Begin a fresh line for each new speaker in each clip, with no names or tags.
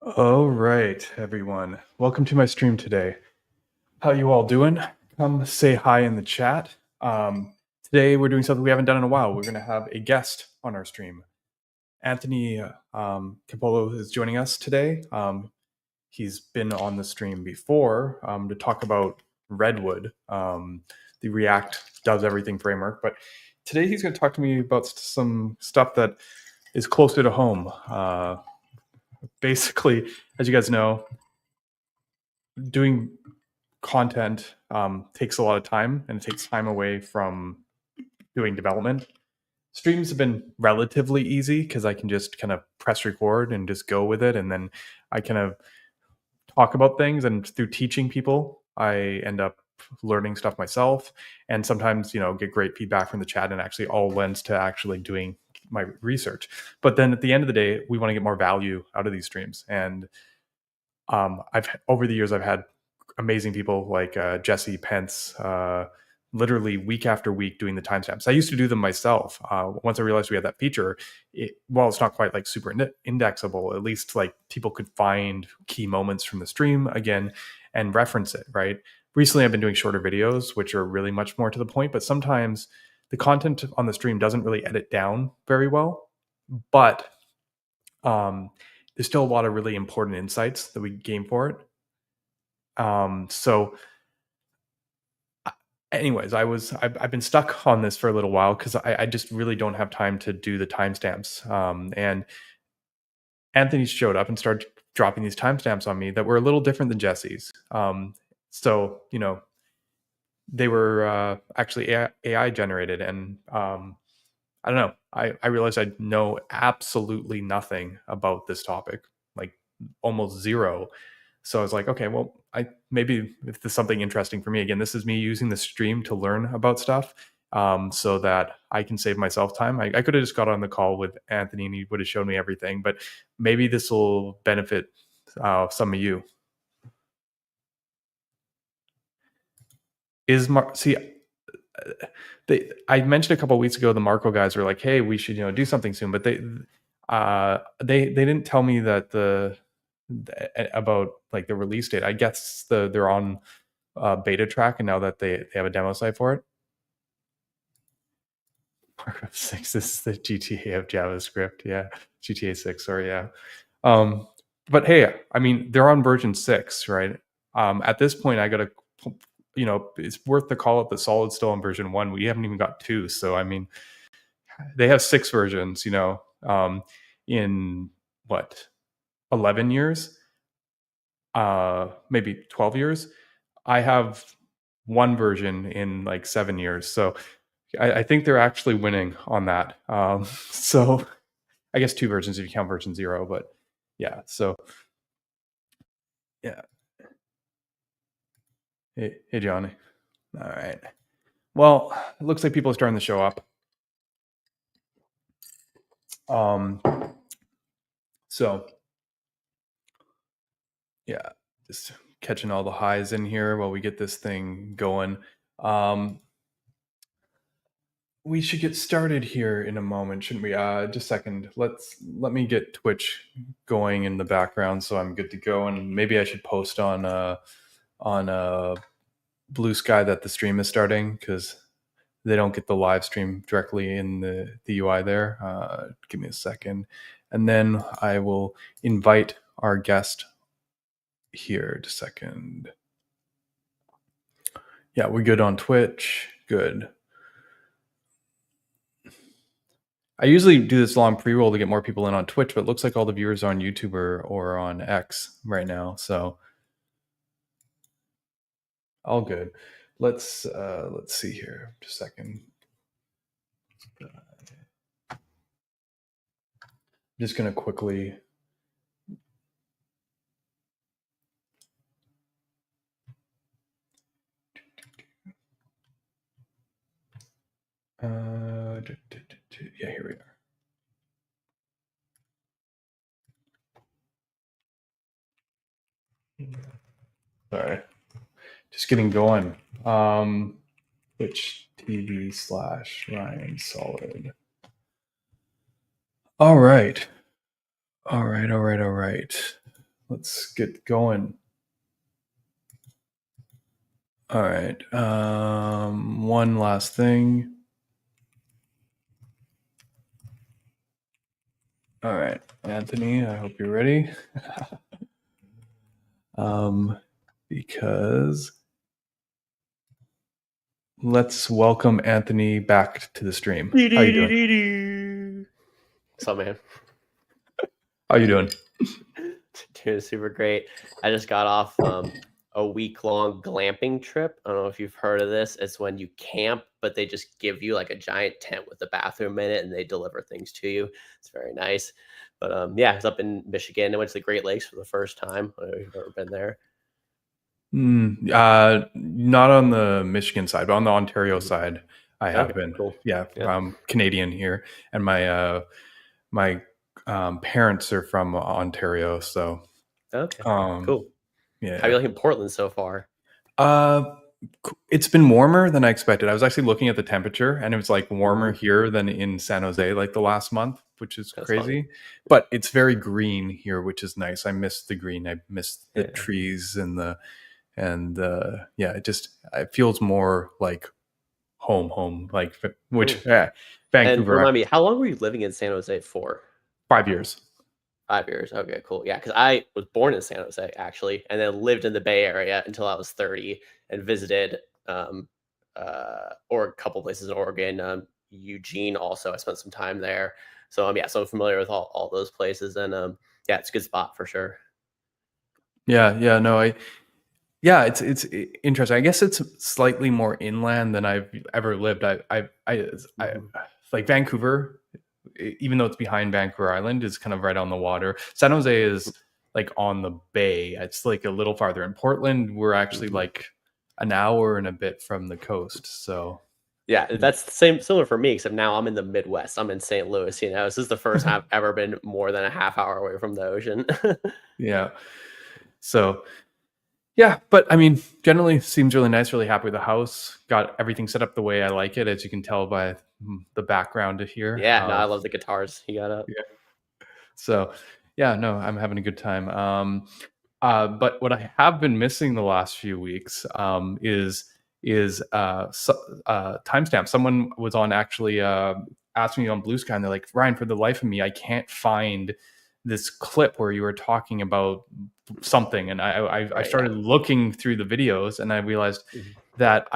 All right, everyone. Welcome to my stream today. How you all doing? Come say hi in the chat. Today we're doing something we haven't done in a while. We're going to have a guest on our stream. Anthony Campolo is joining us today. He's been on the stream before to talk about Redwood, the React does everything framework. But today he's going to talk to me about some stuff that is closer to home. Basically, as you guys know, doing content takes a lot of time, and it takes time away from doing development. Streams have been relatively easy because I can just kind of press record and just go with it, and then I kind of talk about things, and through teaching people I end up learning stuff myself, and sometimes get great feedback from the chat, and actually all lends to actually doing my research. But then at the end of the day, we want to get more value out of these streams, and I've over the years I've had amazing people like Jesse Pence, literally week after week doing the timestamps. I used to do them myself. Once I realized we had that feature, while it's not quite like super indexable, at least like people could find key moments from the stream again and reference it, right? Recently, I've been doing shorter videos, which are really much more to the point, but sometimes the content on the stream doesn't really edit down very well. But there's still a lot of really important insights that we gain for it. So anyways, I've been stuck on this for a little while because I just really don't have time to do the timestamps. And Anthony showed up and started dropping these timestamps on me that were a little different than Jesse's. So they were actually AI generated, and I don't know. I realized I know absolutely nothing about this topic, like almost zero. So I was like, okay, well, maybe if there's something interesting for me, again, this is me using the stream to learn about stuff, so that I can save myself time. I could have just got on the call with Anthony and he would have shown me everything, but maybe this will benefit some of you. I mentioned a couple of weeks ago, the Marco guys were like, hey, we should do something soon, but they didn't tell me that about like the release date. I guess they're on beta track, and now that they have a demo site for it. Marco 6 is the GTA of JavaScript. Yeah, GTA 6. Sorry, yeah. But hey, I mean, they're on version 6, right? At this point, I gotta, it's worth the call up that Solid's still on version 1. We haven't even got 2, so I mean, they have 6 versions. In what, 11 years, maybe 12 years. I have 1 version in like 7 years, so I think they're actually winning on that. So I guess 2 versions if you count version 0, but yeah. So yeah. Hey Johnny. All right. Well, it looks like people are starting to show up. So yeah, just catching all the highs in here while we get this thing going. We should get started here in a moment, shouldn't we? Just a second. Let me get Twitch going in the background so I'm good to go, and maybe I should post on Blue Sky that the stream is starting, because they don't get the live stream directly in the UI there. Give me a second, and then I will invite our guest here. Just a second. Yeah, we're good on Twitch. Good. I usually do this long pre-roll to get more people in on Twitch, but it looks like all the viewers are on YouTube or on X right now, so all good. Let's see here. Just a second. I'm just gonna quickly. Yeah, here we are. Sorry, just getting going. Twitch TV/Ryan Solid. All right. let's get going. All right. One last thing. All right, Anthony, I hope you're ready. Because let's welcome Anthony back to the stream. How you doing?
What's up, man?
How you doing?
Doing super great. I just got off a week-long glamping trip. I don't know if you've heard of this. It's when you camp, but they just give you like a giant tent with a bathroom in it, and they deliver things to you. It's very nice. But yeah, I was up in Michigan. I went to the Great Lakes for the first time. I don't know if you've ever been there.
Not on the Michigan side, but on the Ontario side, I have been.
Cool.
Yeah, I'm Canadian here, and my parents are from Ontario, so
Cool.
Yeah.
How are you liking Portland so far?
It's been warmer than I expected. I was actually looking at the temperature, and it was like warmer here than in San Jose, like the last month, which is crazy.
Funny.
But it's very green here, which is nice. I miss the green. I miss the trees and it feels more like home, like Vancouver.
And remind me, how long were you living in San Jose for?
5 years.
5 years. Okay, cool. Yeah, because I was born in San Jose actually, and then lived in the Bay Area until I was 30, and visited or a couple places in Oregon, Eugene also. I spent some time there, so so I'm familiar with all those places, and yeah, it's a good spot for sure.
It's interesting. I guess it's slightly more inland than I've ever lived. I like Vancouver, even though it's behind Vancouver Island, is kind of right on the water. San Jose is like on the bay. It's like a little farther. In Portland, we're actually like an hour and a bit from the coast. So
yeah, that's similar for me, except now I'm in the Midwest. I'm in St. Louis. This is the first time I've ever been more than a half hour away from the ocean.
Yeah. So yeah, but I mean, generally seems really nice, really happy with the house. Got everything set up the way I like it, as you can tell by the background here.
Yeah, no, I love the guitars you got up.
Yeah. So yeah, no, I'm having a good time. But what I have been missing the last few weeks is timestamp. Someone was on actually asked me on Blue Sky, and they're like, Ryan, for the life of me, I can't find this clip where you were talking about something, and I started looking through the videos, and I realized that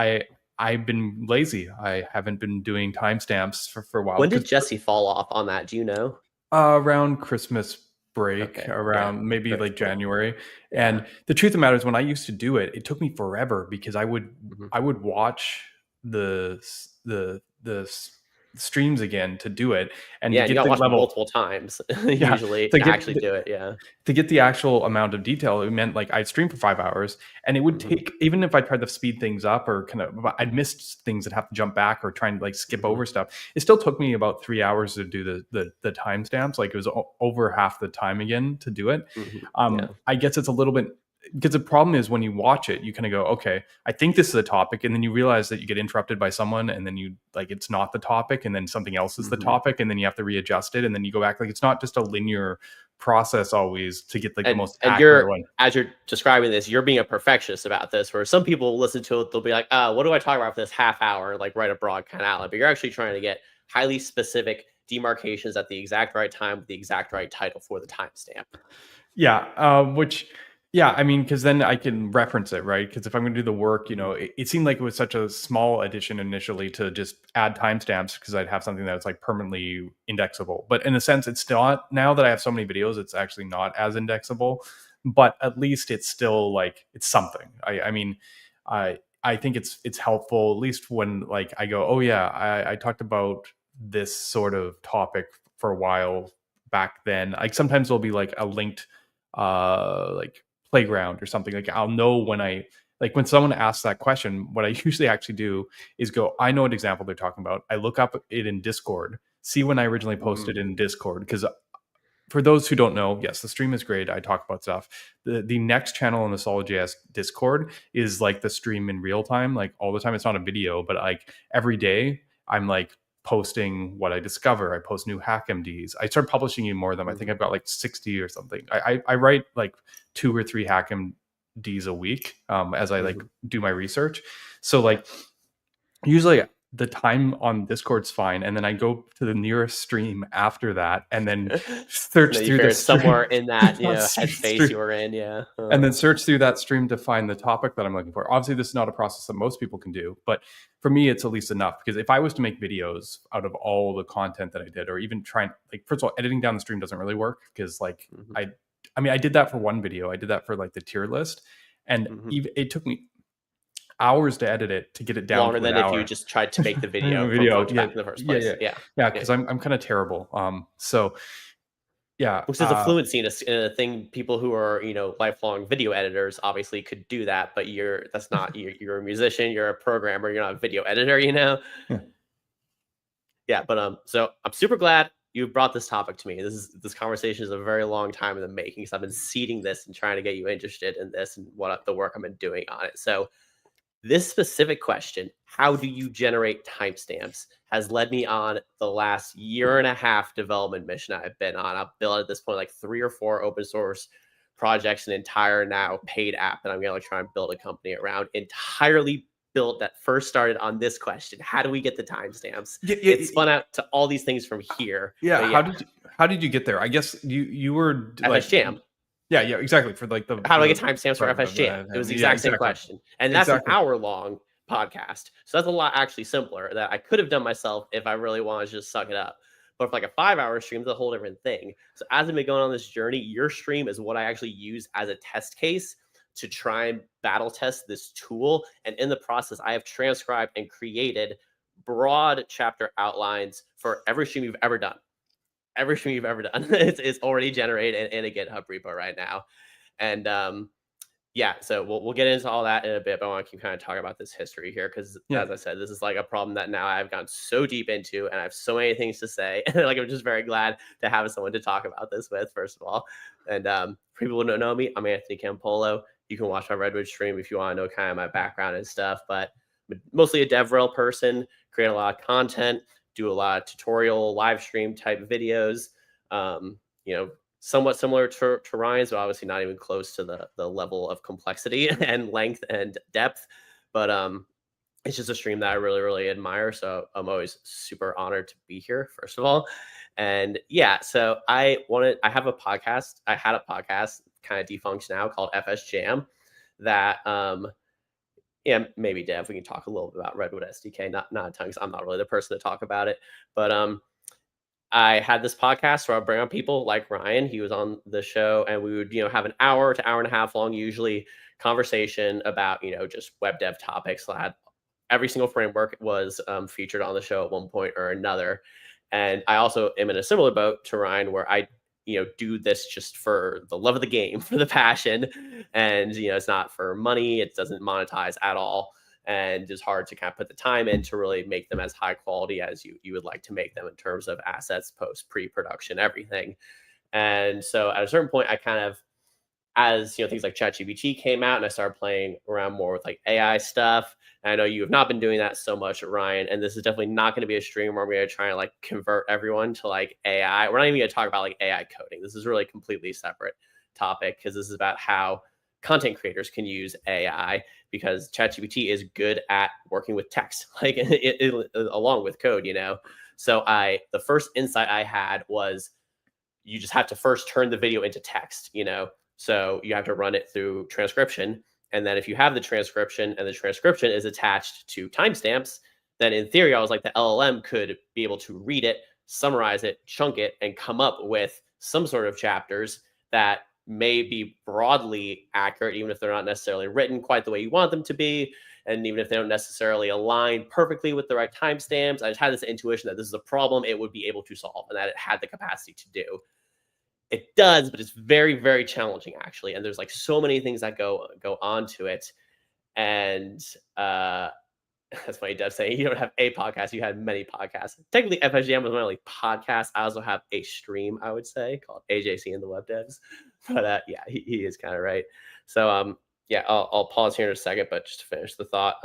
I've been lazy. I haven't been doing timestamps for a while.
When did Jesse fall off on that? Do you know?
Around Christmas break, around maybe like January. And the truth of the matter is, when I used to do it, it took me forever, because I would watch the streams again to do it, and
you got to watch
level
multiple times usually to actually do it.
To get the actual amount of detail, it meant like I'd stream for 5 hours, and it would take, even if I tried to speed things up or kind of, I'd missed things that have to jump back or try and like skip over stuff. It still took me about 3 hours to do the timestamps. Like it was over half the time again to do it. I guess it's a little bit, because the problem is when you watch it, you kind of go, okay, I think this is a topic, and then you realize that you get interrupted by someone, and then you like, it's not the topic, and then something else is the topic, and then you have to readjust it, and then you go back. Like it's not just a linear process always to get like the most accurate one.
As you're describing this, you're being a perfectionist about this, where some people listen to it, they'll be like, what do I talk about for this half hour, like write a broad kind of outline, but you're actually trying to get highly specific demarcations at the exact right time with the exact right title for the timestamp.
I mean, because then I can reference it, right? Because if I'm going to do the work, it seemed like it was such a small addition initially to just add timestamps, because I'd have something that's like permanently indexable. But in a sense, it's not. Now that I have so many videos, it's actually not as indexable. But at least it's still like, it's something. I mean, I think it's helpful, at least when like I go, oh yeah, I talked about this sort of topic for a while back then. Like sometimes there'll be like a linked like playground or something. Like I'll know when someone asks that question, what I usually actually do is go, I know what example they're talking about. I look up it in Discord, see when I originally posted in Discord, because for those who don't know, yes, the stream is great. I talk about stuff. The next channel in the Solid.js Discord is like the stream in real time, like all the time. It's not a video, but like every day I'm like posting what I discover. I post new hack MDs. I start publishing even more of them. I think I've got like 60 or something. I write like 2 or 3 hack MDs a week as I like do my research. So like usually the time on Discord's fine, and then I go to the nearest stream after that, and then search
And then
through the stream,
somewhere in that headspace you were in,
and then search through that stream to find the topic that I'm looking for. Obviously, this is not a process that most people can do, but for me, it's at least enough, because if I was to make videos out of all the content that I did, or even trying, like, first of all, editing down the stream doesn't really work, because like I mean, I did that for one video. I did that for like the tier list, and it took me hours to edit it to get it down
longer
to an
than
hour.
if you just tried to make the video from front to back in the first place.
Yeah, because I'm kind of terrible. So yeah,
which is a fluency in a thing. People who are lifelong video editors obviously could do that, but that's not you're a musician, you're a programmer, you're not a video editor. Yeah, but so I'm super glad you brought this topic to me. This conversation is a very long time in the making, because I've been seeding this and trying to get you interested in this and what the work I've been doing on it. So this specific question, how do you generate timestamps, has led me on the last 1.5 year development mission I've been on. I've built at this point like 3 or 4 open source projects, an entire now paid app that I'm going to try and build a company around, entirely built that first started on this question: how do we get the timestamps? It spun out to all these things from here.
How did you get there? I guess you were like
FSJam.
Yeah, exactly. For like
how do I get timestamps for FSJam? It was the exact same question. And that's an hour-long podcast. So that's a lot actually simpler that I could have done myself if I really wanted to just suck it up. But for like a 5-hour stream, it's a whole different thing. So as I've been going on this journey, your stream is what I actually use as a test case to try and battle test this tool. And in the process, I have transcribed and created broad chapter outlines for every stream you've ever done. Every stream you've ever done it's already generated in a GitHub repo right now. And yeah, so we'll get into all that in a bit, but I want to keep kind of talking about this history here, because as I said, this is like a problem that now I've gone so deep into, and I have so many things to say. And like, I'm just very glad to have someone to talk about this with, first of all. And for people who don't know me, I'm Anthony Campolo. You can watch my Redwood stream if you want to know kind of my background and stuff, but I'm mostly a DevRel person, create a lot of content, do a lot of tutorial live stream type videos, somewhat similar to Ryan's, but obviously not even close to the level of complexity and length and depth. But it's just a stream that I really, really admire. So I'm always super honored to be here, first of all. And yeah, so I have a podcast. I had a podcast, kind of defunct now, called FSJam, that yeah, maybe Dev, we can talk a little bit about Redwood SDK, not a ton, because I'm not really the person to talk about it. But I had this podcast where I bring on people like Ryan. He was on the show, and we would have an hour to hour and a half long, usually, conversation about just web dev topics. So I had every single framework was featured on the show at one point or another. And I also am in a similar boat to Ryan, where I do this just for the love of the game, for the passion. And, it's not for money. It doesn't monetize at all. And it's hard to kind of put the time in to really make them as high quality as you would like to make them in terms of assets, post, pre-production, everything. And so at a certain point, I kind of, as things like ChatGPT came out and I started playing around more with like AI stuff. And I know you have not been doing that so much, Ryan, and this is definitely not going to be a stream where we're going to try and like convert everyone to like AI. We're not even going to talk about like AI coding. This is really a completely separate topic, because this is about how content creators can use AI, because ChatGPT is good at working with text, like along with code, So the first insight I had was, you just have to first turn the video into text, So you have to run it through transcription. And then if you have the transcription and the transcription is attached to timestamps, then in theory, I was like, the LLM could be able to read it, summarize it, chunk it, and come up with some sort of chapters that may be broadly accurate, even if they're not necessarily written quite the way you want them to be. And even if they don't necessarily align perfectly with the right timestamps, I just had this intuition that this is a problem it would be able to solve, and that it had the capacity to do. It does, but it's very, very challenging, actually. And there's like so many things that go onto it. And that's funny, Dev saying you don't have a podcast, you had many podcasts. Technically, FSJam was my only podcast. I also have a stream, I would say, called AJC and the Web Devs. But yeah, he is kind of right. So yeah, I'll pause here in a second, but just to finish the thought.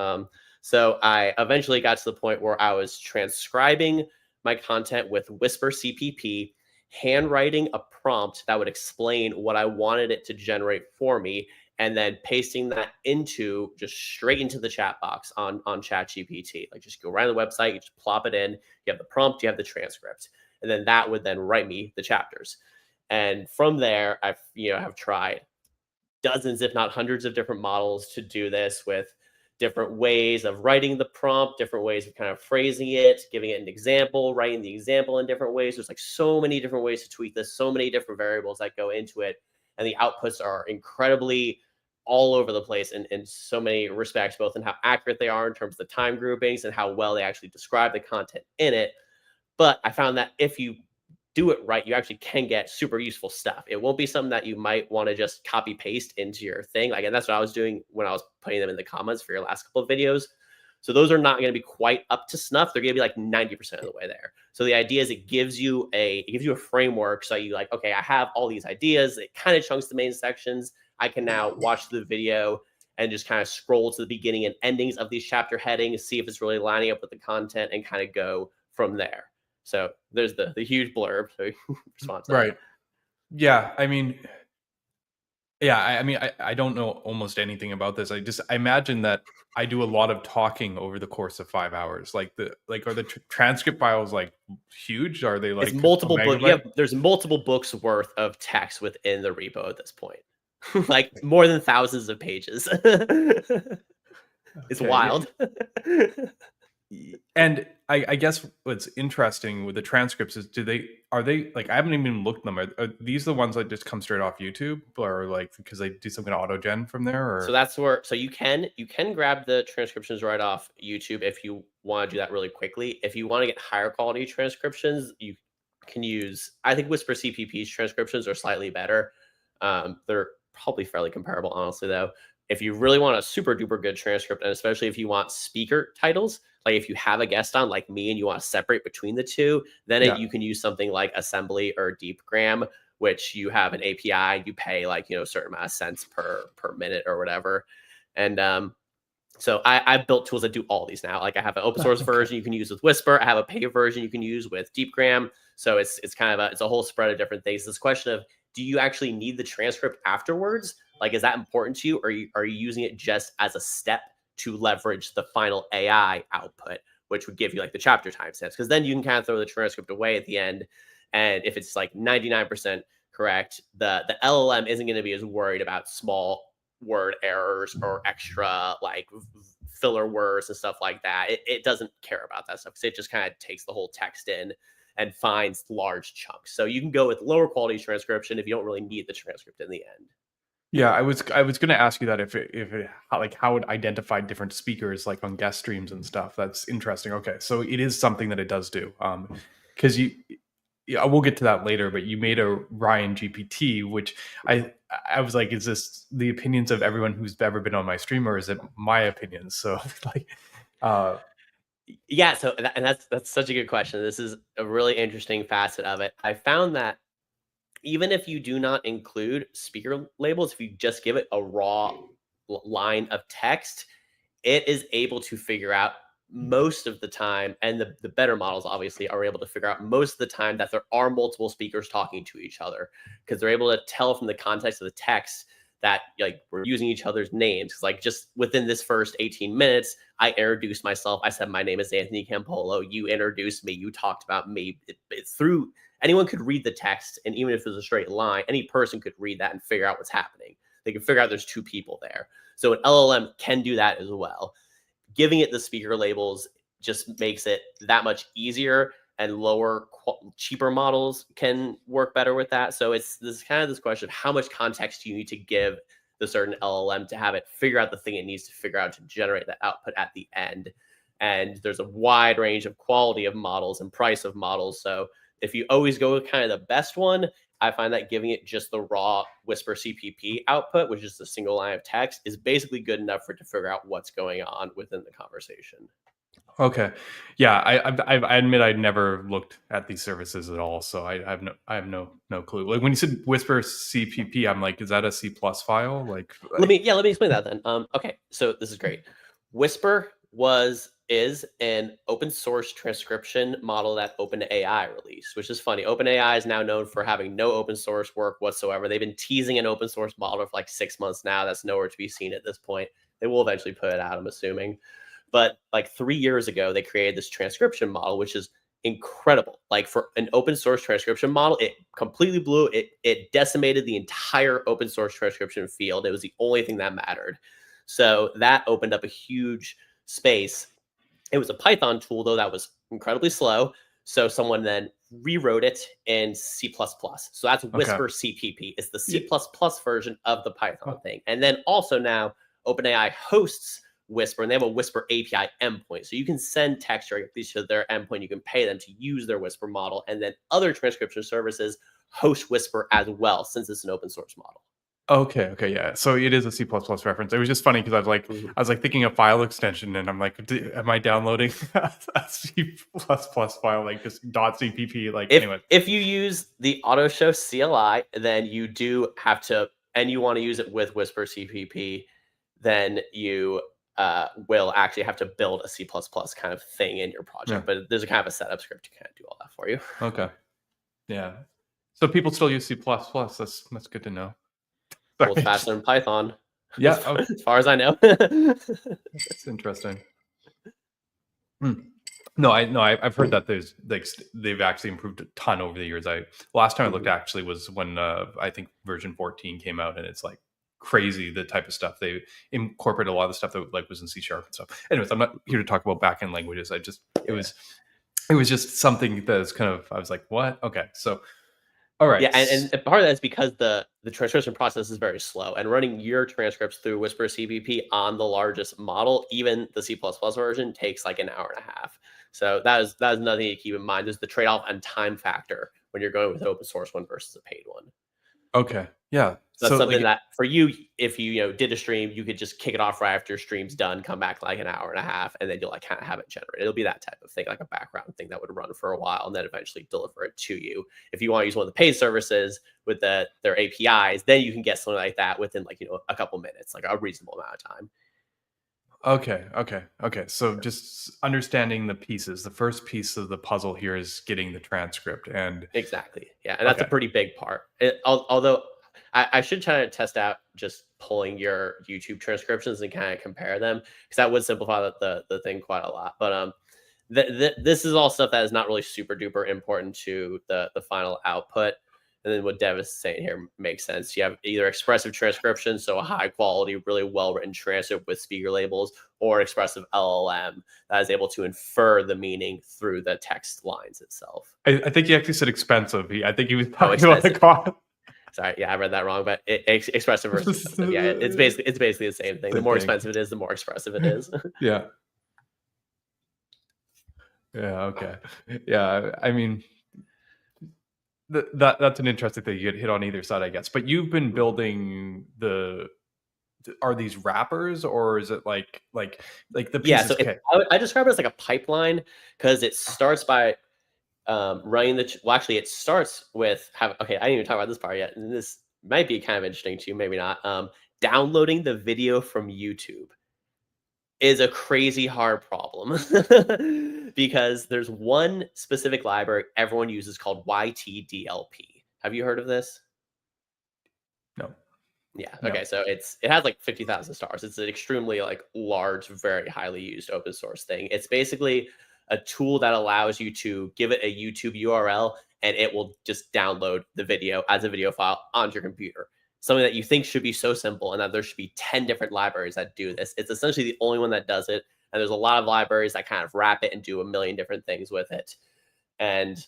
So I eventually got to the point where I was transcribing my content with Whisper CPP, handwriting a prompt that would explain what I wanted it to generate for me, and then pasting that into just straight into the chat box on ChatGPT. Like just go right on the website, you just plop it in, you have the prompt, you have the transcript, and then that would then write me the chapters. And from there, I've have tried dozens, if not hundreds, of different models to do this with different ways of writing the prompt, different ways of kind of phrasing it, giving it an example, writing the example in different ways. There's like so many different ways to tweak this, so many different variables that go into it. And the outputs are incredibly all over the place in so many respects, both in how accurate they are in terms of the time groupings and how well they actually describe the content in it. But I found that if you do it right, you actually can get super useful stuff. It won't be something that you might want to just copy paste into your thing. Like, and that's what I was doing when I was putting them in the comments for your last couple of videos. So those are not going to be quite up to snuff. They're going to be like 90% of the way there. So the idea is it gives you a framework. So you like, okay, I have all these ideas. It kind of chunks the main sections. I can now watch the video and just kind of scroll to the beginning and endings of these chapter headings, see if it's really lining up with the content, and kind of go from there. So there's the huge blurb. So response.
Right. Yeah. I mean, I don't know almost anything about this. I imagine that I do a lot of talking over the course of 5 hours. Are the transcript files like huge? Are they like
it's multiple books? Yeah, there's multiple books worth of text within the repo at this point. Like more than thousands of pages. It's wild.
And I guess what's interesting with the transcripts is are they like, I haven't even looked at them. Are these the ones that just come straight off YouTube, or like because they do some kind of auto gen from there? Or?
So that's where, so you can grab the transcriptions right off YouTube if you want to do that really quickly. If you want to get higher quality transcriptions, you can use, I think Whisper CPP's transcriptions are slightly better. They're probably fairly comparable, honestly, though. If you really want a super duper good transcript, and especially if you want speaker titles, like if you have a guest on like me and you want to separate between the two, then you can use something like Assembly or DeepGram, which you have an API, you pay like, a certain amount of cents per minute or whatever. And so I built tools that do all these now. Like I have an open source version you can use with Whisper. I have a paid version you can use with DeepGram. So it's kind of it's a whole spread of different things. This question of, do you actually need the transcript afterwards? Like, is that important to you? Or are you using it just as a step to leverage the final AI output, which would give you like the chapter timestamps? Because then you can kind of throw the transcript away at the end. And if it's like 99% correct, the LLM isn't going to be as worried about small word errors or extra like filler words and stuff like that. It doesn't care about that stuff because it just kind of takes the whole text in and finds large chunks. So you can go with lower quality transcription if you don't really need the transcript in the end.
Yeah, I was going to ask you that if it how it identified different speakers like on guest streams and stuff. That's interesting. Okay, so it is something that it does do. Because we'll get to that later. But you made a Ryan GPT, which I was like, is this the opinions of everyone who's ever been on my stream, or is it my opinions? So like,
yeah. So that's such a good question. This is a really interesting facet of it. I found that even if you do not include speaker labels, if you just give it a raw line of text, it is able to figure out most of the time, and the better models obviously are able to figure out most of the time that there are multiple speakers talking to each other, because they're able to tell from the context of the text that like we're using each other's names. Like just within this first 18 minutes, I introduced myself. I said, my name is Anthony Campolo. You introduced me. You talked about me. Through anyone could read the text. And even if it was a straight line, any person could read that and figure out what's happening. They can figure out there's two people there. So an LLM can do that as well. Giving it the speaker labels just makes it that much easier, and cheaper models can work better with that. So it's this question of how much context do you need to give the certain LLM to have it figure out the thing it needs to figure out to generate that output at the end. And there's a wide range of quality of models and price of models. So if you always go with kind of the best one, I find that giving it just the raw Whisper CPP output, which is a single line of text, is basically good enough for it to figure out what's going on within the conversation.
Okay, yeah, I admit I'd never looked at these services at all, so I have no clue. Like when you said Whisper CPP, I'm like, is that a C+ file? Like,
let me explain that then. Okay, so this is great. Whisper is an open source transcription model that OpenAI released, which is funny. OpenAI is now known for having no open source work whatsoever. They've been teasing an open source model for like 6 months now. That's nowhere to be seen at this point. They will eventually put it out, I'm assuming. But like 3 years ago, they created this transcription model, which is incredible. Like for an open source transcription model, it completely blew it. It decimated the entire open source transcription field. It was the only thing that mattered. So that opened up a huge space. It was a Python tool, though, that was incredibly slow. So someone then rewrote it in C++. So that's Whisper CPP. It's the C++ version of the Python thing. And then also now OpenAI hosts Whisper, and they have a Whisper API endpoint. So you can send text directly to their endpoint. You can pay them to use their Whisper model. And then other transcription services host Whisper as well, since it's an open source model.
Okay, yeah. So it is a C++ reference. It was just funny because I was like thinking a file extension, and I'm like, am I downloading a C++ file like just .cpp? Like anyway.
If you use the AutoShow CLI, then you do have to, and you want to use it with Whisper CPP, then you will actually have to build a C++ kind of thing in your project. But there's a kind of a setup script to kind of do all that for you.
Okay. Yeah. So people still use C++. That's good to know.
Well, it's faster than Python.
Yeah.
As far as I know.
That's interesting. No, I've heard that there's like they've actually improved a ton over the years. Last time I looked actually was when I think version 14 came out, and it's like crazy the type of stuff they incorporate. A lot of the stuff that like was in C# and stuff. Anyways, I'm not here to talk about backend languages. It was just something that was kind of, I was like, what? Okay, so all right.
Yeah, and part of that is because the transcription process is very slow, and running your transcripts through Whisper CPP on the largest model, even the C++ version, takes like an hour and a half. So that is nothing to keep in mind. There's the trade-off and time factor when you're going with an open source one versus a paid one.
Okay. Yeah.
So that's something that for you, if you did a stream, you could just kick it off right after your stream's done, come back like an hour and a half, and then you'll like kind of have it generate. It'll be that type of thing, like a background thing that would run for a while and then eventually deliver it to you. If you want to use one of the paid services with their APIs, then you can get something like that within like a couple minutes, like a reasonable amount of time.
Okay. So just understanding the pieces. The first piece of the puzzle here is getting the transcript, and
exactly, yeah, and that's a pretty big part. Although I should try to test out just pulling your YouTube transcriptions and kind of compare them, because that would simplify the thing quite a lot. But this is all stuff that is not really super duper important to the final output. And then what Dev is saying here makes sense. You have either expressive transcription, so a high quality, really well written transcript with speaker labels, or expressive LLM that is able to infer the meaning through the text lines itself.
I think he actually said expensive. I think he was talking about the cost.
Sorry, yeah, I read that wrong. But expressive versus expensive. Yeah, it's basically the same thing. The more expensive it is, the more expressive it is.
Yeah. Yeah. Okay. Yeah. I mean, that's an interesting thing. You get hit on either side, I guess. But you've been building are these wrappers, or is it like the pieces?
Yeah, so I describe it as like a pipeline, because it starts by running it starts with I didn't even talk about this part yet, and this might be kind of interesting to you, maybe not. Downloading the video from YouTube is a crazy hard problem because there's one specific library everyone uses called YTDLP. Have you heard of this?
No.
Yeah. Okay. So it has like 50,000 stars. It's an extremely like large, very highly used open source thing. It's basically a tool that allows you to give it a YouTube URL, and it will just download the video as a video file onto your computer. Something that you think should be so simple, and that there should be 10 different libraries that do this. It's essentially the only one that does it. And there's a lot of libraries that kind of wrap it and do a million different things with it. And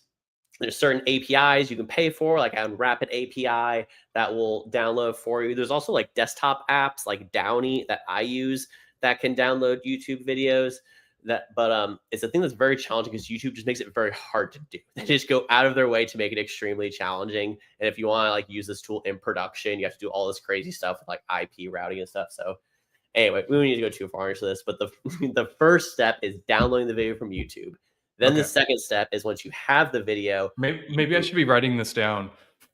there's certain APIs you can pay for, like Rapid API that will download for you. There's also like desktop apps like Downy that I use that can download YouTube videos. But it's a thing that's very challenging because YouTube just makes it very hard to do. They just go out of their way to make it extremely challenging. And if you want to like use this tool in production, you have to do all this crazy stuff with like IP routing and stuff. So anyway, we don't need to go too far into this, but the first step is downloading the video from YouTube. Then the second step is once you have the video.
Maybe I should be writing this down.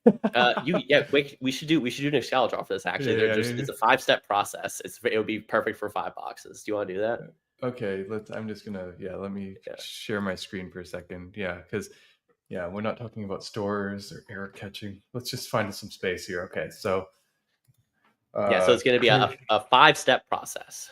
We should do an Excalibur for this. Actually, it's a 5-step process. It would be perfect for $5. Do you want to do that?
Okay, I'm just gonna, let me share my screen for a second. Yeah, because we're not talking about stores or error catching. Let's just find some space here. Okay, so
so it's going to be a 5-step process.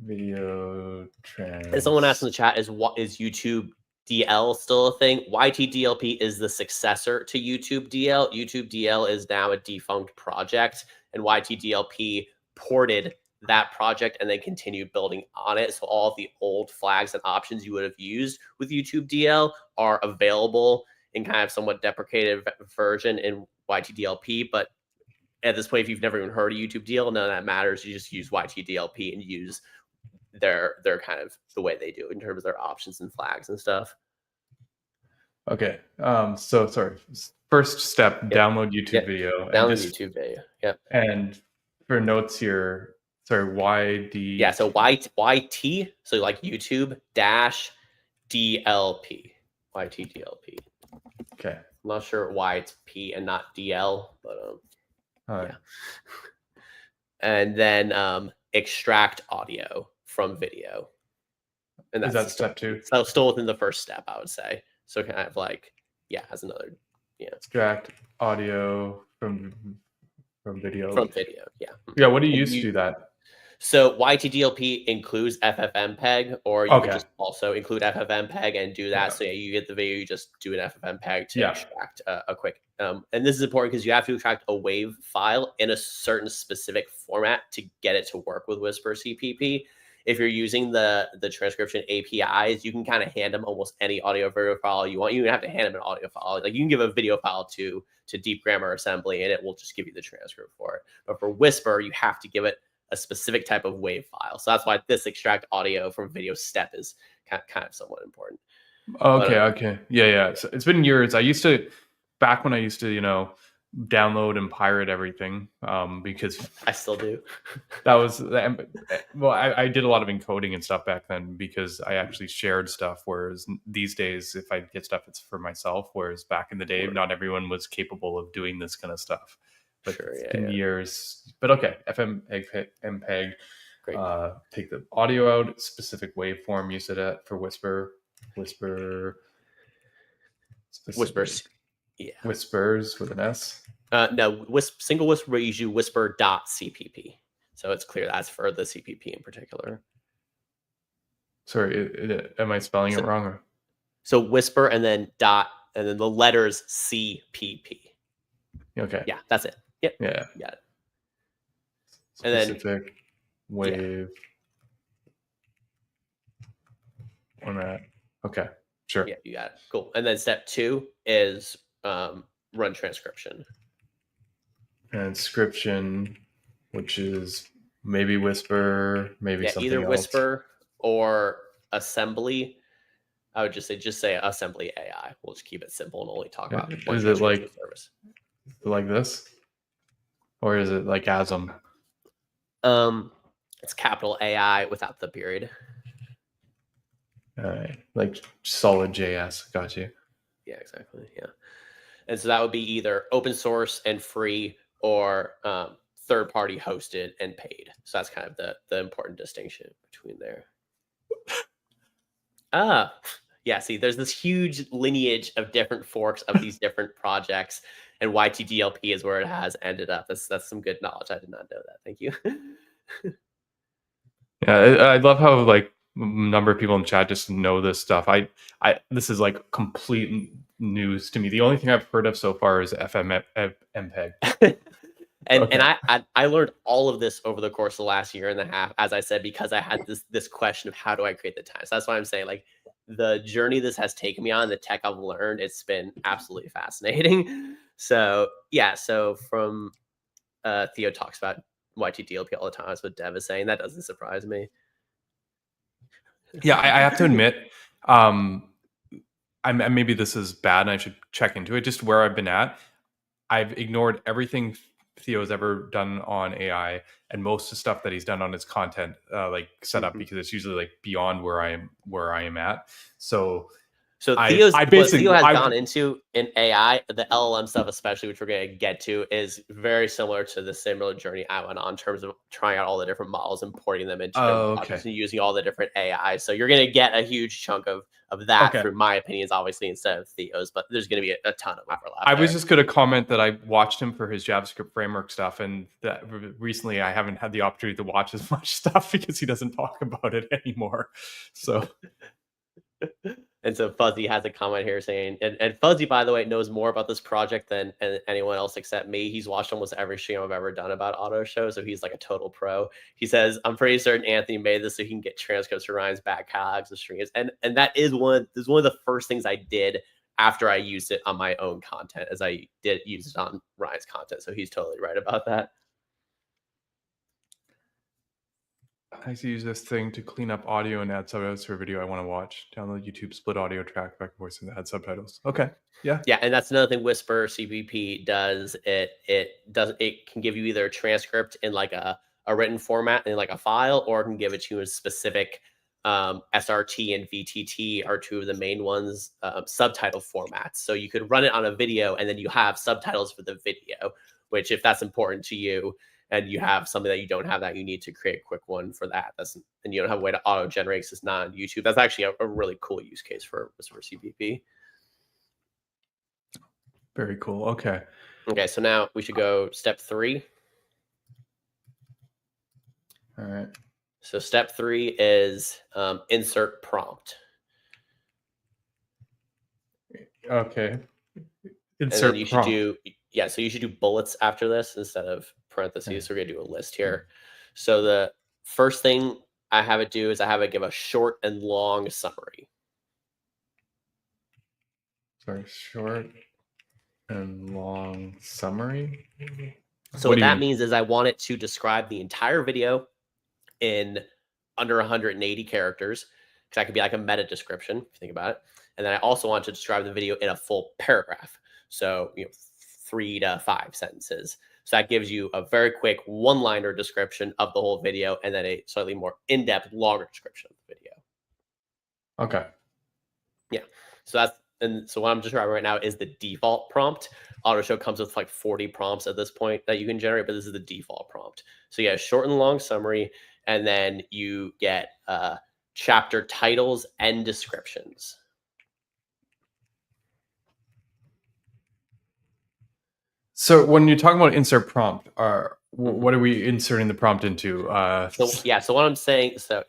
Video
And someone asked in the chat, is YouTube DL still a thing? YTDLP is the successor to YouTube DL. YouTube DL is now a defunct project, and YTDLP ported that project and then continued building on it. So all of the old flags and options you would have used with YouTube DL are available in kind of somewhat deprecated version in YTDLP. But at this point, if you've never even heard of YouTube DL, none of that matters. You just use YTDLP and use their kind of the way they do it in terms of their options and flags and stuff.
Okay. So sorry. First step, download YouTube video.
Download YouTube video. Yep.
And for notes here, sorry, YD.
Yeah, so YT, so like YouTube dash DLP. YTDLP.
Okay.
I'm not sure why it's P and not DL, but yeah. And then extract audio from video. And that's
is that step 2?
So still within the first step, I would say. So kind of like, as another,
extract audio from video.
From video, yeah.
Yeah, what do you use to do that?
So YTDLP includes FFmpeg, or you can just also include FFmpeg and do that. So you get the video, you just do an FFmpeg to extract a quick. And this is important because you have to extract a WAV file in a certain specific format to get it to work with Whisper CPP. If you're using the transcription APIs, you can kind of hand them almost any audio video file you want. You don't have to hand them an audio file. Like you can give a video file to Deep Grammar Assembly, and it will just give you the transcript for it. But for Whisper, you have to give it a specific type of WAV file. So that's why this extract audio from video step is kind of somewhat important.
Okay. Yeah. So it's been years. Back when I used to, download and pirate everything, because
I still do.
That was, well, I did a lot of encoding and stuff back then because I actually shared stuff. Whereas these days, if I get stuff, it's for myself. Whereas back in the day, not everyone was capable of doing this kind of stuff. But it's been years. But okay, FFmpeg. Great. Take the audio out, specific waveform, use it for Whispers. Yeah. Whispers with an S.
No, single whisper, you use whisper.cpp. So it's clear that's for the CPP in particular.
Sorry, am I spelling it wrong?
So whisper and then dot and then the letters CPP.
Okay.
Yeah, that's it. Yep.
Yeah.
Got it.
Specific and then wave on that. Okay. Sure.
Yeah, you got it. Cool. And then step 2 is run transcription.
Transcription, which is maybe Whisper, maybe something
either
else.
Whisper or Assembly. I would just say Assembly AI. We'll just keep it simple and only talk about.
Is it like this, or is it like ASM?
It's capital AI without the period.
All right, like solid JS. Got you.
Yeah, exactly. Yeah. And so that would be either open source and free or third-party hosted and paid. So that's kind of the important distinction between there. See, there's this huge lineage of different forks of these different projects, and YTDLP is where it has ended up. That's some good knowledge. I did not know that. Thank you.
Yeah, I love how like a number of people in chat just know this stuff. This is like complete news to me. The only thing I've heard of so far is FFmpeg.
And I learned all of this over the course of the last year and a half, as I said, because I had this question of how do I create the time. So that's why I'm saying, like, the journey this has taken me on, the tech I've learned, it's been absolutely fascinating. So from Theo talks about YTDLP all the time. That's what Dev is saying. That doesn't surprise me.
Yeah, I have to admit, maybe this is bad and I should check into it. Just where I've been at, I've ignored everything Theo's ever done on AI and most of the stuff that he's done on his content like setup, because it's usually like beyond where I am at. So
So
I
what
basically
Theo has gone into in AI, the LLM stuff especially, which we're going to get to, is very similar to the similar journey I went on in terms of trying out all the different models and porting them into different projects and using all the different AI. So you're going to get a huge chunk of that through my opinions, obviously, instead of Theo's, but there's going to be a ton of overlap.
I was just going to comment that I watched him for his JavaScript framework stuff, and that recently I haven't had the opportunity to watch as much stuff because he doesn't talk about it anymore. So
And so Fuzzy has a comment here saying, and Fuzzy, by the way, knows more about this project than anyone else except me. He's watched almost every stream I've ever done about AutoShow, so he's like a total pro. He says, I'm pretty certain Anthony made this so he can get transcripts for Ryan's back catalogs of streams. And that is one of the first things I did after I used it on my own content, as I did use it on Ryan's content. So he's totally right about that.
I used to use this thing to clean up audio and add subtitles to a video I want to watch. Download YouTube split audio track, back and voice, and add subtitles. Okay. Yeah.
Yeah, and that's another thing Whisper CPP does. It can give you either a transcript in like a written format in like a file, or it can give it to you in specific SRT and VTT are two of the main ones, subtitle formats. So you could run it on a video and then you have subtitles for the video, which if that's important to you and you have something that you don't have that you need to create a quick one for that, and you don't have a way to auto generate because it's not on YouTube. That's actually a really cool use case for CPP.
Very cool. Okay.
Okay, so now we should go step 3.
All right.
So step 3 is insert prompt.
Okay.
Insert you prompt. So you should do bullets after this instead of parentheses. Okay. So we're gonna do a list here. So the first thing I have it do is I have it give a short and long summary.
Sorry, short and long summary.
So what that means is I want it to describe the entire video in under 180 characters, because that could be like a meta description if you think about it. And then I also want to describe the video in a full paragraph. So 3 to 5 sentences. So that gives you a very quick one-liner description of the whole video, and then a slightly more in-depth, longer description of the video.
Okay.
Yeah. So what I'm describing right now is the default prompt. AutoShow comes with like 40 prompts at this point that you can generate, but this is the default prompt. So you get a short and long summary, and then you get chapter titles and descriptions.
So when you're talking about insert prompt, what are we inserting the prompt into?
So what I'm saying, so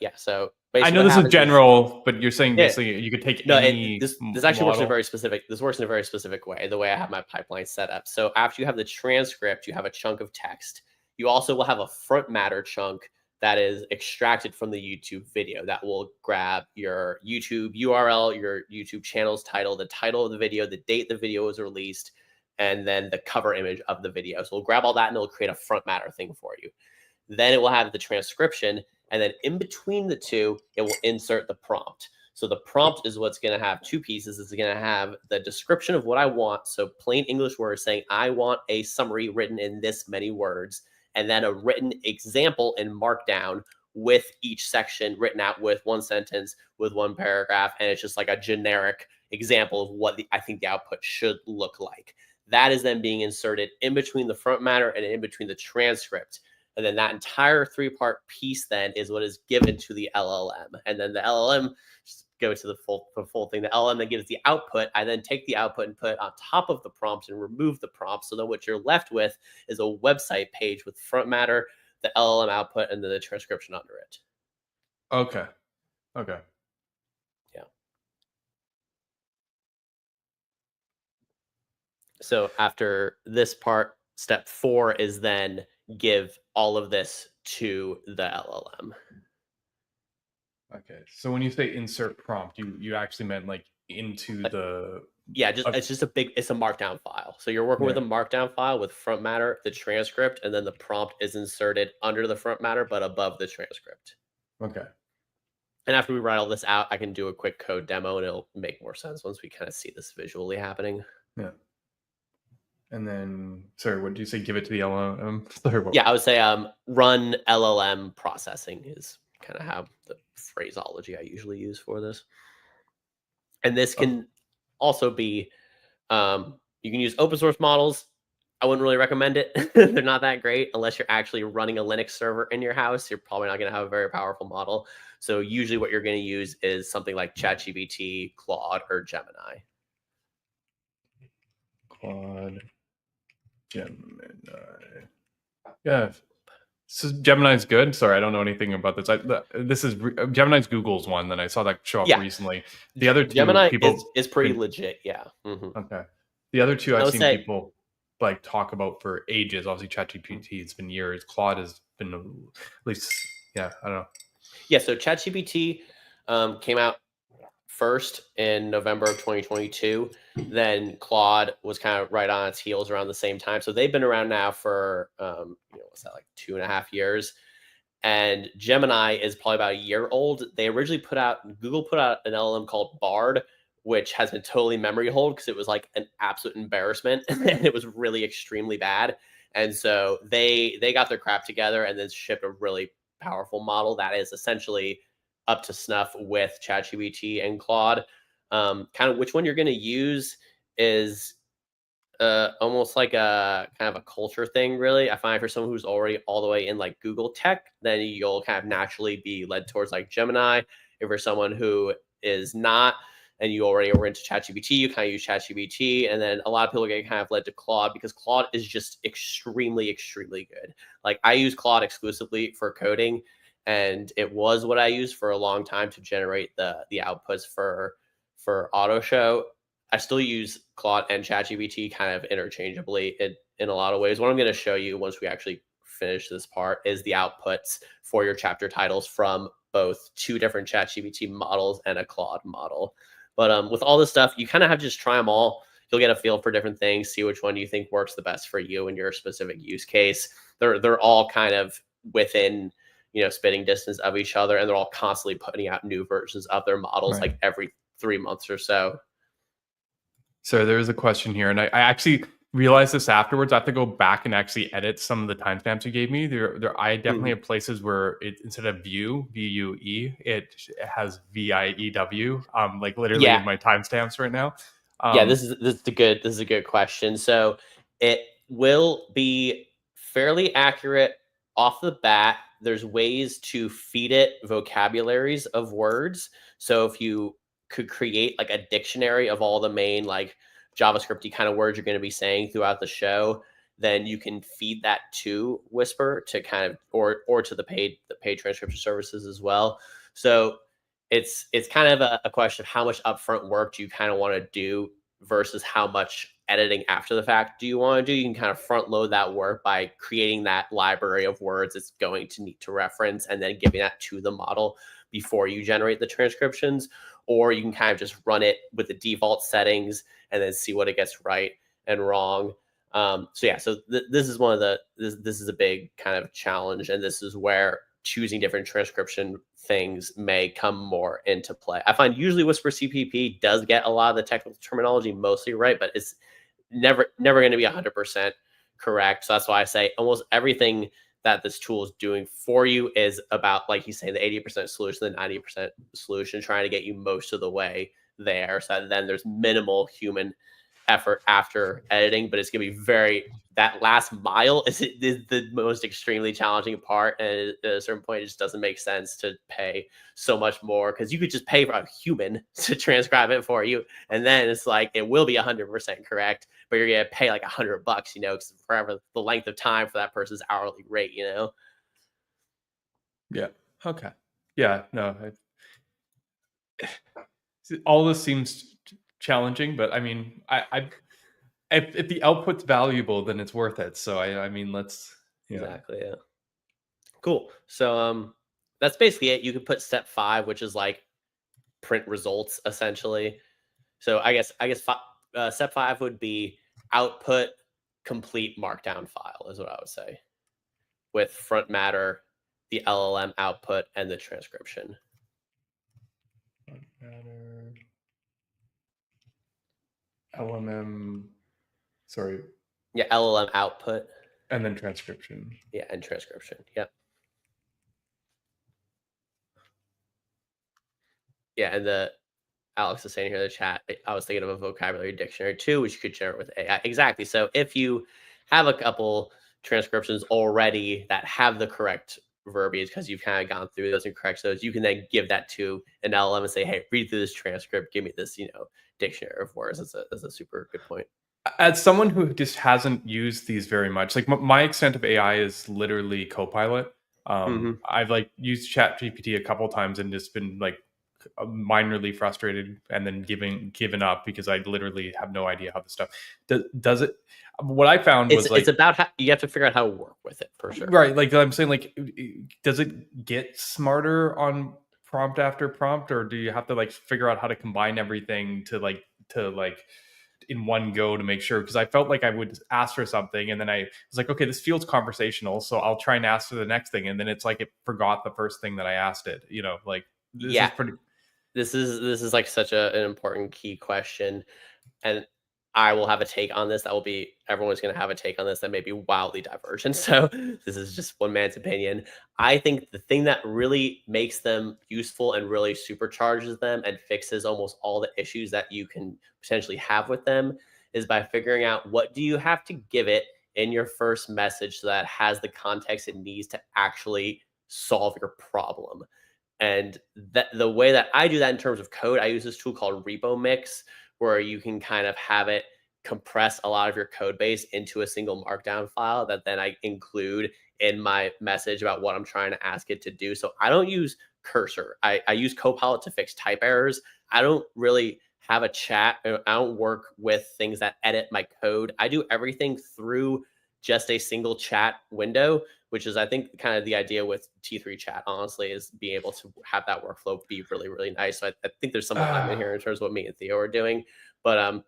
I know this is general, but you're saying basically you could take any.
This actually works in a very specific. This works in a very specific way. The way I have my pipeline set up. So after you have the transcript, you have a chunk of text. You also will have a front matter chunk that is extracted from the YouTube video that will grab your YouTube URL, your YouTube channel's title, the title of the video, the date the video was released, and then the cover image of the video. So we'll grab all that and it'll create a front matter thing for you. Then it will have the transcription, and then in between the two, it will insert the prompt. So the prompt is what's going to have 2 pieces. It's going to have the description of what I want. So plain English words saying, I want a summary written in this many words, and then a written example in Markdown with each section written out with 1 sentence, with 1 paragraph. And it's just like a generic example of what I think the output should look like. That is then being inserted in between the front matter and in between the transcript. And then that entire 3-part piece then is what is given to the LLM. And then the LLM, just go to the full thing, the LLM then gives the output. I then take the output and put it on top of the prompt and remove the prompt. So then what you're left with is a website page with front matter, the LLM output, and then the transcription under it.
Okay.
Yeah. So after this part, step 4 is then give all of this to the LLM.
Okay. So when you say insert prompt, you actually meant like into the...
Yeah, it's a markdown file. So you're working with a markdown file with front matter, the transcript, and then the prompt is inserted under the front matter, but above the transcript.
Okay.
And after we write all this out, I can do a quick code demo, and it'll make more sense once we kind of see this visually happening.
Yeah. And then, sorry, what did you say? Give it to the LLM? Sorry,
yeah, I would say run LLM processing is kind of how the phraseology I usually use for this. And this can also be, you can use open source models. I wouldn't really recommend it. They're not that great unless you're actually running a Linux server in your house. You're probably not going to have a very powerful model. So usually what you're going to use is something like ChatGPT, Claude, or Gemini.
Claude, Gemini. Yeah. So Gemini's good. Sorry, I don't know anything about this. This is Gemini's Google's one that I saw that show up recently. The other two
Gemini
people
is pretty legit. Yeah.
Okay. The other two I've seen
say,
people like talk about for ages. Obviously, ChatGPT it's been years. Claude has been at least, I don't know.
Yeah. So ChatGPT came out first in November of 2022. Then Claude was kind of right on its heels around the same time. So they've been around now for what's that, like 2.5 years. And Gemini is probably about a year old. They originally Google put out an LLM called Bard, which has been totally memory hold because it was like an absolute embarrassment and it was really extremely bad. And so they got their crap together and then shipped a really powerful model that is essentially up to snuff with ChatGPT and Claude. Kind of which one you're going to use is almost like a kind of a culture thing, really. I find for someone who's already all the way in like Google tech, then you'll kind of naturally be led towards like Gemini. If you're someone who is not and you already were into ChatGPT, you kind of use ChatGPT. And then a lot of people get kind of led to Claude because Claude is just extremely, extremely good. Like I use Claude exclusively for coding, and it was what I used for a long time to generate the outputs for AutoShow. I still use Claude and ChatGPT kind of interchangeably in a lot of ways. What I'm going to show you once we actually finish this part is the outputs for your chapter titles from both two different ChatGPT models and a Claude model. But with all this stuff, you kind of have to just try them all. You'll get a feel for different things, see which one you think works the best for you and your specific use case. They're all kind of within spitting distance of each other, and they're all constantly putting out new versions of their models like every 3 months or so.
So there is a question here, and I actually realized this afterwards. I have to go back and actually edit some of the timestamps you gave me. I definitely have places where it instead of VUE, it has VIEW. Like literally in my timestamps right now.
This is a good question. So it will be fairly accurate off the bat. There's ways to feed it vocabularies of words. So if you could create like a dictionary of all the main like JavaScripty kind of words you're going to be saying throughout the show, then you can feed that to Whisper to kind of or to the paid transcription services as well. So it's kind of a question of how much upfront work do you kind of want to do versus how much editing after the fact do you want to do. You can kind of front load that work by creating that library of words it's going to need to reference and then giving that to the model before you generate the transcriptions. Or you can kind of just run it with the default settings and then see what it gets right and wrong. So this is one of this is a big kind of challenge, and this is where choosing different transcription things may come more into play. I find usually Whisper CPP does get a lot of the technical terminology mostly right, but it's never going to be 100% correct. So that's why I say almost everything that this tool is doing for you is about, like you say, the 80% solution, the 90% solution, trying to get you most of the way there. So then there's minimal human effort after editing, but it's going to be that last mile is the most extremely challenging part. And at a certain point, it just doesn't make sense to pay so much more because you could just pay for a human to transcribe it for you. And then it's like, it will be 100% correct, but you're going to pay like $100, because forever the length of time for that person's hourly rate,
Yeah. Okay. Yeah. No. All this seems challenging, but I mean, if the output's valuable, then it's worth it. So I mean, let's
exactly. Yeah. Cool. So that's basically it. You could put step 5, which is like print results essentially. So I guess step 5 would be output complete markdown file is what I would say, with front matter, the LLM output, and the transcription.
LLM, sorry.
Yeah, LLM output.
And then transcription.
Yeah, and transcription. Yep. Yeah, and the Alex is saying here in the chat, I was thinking of a vocabulary dictionary too, which you could generate with AI. Exactly. So if you have a couple transcriptions already that have the correct verbiage because you've kind of gone through those and correct those, you can then give that to an LLM and say, hey, read through this transcript, give me this, dictionary of words. That's a super good point.
As someone who just hasn't used these very much, like my extent of AI is literally Copilot. I've like used Chat GPT a couple times and just been like minorly frustrated and then given up because I literally have no idea how this stuff does it. What I found was
it's about how you have to figure out how to work with it for sure.
Right. Like I'm saying, like, does it get smarter on prompt after prompt, or do you have to like figure out how to combine everything to like in one go to make sure? Because I felt like I would ask for something and then I was like, okay, this feels conversational, so I'll try and ask for the next thing, and then it's like it forgot the first thing that I asked it. Like this is pretty.
This is like such an important key question, and I will have a take on this. Everyone's going to have a take on this that may be wildly divergent. So this is just one man's opinion. I think the thing that really makes them useful and really supercharges them and fixes almost all the issues that you can potentially have with them is by figuring out what do you have to give it in your first message so that it has the context it needs to actually solve your problem. And that the way that I do that in terms of code, I use this tool called Repo Mix, where you can kind of have it compress a lot of your code base into a single markdown file that then I include in my message about what I'm trying to ask it to do. So I don't use Cursor. I use Copilot to fix type errors. I don't really have a chat. I don't work with things that edit my code. I do everything through just a single chat window, which is, I think, kind of the idea with T3 chat, honestly, is being able to have that workflow be really, really nice. So I think there's some alignment here in terms of what me and Theo are doing. But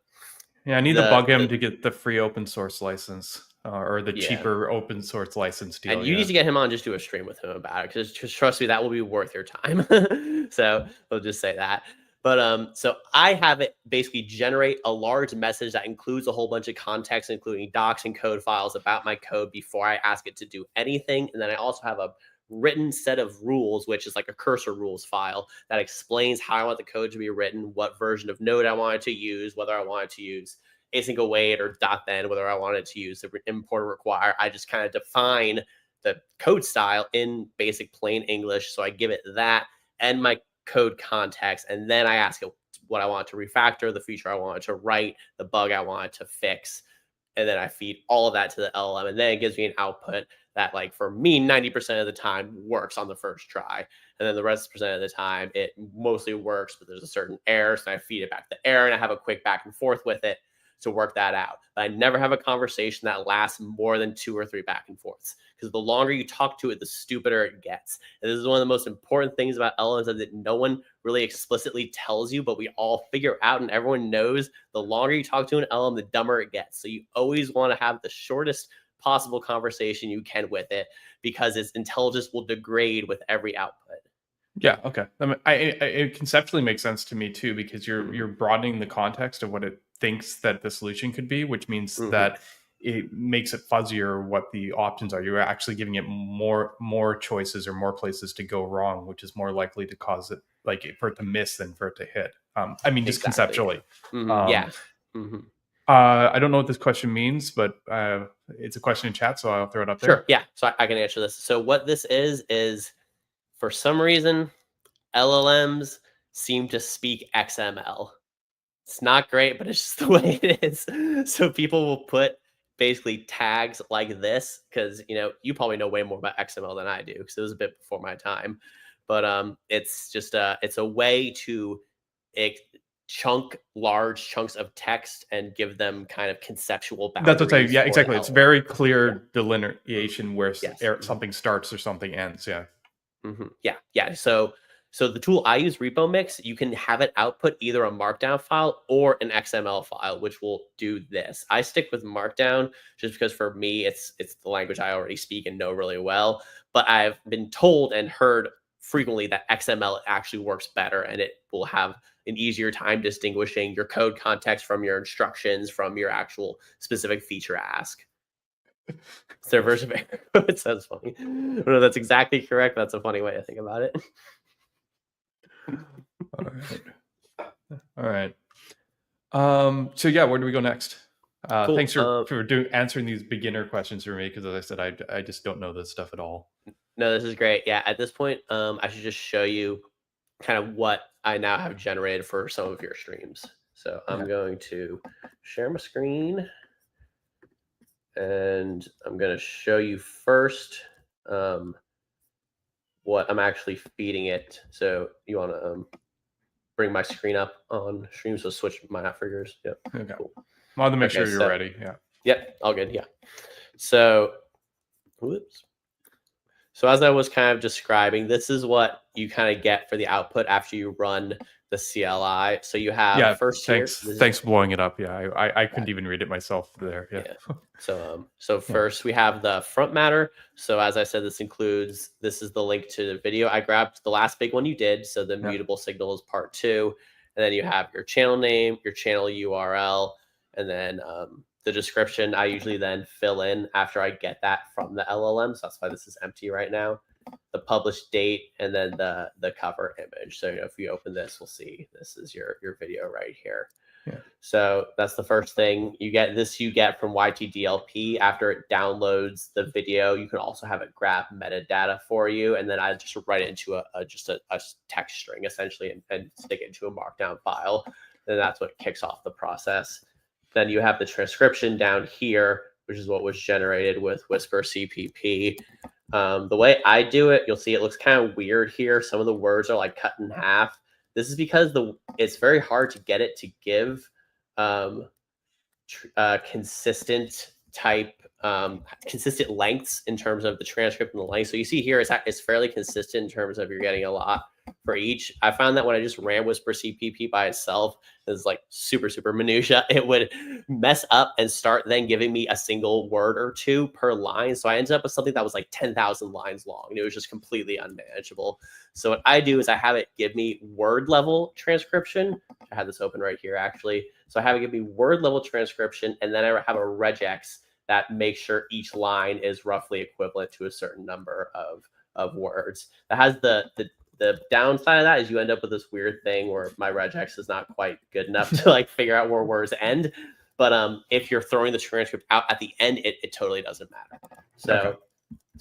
yeah, I need to bug him to get the free open source license or the cheaper open source license deal.
And you need to get him on, just do a stream with him about it, because just trust me, that will be worth your time. So we'll just say that. But so I have it basically generate a large message that includes a whole bunch of context, including docs and code files about my code before I ask it to do anything. And then I also have a written set of rules, which is like a cursor rules file that explains how I want the code to be written, what version of Node I wanted to use, whether I wanted to use async await or .then, whether I wanted to use the import or require. I just kind of define the code style in basic plain English. So I give it that and my code context, and then I ask it what I want to refactor, the feature I wanted to write, the bug I wanted to fix, and then I feed all of that to the LLM, and then it gives me an output that, like, for me, 90% of the time works on the first try, and then the rest of the time it mostly works, but there's a certain error, so I feed it back the error, and I have a quick back and forth with it to work that out. But I never have a conversation that lasts more than 2 or 3 back and forths, because the longer you talk to it, the stupider it gets. And this is one of the most important things about LLMs that no one really explicitly tells you, but we all figure out, and everyone knows the longer you talk to an LLM, the dumber it gets. So you always want to have the shortest possible conversation you can with it, because its intelligence will degrade with every output.
Yeah. Okay. I mean, it conceptually makes sense to me too, because you're broadening the context of what it thinks that the solution could be, which means that it makes it fuzzier what the options are. You're actually giving it more choices or more places to go wrong, which is more likely to cause it, like, for it to miss than for it to hit. I mean, just conceptually.
Yeah.
I don't know what this question means, but it's a question in chat, so I'll throw it up there.
Sure. Yeah. So I can answer this. So what this is for some reason, LLMs seem to speak XML. It's not great, but it's just the way it is. So people will put basically tags like this, because you probably know way more about XML than I do, because it was a bit before my time. But it's just it's a way to chunk large chunks of text and give them kind of conceptual boundaries.
That's what I. Yeah, exactly. It's very clear delineation where something starts or something ends. Yeah.
Yeah. So the tool I use, Repo Mix, you can have it output either a Markdown file or an XML file, which will do this. I stick with Markdown just because for me, it's the language I already speak and know really well. But I've been told and heard frequently that XML actually works better, and it will have an easier time distinguishing your code context from your instructions from your actual specific feature ask. It's their version of error. It sounds funny. No, that's exactly correct. That's a funny way to think about it.
All right. All right. So yeah, where do we go next?
Cool.
Thanks for answering these beginner questions for me, because as I said, I just don't know this stuff at all.
No, this is great. Yeah, at this point, I should just show you kind of what I now have generated for some of your streams. So I'm going to share my screen, and I'm going to show you first what I'm actually feeding it. So you want to bring my screen up on stream, so switch mine out for yours. Yep.
Okay.
Cool.
I want to make sure you're ready. Yeah.
Yep. All good. Yeah. So, whoops. So as I was kind of describing, this is what you kind of get for the output after you run the CLI. So you have first
thanks for blowing it up. Yeah, I couldn't even read it myself there. Yeah.
So first we have the front matter. So as I said, this is the link to the video. I grabbed the last big one you did. So the mutable signal is part 2. And then you have your channel name, your channel URL, and then the description. I usually then fill in after I get that from the LLM. So that's why this is empty right now. The published date, and then the cover image. So if you open this, we'll see this is your video right here.
Yeah.
So that's the first thing you get. This you get from YTDLP after it downloads the video. You can also have it grab metadata for you, and then I just write it into a text string essentially, and stick it into a markdown file. And that's what kicks off the process. Then you have the transcription down here, which is what was generated with Whisper CPP. The way I do it, you'll see it looks kind of weird here. Some of the words are like cut in half. This is because it's very hard to get it to give consistent lengths in terms of the transcript and the length. So you see here, it's fairly consistent in terms of you're getting a lot for each. I found that when I just ran Whisper CPP by itself, it's like super minutia, it would mess up and start then giving me a single word or two per line. So I ended up with something that was like 10,000 lines long, and it was just completely unmanageable. So what I do is I have it give me word level transcription. I had this open right here actually. So I have it give me word level transcription, and then I have a regex that makes sure each line is roughly equivalent to a certain number of words. That has the downside of that is you end up with this weird thing where my regex is not quite good enough to like figure out where words end. But if you're throwing the transcript out at the end, it totally doesn't matter. So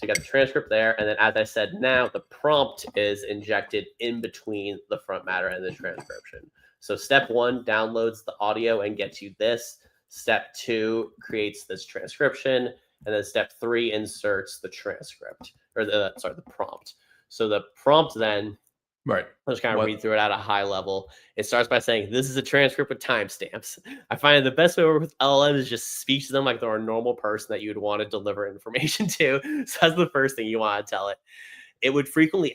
you got the transcript there. And then as I said, now the prompt is injected in between the front matter and the transcription. So step 1 downloads the audio and gets you this. Step 2 creates this transcription. And then step 3 inserts the transcript, or the prompt. So the prompt then,
right.
I'll just kind of read through it at a high level. It starts by saying, this is a transcript with timestamps. I find the best way to work with LLMs is just speak to them like they're a normal person that you would want to deliver information to. So that's the first thing you want to tell it. It would frequently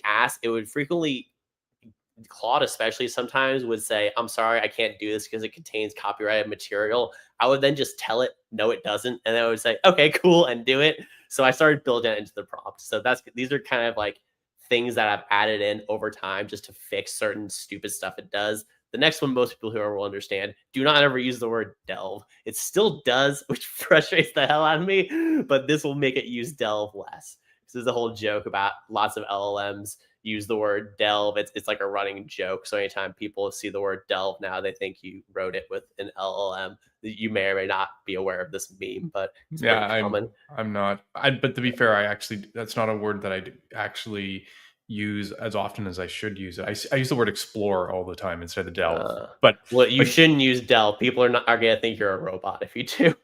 Claude especially sometimes would say, I'm sorry, I can't do this because it contains copyrighted material. I would then just tell it, no, it doesn't. And then I would say, okay, cool, and do it. So I started building it into the prompt. So these are kind of like things that I've added in over time just to fix certain stupid stuff it does. The next one, most people here will understand. Do not ever use the word delve. It still does, which frustrates the hell out of me, but this will make it use delve less. This is a whole joke about lots of LLMs use the word delve. It's like a running joke. So anytime people see the word delve now, they think you wrote it with an LLM. You may or may not be aware of this meme, but it's pretty common.
I'm not. But to be fair, that's not a word that I actually use as often as I should use it. I use the word explore all the time instead of delve. But
you shouldn't use delve. People are gonna think you're a robot if you do.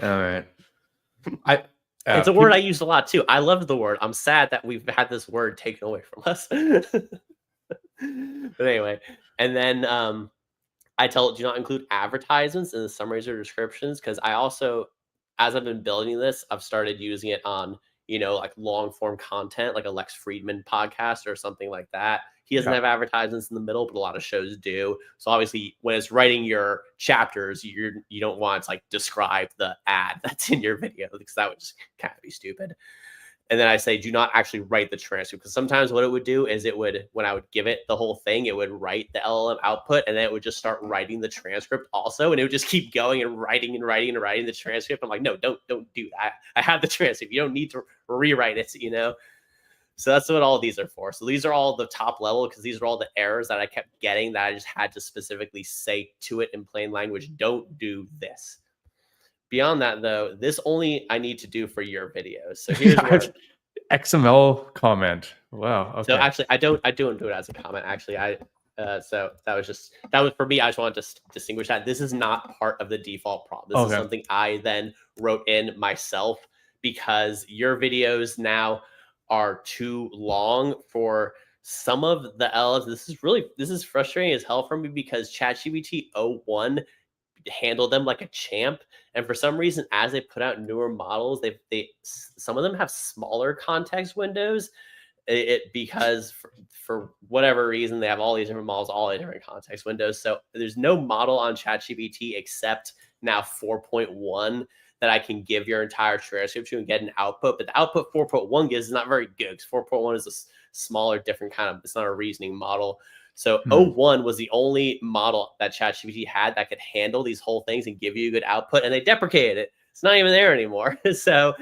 All right.
It's a word I use a lot too. I love the word. I'm sad that we've had this word taken away from us. But anyway, and then I tell it do not include advertisements in the summaries or descriptions, because I also, as I've been building this, I've started using it on, like long form content, like a Lex Friedman podcast or something like that. He doesn't have advertisements in the middle, but a lot of shows do. So obviously when it's writing your chapters, you don't want to like describe the ad that's in your video, because that would just kind of be stupid. And then I say, do not actually write the transcript, because sometimes what it would do is when I would give it the whole thing, it would write the LLM output, and then it would just start writing the transcript also. And it would just keep going and writing the transcript. I'm like, no, don't do that. I have the transcript. You don't need to rewrite it, So that's what all of these are for. So these are all the top level because these are all the errors that I kept getting that I just had to specifically say to it in plain language, don't do this. Beyond that, though, this only I need to do for your videos. So here's where
XML comment. Wow. Okay.
So actually, I don't do it as a comment. Actually, so that was for me. I just wanted to distinguish that this is not part of the default prompt. This is something I then wrote in myself because your videos now are too long for some of the LLMs. This is frustrating as hell for me because ChatGPT 01 handled them like a champ, and for some reason, as they put out newer models, they some of them have smaller context windows. Because for whatever reason they have all these different models, all the different context windows. So there's no model on ChatGPT except now 4.1 that I can give your entire transcript to and get an output. But the output 4.1 gives is not very good because 4.1 is a smaller, different kind of. It's not a reasoning model. So 01 was the only model that ChatGPT had that could handle these whole things and give you a good output, and they deprecated it. It's not even there anymore. So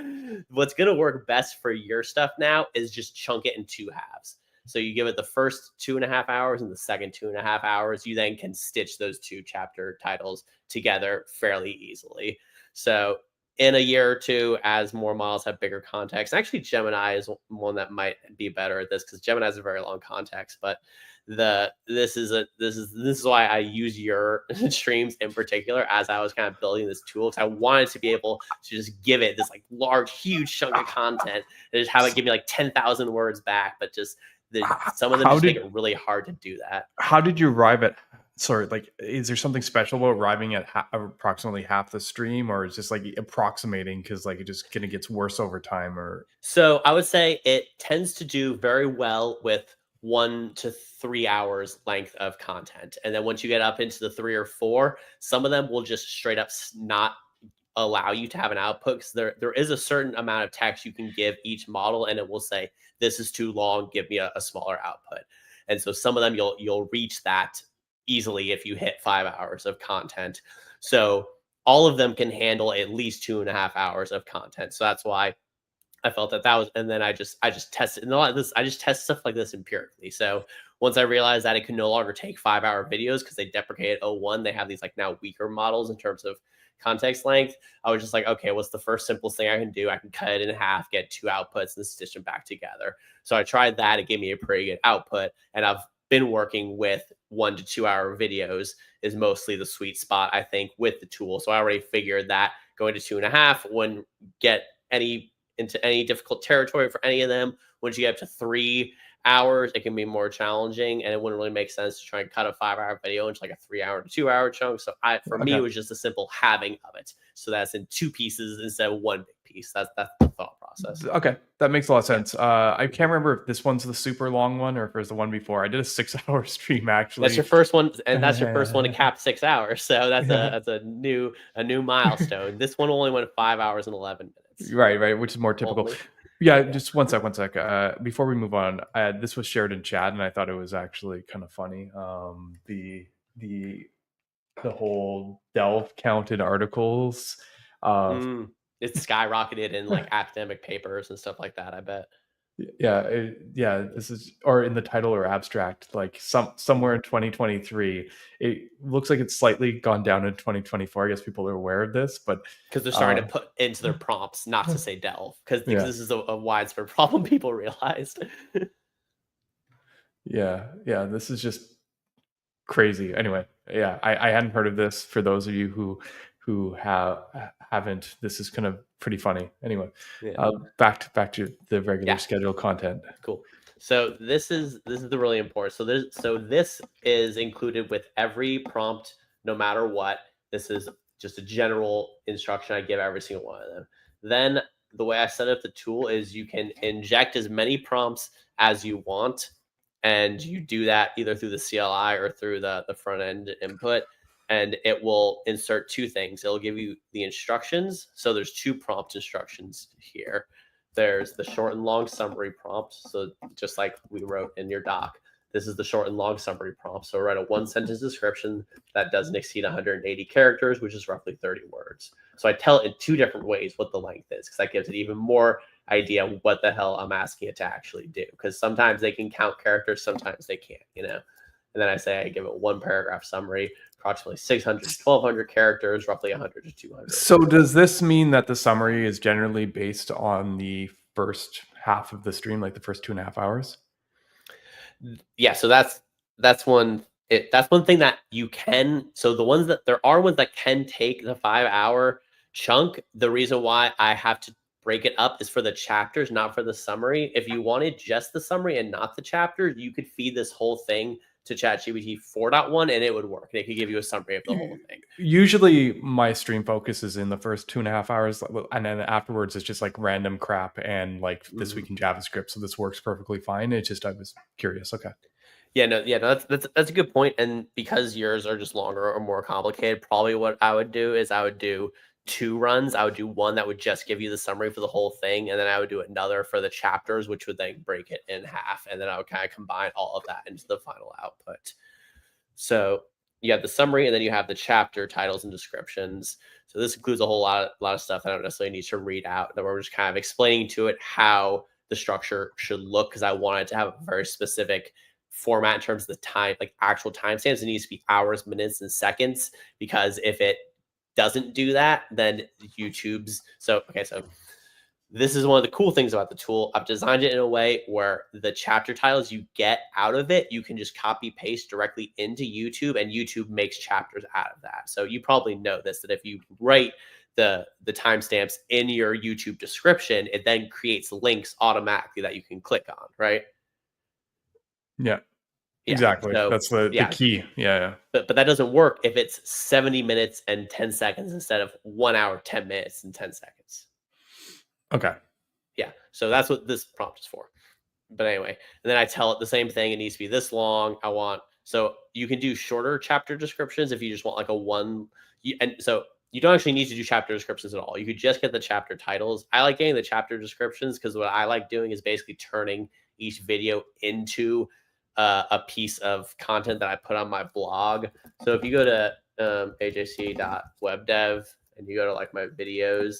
what's going to work best for your stuff now is just chunk it in 2 halves. So you give it the first 2.5 hours and the second 2.5 hours. You then can stitch those 2 chapter titles together fairly easily. So in a year or 2, as more models have bigger context, actually Gemini is one that might be better at this because Gemini has a very long context, but this is why I use your streams in particular as I was kind of building this tool, because I wanted to be able to just give it this like large, huge chunk of content and just have it give me like 10,000 words back, but just some of them just make it really hard to do that.
How did you arrive at? Sorry, like, is there something special about arriving at approximately half the stream, or is just like approximating because like it just kind of gets worse over time? Or
so I would say it tends to do very well with 1 to 3 hours length of content, and then once you get up into the 3 or 4, some of them will just straight up not allow you to have an output because there is a certain amount of text you can give each model, and it will say this is too long, give me a smaller output. And so some of them you'll reach that easily if you hit 5 hours of content. So all of them can handle at least 2.5 hours of content. So that's why I felt that was, and then I just tested, and a lot of this, I just test stuff like this empirically. So once I realized that it could no longer take 5-hour videos because they deprecated 01, they have these like now weaker models in terms of context length. I was just like, okay, what's the first simplest thing I can do? I can cut it in half, get 2 outputs, and stitch them back together. So I tried that. It gave me a pretty good output, and I've been working with 1 to 2 hour videos is mostly the sweet spot, I think, with the tool. So I already figured that going to 2.5 wouldn't get into any difficult territory for any of them. Once you get up to 3 hours, it can be more challenging, and it wouldn't really make sense to try and cut a 5-hour video into like a 3-hour to 2-hour chunk. So for me, it was just a simple halving of it. So that's in 2 pieces instead of 1 big piece. That's the thought process.
Okay, that makes a lot of sense. I can't remember if this one's the super long one or if it was the one before. I did a 6-hour stream actually.
That's your first one, and that's your first one to cap 6 hours. So that's a new milestone. This one only went 5 hours and 11 minutes.
Right, which is more typical. Yeah, just one sec. Before we move on, this was shared in chat, and I thought it was actually kind of funny. The whole Delve counted articles.
It's skyrocketed in like academic papers and stuff like that, I bet.
Yeah. This is, or in the title or abstract, like somewhere in 2023. It looks like it's slightly gone down in 2024. I guess people are aware of this, but
because they're starting to put into their prompts not to say Delve, because this is a widespread problem people realized.
Yeah, this is just crazy. Anyway, yeah, I hadn't heard of this. For those of you who haven't, this is kind of pretty funny. Anyway, back to the regular schedule content.
Cool. So this is the really important. So this is included with every prompt, no matter what. This is just a general instruction I give every single one of them. Then the way I set up the tool is you can inject as many prompts as you want, and you do that either through the CLI or through the front end input. And it will insert 2 things. It'll give you the instructions. So there's 2 prompt instructions here. There's the short and long summary prompt. So just like we wrote in your doc, this is the short and long summary prompt. So write a 1-sentence description that doesn't exceed 180 characters, which is roughly 30 words. So I tell it in 2 different ways what the length is, because that gives it even more idea what the hell I'm asking it to actually do. Because sometimes they can count characters, sometimes they can't, And then I say I give it one paragraph summary, approximately 600 to 1,200 characters, roughly 100 to 200.
So does this mean that the summary is generally based on the first half of the stream, like the first 2.5 hours?
Yeah, so that's one thing that you can. So there are ones that can take the 5-hour chunk. The reason why I have to break it up is for the chapters, not for the summary. If you wanted just the summary and not the chapters, you could feed this whole thing to ChatGPT 4.1 and it would work. And it could give you a summary of the whole thing.
Usually my stream focus is in the first 2.5 hours, and then afterwards it's just like random crap and like this week in JavaScript. So this works perfectly fine. It's just, I was curious. Okay.
No, that's a good point. And because yours are just longer or more complicated, probably what I would do is I would do 2 runs. I would do one that would just give you the summary for the whole thing, and then I would do another for the chapters, which would then break it in half, and then I would kind of combine all of that into the final output. So you have the summary, and then you have the chapter titles and descriptions. So this includes a whole lot of stuff that I don't necessarily need to read out. That we're just kind of explaining to it how the structure should look, because I wanted to have a very specific format in terms of the time, like actual timestamps. It needs to be hours, minutes, and seconds, because if it doesn't do that, then YouTube's so this is one of the cool things about the tool. I've designed it in a way where the chapter titles you get out of it, you can just copy paste directly into YouTube, and YouTube makes chapters out of that. So you probably know this, that if you write the timestamps in your YouTube description, it then creates links automatically that you can click on, right?
Yeah. Exactly.
So,
that's the key. Yeah.
But that doesn't work if it's 70 minutes and 10 seconds instead of 1 hour, 10 minutes and 10 seconds.
Okay.
Yeah. So that's what this prompt is for. But anyway, and then I tell it the same thing. It needs to be this long. So you can do shorter chapter descriptions if you just want like a one. And so you don't actually need to do chapter descriptions at all. You could just get the chapter titles. I like getting the chapter descriptions because what I like doing is basically turning each video into a piece of content that I put on my blog. So if you go to ajc.webdev and you go to like my videos,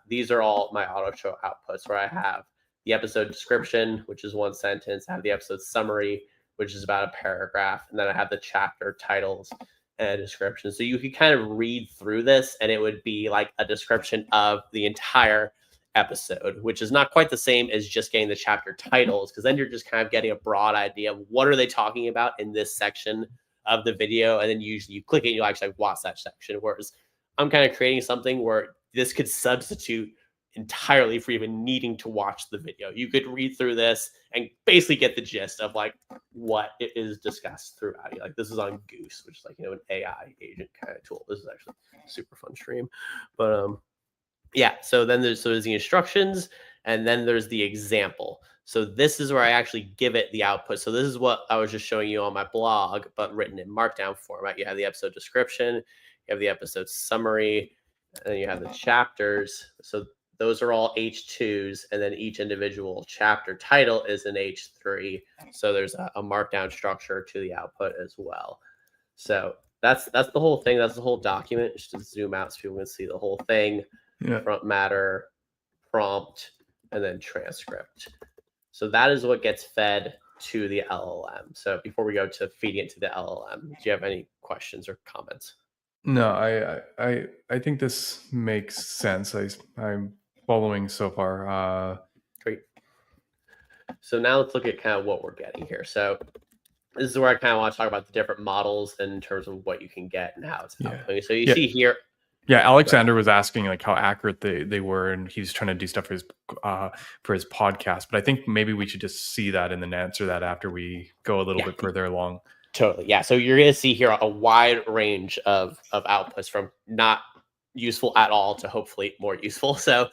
these are all my AutoShow outputs, where I have the episode description, which is 1 sentence. I have the episode summary, which is about a paragraph. And then I have the chapter titles and a description. So you could kind of read through this and it would be like a description of the entire episode, which is not quite the same as just getting the chapter titles, because then you're just kind of getting a broad idea of what are they talking about in this section of the video. And then usually you click it and you actually watch that section. Whereas I'm kind of creating something where this could substitute entirely for even needing to watch the video. You could read through this and basically get the gist of like what it is discussed throughout. Like this is on Goose, which is like, an AI agent kind of tool. This is actually a super fun stream. But so then there's the instructions, and then there's the example. So this is where I actually give it the output. So this is what I was just showing you on my blog, but written in Markdown format. You have the episode description, you have the episode summary, and then you have the chapters. So those are all H2s, and then each individual chapter title is an H3. So there's a Markdown structure to the output as well. So that's the whole thing. That's the whole document. Just to zoom out so people can see the whole thing.
Yeah.
Front matter, prompt, and then transcript. So that is what gets fed to the LLM. So before we go to feeding it to the LLM, do you have any questions or comments?
No, I think this makes sense. I'm following so far.
Great. So now let's look at kind of what we're getting here. So this is where I kind of want to talk about the different models in terms of what you can get and how it's outputting. So you see here.
Yeah, Alexander was asking like how accurate they were, and he's trying to do stuff for his podcast. But I think maybe we should just see that and then answer that after we go a little bit further along.
Totally. Yeah. So you're going to see here a wide range of outputs, from not useful at all to hopefully more useful. So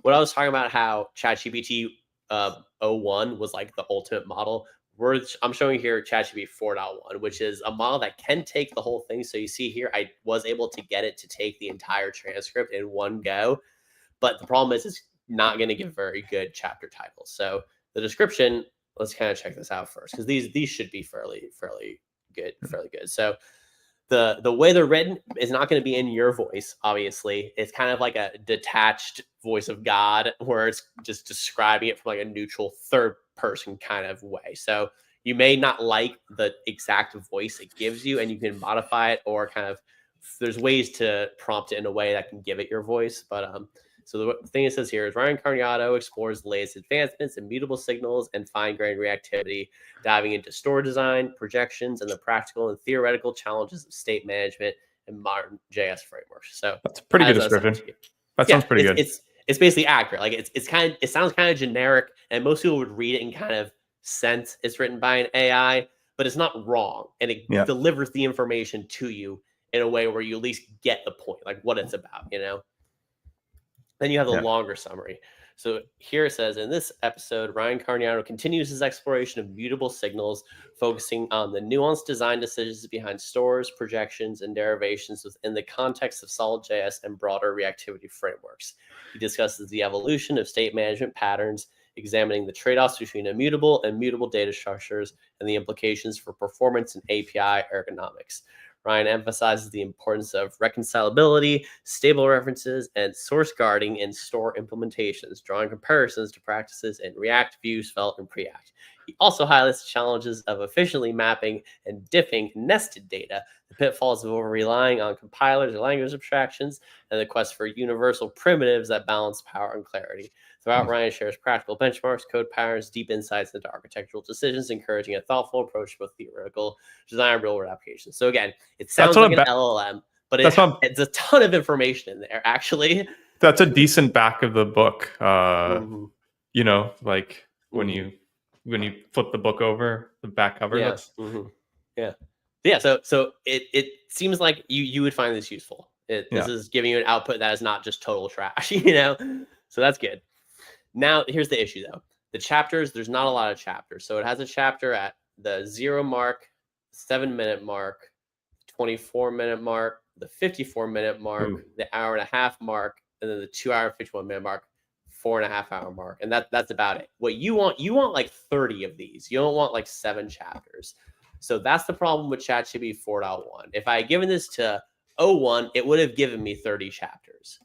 what I was talking about, how ChatGPT 01 was like the ultimate model. I'm showing here ChatGPT 4.1, which is a model that can take the whole thing. So you see here, I was able to get it to take the entire transcript in one go. But the problem is it's not going to give very good chapter titles. So the description, let's kind of check this out first, because these should be fairly good, fairly good. So the way they're written is not going to be in your voice. Obviously, it's kind of like a detached voice of God, where it's just describing it from like a neutral third person kind of way. So you may not like the exact voice it gives you, and you can modify it, or kind of there's ways to prompt it in a way that can give it your voice. But so the thing it says here is Ryan Carniato explores the latest advancements in mutable signals and fine-grained reactivity, diving into store design, projections, and the practical and theoretical challenges of state management and modern JS frameworks. So
That's a pretty
how
good
does that sound
description.
to you?
That
Yeah,
sounds pretty good.
It's basically accurate. Like it sounds kind of generic, and most people would read it and kind of sense it's written by an AI, but it's not wrong, and it
Yeah.
delivers the information to you in a way where you at least get the point, like what it's about, you know? Then you have the
Yeah.
longer summary. So here it says, in this episode, Ryan Carniato continues his exploration of mutable signals, focusing on the nuanced design decisions behind stores, projections, and derivations within the context of solid.js and broader reactivity frameworks. He discusses the evolution of state management patterns, examining the trade-offs between immutable and mutable data structures and the implications for performance and API ergonomics. Ryan emphasizes the importance of reconcilability, stable references, and source guarding in store implementations, drawing comparisons to practices in React, Vue, Svelte, and Preact. He also highlights the challenges of efficiently mapping and diffing nested data, the pitfalls of over-relying on compilers or language abstractions, and the quest for universal primitives that balance power and clarity. Throughout, Ryan shares practical benchmarks, code patterns, deep insights into architectural decisions, encouraging a thoughtful approach to both theoretical design and real-world applications. So again, it sounds like an LLM, but it's a ton of information in there, actually.
That's a decent back of the book. You know, like when you flip the book over, the back cover.
Yeah. Yeah. So it seems like you would find this useful. This is giving you an output that is not just total trash, you know? So that's good. Now, here's the issue, though. The chapters, there's not a lot of chapters. So it has a chapter at the 0 mark, 7-minute mark, 24-minute mark, the 54-minute mark, the hour and a half mark, and then the 2-hour, 51-minute mark, 4.5-hour mark. And that's about it. What you want like 30 of these. You don't want like 7 chapters. So that's the problem with ChatGPT 4.1. If I had given this to 0.1, it would have given me 30 chapters.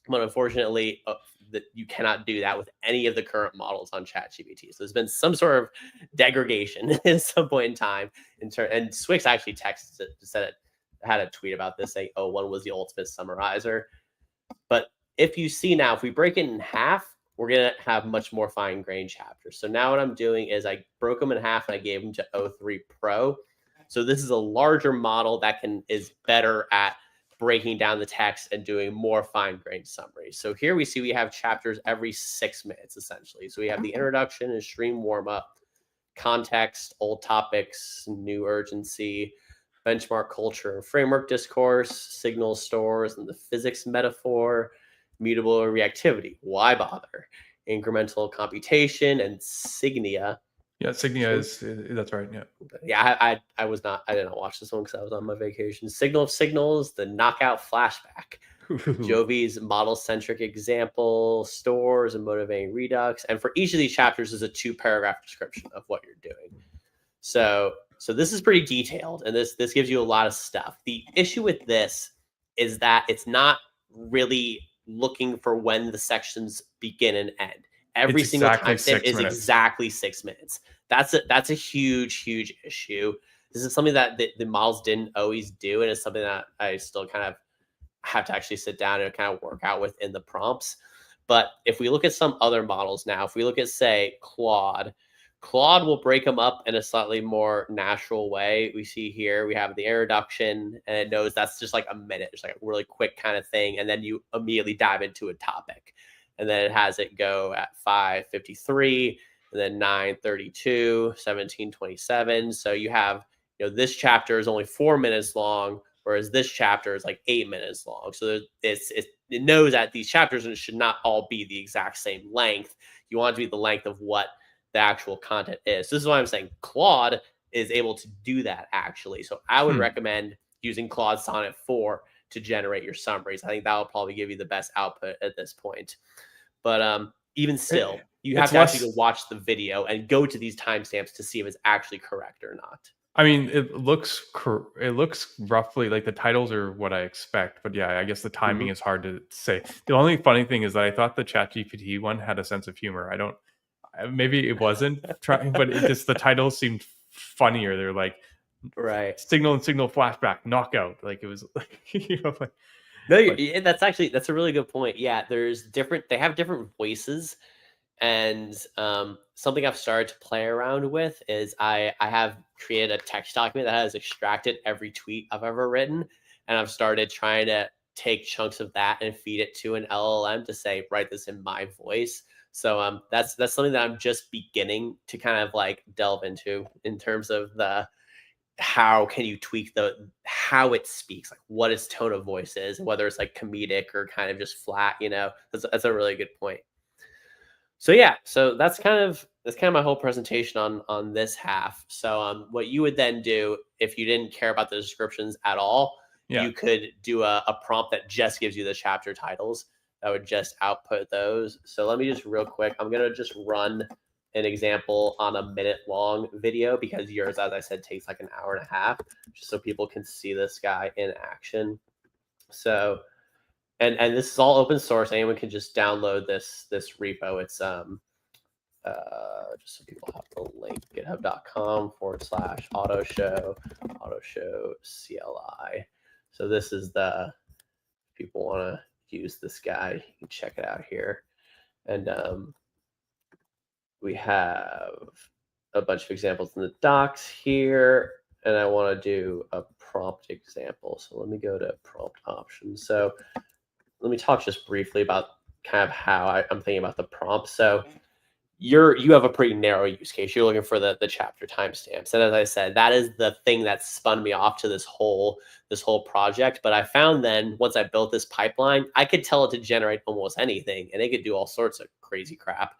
But unfortunately, that you cannot do that with any of the current models on ChatGPT. So there's been some sort of degradation at some point in time. And Swix actually had a tweet about this saying, "Oh, one was the ultimate summarizer." But if you see now, if we break it in half, we're gonna have much more fine-grained chapters. So now what I'm doing is I broke them in half and I gave them to 0.3 Pro. So this is a larger model that is better at breaking down the text and doing more fine-grained summaries. So here we see we have chapters every 6 minutes, essentially. So we have the introduction and stream warm-up, context, old topics, new urgency, benchmark culture and framework discourse, signal stores and the physics metaphor, mutable reactivity, why bother, incremental computation, and Signia.
Yeah, Signia that's right.
Yeah, I did not watch this one because I was on my vacation. Signal of Signals, the knockout flashback, Jovi's model-centric example, stores and motivating redux. And for each of these chapters is a 2-paragraph description of what you're doing. So this is pretty detailed, and this gives you a lot of stuff. The issue with this is that it's not really looking for when the sections begin and end. Every single timestamp is exactly 6 minutes. That's a huge issue. This is something that the models didn't always do, and it's something that I still kind of have to actually sit down and kind of work out with in the prompts. But if we look at some other models now, if we look at, say, Claude will break them up in a slightly more natural way. We see here we have the introduction, and it knows that's just like a minute. It's like a really quick kind of thing, and then you immediately dive into a topic. And then it has it go at 5:53, and then 9:32, 17:27. So you have, this chapter is only 4 minutes long, whereas this chapter is like 8 minutes long. So it knows that these chapters should not all be the exact same length. You want it to be the length of what the actual content is. So this is why I'm saying Claude is able to do that, actually. So I would recommend using Claude Sonnet 4 to generate your summaries. I think that will probably give you the best output at this point. But even still, you have to actually go watch the video and go to these timestamps to see if it's actually correct or not.
I mean, it looks roughly like the titles are what I expect, but yeah, I guess the timing is hard to say. The only funny thing is that I thought the ChatGPT one had a sense of humor. I don't. Maybe it wasn't trying, but it just the titles seemed funnier. They're like
Right.
signal and signal flashback knockout. Like it was like like,
No,
like
that's a really good point. Yeah, they have different voices. And something I've started to play around with is I have created a text document that has extracted every tweet I've ever written, and I've started trying to take chunks of that and feed it to an LLM to say, write this in my voice. So that's something that I'm just beginning to kind of like delve into in terms of the how can you tweak the how it speaks, like what its tone of voice is, and whether it's like comedic or kind of just flat. That's a really good point. So yeah, so that's kind of my whole presentation on this half. So what you would then do if you didn't care about the descriptions at all,
yeah.
you could do a prompt that just gives you the chapter titles that would just output those. So let me just real quick, I'm gonna just run an example on a minute long video because yours, as I said, takes like an hour and a half, just so people can see this guy in action. So and this is all open source. Anyone can just download this repo. It's just so people have the link, github.com/AutoShow CLI. So this is if people want to use this guy, you can check it out here. And we have a bunch of examples in the docs here. And I want to do a prompt example. So let me go to prompt options. So let me talk just briefly about kind of how I'm thinking about the prompt. So you have a pretty narrow use case. You're looking for the chapter timestamps, and as I said, that is the thing that spun me off to this whole project. But I found then once I built this pipeline, I could tell it to generate almost anything, and it could do all sorts of crazy crap.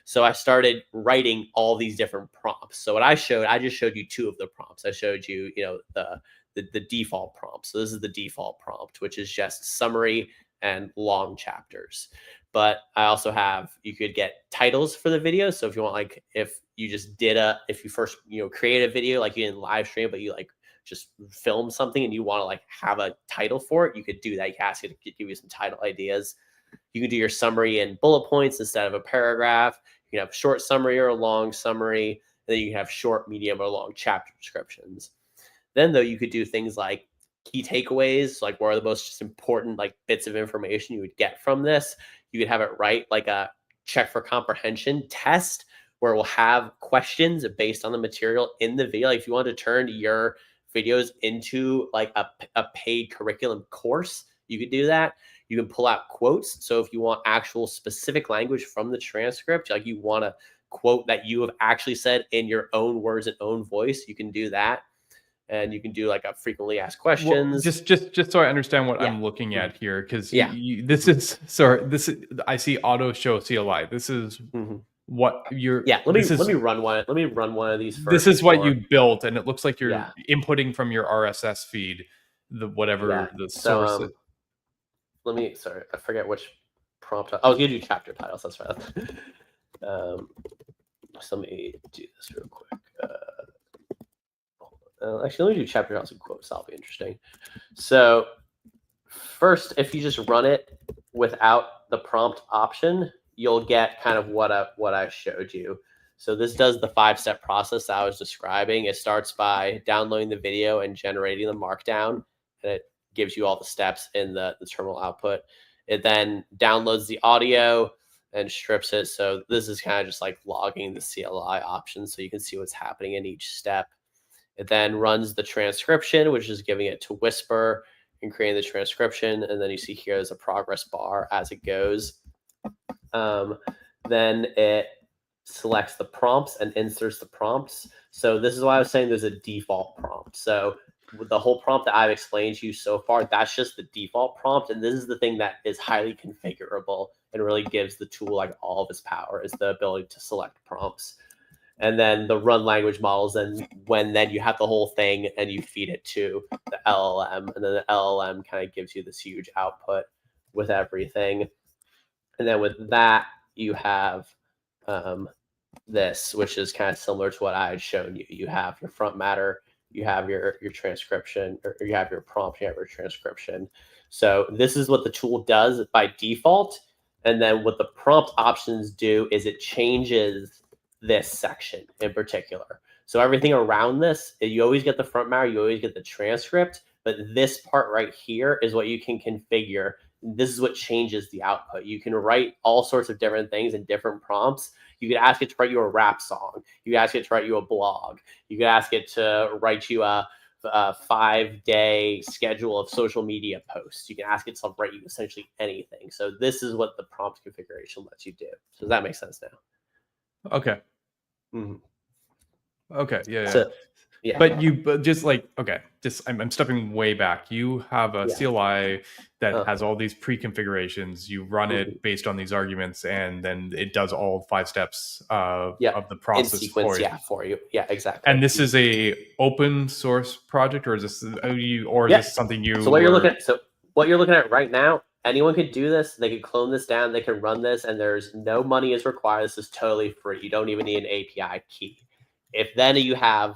So I started writing all these different prompts. So what I just showed you two of the prompts. I showed you, the default prompt. So this is the default prompt, which is just summary and long chapters. But I also you could get titles for the video. So if you want, like, if you first, create a video, like you didn't live stream, but you like just film something and you want to like have a title for it, you could do that. You can ask it to give you some title ideas. You can do your summary in bullet points instead of a paragraph. You can have a short summary or a long summary. And then you can have short, medium, or long chapter descriptions. Then though, you could do things like key takeaways, like what are the most important like bits of information you would get from this. You could have it write like a check for comprehension test where we'll have questions based on the material in the video. Like if you want to turn your videos into like a paid curriculum course, you could do that. You can pull out quotes. So if you want actual specific language from the transcript, like you want to quote that you have actually said in your own words and own voice, you can do that. And you can do like a frequently asked questions.
Well, just so I understand what I'm looking at here, because this is I see AutoShow CLI. This is what you're.
Let me run one. Let me run one of these first.
This is what you built, and it looks like you're inputting from your RSS feed, the source.
Sorry, I forget which prompt. I was gonna do chapter titles. That's right. So let me do this real quick. Actually, let me do chapter titles and quotes. That'll be interesting. So first, if you just run it without the prompt option, you'll get kind of what I showed you. So this does the 5-step process that I was describing. It starts by downloading the video and generating the markdown, and it gives you all the steps in the terminal output. It then downloads the audio and strips it. So this is kind of just like logging the CLI options so you can see what's happening in each step. It then runs the transcription, which is giving it to Whisper and creating the transcription. And then you see here there's a progress bar as it goes. Then it selects the prompts and inserts the prompts. So this is why I was saying there's a default prompt. So with the whole prompt that I've explained to you so far, that's just the default prompt. And this is the thing that is highly configurable and really gives the tool like all of its power, is the ability to select prompts. And then the run language models, and then you have the whole thing and you feed it to the LLM, and then the LLM kind of gives you this huge output with everything. And then with that, you have this, which is kind of similar to what I had shown you. You have your front matter, you have your transcription, or you have your prompt, you have your transcription. So this is what the tool does by default. And then what the prompt options do is it changes this section in particular. So everything around this, you always get the front matter, you always get the transcript, but this part right here is what you can configure. This is what changes the output. You can write all sorts of different things in different prompts. You could ask it to write you a rap song. You could ask it to write you a blog. You could ask it to write you a 5-day schedule of social media posts. You can ask it to write you essentially anything. So this is what the prompt configuration lets you do. So does that make sense now?
Okay.
Mm-hmm.
Okay. Yeah.
So, yeah.
But just like, okay, just I'm stepping way back. You have a CLI that has all these pre-configurations. You run it based on these arguments, and then it does all 5 steps of the process
in sequence,
for you.
Yeah, exactly.
And this is a open source project, or is this this something you?
So what you're looking at right now, anyone could do this. They could clone this down. They can run this, and there's no money is required. This is totally free. You don't even need an API key. If then you can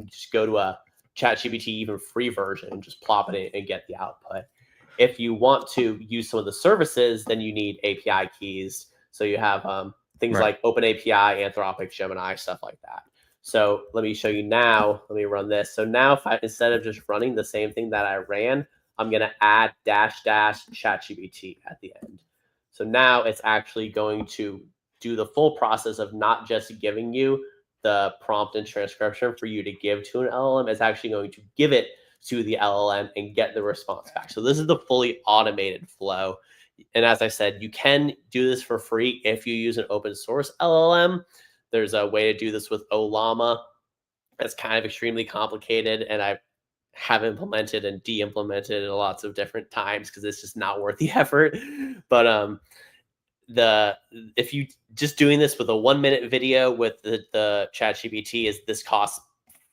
just go to a ChatGPT even free version and just plop it in and get the output. If you want to use some of the services, then you need API keys. So you have things like OpenAPI, Anthropic, Gemini, stuff like that. So let me show you now. Let me run this. So now instead of just running the same thing that I ran, I'm going to add -- ChatGPT at the end. So now it's actually going to do the full process of not just giving you the prompt and transcription for you to give to an LLM. It's actually going to give it to the LLM and get the response back. So this is the fully automated flow. And as I said, you can do this for free if you use an open source LLM. There's a way to do this with Ollama. It's kind of extremely complicated, and I have implemented and de-implemented it lots of different times because it's just not worth the effort. But if you just doing this with a 1-minute video with the ChatGPT, this costs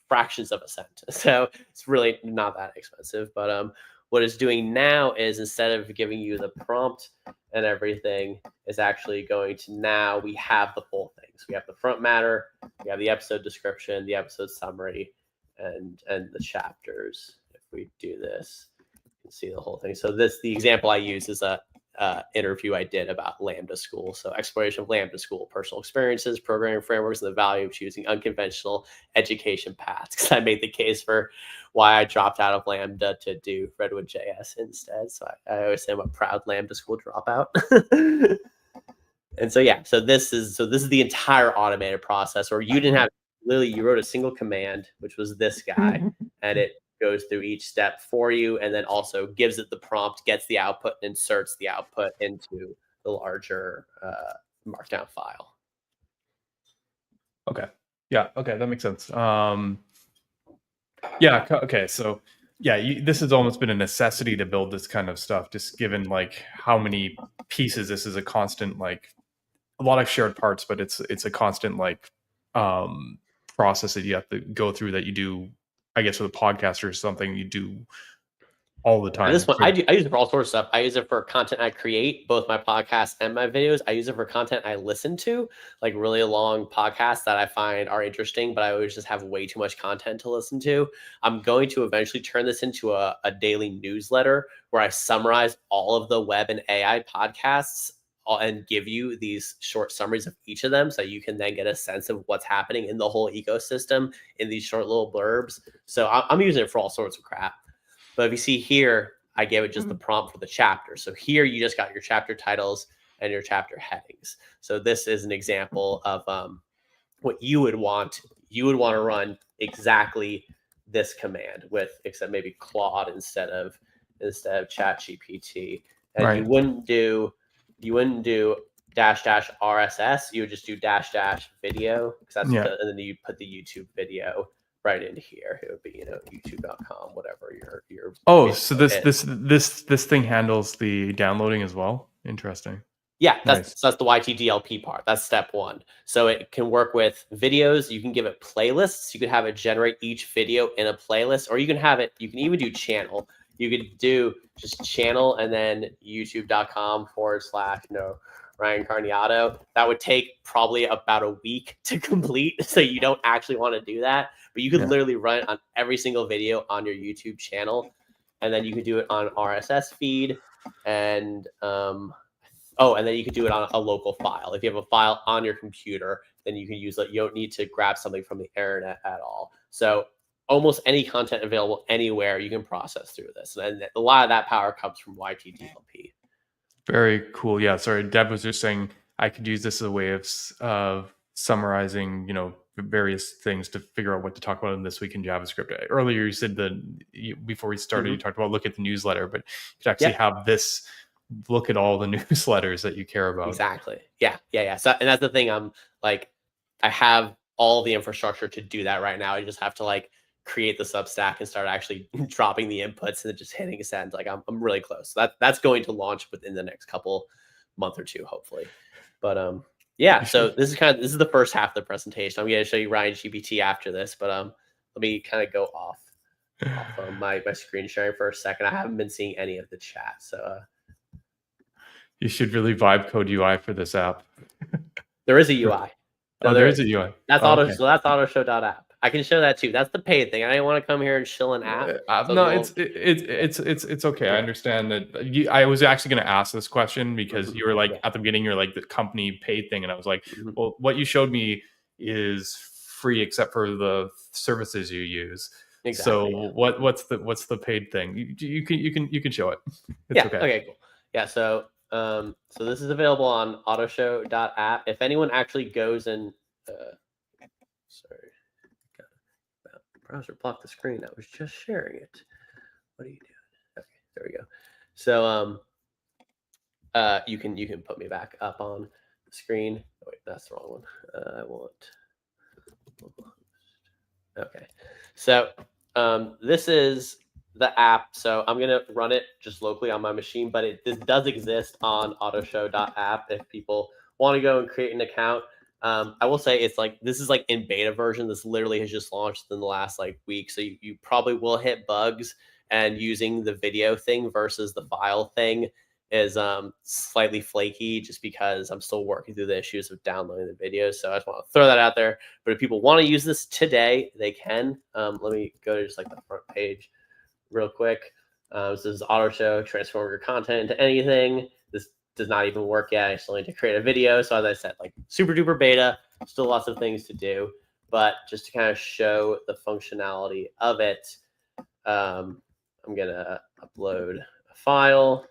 fractions of a cent. So it's really not that expensive. But what it's doing now is instead of giving you the prompt and everything, is actually going to now we have the full things. We have the front matter, we have the episode description, the episode summary, and the chapters. If we do this, you can see the whole thing. So the example I use is a interview I did about Lambda School. So exploration of Lambda School, personal experiences, programming frameworks, and the value of choosing unconventional education paths. Because I made the case for why I dropped out of Lambda to do Redwood.js instead. So I always say I'm a proud Lambda School dropout. And so this is the entire automated process. Or you didn't have you wrote a single command, which was this guy, and it goes through each step for you, and then also gives it the prompt, gets the output, and inserts the output into the larger markdown file.
Okay. Yeah. Okay. That makes sense. Yeah. Okay. So this has almost been a necessity to build this kind of stuff, just given like how many pieces. This is a constant, like a lot of shared parts, but it's a constant like process that you have to go through, that you do, I guess, with a podcast or something, you do all the time.
And this one, I use it for all sorts of stuff. I use it for content I create, both my podcasts and my videos. I use it for content I listen to, like really long podcasts that I find are interesting, but I always just have way too much content to listen to. I'm going to eventually turn this into a daily newsletter where I summarize all of the web and AI podcasts and give you these short summaries of each of them, so you can then get a sense of what's happening in the whole ecosystem in these short little blurbs. So I'm using it for all sorts of crap. But if you see here, I gave it just the prompt for the chapter. So here you just got your chapter titles and your chapter headings. So this is an example of what you would want. You would want to run exactly this command with, except maybe Claude instead of ChatGPT. And you wouldn't do --RSS. You would just do --video, because that's and then you put the YouTube video right into here. It would be, youtube.com, whatever your
so this thing handles the downloading as well. Interesting.
Yeah, that's the YTDLP part. That's step 1. So it can work with videos. You can give it playlists. You could have it generate each video in a playlist, or you can even do channel. You could do just channel and then youtube.com / Ryan Carniato. That would take probably about a week to complete. So you don't actually want to do that, but you could literally run it on every single video on your YouTube channel. And then you could do it on RSS feed and, and then you could do it on a local file. If you have a file on your computer, then you can use it. You don't need to grab something from the internet at all. So almost any content available anywhere you can process through this. And a lot of that power comes from YTDLP.
Very cool. Yeah. Sorry, Deb was just saying I could use this as a way of summarizing, various things to figure out what to talk about in This Week in JavaScript. Earlier, you said before we started, you talked about look at the newsletter, but you could actually have this look at all the newsletters that you care about.
Exactly. Yeah. So, and that's the thing. I'm like, I have all the infrastructure to do that right now. I just have to create the Substack and start actually dropping the inputs and then just hitting send. I'm really close. That's going to launch within the next month or two, hopefully. But so this is the first half of the presentation. I'm going to show you Ryan GPT after this, but let me kind of go off of my screen sharing for a second. I haven't been seeing any of the chat, so
you should really vibe code UI for this app.
There is a UI.
No, there is a UI.
That's so that's AutoShow.app. I can show that too. That's the paid thing. I didn't want to come here and chill an app.
No, it's okay. Yeah. I understand that. I was actually going to ask this question because you were at the beginning, you're like the company paid thing, and I was like, well, what you showed me is free except for the services you use. Exactly. So what's the paid thing? You can show it. It's okay.
Okay. Cool. Yeah. So this is available on AutoShow.app. If anyone actually goes and sorry. Browser blocked the screen. I was just sharing it. What are you doing? Okay, there we go. So you can put me back up on the screen. Oh, wait, that's the wrong one. I want. Okay. So this is the app. So I'm gonna run it just locally on my machine, but this does exist on AutoShow.app if people want to go and create an account. I will say this is in beta version. This literally has just launched in the last week. So you probably will hit bugs, and using the video thing versus the file thing is slightly flaky just because I'm still working through the issues of downloading the videos. So I just want to throw that out there. But if people want to use this today, they can. Let me go to just the front page real quick. This is AutoShow, transform your content into anything. This does not even work yet. I still need to create a video. So as I said, super duper beta, still lots of things to do, but just to kind of show the functionality of it, I'm going to upload a file,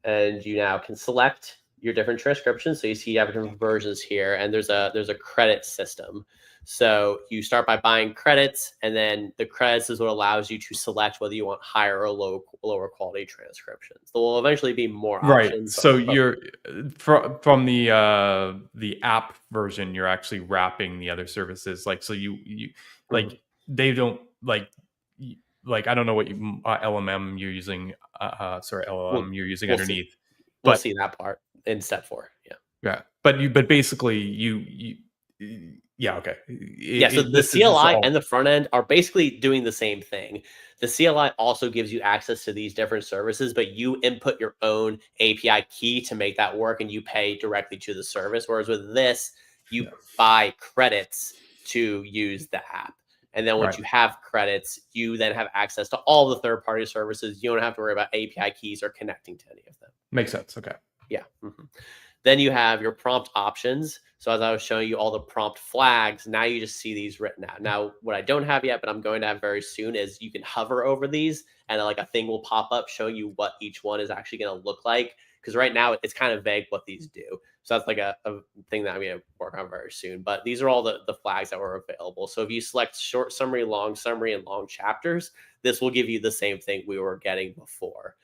and you now can select your different transcriptions. So you see you have different versions here, and there's a credit system. So you start by buying credits, and then the credits is what allows you to select whether you want higher or lower quality transcriptions. There will eventually be more options.
Right. So you're from the app version, you're actually wrapping the other services. So you they don't I don't know what LLM you're using. LLM you're using underneath.
We'll see that part in step 4.
Yeah. But basically you okay.
So the CLI and the front end are basically doing the same thing. The CLI also gives you access to these different services, but you input your own API key to make that work, and you pay directly to the service. Whereas with this, you buy credits to use the app. And then once you have credits, you then have access to all the third-party services. You don't have to worry about API keys or connecting to any of them.
Makes sense. Okay.
Yeah. Then you have your prompt options. So as I was showing you all the prompt flags, now you just see these written out. Now, what I don't have yet, but I'm going to have very soon, is you can hover over these, and a thing will pop up showing you what each one is actually going to look like. Because right now it's kind of vague what these do. So that's a thing that I'm going to work on very soon. But these are all the flags that were available. So if you select short summary, and long chapters, this will give you the same thing we were getting before.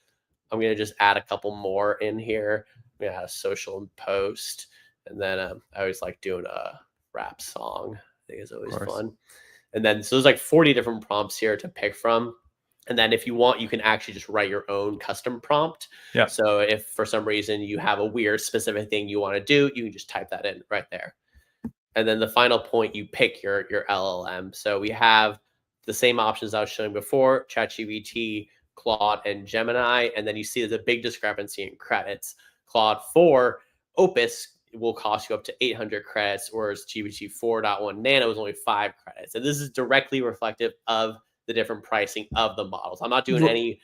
I'm going to just add a couple more in here. I'm going to add a social and post. And then I always like doing a rap song. I think it's always fun. And then so there's 40 different prompts here to pick from. And then if you want, you can actually just write your own custom prompt. Yeah. So if for some reason you have a weird specific thing you want to do, you can just type that in right there. And then the final point, you pick your LLM. So we have the same options I was showing before: ChatGPT, Claude, and Gemini. And then you see there's a big discrepancy in credits. Claude 4 Opus will cost you up to 800 credits, whereas GPT 4.1 Nano is only 5 credits. And this is directly reflective of the different pricing of the models. I'm not doing any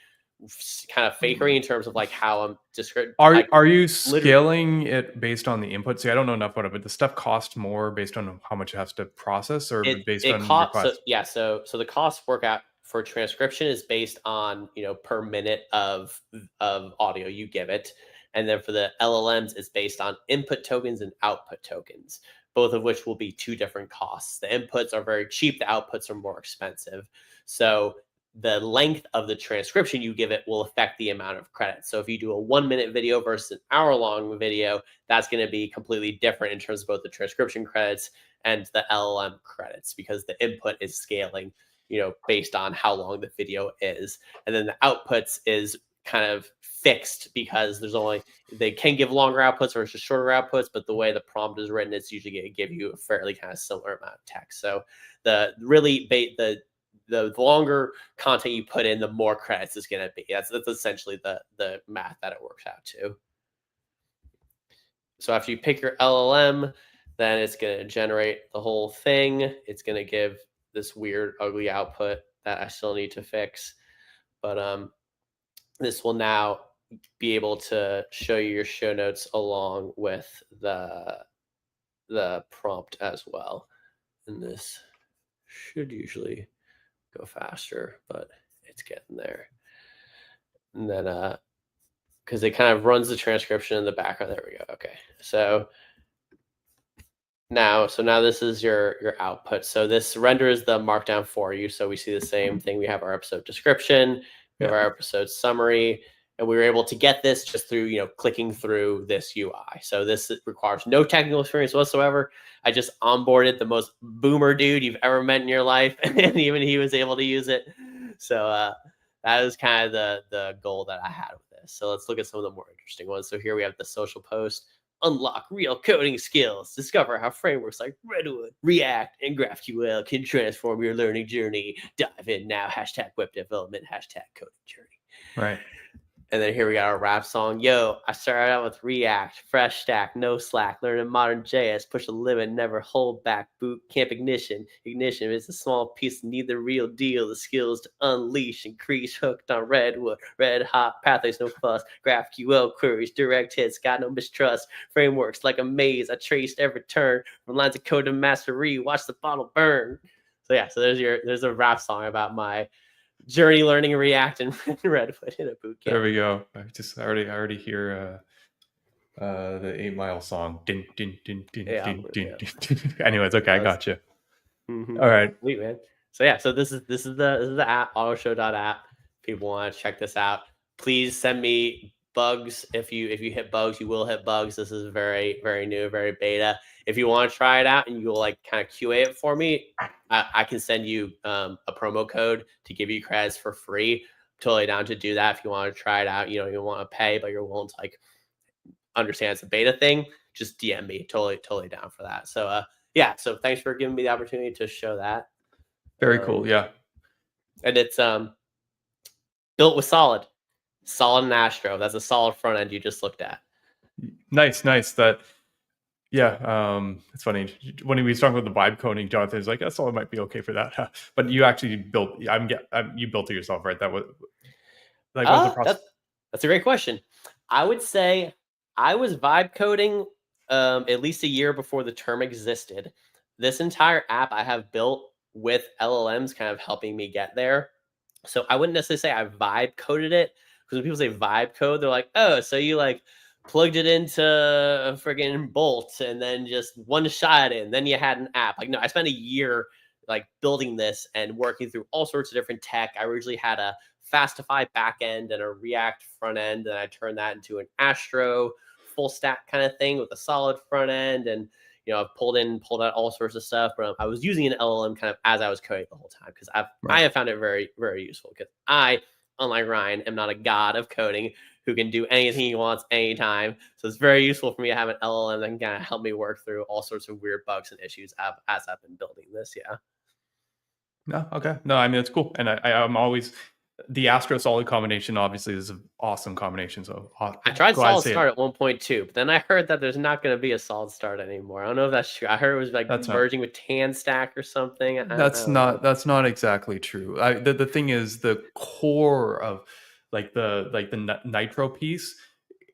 kind of fakery in terms of like how I'm describing.
Are you scaling it based on the input? See, I don't know enough about it, but the stuff costs more based on how much it has to process, or based on request?
So the cost workout for transcription is based on, per minute of audio you give it. And then for the LLMs, it's based on input tokens and output tokens, both of which will be two different costs. The inputs are very cheap, the outputs are more expensive. So the length of the transcription you give it will affect the amount of credits. So if you do a 1-minute video versus an hour-long video, that's going to be completely different in terms of both the transcription credits and the LLM credits, because the input is scaling, based on how long the video is. And then the outputs is kind of fixed because they can give longer outputs versus shorter outputs, but the way the prompt is written, it's usually going to give you a fairly kind of similar amount of text. So the longer content you put in, the more credits it's going to be. That's essentially the math that it works out to. So after you pick your LLM, then it's going to generate the whole thing. It's going to give this weird, ugly output that I still need to fix. But this will now be able to show you your show notes along with the prompt as well. And this should usually go faster, but it's getting there. And then because it kind of runs the transcription in the background. There we go. Okay. So now this is your output. So this renders the markdown for you. So we see the same thing. We have our episode description, we have our episode summary, and we were able to get this just through, clicking through this UI. So this requires no technical experience whatsoever. I just onboarded the most boomer dude you've ever met in your life, and even he was able to use it. So that is kind of the goal that I had with this. So let's look at some of the more interesting ones. So here we have the social post. Unlock real coding skills. Discover how frameworks like Redwood, React, and GraphQL can transform your learning journey. Dive in now. # web development. # coding journey.
Right.
And then here we got our rap song. Yo, I started out with React, fresh stack, no slack, learning modern JS, push the limit, never hold back, boot camp ignition. Ignition is a small piece, need the real deal, the skills to unleash, increase, hooked on Redwood, red hot, pathways, no fuss, GraphQL queries, direct hits, got no mistrust, frameworks like a maze, I traced every turn, from lines of code to mastery, watch the bottle burn. So yeah, so there's a rap song about my journey learning React and Redwood in a boot camp.
There we go. I already hear the 8 Mile song. Din, din, din, din, din, din, din. Anyways, okay, I got you.
Mm-hmm.
All right.
Sweet, man. So yeah, so this is the app, AutoShow.app. People want to check this out. Please send me bugs. If you hit bugs, you will hit bugs. This is very, very new, very beta. If you want to try it out and you'll like kind of QA it for me, I can send you a promo code to give you credits for free. Totally down to do that if you want to try it out. You want to pay, but you're willing to like understand it's a beta thing. Just DM me. Totally down for that. So yeah. So thanks for giving me the opportunity to show that.
Very cool. Yeah.
And it's built with Solid and Astro. That's a solid front end you just looked at.
Nice. That. Yeah, it's funny when we talk about the vibe coding. Jonathan's like, "That's all. It might be okay for that," but you actually built. You built it yourself, right? That was like what was the process?
That's a great question. I would say I was vibe coding at least a year before the term existed. This entire app I have built with LLMs, kind of helping me get there. So I wouldn't necessarily say I vibe coded it, because when people say vibe code, they're like, "Oh, so you like plugged it into a friggin' Bolt and then just one shot it, and then you had an app." Like, no, I spent a year like building this and working through all sorts of different tech. I originally had a Fastify backend and a React front end, and I turned that into an Astro full stack kind of thing with a solid front end. And I've pulled out all sorts of stuff, but I was using an LLM kind of as I was coding the whole time, because I have found it very, very useful, because I, unlike Ryan, am not a god of coding who can do anything he wants anytime. So it's very useful for me to have an LLM that can kind of help me work through all sorts of weird bugs and issues as I've been building this. Yeah.
No, okay. No, I mean, it's cool. And I'm always, the Astro Solid combination obviously is an awesome combination. So
I tried
glad to
solid
see
start
it.
at 1.2, but then I heard that there's not going to be a solid start anymore. I don't know if that's true. I heard it was like
That's not
merging with tan stack or something. I don't know.
that's not exactly true. The thing is the core of the Nitro piece,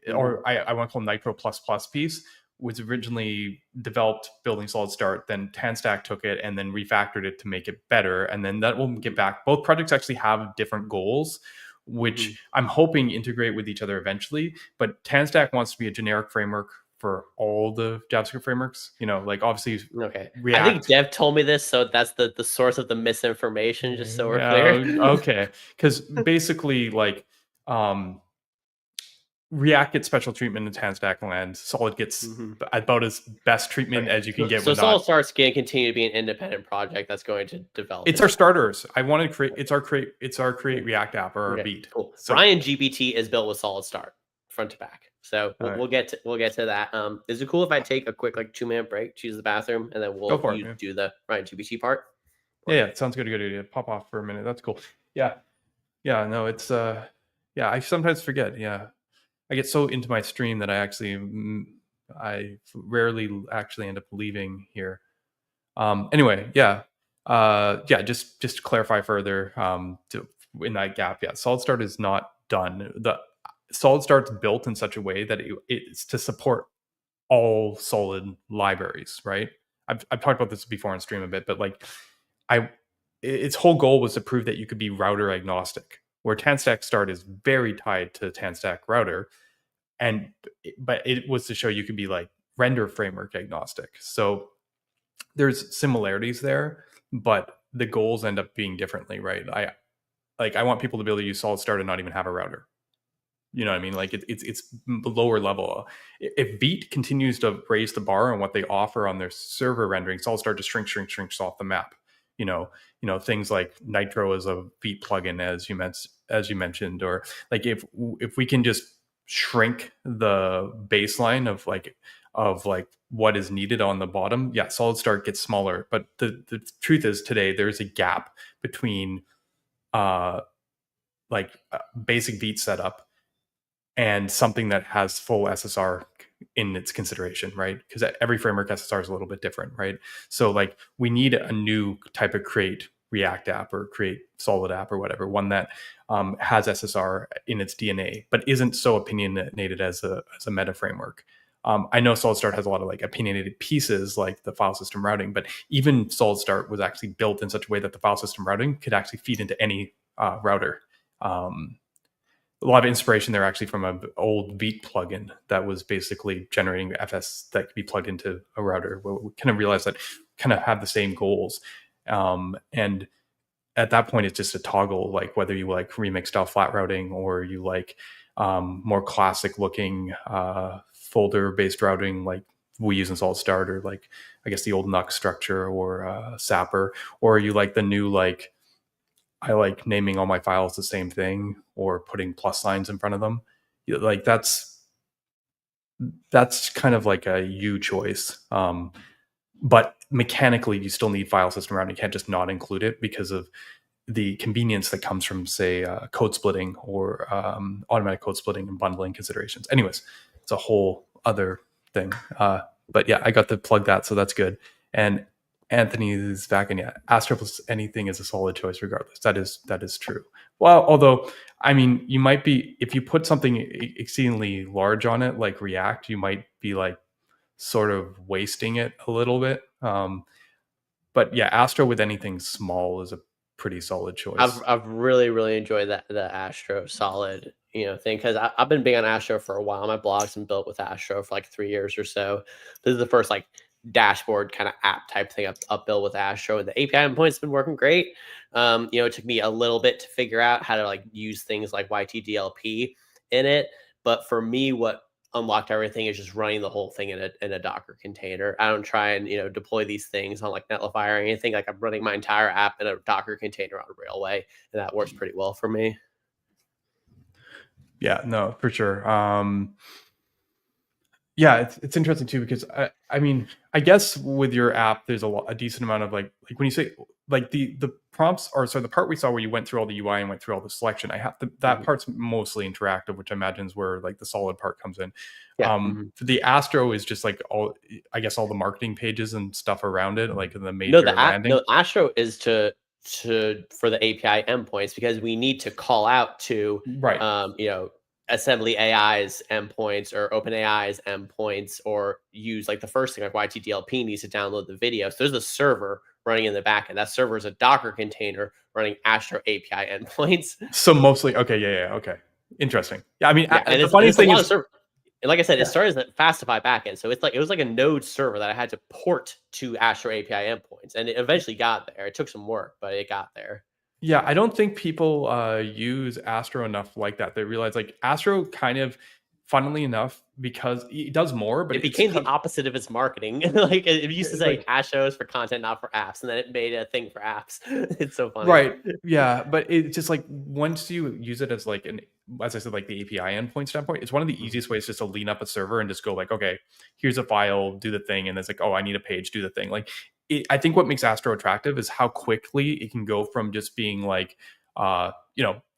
Mhm.
or I want to call them Nitro plus plus piece, was originally developed building solid start. Then TanStack took it and then refactored it to make it better. And then that will get back. Both projects actually have different goals, which
Mhm.
I'm hoping integrate with each other eventually. But TanStack wants to be a generic framework for all the JavaScript frameworks. You know, like obviously
Okay. I think
React.
Dev told me this, so that's the source of the misinformation, just so we're clear.
Okay. Because basically, like, um, React gets special treatment in TanStack land. Solid gets
Mhm.
about as best treatment
Okay.
as you can get
So
with not.
Solid Start's going to continue to be an independent project that's going to develop
It's our
independently.
starters. I want to create. It's our create
Cool.
React app or our
Okay,
beat.
cool.
So
Ryan GPT is built with Solid Start, front to back. So
all right,
we'll get to that. Is it cool if I take a quick like 2 minute break, choose the bathroom, and then
go
we'll
for it.
you
Yeah.
do the Ryan GPT part?
Yeah,
Or
yeah, it sounds good. Good idea. Pop off for a minute. That's cool. Yeah, yeah. No, it's yeah. I sometimes forget. Yeah, I get so into my stream that I rarely actually end up leaving here. Anyway, yeah. Yeah, just to clarify further, in that gap, yeah, Solid Start is not done. The Solid Start's built in such a way that it's to support all solid libraries, right? I've talked about this before on stream a bit, but like I its whole goal was to prove that you could be router agnostic, where TanStack Start is very tied to TanStack Router, and but it was to show you could be like render framework agnostic. So there's similarities there, but the goals end up being differently, right? I want people to be able to use Solid Start and not even have a router. You know what I mean? Like it's lower level. If Beat continues to raise the bar on what they offer on their server rendering, Solid Start just shrinks off the map. Things like Nitro is a Beat plugin, as you mentioned, or like if we can just shrink the baseline of like what is needed on the bottom, yeah, Solid Start gets smaller. But the truth is today there's a gap between uh basic Beat setup and something that has full SSR in its consideration, right? Because every framework SSR is a little bit different, right? So like we need a new type of create React app or create Solid app or whatever, one that has SSR in its DNA, but isn't so opinionated as a meta framework. I know Solid Start has a lot of like opinionated pieces like the file system routing, but even Solid Start was actually built in such a way that the file system routing could actually feed into any router. Um, a lot of inspiration there actually from an old Beat plugin that was basically generating FS that could be plugged into a router. We kind of realized that kind of have the same goals. And at that point, it's just a toggle, like whether you like remix style flat routing or you like more classic looking folder based routing, like we use in Solid Start, or like I guess the old Nux structure or Sapper, or you like the new like I like naming all my files the same thing or putting plus signs in front of them. Like that's kind of like a you choice. But mechanically, you still need file system routing. You can't just not include it because of the convenience that comes from, say, code splitting or automatic code splitting and bundling considerations. Anyways, it's a whole other thing. But yeah, I got to plug that, so that's good. And Anthony is back, and yeah, Astro plus anything is a solid choice, regardless. That is true. Well, although I mean, you might be if you put something exceedingly large on it, like React, you might be like sort of wasting it a little bit. But yeah, Astro with anything small is a pretty solid choice.
I've really enjoyed that the Astro Solid thing, because I've been big on Astro for a while. My blog's been built with Astro for like 3 years or so. This is the first like dashboard kind of app type thing I've built with Astro, and the API endpoint's been working great. It took me a little bit to figure out how to like use things like YTDLP in it, but for me, what unlocked everything is just running the whole thing in a Docker container. I don't try and deploy these things on like Netlify or anything. Like I'm running my entire app in a Docker container on Railway, and that works pretty well for me.
Yeah, no, for sure. Yeah, it's interesting too because I mean I guess with your app there's a decent amount of like when you say like the prompts or so the part we saw where you went through all the UI and went through all the selection. I have that
Mhm.
part's mostly interactive, which I imagine is where like the solid part comes in.
Yeah. Mhm.
The Astro is just like all I guess all the marketing pages and stuff around it, like the
No,
major landing.
no, Astro is to for the API endpoints because we need to call out to
Right.
you know, assembly AI's endpoints or OpenAI's endpoints, or use like the first thing like YTDLP needs to download the video. So there's a server running in the back end. That server is a Docker container running Astro API endpoints.
So mostly okay, okay. Interesting. Yeah, I mean
Yeah, and
the
and
funniest
it's a
thing
lot of
is
server. And like I said, it
yeah.
started as a Fastify backend, so it's like it was like a Node server that I had to port to Astro API endpoints, and it eventually got there. It took some work, but it got there.
Yeah, I don't think people use Astro enough like that. They realize like Astro kind of, funnily enough, because it does more, but
It
it's
became the opposite of its marketing. Like it used to say
like
Astro is for content, not for apps, and then it made a thing for apps. It's so funny.
right, yeah, but it's just like once you use it as like an as I said, like the API endpoint standpoint, it's one of the
Mhm.
easiest ways just to lean up a server and just go like, okay, here's a file, do the thing, and it's like, oh, I need a page, do the thing. Like, I think what makes Astro attractive is how quickly it can go from just being like,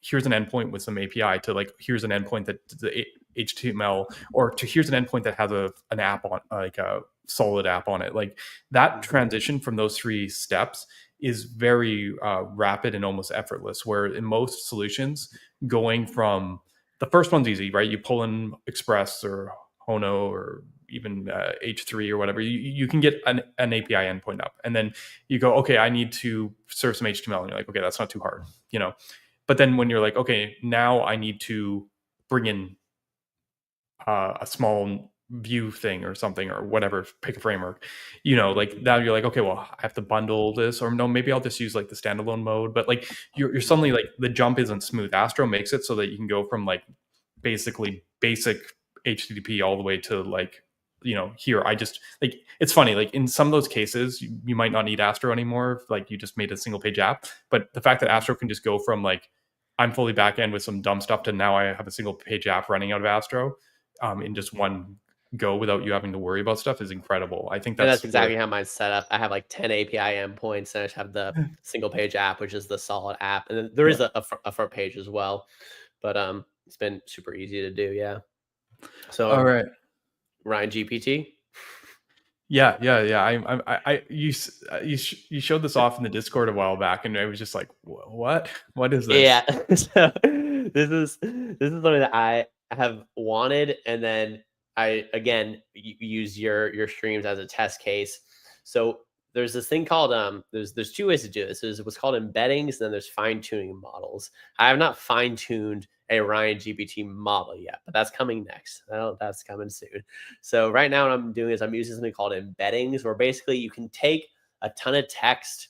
here's an endpoint with some API to like, here's an endpoint that the HTML, or to here's an endpoint that has an app on like a solid app on it. Like that
Mhm.
transition from those three steps is very rapid and almost effortless. Where in most solutions, going from the first one's easy, right? You pull in Express or Hono or even H3 or whatever, you can get an API endpoint up. And then you go, okay, I need to serve some HTML. And you're like, okay, that's not too hard, you know? But then when you're like, okay, now I need to bring in a small view thing or something or whatever, pick a framework, like
Mhm.
now you're like, okay, well, I have to bundle this, or no, maybe I'll just use like the standalone mode. But like you're suddenly like the jump isn't smooth. Astro makes it so that you can go from like basically basic HTTP all the way to like, here I just like it's funny, like in some of those cases you might not need Astro anymore if, like you just made a single page app. But the fact that Astro can just go from like I'm fully back end with some dumb stuff to now I have a single page app running out of Astro in just one go without you having to worry about stuff is incredible. I think
And that's
that's where
exactly how mine's set up. I have like 10 API endpoints, and I just have the single page app, which is the solid app, and then there
yeah.
is a front page as well. But it's been super easy to do. Yeah. So
All right.
Ryan GPT.
Yeah. You showed this off in the Discord a while back, and I was just like, What is this?"
Yeah. So this is something that I have wanted, and then I again use your streams as a test case. So there's this thing called there's two ways to do this. There's what's called embeddings, and then there's fine tuning models. I have not fine tuned a Ryan GPT model yet, but that's coming next. That's coming soon. So right now what I'm doing is I'm using something called embeddings, where basically you can take a ton of text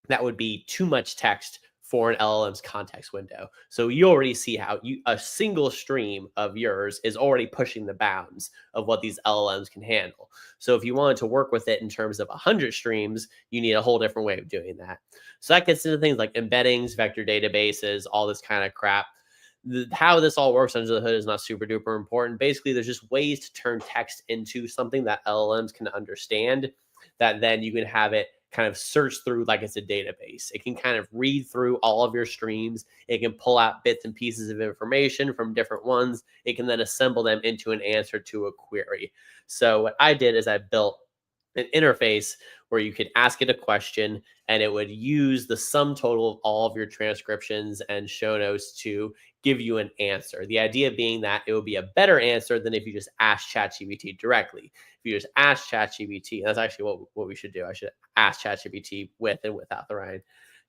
that would be too much text for an LLM's context window. So you already see how a single stream of yours is already pushing the bounds of what these LLMs can handle. So if you wanted to work with it in terms of 100 streams, you need a whole different way of doing that. So that gets into things like embeddings, vector databases, all this kind of crap. How this all works under the hood is not super duper important. Basically, there's just ways to turn text into something that LLMs can understand, that then you can have it kind of search through like it's a database. It can kind of read through all of your streams. It can pull out bits and pieces of information from different ones. It can then assemble them into an answer to a query. So what I did is I built an interface where you could ask it a question, and it would use the sum total of all of your transcriptions and show notes to give you an answer. The idea being that it would be a better answer than if you just ask ChatGPT directly. If you just ask ChatGPT, and that's actually what we should do. I should ask ChatGPT with and without the Ryan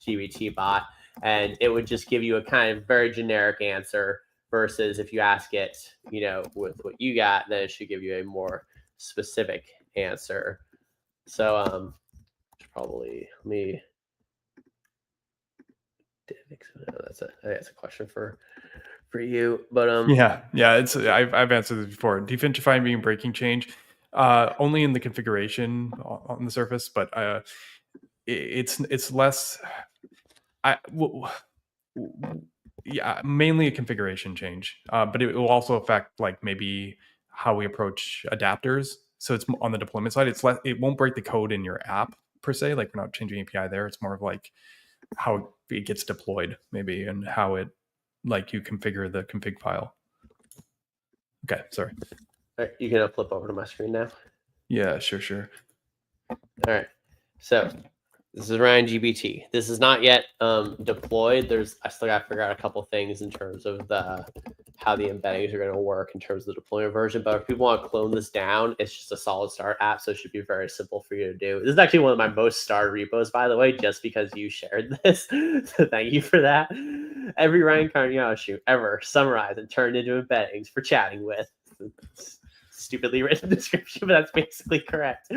GPT bot, and it would just give you a kind of very generic answer. Versus if you ask it, with what you got, then it should give you a more specific answer. So probably let me. That's a question for you, but
Yeah. I've answered this before. Defentrifying being breaking change, only in the configuration on the surface, but it's less. I w- yeah, mainly a configuration change, but it will also affect like maybe how we approach adapters. So it's on the deployment side. It won't break the code in your app per se. Like we're not changing API there. It's more of like how it gets deployed maybe, and how it, like, you configure the config file. Okay, sorry.
All right, you can flip over to my screen now.
Yeah, sure.
All right, so this is RyanGPT. This is not yet deployed. I still got to figure out a couple things in terms of how the embeddings are going to work in terms of the deployment version. But if people want to clone this down, it's just a solid start app, so it should be very simple for you to do. This is actually one of my most starred repos, by the way, just because you shared this. So thank you for that. Every Ryan GPT ever summarized and turned into embeddings for chatting with. Stupidly written description, but that's basically correct.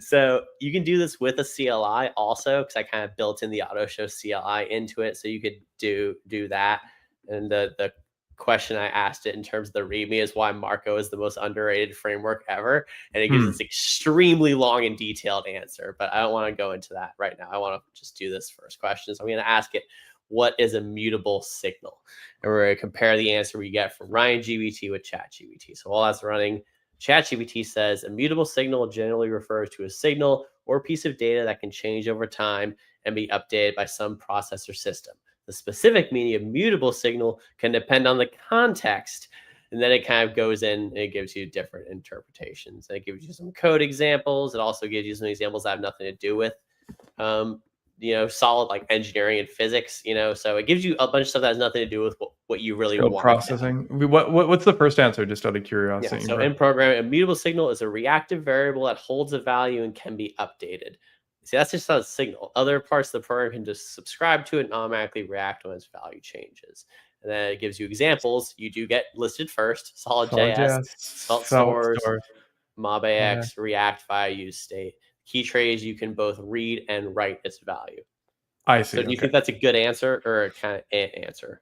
So you can do this with a CLI also, because I kind of built in the AutoShow CLI into it, so you could do that. And the question I asked it in terms of the README is why Marco is the most underrated framework ever, and it gives this extremely long and detailed answer. But I don't want to go into that right now. I want to just do this first question. So I'm going to ask it, what is a mutable signal? And we're going to compare the answer we get from RyanGPT with ChatGPT. So while that's running, ChatGPT says a mutable signal generally refers to a signal or piece of data that can change over time and be updated by some processor system. The specific meaning of mutable signal can depend on the context. And then it kind of goes in and it gives you different interpretations. And it gives you some code examples. It also gives you some examples that have nothing to do with solid like engineering and physics, so it gives you a bunch of stuff that has nothing to do with what you really want.
Processing. What's the first answer, just out of curiosity?
Yeah, so in programming, a mutable signal is a reactive variable that holds a value and can be updated. See, that's just a signal. Other parts of the program can just subscribe to it and automatically react when its value changes. And then it gives you examples. You do get listed first: Solid.js, SvelteStores, MobAX, React via use state. Key trays, you can both read and write its value.
I see.
So do you think that's a good answer or a kind of answer?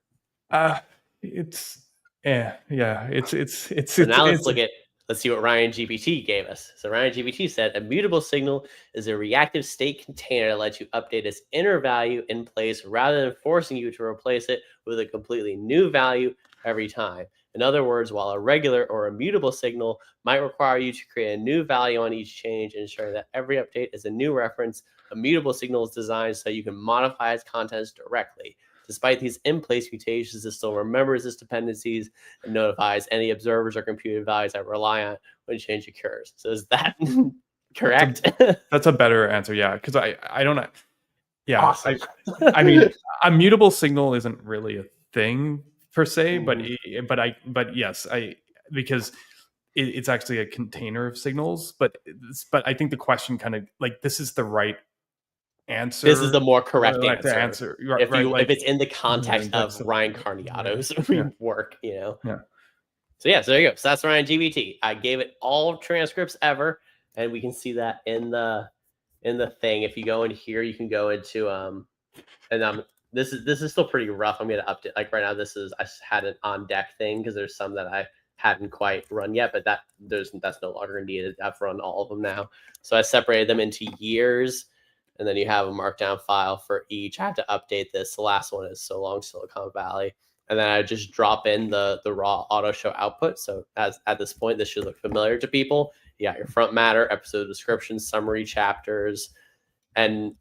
It's it's.
So now let's see what RyanGPT gave us. So RyanGPT said a mutable signal is a reactive state container that lets you update its inner value in place rather than forcing you to replace it with a completely new value every time. In other words, while a regular or a mutable signal might require you to create a new value on each change, ensuring that every update is a new reference, a mutable signal is designed so you can modify its contents directly. Despite these in-place mutations, it still remembers its dependencies and notifies any observers or computed values that rely on when change occurs. So is that correct?
That's a better answer, yeah, because I don't know. Yeah,
awesome.
I mean, a mutable signal isn't really a thing per se, but yes, because it's actually a container of signals. But I think the question kind of like, this is the right answer.
This is the more correct
answer.
If it's in the context of Ryan Carniato's work,
Yeah.
So there you go. So that's RyanGPT. I gave it all transcripts ever, and we can see that in the thing. If you go in here, you can go into this is still pretty rough. I'm gonna update. Like right now, I had an on deck thing because there's some that I hadn't quite run yet, but that's no longer needed. I've run all of them now. So I separated them into years, and then you have a markdown file for each. I have to update this. The last one is so long Silicon Valley, and then I just drop in the raw AutoShow output. So at this point, this should look familiar to people. You got your front matter, episode description, summary chapters, and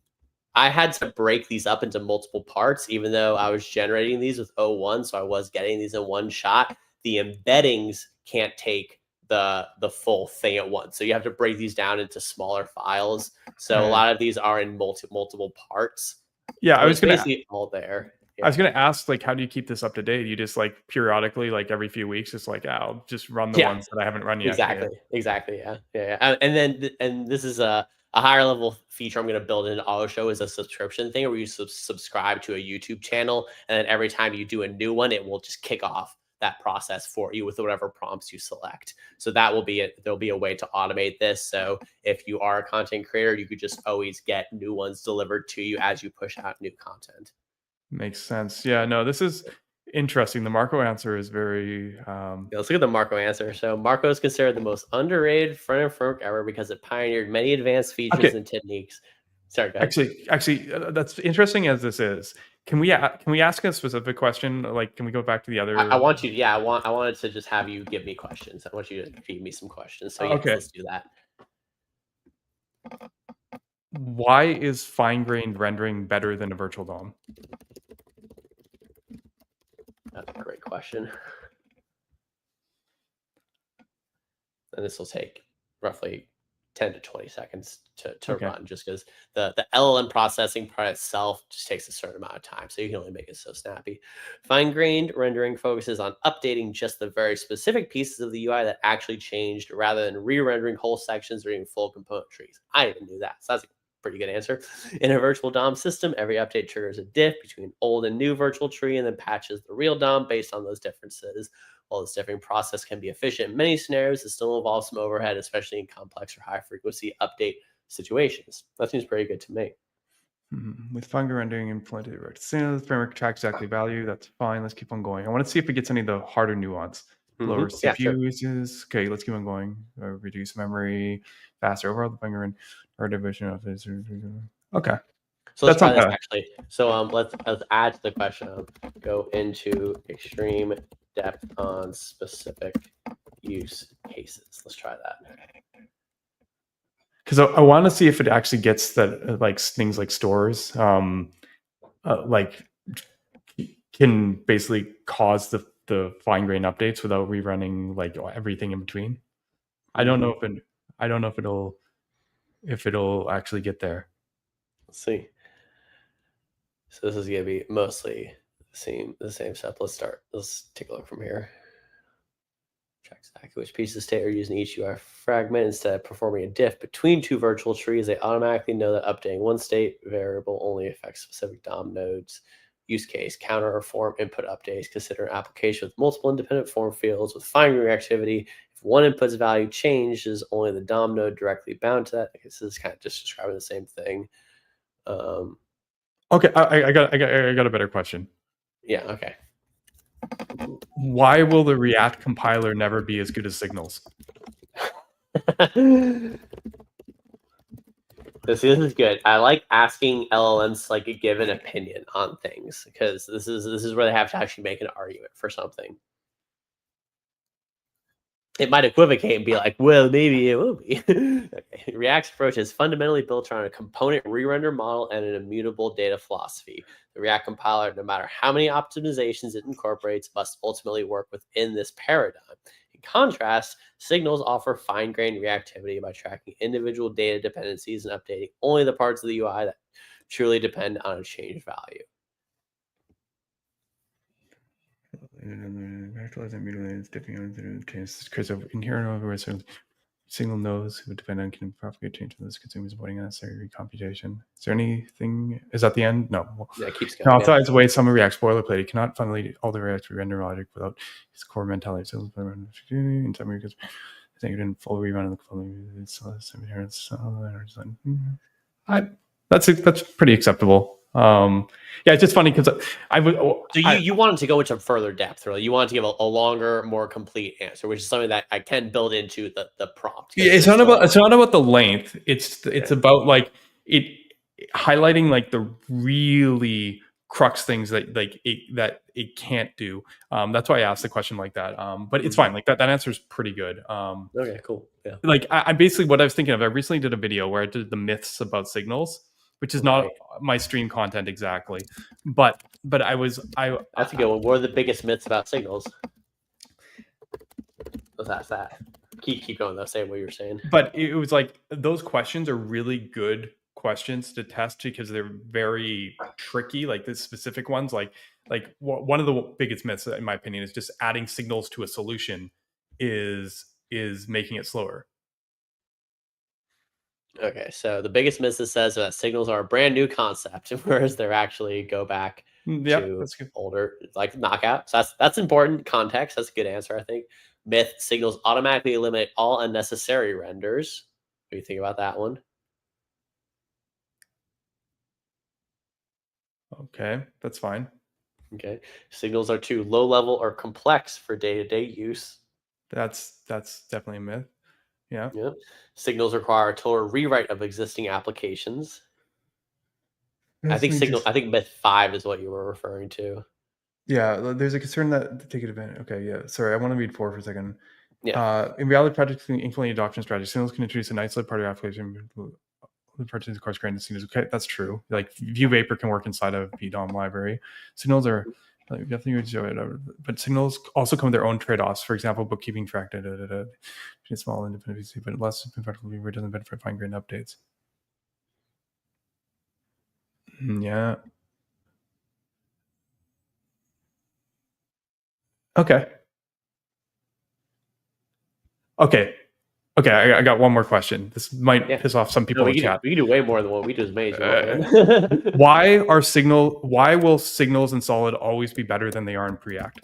I had to break these up into multiple parts, even though I was generating these with O1, so I was getting these in one shot. The embeddings can't take the full thing at once, so you have to break these down into smaller files. So a lot of these are in multiple parts.
Yeah, I was gonna
basically all there. Yeah.
I was gonna ask, like, how do you keep this up to date? You just like periodically, like every few weeks, just like, I'll just run the ones that I haven't run yet.
Exactly. Yeah. And this is a higher level feature I'm going to build into AutoShow is a subscription thing where you subscribe to a YouTube channel, and then every time you do a new one, it will just kick off that process for you with whatever prompts you select. So that will be it. There'll be a way to automate this. So if you are a content creator, you could just always get new ones delivered to you as you push out new content.
Makes sense. Yeah, no, this is interesting. The Marco answer is very
let's look at the Marco answer. So Marco is considered the most underrated front-end framework ever because it pioneered many advanced features and techniques. Sorry, go ahead.
Actually, that's interesting as this is. Can we ask a specific question? Like, can we go back to the other?
I want you. Yeah, I wanted to just have you give me questions. I want you to feed me some questions. So yes,
Okay.
let's do that.
Why is fine-grained rendering better than a virtual DOM?
That's a great question. And this will take roughly 10 to 20 seconds to
Okay.
run, just because the LLM processing part itself just takes a certain amount of time. So you can only make it so snappy. Fine-grained rendering focuses on updating just the very specific pieces of the UI that actually changed, rather than re-rendering whole sections or even full component trees. I even knew that. So that's a pretty good answer. In a virtual DOM system, every update triggers a diff between old and new virtual tree and then patches the real DOM based on those differences. While this differing process can be efficient in many scenarios, it still involves some overhead, especially in complex or high frequency update situations. That seems pretty good to me.
With fine-grained rendering implemented, the framework tracks exactly value. That's fine. Let's keep on going. I want to see if it gets any of the harder nuance. Lower
Yeah,
CPU
sure.
uses. Okay, let's keep on going. Reduce memory, faster overall. The fine-grained or division of this. Okay.
So let's
That's
try
not
this
bad.
actually. So let's add to the question of go into extreme depth on specific use cases. Let's try that.
Because I want to see if it actually gets that, like things like stores, like can basically cause the fine grain updates without rerunning like everything in between. I don't know if it'll actually get there.
Let's see. So this is gonna be mostly the same step. Let's take a look from here. Check exactly which pieces of state are used in each UI fragment. Instead of performing a diff between two virtual trees, they automatically know that updating one state variable only affects specific DOM nodes. Use case, counter or form input updates. Consider an application with multiple independent form fields with fine grained reactivity. If one input's value changes, only the DOM node directly bound to that. I guess this is kind of just describing the same thing.
Okay, I got a better question.
Yeah, okay.
Why will the React compiler never be as good as Signals?
This is good. I like asking LLMs like give an opinion on things, because this is where they have to actually make an argument for something. It might equivocate and be like, well, maybe it will be. Okay. React's approach is fundamentally built around a component re-render model and an immutable data philosophy. The React compiler, no matter how many optimizations it incorporates, must ultimately work within this paradigm. In contrast, Signals offer fine-grained reactivity by tracking individual data dependencies and updating only the parts of the UI that truly depend on a change value.
Virtualizing mutilated dipping because of inherent overrides. Signal nodes who depend on can propagate change to those consumers avoiding unnecessary computation. Is there anything? Is that the end? No.
Yeah, it keeps
Can
going.
authorize away some of React's boilerplate. It cannot fundamentally alter React's render logic without its core mentality. So in some because I think it didn't full rerun of the following. That's pretty acceptable. Yeah, it's just funny because I would.
So you wanted to go into further depth, really. You wanted to give a longer, more complete answer, which is something that I can build into the prompt.
Yeah, it's not about the length. It's about like it highlighting like the really crux things that it can't do. That's why I asked the question like that. But it's fine. Like that answer is pretty good.
Okay, cool. Yeah.
Like I basically what I was thinking of. I recently did a video where I did the myths about Signals, which is not my stream content exactly, but that's a
good one. What are the biggest myths about Signals? Let's ask that. Keep going though. Say what you're saying.
But it was like those questions are really good questions to test because they're very tricky. Like the specific ones, like one of the biggest myths, in my opinion, is just adding signals to a solution is making it slower.
Okay, so the biggest myth says that signals are a brand new concept, whereas they're actually go back to older, like knockout. So that's important context. That's a good answer, I think. Myth: signals automatically eliminate all unnecessary renders. What do you think about that one?
Okay, that's fine.
Okay, signals are too low level or complex for day-to-day use.
That's definitely a myth. Yeah.
Signals require a total rewrite of existing applications. I think myth 5 is what you were referring to.
Yeah, there's a concern that take advantage. Okay, yeah. Sorry, I want to read 4 for a second.
Yeah.
In reality, projects implementing adoption strategy, signals can introduce an isolated part of your application. The parties, of course, granted signals. Okay, that's true. Like View Vapor can work inside of VDOM library. Signals are definitely but signals also come with their own trade-offs. For example, bookkeeping track, small independent, but less effectively doesn't benefit fine-grained updates. Yeah. Okay. Okay, I got one more question. This might piss off some people in chat.
We can do way more than what we just made.
Why will signals in solid always be better than they are in Preact?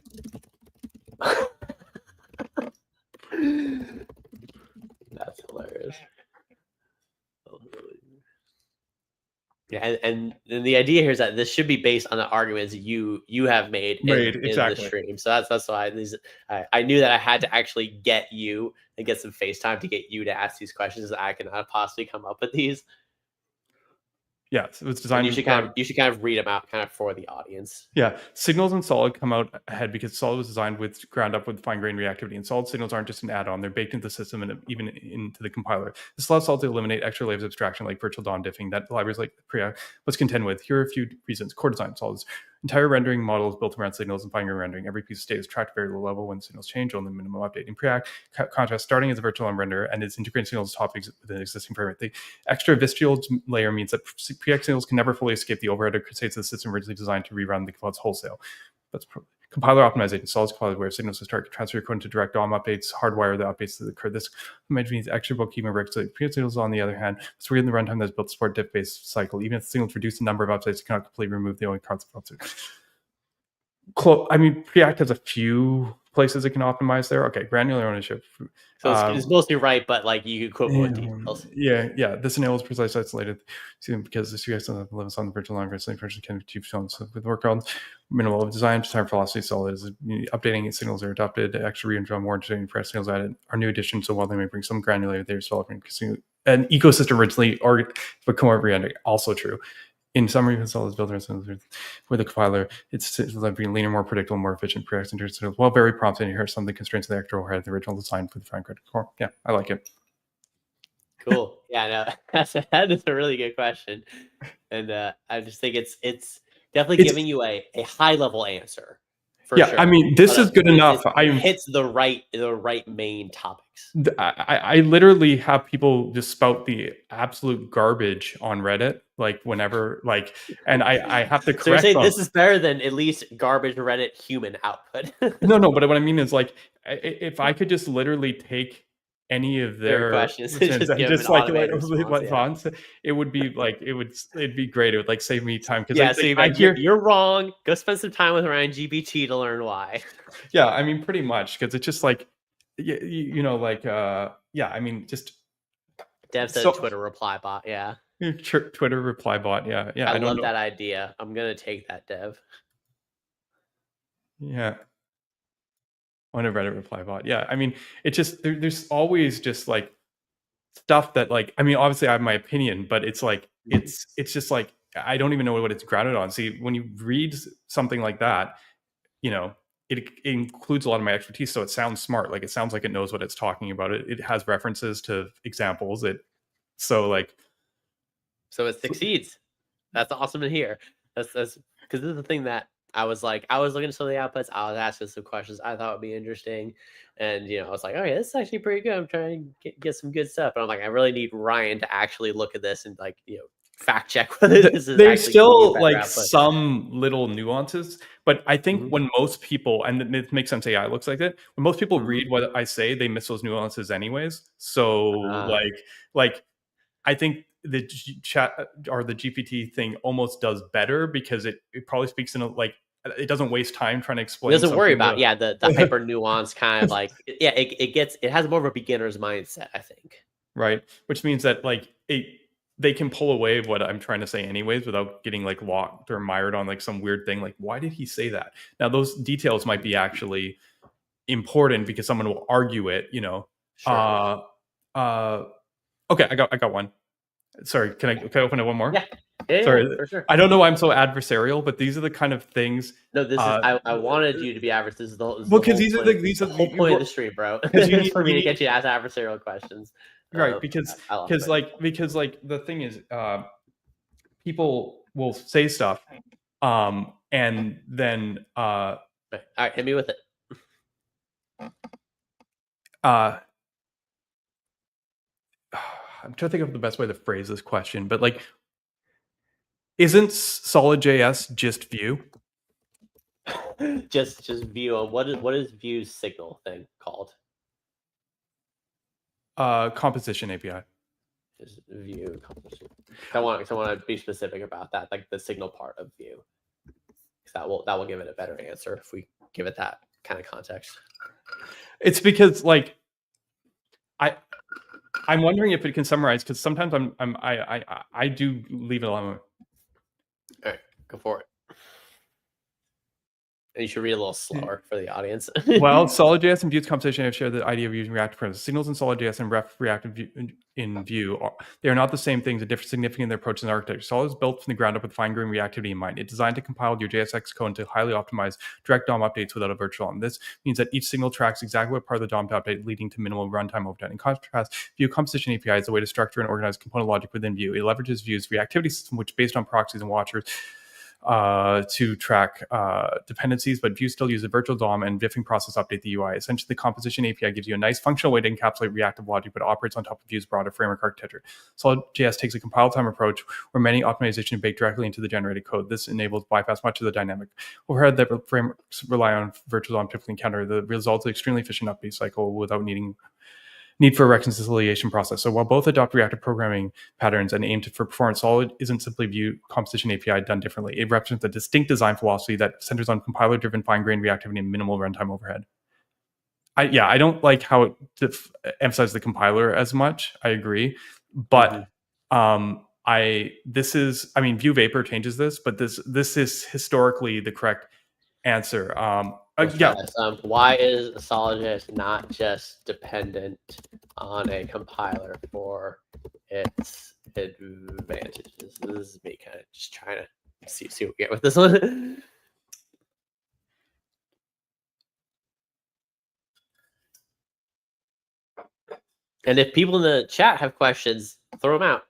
That's hilarious. Yeah, and the idea here is that this should be based on the arguments you have made in the stream. So that's why I knew that I had to actually get you and get some FaceTime to get you to ask these questions. I cannot possibly come up with these.
Yeah, so it's designed.
You should kind of read them out kind of for the audience.
Yeah, signals in solid come out ahead because solid was designed with ground up with fine-grained reactivity, and solid signals aren't just an add-on; they're baked into the system and even into the compiler. This allows solid to eliminate extra layers of abstraction like virtual DOM diffing that libraries like Preact was contend with. Here are a few reasons. Core design: solid's entire rendering model is built around signals and fine-grained rendering. Every piece of state is tracked at very low level. When signals change, only minimum update. In Preact, contrast, starting as a virtual DOM renderer and it's integrating signals topics with an existing framework. The extra visual layer means that Preact signals can never fully escape the overhead or states of the system originally designed to rerun the compiles wholesale. That's compiler optimization. Solid's compiler where signals to start transfer code into direct DOM updates, hardwire the updates that occur. This means extra bookkeeping works. So Preact signals, on the other hand, it's in the runtime that's built to support diff-based cycle. Even if the signals reduce the number of updates, you cannot completely remove the only concept of updates. I mean, Preact has a few places it can optimize there. Okay, granular ownership.
So it's mostly right, but like you could quote details.
Yeah. This enables precise isolated because the CX doesn't have limits on the virtual longer. Same version can achieve zones with workarounds. Minimal design, time velocity, solid is updating signals are adopted. Extra and more interesting press signals added are new additions. So while they may bring some granularity, they're developing an ecosystem originally or become over also true. In summary, console is built with a compiler. It's being leaner, more predictable, more efficient. Preact signals, well, very prompt, and here are some of the constraints of the extra overhead of the original design for the fine credit core. Yeah, I like it.
Cool. Yeah, no, that is a really good question, and I just think it's definitely giving you a high level answer.
Sure. I mean, this is good enough.
It hits the right main topics.
I literally have people just spout the absolute garbage on Reddit, like whenever, like, and I have to correct. So you're
saying this is better than at least garbage Reddit human output?
No, but what I mean is, like, if I could just literally take any of their
questions,
just like response, it would be like it'd be great. It would like save me time
because you're wrong. Go spend some time with RyanGPT to learn why.
Yeah, I mean, pretty much because it's just like I mean, just
Dev said Twitter reply bot. Yeah,
Twitter reply bot. Yeah.
I love that idea. I'm gonna take that, Dev.
Yeah. On a Reddit reply bot. Yeah, I mean, it just there's always just like stuff that, like, I mean, obviously I have my opinion, but it's like it's just like I don't even know what it's grounded on. See, when you read something like that, it includes a lot of my expertise, so it sounds smart. Like, it sounds like it knows what it's talking about. It has references to examples. So it
succeeds. That's awesome to hear. That's because this is the thing that I was looking at some of the outputs. I was asking some questions I thought would be interesting. And, I was like, okay, this is actually pretty good. I'm trying to get some good stuff. And I'm like, I really need Ryan to actually look at this and, like, fact check whether this is
there's still like output. Some little nuances, but I think when most people, and it makes sense AI looks like it, when most people read what I say, they miss those nuances anyways. So like I think the chat or the GPT thing almost does better because it probably speaks in it doesn't waste time trying to explain.
It doesn't worry about the hyper nuance kind of like it has more of a beginner's mindset, I think.
Right, which means that they can pull away what I'm trying to say anyways without getting like locked or mired on like some weird thing like, why did he say that? Now those details might be actually important because someone will argue it,
Sure.
Okay, I got one. Sorry, can I open it one more?
Yeah. Yeah,
Sorry,
for sure.
I don't know why I'm so adversarial, but these are the kind of things.
No, this is I wanted you to be averse. This is the
Well, because
whole
these are
point.
these
The
are
whole point of the stream, bro.
because you need
For me to get you to ask adversarial questions.
right because
I love it.
the thing is people will say stuff and then
All right, hit me with it.
I'm trying to think of the best way to phrase this question, but like, isn't solid.js just Vue?
just Vue on what is Vue's signal thing called?
Composition API.
Just Vue composition. I want to be specific about that, like the signal part of Vue. That will give it a better answer if we give it that kind of context.
It's because like I'm wondering if it can summarize, because sometimes I do leave it alone.
All right, go for it. And you should read a little slower for the audience.
Well, solid.js and Vue's composition have shared the idea of using reactive primitives. Signals in solid.js and reactive in Vue they are not the same things. They differ significantly in their approach and architecture. Solid is built from the ground up with fine-grained reactivity in mind. It's designed to compile your JSX code into highly optimized direct DOM updates without a virtual DOM. This means that each signal tracks exactly what part of the DOM to update, leading to minimal runtime overhead. In contrast, Vue composition API is a way to structure and organize component logic within Vue. It leverages Vue's reactivity system, which based on proxies and watchers to track dependencies, but Vue still uses a virtual DOM and diffing process update the UI. Essentially, the composition API gives you a nice functional way to encapsulate reactive logic, but operates on top of Vue's broader framework architecture. Solid.js takes a compile time approach where many optimizations bake directly into the generated code. This enables bypass much of the dynamic overhead that frameworks rely on virtual DOM typically encounter. The result is an extremely efficient update cycle without need for a reconciliation process. So while both adopt reactive programming patterns and aim for performance, Solid isn't simply Vue composition API done differently. It represents a distinct design philosophy that centers on compiler-driven fine-grained reactivity and minimal runtime overhead. I don't like how it emphasizes the compiler as much. I agree, but Vue Vapor changes this, but this is historically the correct answer.
Why is solid.js not just dependent on a compiler for its advantages? This is me kind of just trying to see what we get with this one. And if people in the chat have questions, throw them out.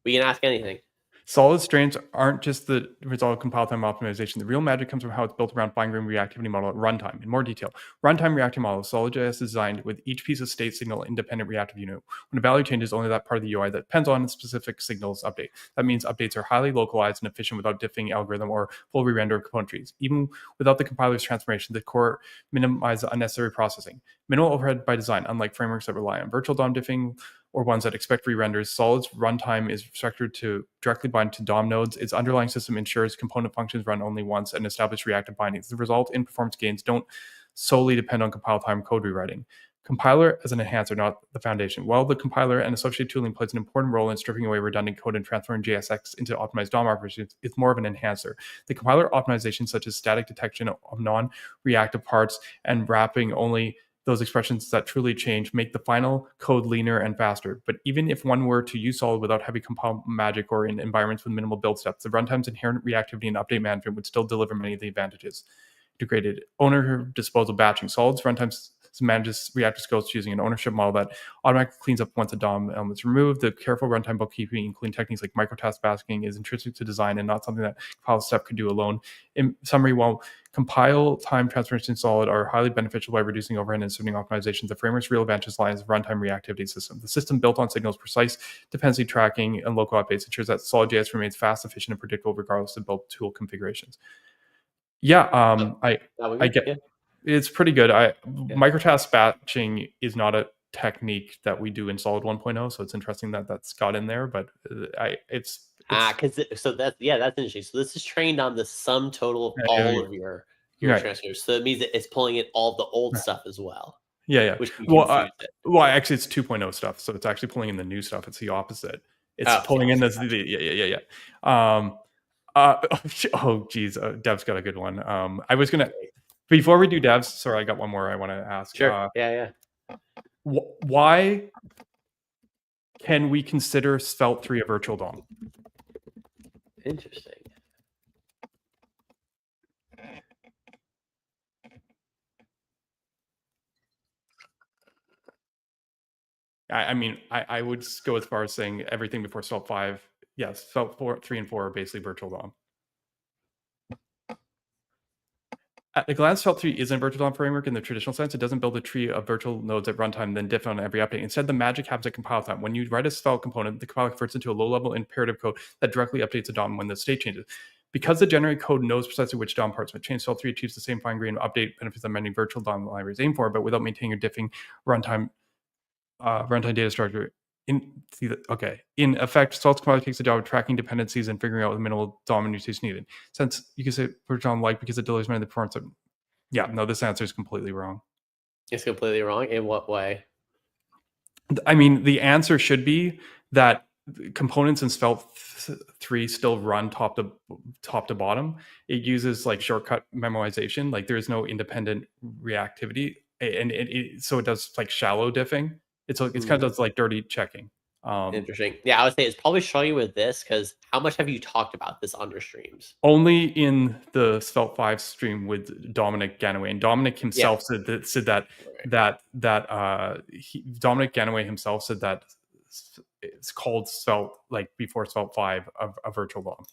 We can ask anything.
Solid strengths aren't just the result of compile time optimization. The real magic comes from how it's built around fine-grained reactivity model at runtime. In more detail, runtime reactive model, solid.js is designed with each piece of state signal independent reactive unit. When a value changes, only that part of the UI that depends on specific signals update. That means updates are highly localized and efficient without diffing algorithm or full re-render of component trees. Even without the compiler's transformation, the core minimizes unnecessary processing. Minimal overhead by design, unlike frameworks that rely on virtual DOM diffing or ones that expect re-renders. Solid's runtime is structured to directly bind to DOM nodes. Its underlying system ensures component functions run only once and establish reactive bindings. The result in performance gains don't solely depend on compile time code rewriting. Compiler as an enhancer, not the foundation. While the compiler and associated tooling plays an important role in stripping away redundant code and transferring JSX into optimized DOM operations, it's more of an enhancer. The compiler optimization, such as static detection of non-reactive parts and wrapping only those expressions that truly change, make the final code leaner and faster. But even if one were to use Solid without heavy compile magic or in environments with minimal build steps, the runtime's inherent reactivity and update management would still deliver many of the advantages. Integrated owner disposal batching. Solid's runtime manages reactive scopes using an ownership model that automatically cleans up once a DOM element is removed. The careful runtime bookkeeping, including techniques like microtask basking, is intrinsic to design and not something that compile step could do alone. In summary, while compile time transformation in Solid are highly beneficial by reducing overhead and serving optimizations, the framework's real advantage lies in the runtime reactivity system. The system built on signals, precise dependency tracking, and local updates ensures that Solid.js remains fast, efficient, and predictable regardless of build tool configurations. I get. Yeah. It's pretty good. Microtask batching is not a technique that we do in Solid 1.0, so it's interesting that that's got in there. But that's
interesting. So this is trained on the sum total of all of your transfers. So it means that it's pulling in all the old stuff as well.
Yeah.
Which can
well, actually, it's 2.0 stuff, so it's actually pulling in the new stuff. It's the opposite. It's pulling in this. Geez, Dev's got a good one. I was gonna. Before we do devs, sorry, I got one more I want to ask.
Sure.
Why can we consider Svelte 3 a virtual DOM?
Interesting.
I mean, I would go as far as saying everything before Svelte 5, yes, Svelte 4, 3, and 4 are basically virtual DOM. At a glance, Svelte 3 isn't a virtual DOM framework in the traditional sense. It doesn't build a tree of virtual nodes at runtime, then diff on every update. Instead, the magic happens at compile time. When you write a Svelte component, the compiler converts into a low-level imperative code that directly updates a DOM when the state changes. Because the generate code knows precisely which DOM parts may change, Svelte 3 achieves the same fine-grained update benefits that many virtual DOM libraries aim for, but without maintaining or diffing runtime data structure. In effect, Svelte compiler takes the job of tracking dependencies and figuring out the minimal DOM mutation needed. Since you can say virtual DOM like because it delivers many of the performance of, yeah, no, this answer is completely wrong.
It's completely wrong. In what way?
I mean, the answer should be that components in Svelte 3 still run top to bottom. It uses like shortcut memoization. Like there is no independent reactivity, and so it does like shallow diffing. It's kind of does like dirty checking.
Interesting. Yeah, I would say it's probably showing you with this because how much have you talked about this on your streams?
Only in the Svelte 5 stream with Dominic Ganaway, and Dominic himself said that Dominic Ganaway himself said that it's called Svelte, like before Svelte 5, a virtual DOM.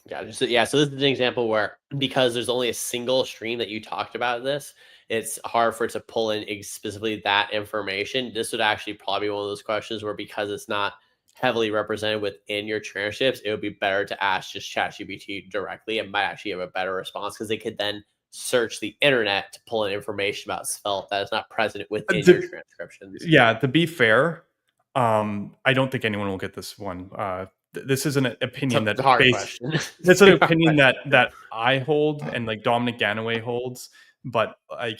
Yeah, so this is an example where because there's only a single stream that you talked about this, it's hard for it to pull in specifically that information. This would actually probably be one of those questions where because it's not heavily represented within your transcripts, it would be better to ask just ChatGPT directly. It might actually have a better response because they could then search the internet to pull in information about Svelte that is not present within your transcriptions.
Yeah, to be fair, I don't think anyone will get this one. This is an opinion that's
hard question.
It's an opinion that I hold and like Dominic Ganaway holds, but like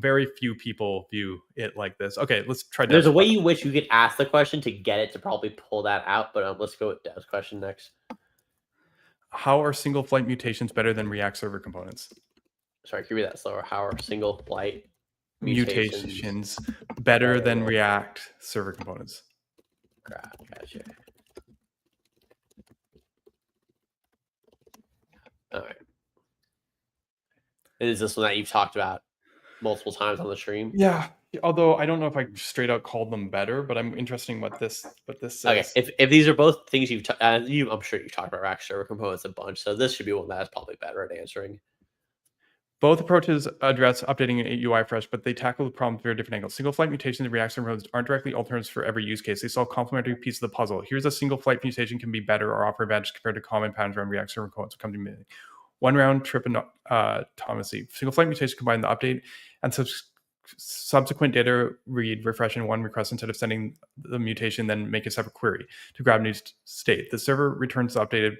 very few people view it like this. Okay, let's try.
There's a way you wish you could ask the question to get it to probably pull that out, but let's go with Dev's question next.
How are single flight mutations better than React server components?
Sorry, can you read that slower? How are single flight
mutations better than React server components?
Gotcha. All right. And is this one that you've talked about multiple times on the stream?
Yeah. Although I don't know if I straight out called them better, but I'm interested in what this says.
Okay. If these are both things I'm sure you've talked about React server components a bunch, so this should be one that's probably better at answering.
Both approaches address updating a UI fresh, but they tackle the problem through a different angle. Single flight mutations and React server components aren't directly alternatives for every use case. They solve complementary pieces of the puzzle. Here's a single flight mutation can be better or offer advantage compared to common patterns around React server components. One round trip and automacy. Single flight mutation combine the update and subsequent data read, refresh in one request instead of sending the mutation, then make a separate query to grab new state. The server returns the updated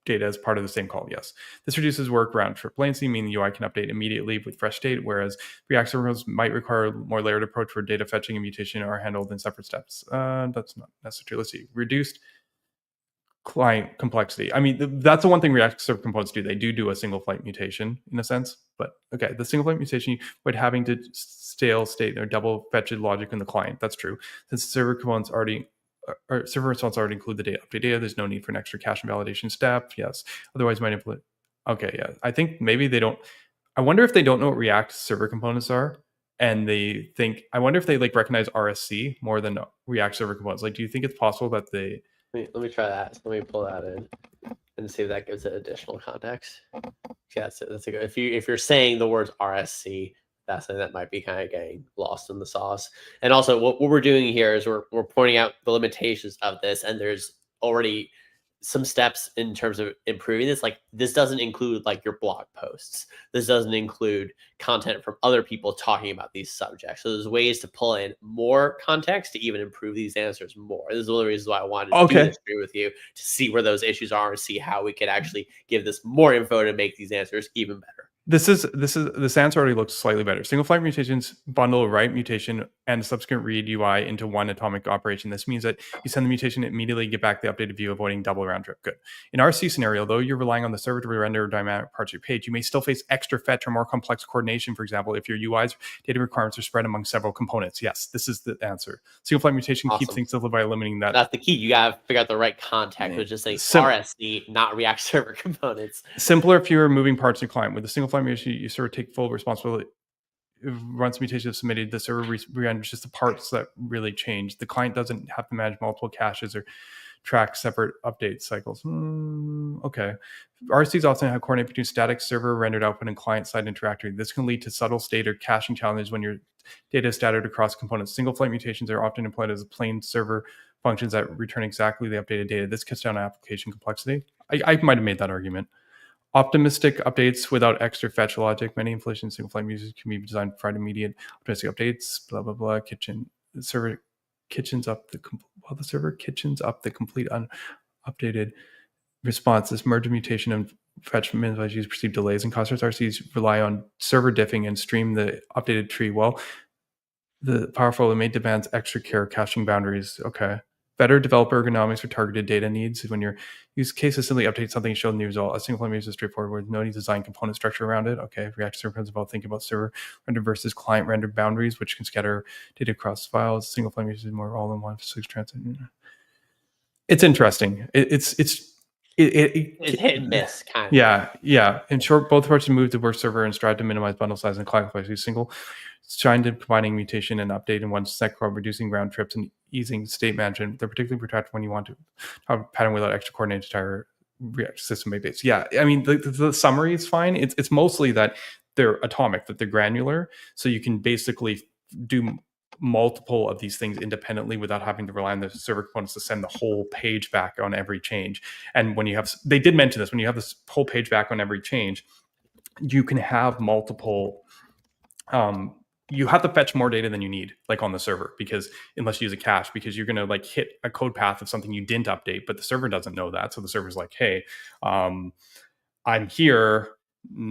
data as part of the same call. Yes. This reduces work around trip latency, meaning the UI can update immediately with fresh state, whereas React servers might require a more layered approach where data fetching and mutation are handled in separate steps. That's not necessarily. Let's see. Reduced client complexity. I mean, that's the one thing React server components do. They do a single flight mutation in a sense, but okay, the single flight mutation with having to stale state or double fetched logic in the client. That's true. Since server components or server response already include the data update data, there's no need for an extra cache and validation step. Yes. Otherwise, might implement. Okay, yeah. I think maybe they don't. I wonder if they don't know what React server components are, and they think. I wonder if they like recognize RSC more than React server components. Like, do you think it's possible that they?
Let me try that. Let me pull that in and see if that gives it additional context. Yeah, that's a good. If you're saying the words RSC, that's something that might be kind of getting lost in the sauce. And also, what we're doing here is we're pointing out the limitations of this, and there's already some steps in terms of improving this. Like this doesn't include like your blog posts. This doesn't include content from other people talking about these subjects. So there's ways to pull in more context to even improve these answers more. This is one of the reasons why I wanted to do this stream with you, to see where those issues are and see how we could actually give this more info to make these answers even better.
This answer already looks slightly better. Single flag mutations bundle a write mutation and a subsequent read UI into one atomic operation. This means that you send the mutation and immediately get back the updated view, avoiding double round trip. Good. In RC scenario, though you're relying on the server to render dynamic parts of your page, you may still face extra fetch or more complex coordination. For example, if your UI's data requirements are spread among several components. Yes, this is the answer. Single flag mutation keeps things simple by eliminating that.
That's the key. You gotta figure out the right context, which is saying RSC, not React Server components.
Simpler if you're moving parts to client. With a single flag mutation, you sort of take full responsibility. Once mutation is submitted, the server re-renders just the parts that really change. The client doesn't have to manage multiple caches or track separate update cycles. Okay. RCs often have coordinate between static server rendered output and client-side interactivity. This can lead to subtle state or caching challenges when your data is scattered across components. Single flight mutations are often employed as plain server functions that return exactly the updated data. This cuts down application complexity. I might have made that argument. Optimistic updates without extra fetch logic. Many inflation single flight users can be designed to provide immediate optimistic updates. Blah blah blah. Server kitchens up the complete updated response. This merge of mutation and fetch minimize use perceived delays and clusters. RCs rely on server diffing and stream the updated tree. Well, the powerful it may demands extra care caching boundaries. Okay. Better developer ergonomics for targeted data needs. When your use cases simply update something and show the new result. A single flight is straightforward with no design component structure around it. Okay, React Server is about thinking about server rendered versus client rendered boundaries, which can scatter data across files. Single flight is more all-in-one physics transit. It's interesting. It's
hit and miss, kind of.
Yeah. In short, both approaches move to work server and strive to minimize bundle size and client complexity. Single trying to combining mutation and update in one second, reducing round trips and easing state management. They're particularly protected when you want to have a pattern without extra coordinated entire React system base. Yeah, I mean the summary is fine. It's mostly that they're atomic, that they're granular, so you can basically do multiple of these things independently without having to rely on the server components to send the whole page back on every change. And when you have, they did mention this, when you have this whole page back on every change, you can have multiple you have to fetch more data than you need, like on the server, because unless you use a cache, because you're going to like hit a code path of something you didn't update, but the server doesn't know that. So the server's like, hey, I'm here.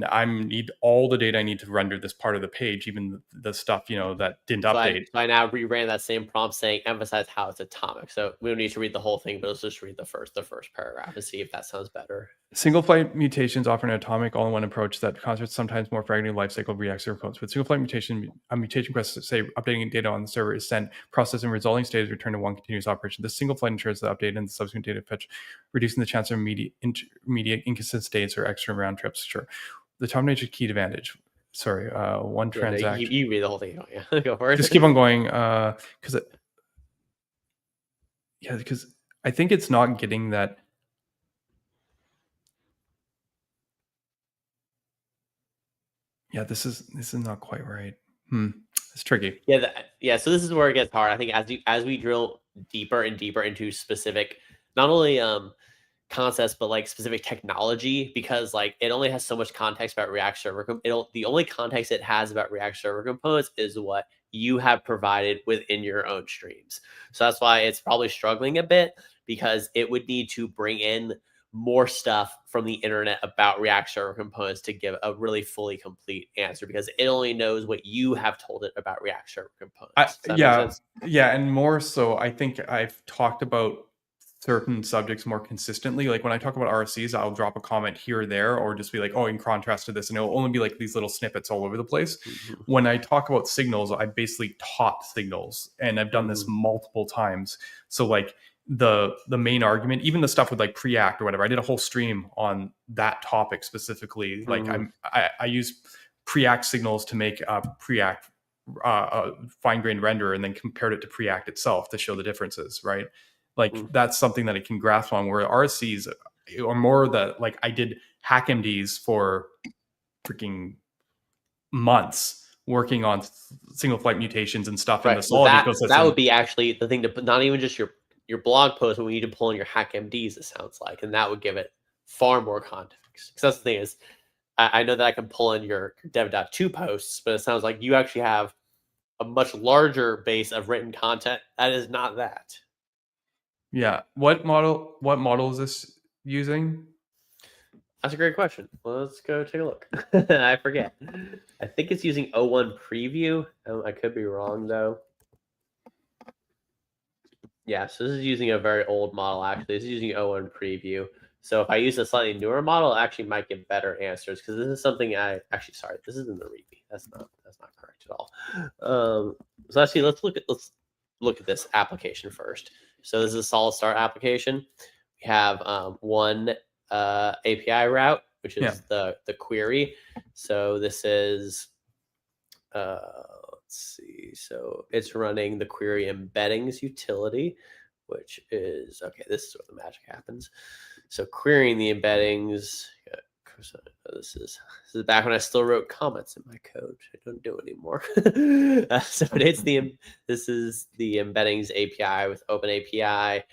I need all the data I need to render this part of the page, even the stuff, that didn't update.
So I now reran that same prompt saying, emphasize how it's atomic. So we don't need to read the whole thing, but let's just read the first paragraph and see if that sounds better.
Single flight mutations offer an atomic all-in-one approach that concentrates sometimes more fragmented lifecycle React server codes. With single flight mutation, a mutation request, say updating data on the server, is sent, processed, and resulting state is returned to one continuous operation. This single flight ensures the update and the subsequent data fetch, reducing the chance of immediate inconsistent states or extra round trips. Sure. The top nature key advantage. Sorry, one transaction.
You read the whole thing. Yeah, go for it.
Just keep on going, because I think it's not getting that. Yeah, this is not quite right. It's tricky.
Yeah. So this is where it gets hard. I think as we drill deeper and deeper into specific, not only concepts, but like specific technology, because like it only has so much context about React Server. The only context it has about React Server components is what you have provided within your own streams. So that's why it's probably struggling a bit, because it would need to bring in more stuff from the internet about React Server components to give a really fully complete answer, because it only knows what you have told it about React Server components.
Yeah, and more so, I think I've talked about certain subjects more consistently. Like when I talk about RSCs, I'll drop a comment here or there, or just be like, oh, in contrast to this, and it'll only be like these little snippets all over the place. When I talk about signals, I basically taught signals, and I've done this multiple times. So like the main argument, even the stuff with like preact or whatever, I did a whole stream on that topic specifically. Like I use preact signals to make a preact fine-grained render, and then compared it to preact itself to show the differences, right? Like that's something that it can grasp on, where RSCs are more that, like, I did hackmds for freaking months working on single flight mutations and stuff in the solid ecosystem.
That would be actually the thing to put, not even just your blog post, but we need to pull in your hackmds, it sounds like, and that would give it far more context. Because that's the thing is, I know that I can pull in your dev.to posts, but it sounds like you actually have a much larger base of written content that is not that.
Yeah. What model is this using?
That's a great question. Well, let's go take a look. I forget. I think it's using O1 preview. I could be wrong though. Yeah, so this is using a very old model actually. This is using O1 preview. So if I use a slightly newer model, it actually might get better answers because this is something sorry, this isn't the README. That's not correct at all. So actually let's look at this application first. So this is a solid start application. We have one API route, which is the query. So this is let's see. So it's running the query embeddings utility, which is okay. This is where the magic happens. So querying the embeddings. This is back when I still wrote comments in my code. I don't do it anymore. So this is the embeddings API with Open API,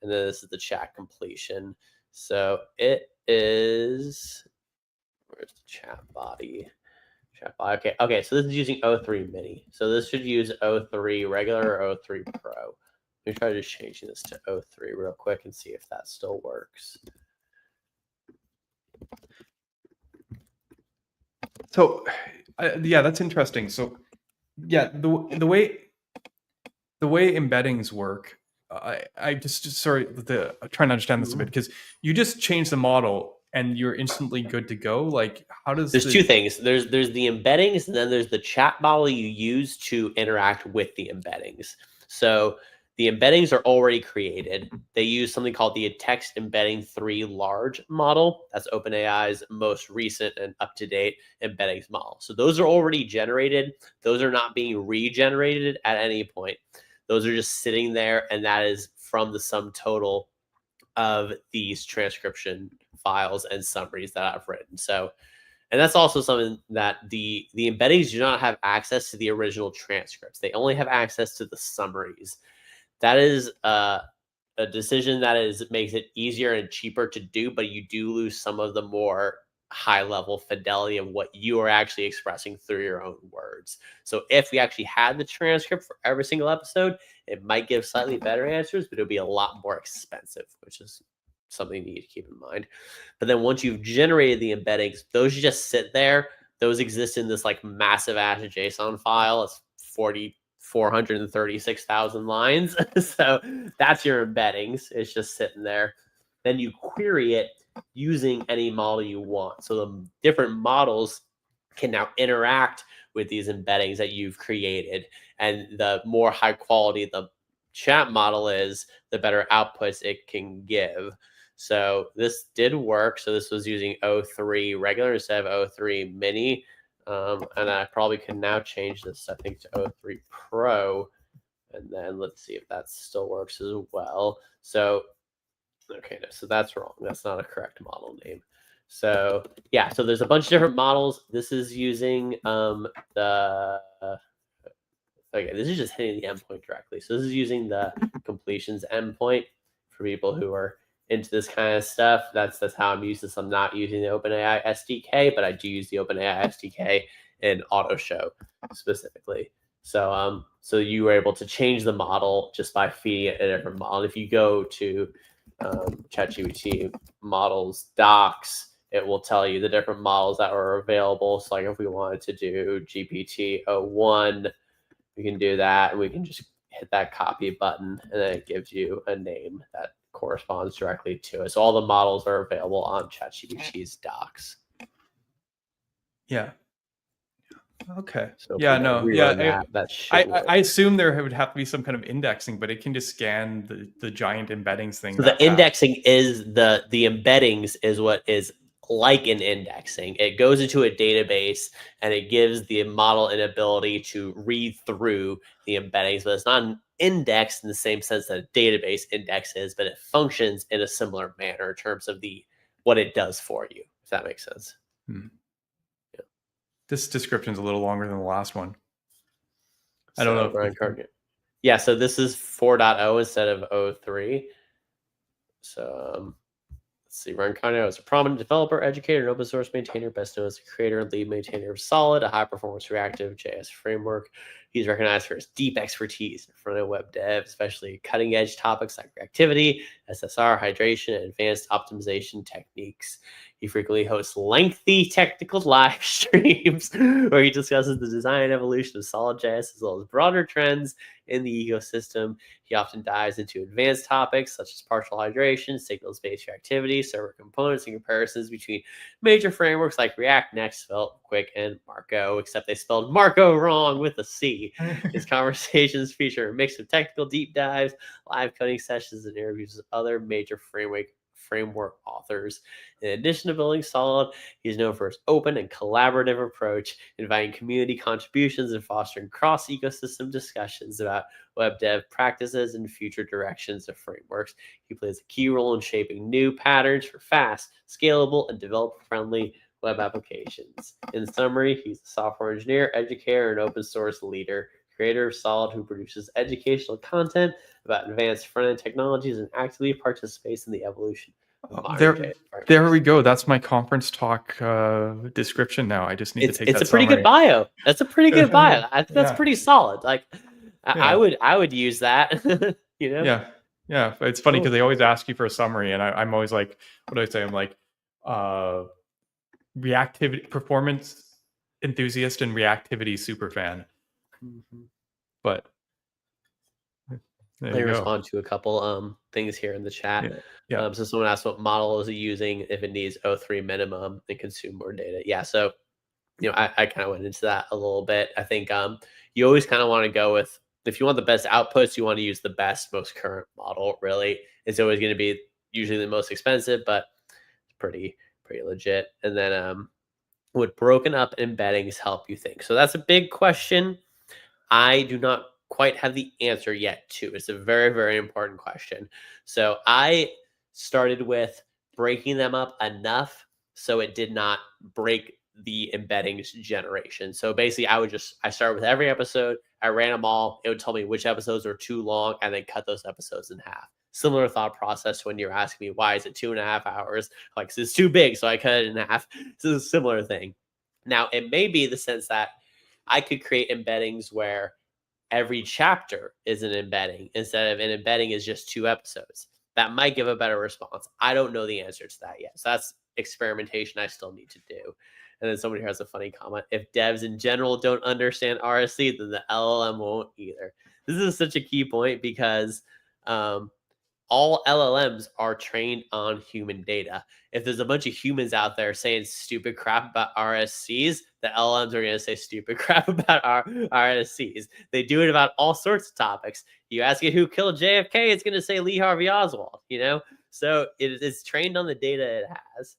and then this is the chat completion. So it is, where's the chat body? Okay. So this is using O3 mini. So this should use O3 regular or O3 Pro. Let me try just changing this to O3 real quick and see if that still works.
So, yeah, that's interesting. So, yeah, the way embeddings work, I just sorry, I'm trying to understand this a bit because you just change the model and you're instantly good to go. Like, how does
there's two things? There's the embeddings, and then there's the chat model you use to interact with the embeddings. So the embeddings are already created. They use something called the text embedding 3 large model. That's OpenAI's most recent and up-to-date embeddings model. So those are already generated. Those are not being regenerated at any point. Those are just sitting there, and that is from the sum total of these transcription files and summaries that I've written. So, and that's also something that the embeddings do not have access to the original transcripts. They only have access to the summaries. That is a decision that makes it easier and cheaper to do, but you do lose some of the more high level fidelity of what you are actually expressing through your own words. So if we actually had the transcript for every single episode, it might give slightly better answers, but it'll be a lot more expensive, which is something you need to keep in mind. But then once you've generated the embeddings, those just sit there. Those exist in this like massive ass JSON file. It's 436,000 lines. So that's your embeddings. It's just sitting there. Then you query it using any model you want. So the different models can now interact with these embeddings that you've created. And the more high quality the chat model is, the better outputs it can give. So this did work. So this was using O3 regular instead of O3 mini. And I probably can now change this, I think, to O3 Pro. And then let's see if that still works as well. So, okay, no, so that's wrong. That's not a correct model name. So yeah, so there's a bunch of different models. This is using okay, this is just hitting the endpoint directly. So this is using the completions endpoint for people who are into this kind of stuff. That's how I'm used to. I'm not using the OpenAI SDK, but I do use the OpenAI SDK in AutoShow specifically. So so you were able to change the model just by feeding it a different model. If you go to ChatGPT models docs, it will tell you the different models that are available. So like if we wanted to do GPT-01, we can do that, and we can just hit that copy button, and then it gives you a name that corresponds directly to it. So all the models are available on ChatGPT's docs.
Yeah. Okay.
So
yeah. No. Yeah. I assume there would have to be some kind of indexing, but it can just scan the giant embeddings thing.
So the indexing is the embeddings is what is like an indexing. It goes into a database and it gives the model an ability to read through the embeddings, but it's not an index in the same sense that a database index is, but it functions in a similar manner in terms of what it does for you, if that makes sense.
Yeah. This description is a little longer than the last one. I don't know.
Yeah, so this is 4.0 instead of 0.3. So let's see. Ryan Carnio is a prominent developer, educator, and open source maintainer, best known as the creator and lead maintainer of Solid, a high-performance reactive JS framework. He's recognized for his deep expertise in front-end web dev, especially cutting-edge topics like reactivity, SSR, hydration, and advanced optimization techniques. He frequently hosts lengthy technical live streams where he discusses the design and evolution of Solid.js as well as broader trends in the ecosystem. He often dives into advanced topics such as partial hydration, signals-based reactivity, server components, and comparisons between major frameworks like React, Next, Svelte, Quick, and Marco, except they spelled Marco wrong with a C. His conversations feature a mix of technical deep dives, live coding sessions, and interviews with other major framework authors. In addition to building Solid, he's known for his open and collaborative approach, inviting community contributions and fostering cross-ecosystem discussions about web dev practices and future directions of frameworks. He plays a key role in shaping new patterns for fast, scalable, and developer-friendly web applications. In summary, he's a software engineer, educator, and open source leader, creator of Solid, who produces educational content about advanced front-end technologies and actively participates in the evolution of modern JS frameworks.
There we go. That's my conference talk description now. I just need to take that
It's a pretty
summary.
good bio. That's a pretty good bio. I think that's
Yeah.
pretty solid. Like,
Yeah.
I would use that. You know?
Yeah. It's funny because
Cool.
they always ask you for a summary, and I'm always like, what do I say? I'm like, reactivity, performance enthusiast, and reactivity super fan. But there
Let me
you go.
respond to a couple things here in the chat.
Yeah.
So someone asked what model is he using if it needs O3 minimum and consume more data. Yeah, so I kind of went into that a little bit. I think you always kind of want to go with, if you want the best outputs, you want to use the best, most current model. Really, it's always going to be usually the most expensive, but it's pretty legit. And then would broken up embeddings help you think? So that's a big question. I do not quite have the answer yet to. It's a very, very important question. So I started with breaking them up enough so it did not break the embeddings generation. So basically I started with every episode, I ran them all, it would tell me which episodes are too long and then cut those episodes in half. Similar thought process when you're asking me, why is it 2.5 hours? Like, it's too big, so I cut it in half. So it's a similar thing. Now, it may be the sense that I could create embeddings where every chapter is an embedding instead of an embedding is just 2 episodes. That might give a better response. I don't know the answer to that yet. So that's experimentation I still need to do. And then somebody has a funny comment. If devs in general don't understand RSC, then the LLM won't either. This is such a key point because all LLMs are trained on human data. If there's a bunch of humans out there saying stupid crap about RSCs, the LLMs are going to say stupid crap about RSCs. They do it about all sorts of topics. You ask it who killed JFK, it's going to say Lee Harvey Oswald, So it's trained on the data it has.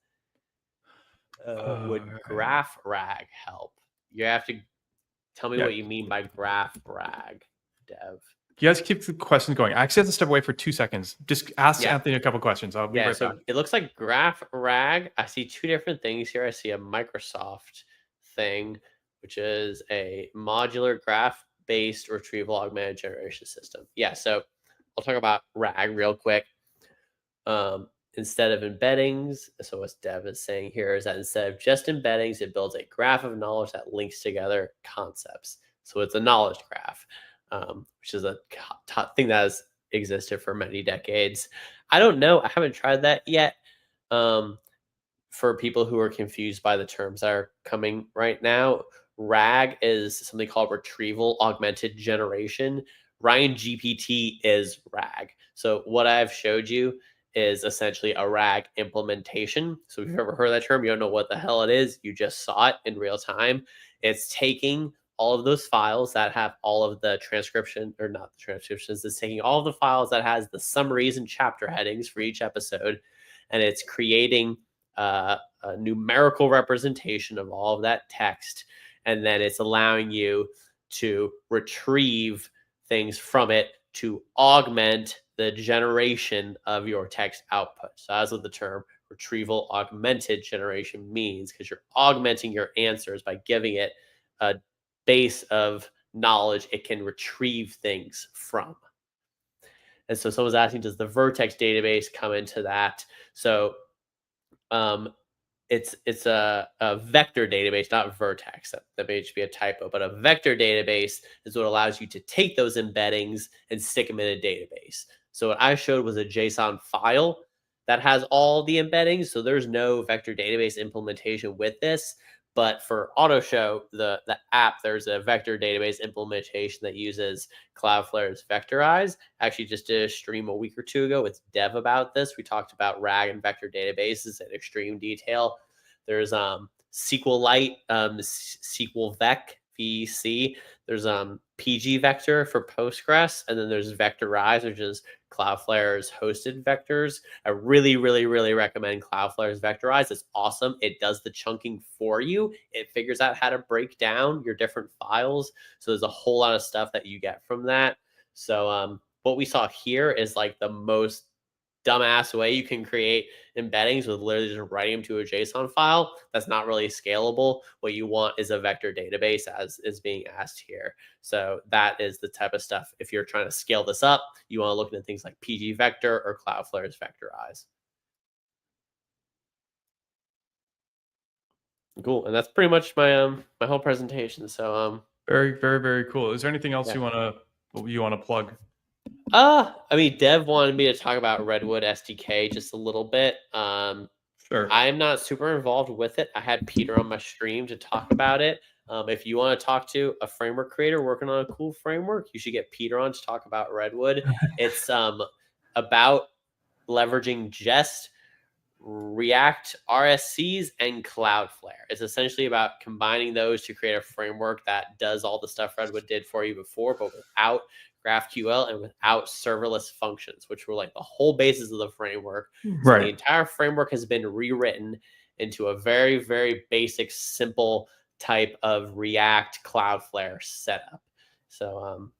Would graph rag help? You have to tell me what you mean by graph rag, Dev.
You guys keep the questions going. I actually have to step away for 2 seconds. Just ask Anthony a couple questions. I'll be right back.
It looks like graph rag. I see 2 different things here. I see a Microsoft thing, which is a modular graph-based retrieval augmented generation system. Yeah, so I'll talk about rag real quick. Instead of embeddings, so what Dev is saying here is that instead of just embeddings, it builds a graph of knowledge that links together concepts. So it's a knowledge graph, which is a thing that has existed for many decades. I don't know. I haven't tried that yet. For people who are confused by the terms that are coming right now, RAG is something called retrieval augmented generation. RyanGPT is RAG. So what I've showed you is essentially a RAG implementation. So if you've ever heard that term, you don't know what the hell it is. You just saw it in real time. It's taking all of those files that have all of the transcription, or not the transcriptions, it's taking all of the files that has the summaries and chapter headings for each episode, and it's creating a numerical representation of all of that text, and then it's allowing you to retrieve things from it to augment the generation of your text output. So that's what the term retrieval augmented generation means, because you're augmenting your answers by giving it a base of knowledge it can retrieve things from. And so someone's asking, does the Vertex database come into that? So it's a vector database, not Vertex. That may just be a typo, but a vector database is what allows you to take those embeddings and stick them in a database. So what I showed was a JSON file. that has all the embeddings. So there's no vector database implementation with this. But for AutoShow, the app, there's a vector database implementation that uses Cloudflare's Vectorize. Actually, just did a stream a week or two ago with Dev about this. We talked about RAG and vector databases in extreme detail. There's SQLite, SQL Vec, VC. There's PG Vector for Postgres, and then there's Vectorize, which is Cloudflare's hosted vectors. I really, really, really recommend Cloudflare's Vectorize. It's awesome. It does the chunking for you. It figures out how to break down your different files. So there's a whole lot of stuff that you get from that. So what we saw here is like the most dumbass way you can create embeddings with literally just writing them to a JSON file. That's not really scalable. What you want is a vector database, as is being asked here. So that is the type of stuff. If you're trying to scale this up, you want to look at things like PG Vector or Cloudflare's Vectorize. Cool, and that's pretty much my my whole presentation. So
very, very, very cool. Is there anything else you wanna plug?
I mean, Dev wanted me to talk about Redwood SDK just a little bit.
Sure.
I'm not super involved with it. I had Peter on my stream to talk about it. If you want to talk to a framework creator working on a cool framework, you should get Peter on to talk about Redwood. It's about leveraging Jest, React, RSCs, and Cloudflare. It's essentially about combining those to create a framework that does all the stuff Redwood did for you before, but without GraphQL and without serverless functions, which were like the whole basis of the framework. So the entire framework has been rewritten into a very, very basic, simple type of React Cloudflare setup. So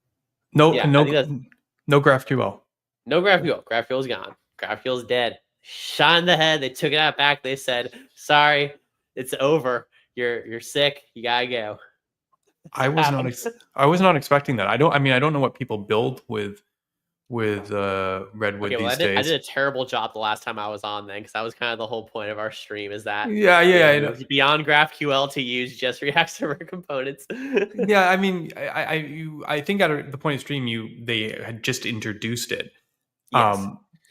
no GraphQL.
No GraphQL. GraphQL is gone. GraphQL is dead. Shot in the head. They took it out back. They said, "Sorry, it's over. You're sick. You gotta go."
I was not expecting that. I don't know what people build with Redwood these days.
I did a terrible job the last time I was on then, because that was kind of the whole point of our stream, is that beyond GraphQL to use just React Server components.
Yeah, I mean, I think at the point of stream they had just introduced it.
Yes.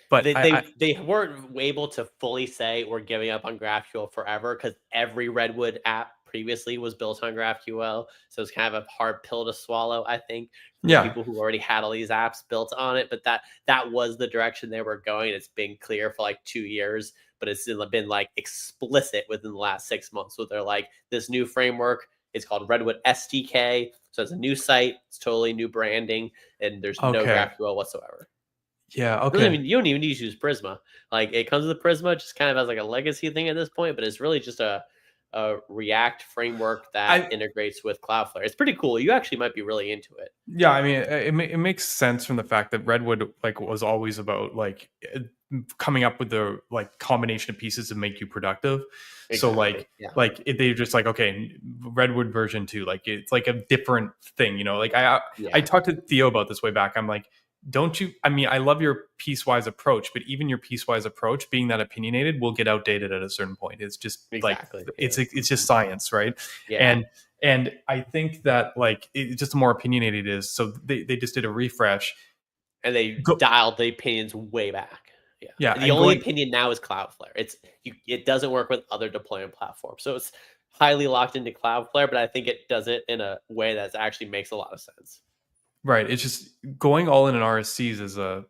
But
they weren't able to fully say we're giving up on GraphQL forever, because every Redwood app previously was built on GraphQL. So it's kind of a hard pill to swallow, I think, for people who already had all these apps built on it. But that was the direction they were going. It's been clear for like 2 years, but it's been like explicit within the last 6 months. So they're like, this new framework is called Redwood SDK. So it's a new site. It's totally new branding, and there's no GraphQL whatsoever.
Yeah, okay.
You don't even need to use Prisma. Like, it comes with Prisma just kind of as like a legacy thing at this point, but it's really just a React framework that integrates with Cloudflare. It's pretty cool. You actually might be really into it. Yeah,
I mean, it makes sense from the fact that Redwood was always about coming up with the combination of pieces to make you productive. Exactly. So they're just okay, Redwood version 2, it's like a different thing, I talked to Theo about this way back. I'm like, I love your piecewise approach, but even your piecewise approach, being that opinionated, will get outdated at a certain point. It's just it's just science, right? Yeah. And I think that just the more opinionated it is, so they just did a refresh,
and they dialed the opinions way back. Yeah. The only opinion now is Cloudflare. It doesn't work with other deployment platforms, so it's highly locked into Cloudflare. But I think it does it in a way that actually makes a lot of sense.
Right. It's just going all in RSCs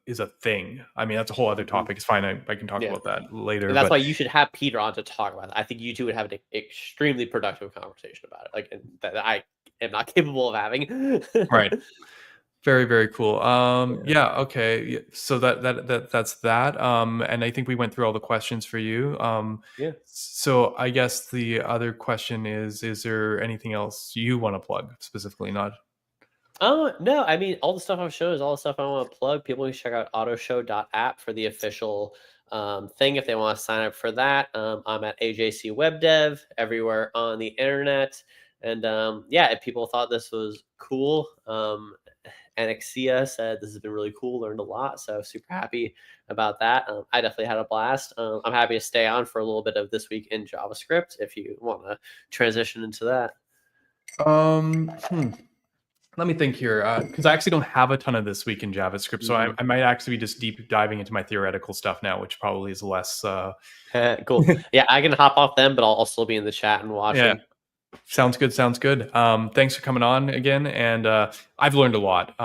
is a thing. I mean, that's a whole other topic. It's fine. I can talk about that later.
And that's why you should have Peter on to talk about it. I think you two would have an extremely productive conversation about it, that I am not capable of having.
Right. Very, very cool. Yeah. Okay. So that's that. And I think we went through all the questions for you.
Yeah.
So I guess the other question is there anything else you want to plug specifically? Not.
Oh, no. I mean, all the stuff I've shown is all the stuff I want to plug. People can check out autoshow.app for the official thing if they want to sign up for that. I'm at AJC Web Dev everywhere on the internet. And if people thought this was cool, Anexia said this has been really cool, learned a lot. So super happy about that. I definitely had a blast. I'm happy to stay on for a little bit of This Week in JavaScript if you want to transition into that.
Let me think here, because I actually don't have a ton of this week in JavaScript, so I might actually be just deep diving into my theoretical stuff now, which probably is less.
Cool. Yeah, I can hop off them, but I'll still be in the chat and
Yeah,
watching.
sounds good. Sounds good. Thanks for coming on again, and I've learned a lot.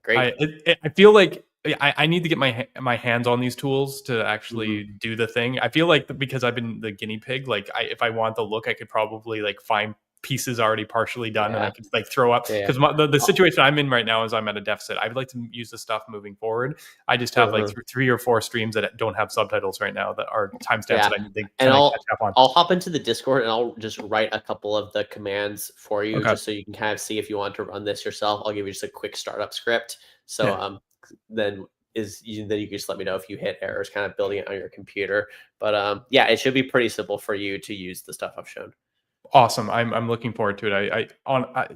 Great.
I feel like I need to get my hands on these tools to actually do the thing. I feel like because I've been the guinea pig, like if I want the look, I could probably like find pieces already partially done and I could like throw up,
Yeah.
because the situation I'm in right now is I'm at a deficit. I'd like to use the stuff moving forward. I just have like 3 or 4 streams that don't have subtitles right now that are timestamps that I need to
And
kind of catch up on.
I'll hop into the Discord and I'll just write a couple of the commands for you,
Okay.
just so you can kind of see if you want to run this yourself. I'll give you just a quick startup script. So then you can just let me know if you hit errors, kind of building it on your computer. But yeah, it should be pretty simple for you to use the stuff I've shown.
Awesome. I'm looking forward to it.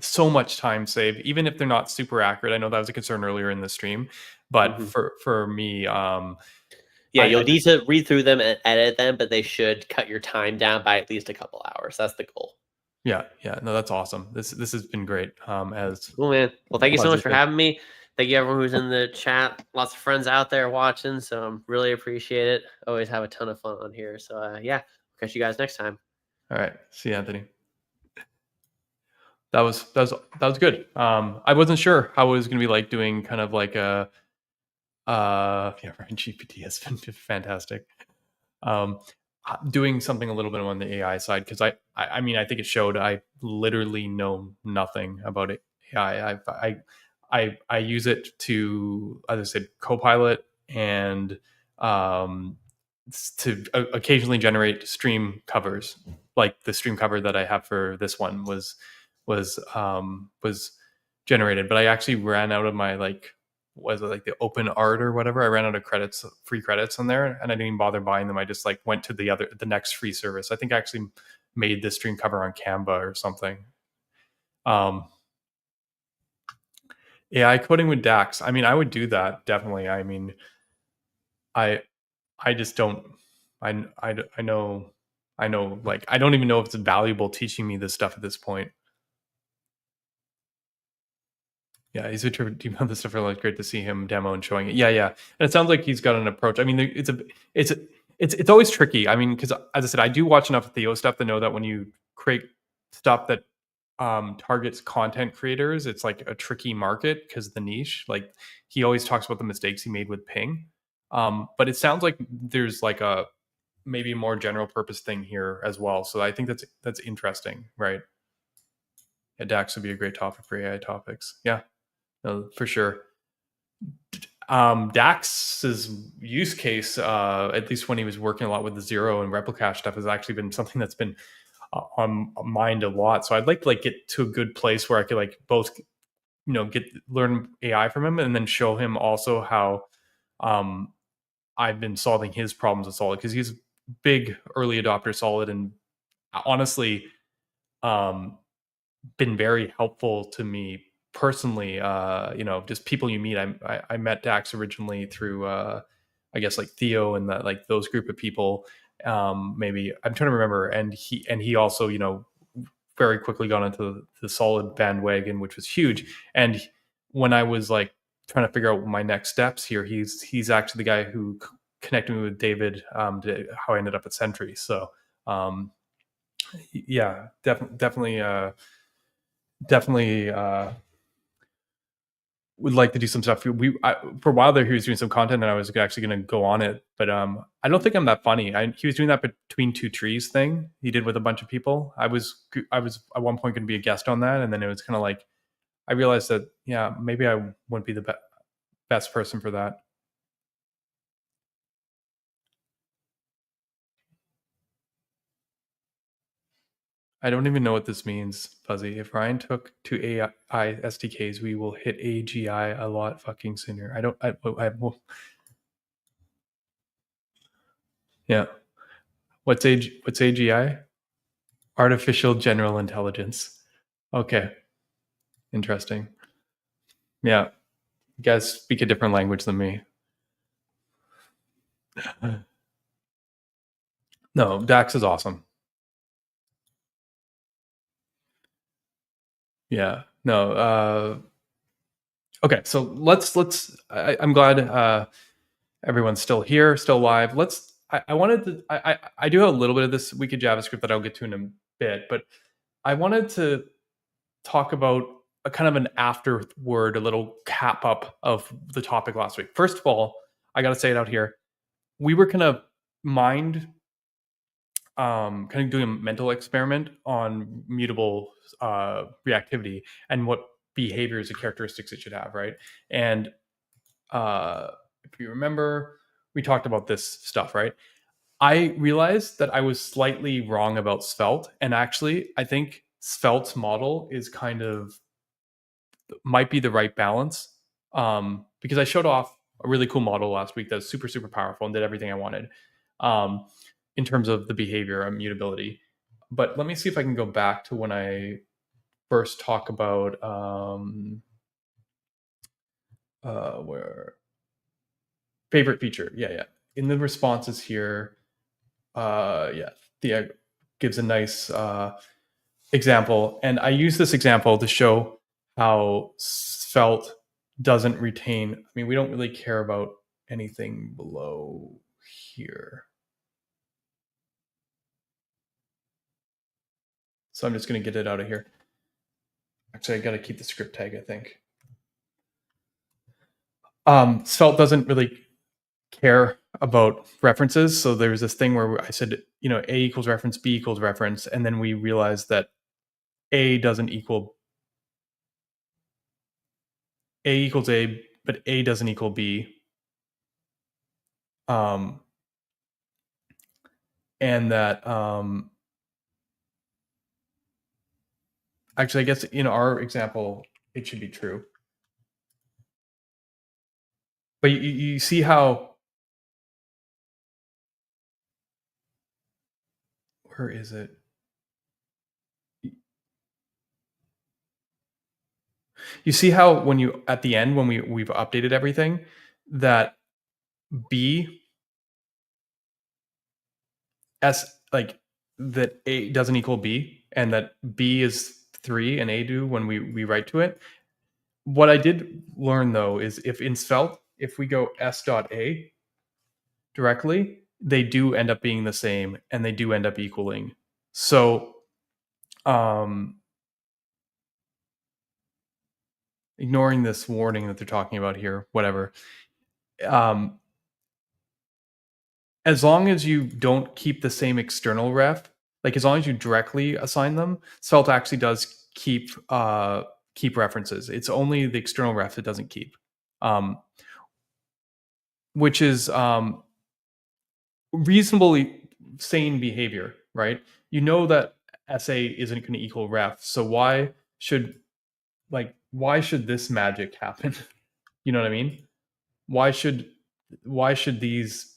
So much time saved, even if they're not super accurate. I know that was a concern earlier in the stream, but for me,
yeah, you'll need to read through them and edit them, but they should cut your time down by at least a couple hours. That's the goal.
Yeah. No, that's awesome. This has been great. As
cool, man. Well, thank you so much for having me. Thank you everyone who's in the chat. Lots of friends out there watching, so really appreciate it. Always have a ton of fun on here. So yeah, catch you guys next time.
All right. See you, Anthony. That was good. I wasn't sure how it was going to be like doing kind of like a Ryan GPT has been fantastic. Doing something a little bit on the AI side, because I mean, I think it showed I literally know nothing about it. I use it to, as I said, Copilot, and to occasionally generate stream covers. Like the stream cover that I have for this one was generated, but I actually ran out of my was it like the open art or whatever. I ran out of free credits on there, and I didn't even bother buying them. I just like went to the next free service. I think I actually made the stream cover on Canva or something. AI coding with DAX. I mean, I would do that definitely. I mean, I just don't. I know. Like, I don't even know if it's valuable teaching me this stuff at this point. Yeah, he's interpreting this stuff. Really great to see him demo and showing it. Yeah, and it sounds like he's got an approach. I mean, it's always tricky. I mean, because as I said, I do watch enough Theo stuff to know that when you create stuff that targets content creators, it's like a tricky market because of the niche. Like, he always talks about the mistakes he made with Ping, but it sounds like there's like a maybe a more general purpose thing here as well. So I think that's interesting, right? Yeah, DAX would be a great topic for AI topics. Yeah. No, for sure. Dax's use case, at least when he was working a lot with the Zero and Replicache stuff, has actually been something that's been on mind a lot. So I'd like to get to a good place where I could both, learn AI from him, and then show him also how I've been solving his problems with Solid, because he's a big early adopter Solid, and honestly, been very helpful to me personally. Just people you meet. I met Dax originally through I guess like Theo and those group of people. Maybe I'm trying to remember, and he also very quickly got into the Solid bandwagon, which was huge. And when I was trying to figure out my next steps here, he's actually the guy who connected me with David, to how I ended up at Sentry. So yeah, definitely would like to do some stuff. For a while there, he was doing some content, and I was actually going to go on it, but I don't think I'm that funny. He was doing that between two trees thing he did with a bunch of people. I was at one point going to be a guest on that, and then it was kind of I realized that maybe I wouldn't be the best person for that. I don't even know what this means, Fuzzy. If Ryan took to AI SDKs, we will hit AGI a lot fucking sooner. Yeah. What's AGI? Artificial General Intelligence. Okay. Interesting. Yeah. You guys speak a different language than me. No, Dax is awesome. Yeah. No. Okay, so I'm glad everyone's still here, still live. I wanted to. I do have a little bit of this week of JavaScript that I'll get to in a bit, but I wanted to talk about a kind of an afterword, a little cap up of the topic last week. First of all, I got to say it out here. We were kind of kind of doing a mental experiment on mutable reactivity and what behaviors and characteristics it should have, right? And if you remember, we talked about this stuff, right? I realized that I was slightly wrong about Svelte, and actually, I think Svelte's model is kind of might be the right balance, because I showed off a really cool model last week that's super super powerful and did everything I wanted, in terms of the behavior and mutability. But let me see if I can go back to when I first talk about where favorite feature. Yeah. In the responses here, Thea gives a nice example, and I use this example to show how Svelte doesn't retain. I mean, we don't really care about anything below here. So I'm just going to get it out of here. Actually, I got to keep the script tag, I think. Svelte doesn't really care about references. So there's this thing where I said, A equals reference, B equals reference. And then we realized that A equals A, but A doesn't equal B. And that, actually, I guess in our example, it should be true. But you see how, where is it? You see how when you, at the end, when we've updated everything, that B, S, like that A doesn't equal B, and that B is 3 and A do when we write to it. What I did learn though is if in Svelte, if we go S.A directly, they do end up being the same and they do end up equaling. So ignoring this warning that they're talking about here, whatever. As long as you don't keep the same external ref, like as long as you directly assign them, Svelte actually does keep references. It's only the external ref it doesn't keep, which is reasonably sane behavior, right? You know that SA isn't going to equal ref, so why should this magic happen? You know what I mean? Why should these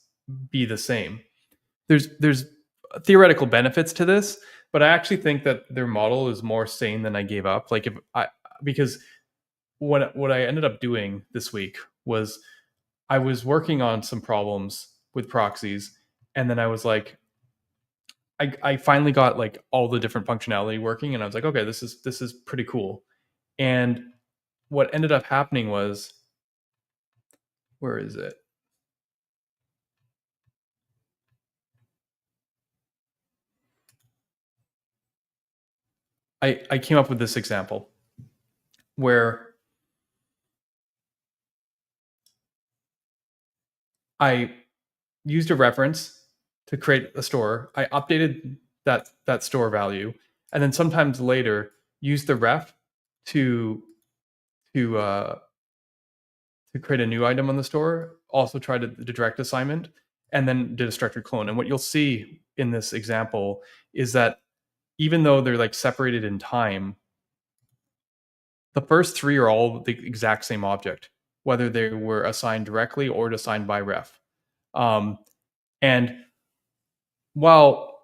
be the same? There's theoretical benefits to this, but I actually think that their model is more sane than I gave up. Because what I ended up doing this week was I was working on some problems with proxies, and then I was like, I finally got like all the different functionality working, and I was like, okay, this is pretty cool. And what ended up happening was, where is it? I came up with this example where I used a reference to create a store. I updated that store value, and then sometimes later used the ref to create a new item on the store. Also tried the direct assignment, and then did a structured clone. And what you'll see in this example is that even though they're like separated in time, the first three are all the exact same object, whether they were assigned directly or assigned by ref. And while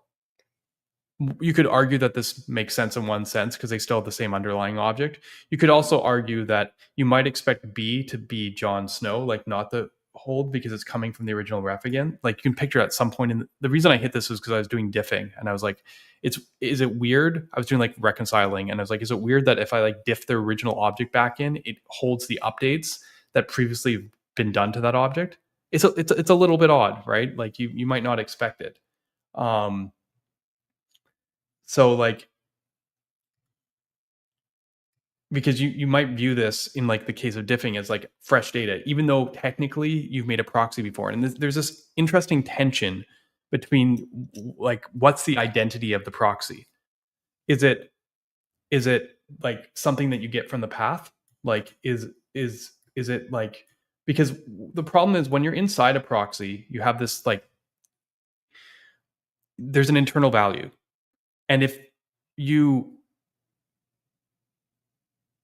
you could argue that this makes sense in one sense because they still have the same underlying object, you could also argue that you might expect B to be Jon Snow, like not the hold because it's coming from the original ref again. Like you can picture at some point the reason I hit this was because I was doing diffing and I was like, is it weird? I was doing like reconciling and I was like, is it weird that if I like diff the original object back in, it holds the updates that previously have been done to that object? It's a little bit odd, right? Like you might not expect it. So like, because you might view this in like the case of diffing as like fresh data, even though technically you've made a proxy before. And there's this interesting tension between like, what's the identity of the proxy? Is it like something that you get from the path? Like is it like, because the problem is when you're inside a proxy, you have this like, there's an internal value. And if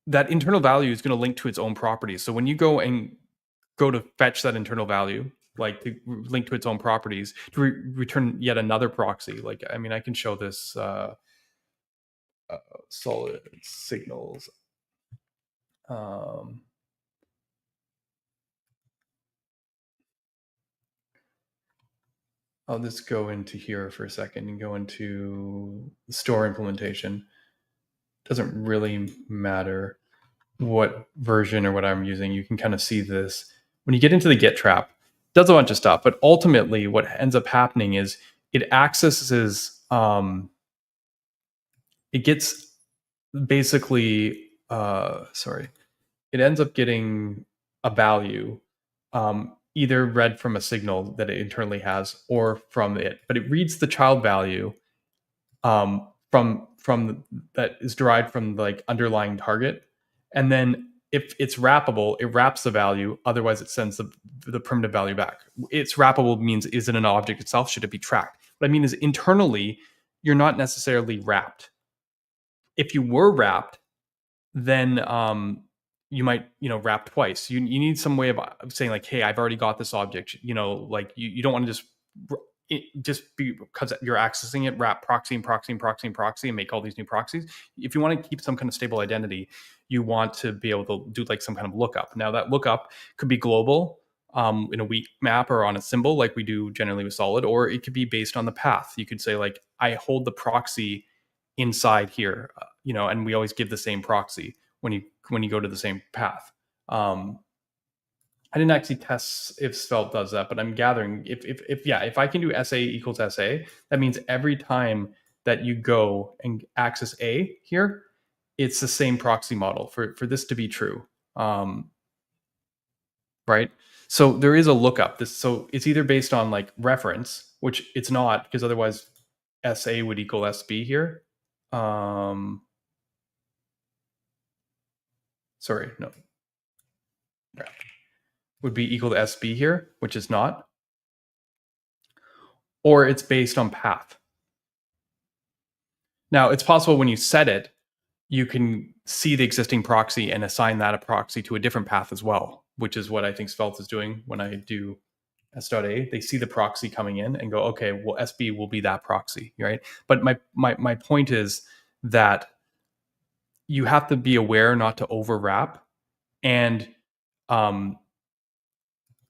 that internal value is going to link to its own properties. So when you go to fetch that internal value, like to link to its own properties, to return yet another proxy. Like, I mean, I can show this solid signals. I'll just go into here for a second and go into the store implementation. Doesn't really matter what version or what I'm using. You can kind of see this. When you get into the get trap, it does a bunch of stuff, but ultimately what ends up happening is it accesses, it gets basically, it ends up getting a value, either read from a signal that it internally has or from it, but it reads the child value from that is derived from the like underlying target, and then if it's wrappable, it wraps the value. Otherwise, it sends the primitive value back. It's wrappable means is it an object itself? Should it be tracked? What I mean is internally, you're not necessarily wrapped. If you were wrapped, then you might wrap twice. You need some way of saying like, hey, I've already got this object. Like you don't want to just be because you're accessing it, wrap proxy and proxy and proxy and proxy and make all these new proxies. If you want to keep some kind of stable identity, you want to be able to do like some kind of lookup. Now that lookup could be global, in a weak map or on a symbol like we do generally with solid, or it could be based on the path. You could say like, I hold the proxy inside here, and we always give the same proxy when you go to the same path. I didn't actually test if Svelte does that, but I'm gathering if I can do SA equals SA, that means every time that you go and access A here, it's the same proxy model for this to be true. Right? So there is a lookup. So it's either based on like reference, which it's not, because otherwise SA would equal SB here. Sorry, no. Yeah. Would be equal to SB here, which is not. Or it's based on path. Now, it's possible when you set it, you can see the existing proxy and assign that a proxy to a different path as well, which is what I think Svelte is doing when I do s.a. They see the proxy coming in and go, okay, well, SB will be that proxy, right? But my point is that you have to be aware not to overwrap, and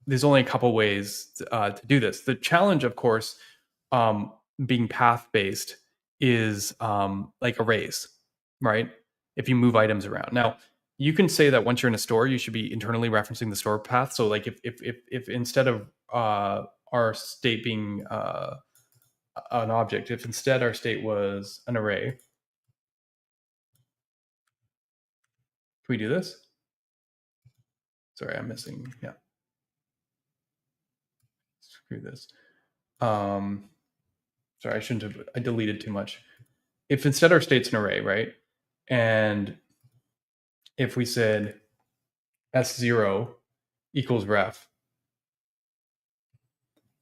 there's only a couple ways to do this. The challenge, of course, being path-based is like arrays, right? If you move items around. Now, you can say that once you're in a store, you should be internally referencing the store path. So like if instead of our state being an object, if instead our state was an array, can we do this? Sorry, I'm missing, yeah. Screw this. Sorry, I shouldn't have, I deleted too much. If instead our state's an array, right? And if we said S0 equals ref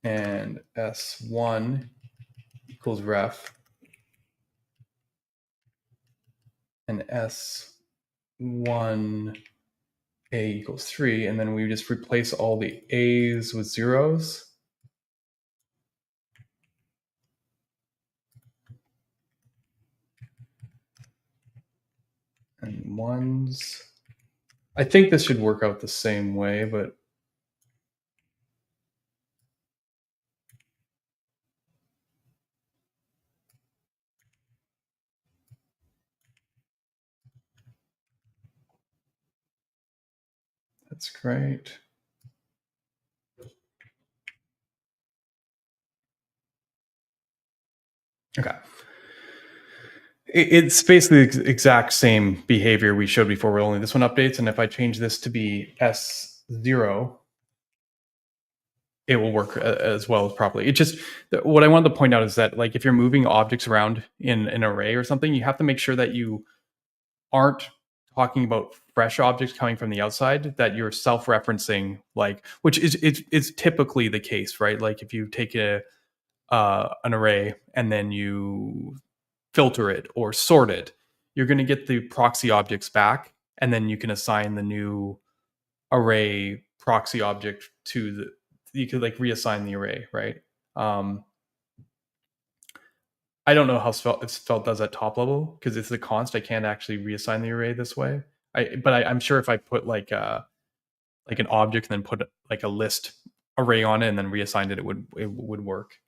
and S1 equals ref and S1 A equals 3, and then we just replace all the A's with zeros. And ones. I think this should work out the same way, but That's great. Okay. It's basically the exact same behavior we showed before, where only this one updates. And if I change this to be S0, it will work as well as properly. It just, what I wanted to point out is that, like, if you're moving objects around in an array or something, you have to make sure that you aren't talking about fresh objects coming from the outside, that you're self-referencing, like, which is typically the case, right? Like if you take an array and then you filter it or sort it, you're going to get the proxy objects back, and then you can assign the new array proxy object to the, you could like reassign the array, right? I don't know how Svelte does at top level, because it's the const. I can't actually reassign the array this way. I'm sure if I put like an object and then put like a list array on it and then reassigned it, it would work.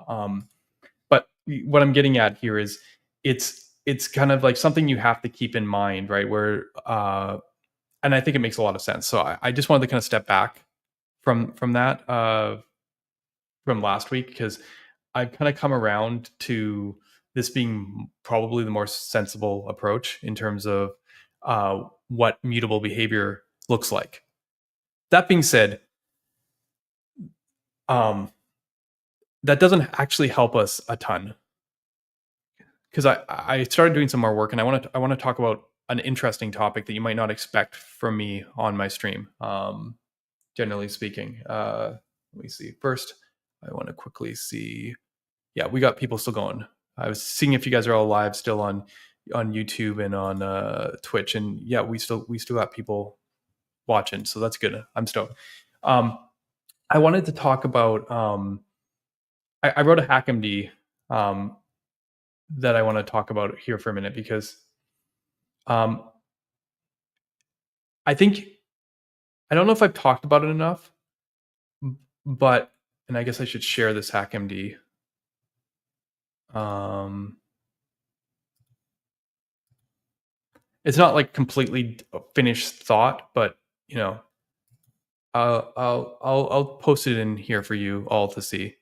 But what I'm getting at here is it's kind of like something you have to keep in mind, right? Where and I think it makes a lot of sense. So I just wanted to kind of step back from that from last week, because I've kind of come around to this being probably the more sensible approach in terms of what mutable behavior looks like. That being said, that doesn't actually help us a ton, because I started doing some more work, and I want to talk about an interesting topic that you might not expect from me on my stream. Generally speaking, let me see. First, I want to quickly see. Yeah, we got people still going. I was seeing if you guys are all live still on YouTube and on Twitch, and yeah, we still got people watching, so that's good. I'm stoked. I wanted to talk about. I wrote a HackMD that I want to talk about here for a minute, because I think, I don't know if I've talked about it enough, but, and I guess I should share this HackMD. It's not like completely finished thought, but you know, I'll post it in here for you all to see.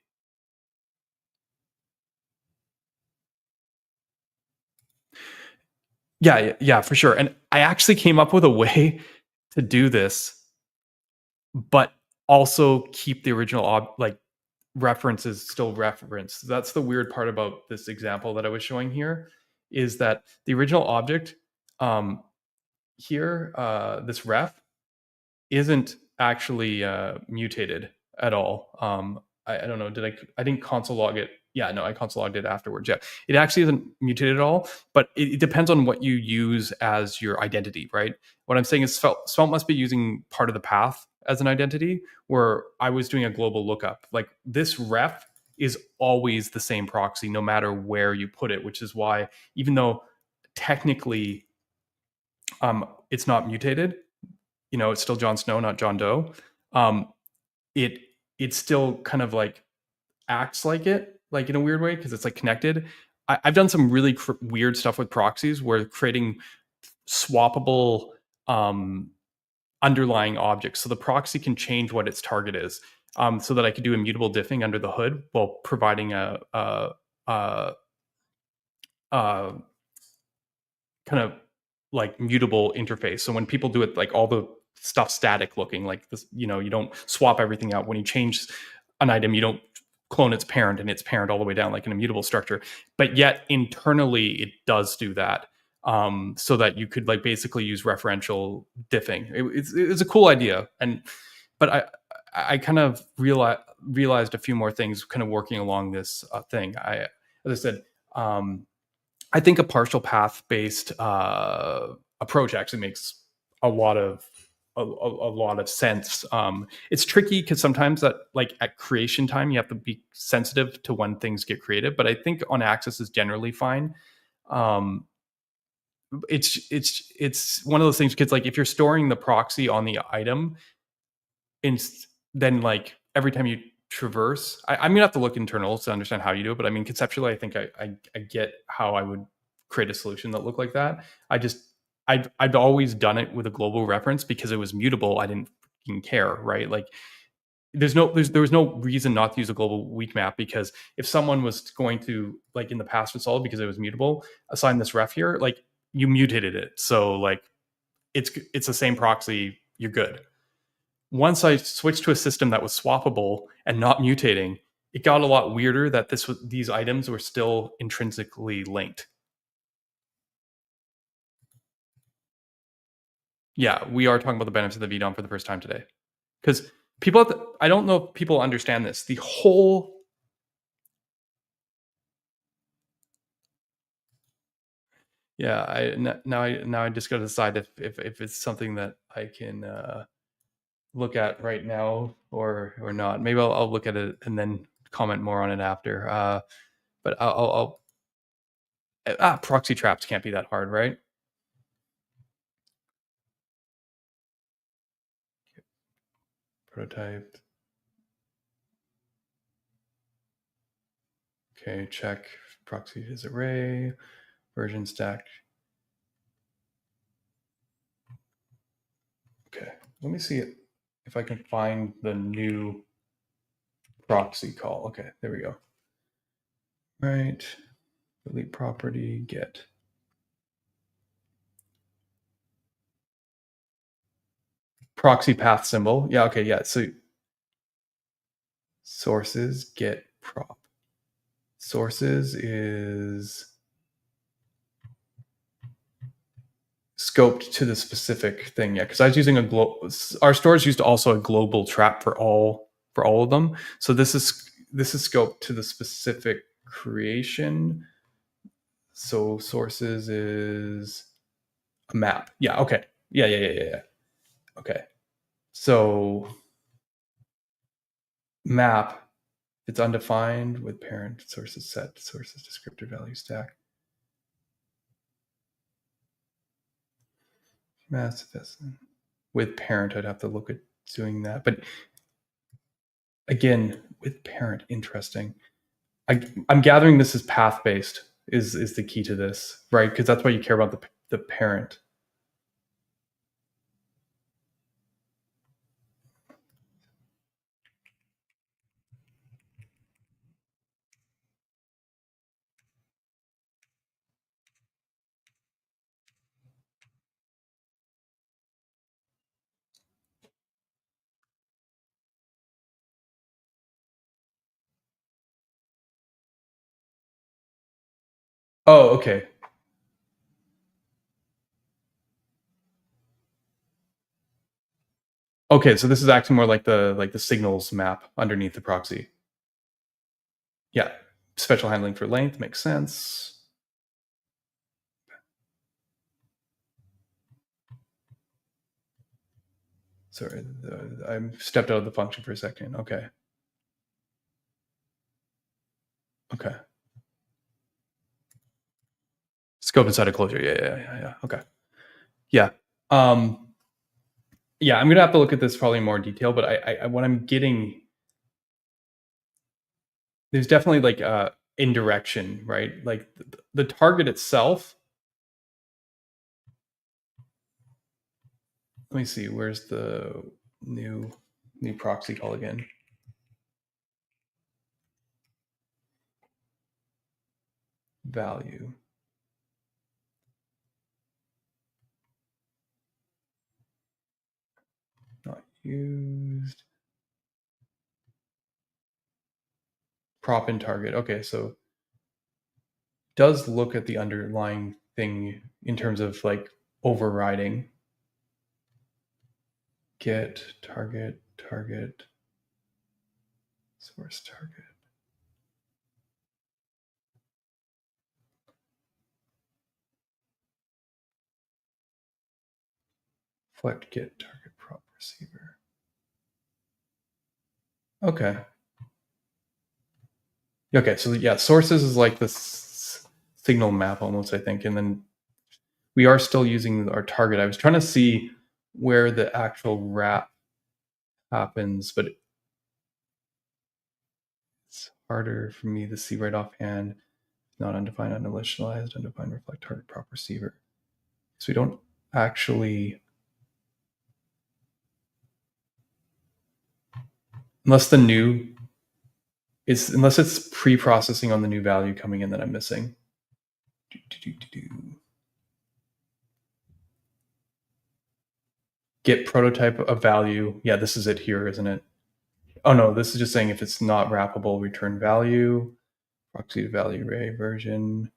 Yeah, for sure. And I actually came up with a way to do this, but also keep the original references still referenced. That's the weird part about this example that I was showing here, is that the original object here, this ref, isn't actually mutated at all. I don't know. I didn't console log it. Yeah, no, I console logged it afterwards. Yeah, it actually isn't mutated at all, but it depends on what you use as your identity, right? What I'm saying is Svelte must be using part of the path as an identity, where I was doing a global lookup. Like, this ref is always the same proxy no matter where you put it, which is why, even though technically it's not mutated, you know, it's still Jon Snow, not John Doe. It still kind of like acts like it, like in a weird way, because it's like connected. I've done some really weird stuff with proxies, where creating swappable underlying objects, so the proxy can change what its target is, so that I could do immutable diffing under the hood while providing a kind of like mutable interface. So when people do it, like all the stuff static looking, like this, you know, you don't swap everything out. When you change an item, you don't clone its parent and its parent all the way down like an immutable structure. But yet internally it does do that, so that you could like basically use referential diffing. It's a cool idea, but I kind of realized a few more things kind of working along this thing. As I said, I think a partial path based approach actually makes a lot of sense. It's tricky because sometimes that, like at creation time, you have to be sensitive to when things get created. But I think on access is generally fine. It's one of those things, because like if you're storing the proxy on the item, then like every time you traverse, I'm gonna have to look internals to understand how you do it. But I mean, conceptually, I think I get how I would create a solution that looked like that. I just I'd always done it with a global reference because it was mutable. I didn't fucking care, right? Like there was no reason not to use a global weak map, because if someone was going to, like in the past with solid, because it was mutable, assign this ref here, like you mutated it. So like it's the same proxy, you're good. Once I switched to a system that was swappable and not mutating, it got a lot weirder that these items were still intrinsically linked. Yeah, we are talking about the benefits of the VDOM for the first time today. Because I don't know if people understand this. The whole now I just got to decide if it's something that I can look at right now or not. Maybe I'll look at it and then comment more on it after. But proxy traps can't be that hard, right? Prototype. Okay, check proxy is array, version stack. Okay, let me see if I can find the new proxy call. Okay, there we go. Right, delete property, get. Proxy path symbol. Yeah, okay, yeah. So sources get prop. Sources is scoped to the specific thing. Yeah, because I was using our stores used also a global trap for all of them. So this is scoped to the specific creation. So sources is a map. Yeah, okay. Yeah. Okay. So map, it's undefined with parent sources set, sources descriptor value stack. Massive with parent, I'd have to look at doing that. But again, with parent, interesting. I'm gathering this is path based is the key to this, right? Because that's why you care about the parent. Oh, okay. Okay, so this is acting more like the signals map underneath the proxy. Yeah, special handling for length makes sense. Sorry, I stepped out of the function for a second. Okay. Okay. Scope inside a closure. Yeah. Okay. Yeah. Yeah, I'm gonna have to look at this probably in more detail, but I what I'm getting, there's definitely like indirection, right? Like the target itself. Let me see, where's the new proxy call again? Value. Not used. Prop in target. Okay, so does look at the underlying thing in terms of like overriding. Get target source target. SvelteKit target prop receiver. Okay. Okay, so yeah, sources is like this signal map almost, I think, and then we are still using our target. I was trying to see where the actual wrap happens, but it's harder for me to see right offhand. Not undefined, uninitialized, undefined reflect target prop receiver. So we don't actually, unless it's pre-processing on the new value coming in that I'm missing. Get prototype of value. Yeah, this is it here, isn't it? Oh no, this is just saying if it's not wrappable, return value. Proxy to value array version.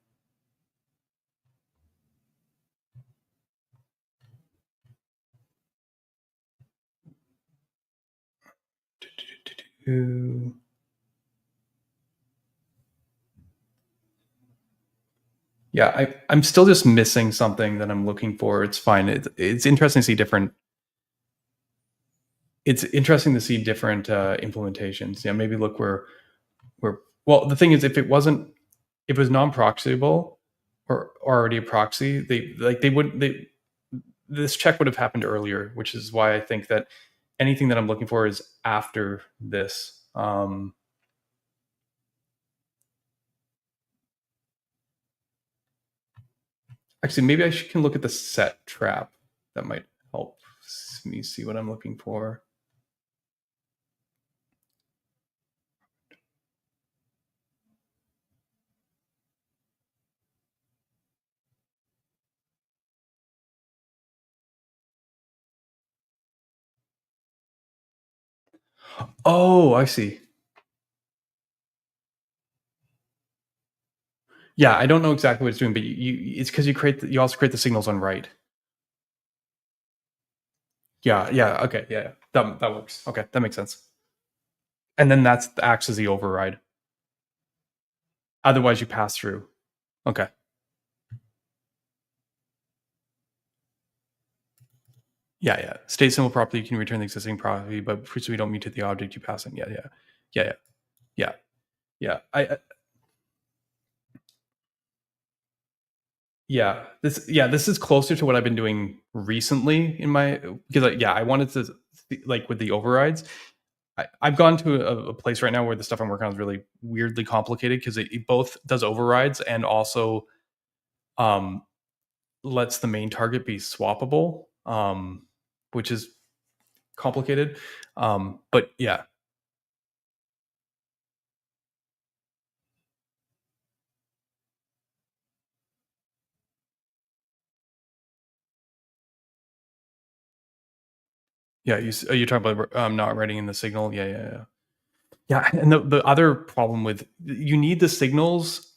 Yeah, I'm still just missing something that I'm looking for. It's fine. It's interesting to see different. It's interesting to see different implementations. Yeah, maybe look where. Well, the thing is, if it was non-proxyable or already a proxy, this check would have happened earlier, which is why I think that anything that I'm looking for is after this. Actually, maybe I can look at the set trap. That might help me see what I'm looking for. Oh, I see. Yeah, I don't know exactly what it's doing, but it's because you also create the signals on write. Yeah, okay, yeah. That works. Okay, that makes sense. And then that acts as the override. Otherwise, you pass through. Okay. Yeah. State symbol property, you can return the existing property, but so we don't mutate the object you pass in. Yeah. This is closer to what I've been doing recently in my because I wanted to like with the overrides. I've gone to a place right now where the stuff I'm working on is really weirdly complicated because it both does overrides and also lets the main target be swappable, which is complicated. But yeah. Yeah, you're talking about not writing in the signal. Yeah. And the other problem with you need the signals.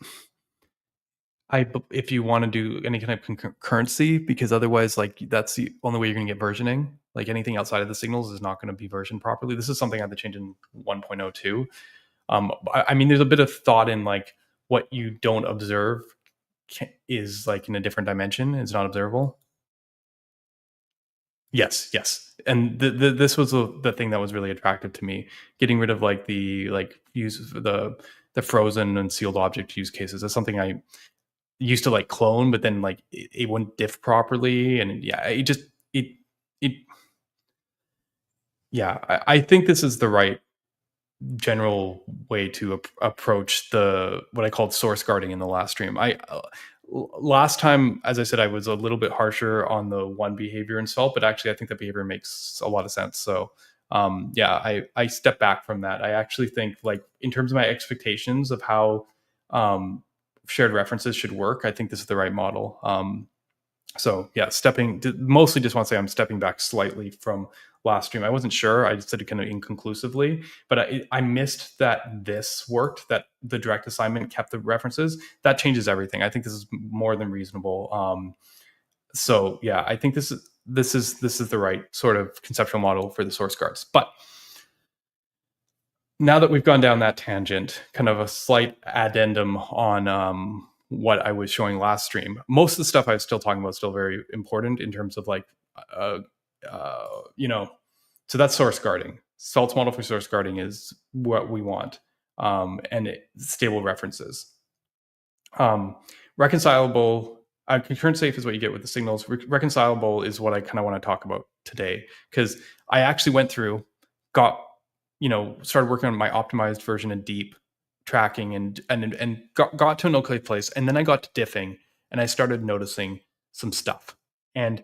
If you want to do any kind of concurrency, because otherwise, like that's the only way you're going to get versioning. Like anything outside of the signals is not going to be versioned properly. This is something I had to change in 1.02. I mean, there's a bit of thought in like what you don't observe is like in a different dimension. It's not observable. Yes, and this was the thing that was really attractive to me. Getting rid of like the use the frozen and sealed object use cases is something I used to like clone, but then like it wouldn't diff properly, and yeah, it yeah. I think this is the right general way to approach the what I called source guarding in the last stream. Last time, as I said, I was a little bit harsher on the one behavior in Svelte, but actually I think the behavior makes a lot of sense. So I step back from that. I actually think like in terms of my expectations of how shared references should work, I think this is the right model. So yeah, mostly just want to say I'm stepping back slightly from last stream. I wasn't sure. I just said it kind of inconclusively, but I missed that this worked, that the direct assignment kept the references. That changes everything. I think this is more than reasonable. So yeah, I think this is the right sort of conceptual model for the source guards. But now that we've gone down that tangent, kind of a slight addendum on what I was showing last stream. Most of the stuff I was still talking about is still very important in terms of like, so that's source guarding. Svelte's model for source guarding is what we want, and stable references. Reconcilable, concurrent safe is what you get with the signals. Reconcilable is what I kind of want to talk about today, because I actually went through, started working on my optimized version in deep tracking and got to an okay place. And then I got to diffing and I started noticing some stuff. And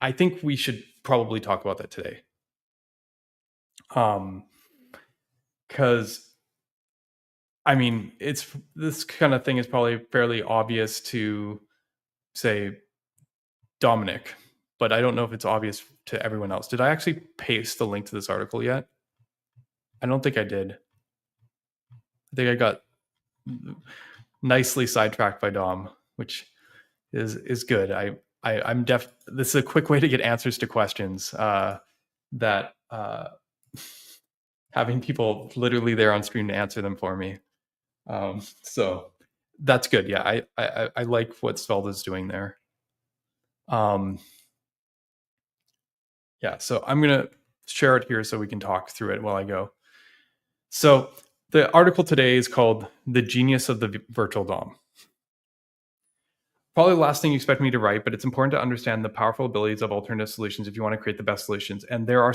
I think we should probably talk about that today. Because I mean, it's this kind of thing is probably fairly obvious to say Dominic, but I don't know if it's obvious to everyone else. Did I actually paste the link to this article yet? I don't think I did. I think I got nicely sidetracked by Dom, which is good. I'm this is a quick way to get answers to questions that having people literally there on stream to answer them for me. So that's good. Yeah, I like what Svelte is doing there. Yeah, so I'm gonna share it here so we can talk through it while I go. So the article today is called "The Genius of the Virtual DOM." Probably the last thing you expect me to write, but it's important to understand the powerful abilities of alternative solutions if you want to create the best solutions. And there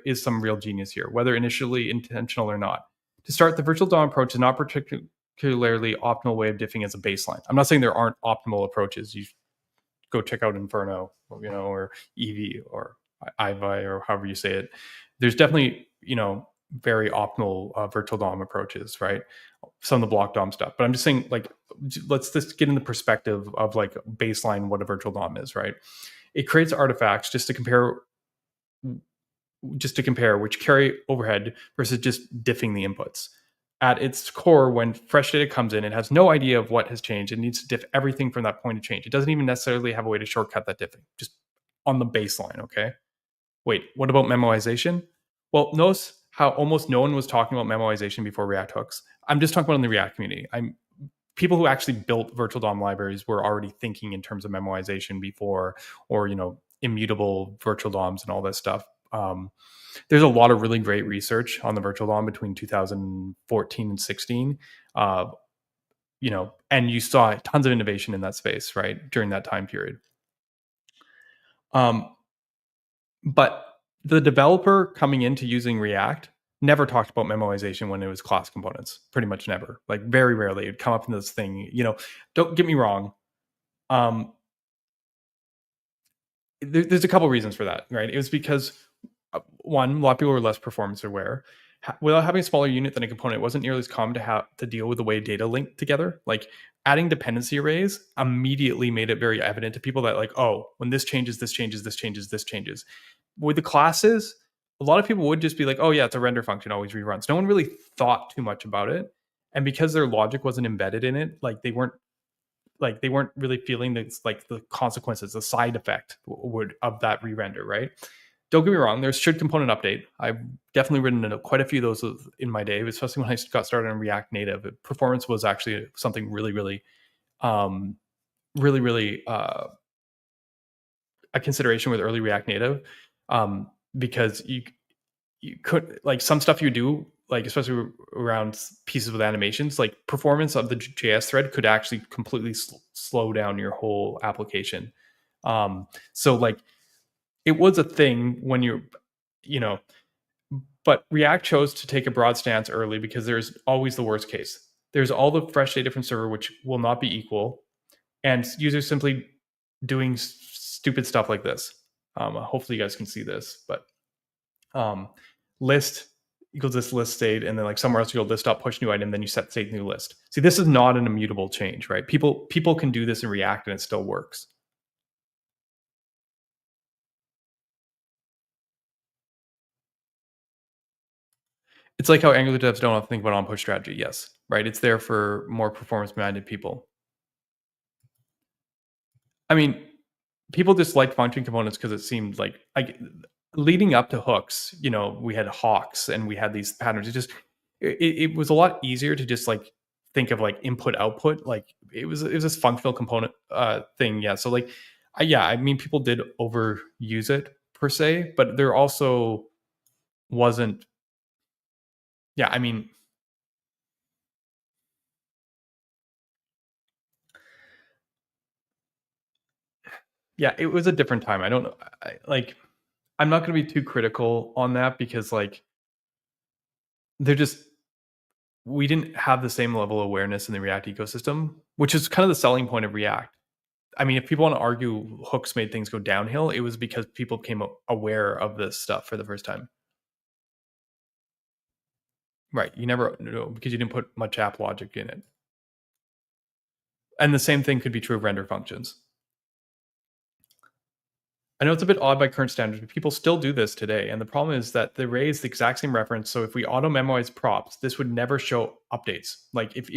is some real genius here, whether initially intentional or not. To start, the virtual DOM approach is not particularly optimal way of diffing as a baseline. I'm not saying there aren't optimal approaches. You go check out Inferno, or Eevee or Ivi or however you say it. There's definitely, very optimal virtual DOM approaches, right? Some of the block DOM stuff. But I'm just saying, like, let's just get in the perspective of like baseline what a virtual DOM is, right? It creates artifacts just to compare which carry overhead versus just diffing the inputs. At its core, when fresh data comes in, it has no idea of what has changed. It needs to diff everything from that point of change. It doesn't even necessarily have a way to shortcut that diffing, just on the baseline, okay? Wait, what about memoization? Well, notice how almost no one was talking about memoization before React hooks. I'm just talking about in the React community. People who actually built virtual DOM libraries were already thinking in terms of memoization before, or immutable virtual DOMs and all this stuff. There's a lot of really great research on the virtual DOM between 2014 and 16. And you saw tons of innovation in that space, right, during that time period. But the developer coming into using React never talked about memoization when it was class components. Pretty much never. Like very rarely, it'd come up in this thing. Don't get me wrong. There's a couple reasons for that, right? It was because one, a lot of people were less performance aware. Without having a smaller unit than a component, it wasn't nearly as common to have to deal with the way data linked together. Like adding dependency arrays immediately made it very evident to people that, like, oh, when this changes, this changes, this changes, this changes. With the classes, a lot of people would just be like, oh yeah, it's a render function, always reruns. No one really thought too much about it. And because their logic wasn't embedded in it, like they weren't really feeling the consequences, the side effect of that re-render, right? Don't get me wrong, there's should component update. I've definitely written quite a few of those in my day, especially when I got started on React Native. Performance was actually something really a consideration with early React Native, because you could, like, some stuff you do, like especially around pieces with animations, like performance of the JS thread could actually completely slow down your whole application. So like it was a thing when but React chose to take a broad stance early because there's always the worst case. There's all the fresh data from server, which will not be equal, and users simply doing stupid stuff like this. Hopefully you guys can see this, but list equals this list state, and then like somewhere else you go list dot push new item, then you set state new list. See, this is not an immutable change, right? People can do this in React and it still works. It's like how Angular devs don't have to think about on push strategy. Yes, right. It's there for more performance minded people. I mean, people just liked function components because it seemed like leading up to hooks, we had hawks and we had these patterns. It was a lot easier to just like think of like input output. Like it was this functional component thing. Yeah. So like, I mean, people did overuse it per se, but there also wasn't. Yeah. I mean, yeah, it was a different time. I don't know. I'm not going to be too critical on that because like we didn't have the same level of awareness in the React ecosystem, which is kind of the selling point of React. I mean, if people want to argue hooks made things go downhill, it was because people became aware of this stuff for the first time. Right. You never know because you didn't put much app logic in it. And the same thing could be true of render functions. I know it's a bit odd by current standards, but people still do this today. And the problem is that the array is the exact same reference. So if we auto memorize props, this would never show updates. Like if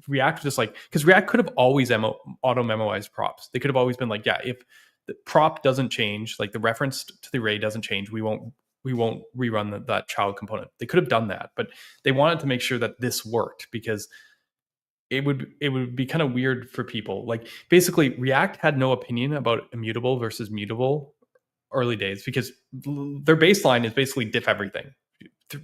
React was just like, because React could have always auto memoized props. They could have always been like, yeah, if the prop doesn't change, like the reference to the array doesn't change, we won't rerun that child component. They could have done that, but they wanted to make sure that this worked because it would be kind of weird for people. Like basically React had no opinion about immutable versus mutable early days because their baseline is basically diff everything.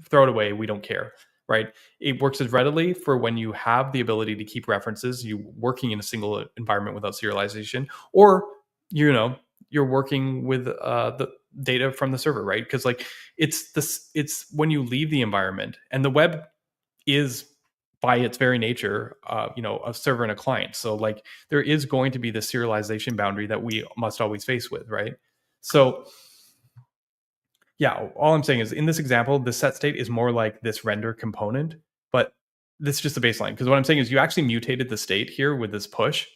Throw it away, we don't care, right? It works as readily for when you have the ability to keep references, you working in a single environment without serialization, or you're working with the data from the server, right? Because like it's when you leave the environment, and the web is by its very nature, a server and a client. So like there is going to be the serialization boundary that we must always face with, right? So yeah, all I'm saying is in this example, the set state is more like this render component, but this is just the baseline. Because what I'm saying is you actually mutated the state here with this push,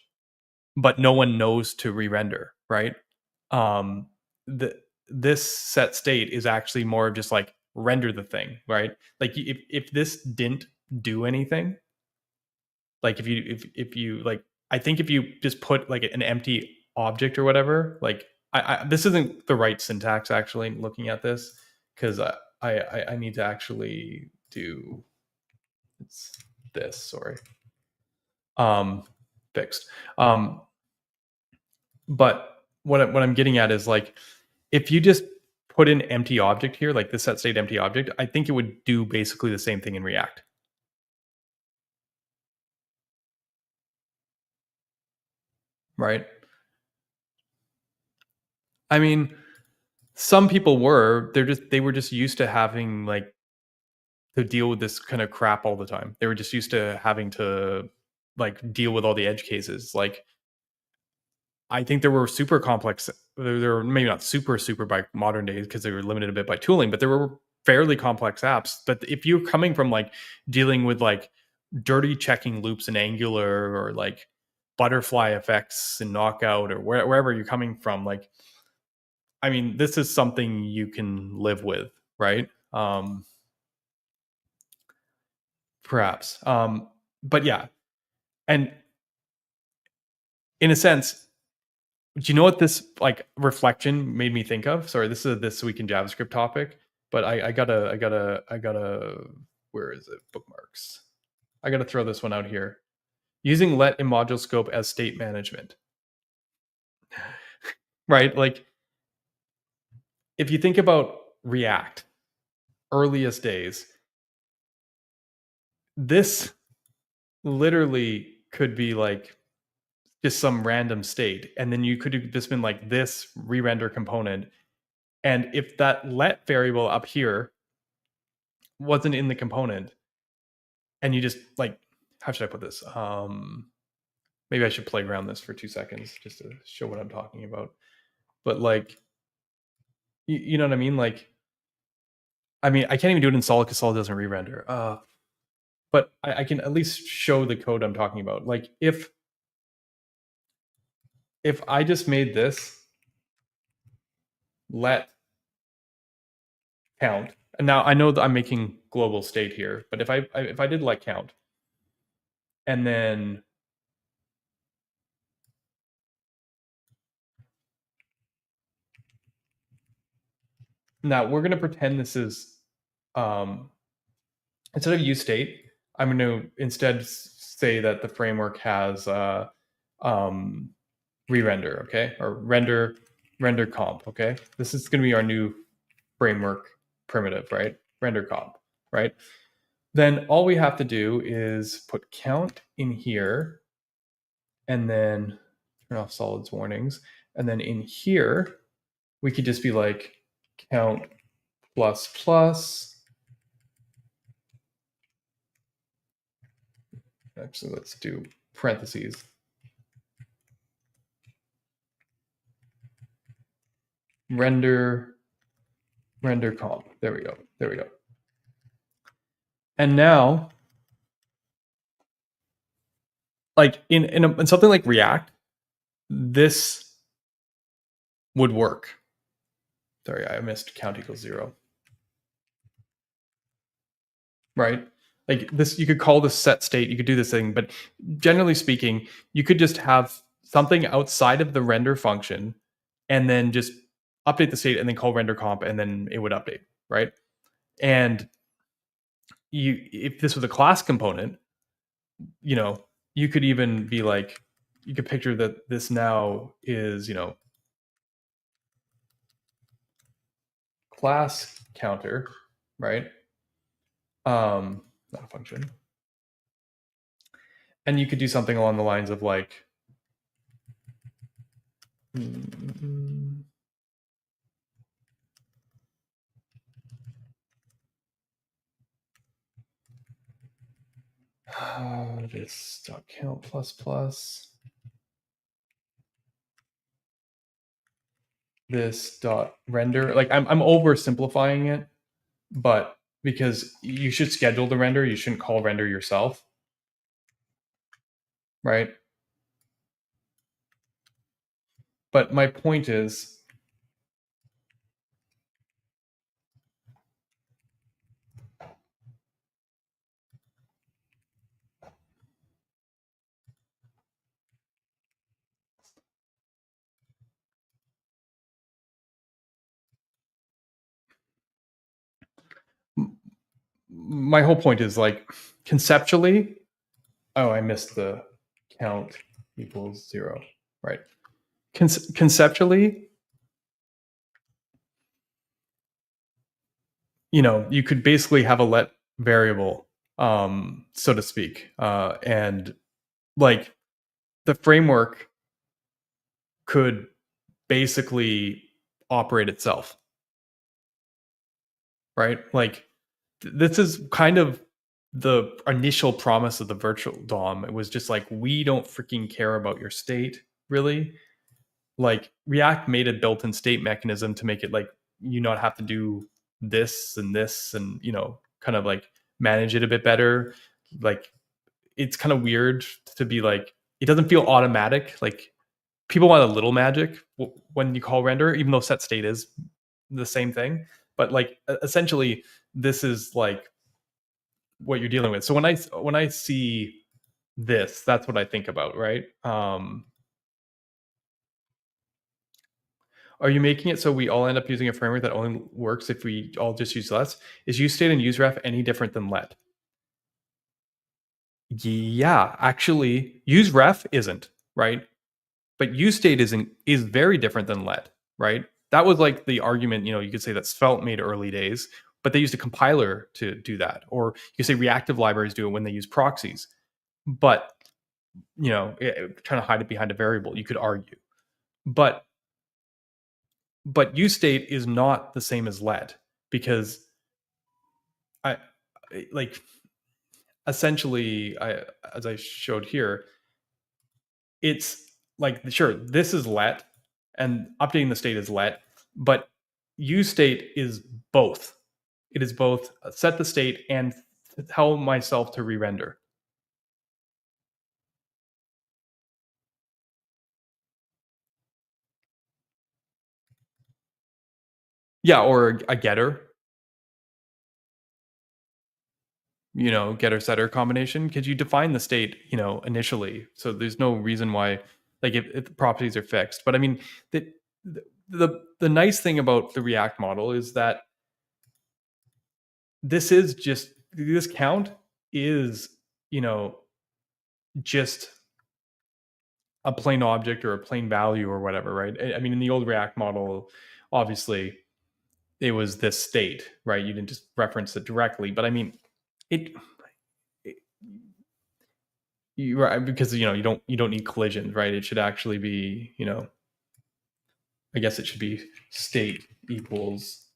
but no one knows to re-render, right? This set state is actually more of just like render the thing, right? Like if this didn't do anything, like if you like, I think if you just put like an empty object or whatever, like this isn't the right syntax actually looking at this, because I need to actually do it's this, sorry, fixed. But what I'm getting at is like if you just put an empty object here, like the set state empty object, I think it would do basically the same thing in React. Right? I mean, some people they were just used to having like to deal with this kind of crap all the time. They were just used to having to like deal with all the edge cases. Like I think there were super complex. There were maybe not super by modern days because they were limited a bit by tooling, but there were fairly complex apps. But if you're coming from like dealing with like dirty checking loops in Angular or like butterfly effects and knockout or wherever you're coming from, like I mean, this is something you can live with, right? Perhaps. But yeah, and in a sense, do you know what this like reflection made me think of? Sorry, this is a This Week in JavaScript topic, but I gotta where is it? Bookmarks. I gotta throw this one out here. Using let in module scope as state management. Right? Like if you think about React, earliest days, this literally could be like just some random state. And then you could have just been like this re-render component. And if that let variable up here wasn't in the component, and you just like, how should I put this? Maybe I should play around this for 2 seconds just to show what I'm talking about. But like, you know what I mean? Like, I mean, I can't even do it in solid because solid doesn't re-render. But I can at least show the code I'm talking about. Like if I just made this let count, and now I know that I'm making global state here, but if I did let count, and then now we're going to pretend this is instead of use state, I'm going to instead say that the framework has re-render, okay, or render comp, okay. This is going to be our new framework primitive, right? Render comp, right? Then all we have to do is put count in here, and then turn off solids warnings, and then in here we could just be like count plus plus. Actually, let's do parentheses. render comp. There we go. And now, like in something like React, this would work. Sorry, I missed count equals 0. Right? Like this, you could call this set state, you could do this thing, but generally speaking, you could just have something outside of the render function and then just update the state and then call render comp and then it would update, right? And if this was a class component, you could even be like, you could picture that this now is, class counter, right? Not a function. And you could do something along the lines of like, this dot count plus this dot render. Like I'm oversimplifying it, but because you should schedule the render, you shouldn't call render yourself, right? But my point is, my whole point is like conceptually, oh, I missed the count equals 0, right? Conceptually, you could basically have a let variable, so to speak, and like the framework could basically operate itself, right? Like this is kind of the initial promise of the virtual DOM. It was just like, we don't freaking care about your state, really. Like React made a built-in state mechanism to make it like you not have to do this and kind of like manage it a bit better. Like it's kind of weird to be like, it doesn't feel automatic. Like people want a little magic when you call render, even though set state is the same thing. But like essentially, this is like what you're dealing with. So when I see this, that's what I think about, right? Are you making it so we all end up using a framework that only works if we all just use less? Is useState and useRef any different than let? Yeah, actually, useRef isn't, right? But useState is very different than let, right? That was like the argument, you could say that Svelte made early days, but they used a compiler to do that. Or you could say reactive libraries do it when they use proxies. But, trying to hide it behind a variable, you could argue. But useState is not the same as let, because essentially, as I showed here, it's like, sure, this is let and updating the state is let, but useState is both. It is both set the state and tell myself to re-render. Yeah, or a getter, getter setter combination, because you define the state, initially. So there's no reason why, like if the properties are fixed. But I mean, the nice thing about the React model is that this count is, just a plain object or a plain value or whatever, right? I mean, in the old React model, obviously it was this state, right? You didn't just reference it directly, but I mean, because you don't need collisions, right? It should actually be, I guess it should be state equals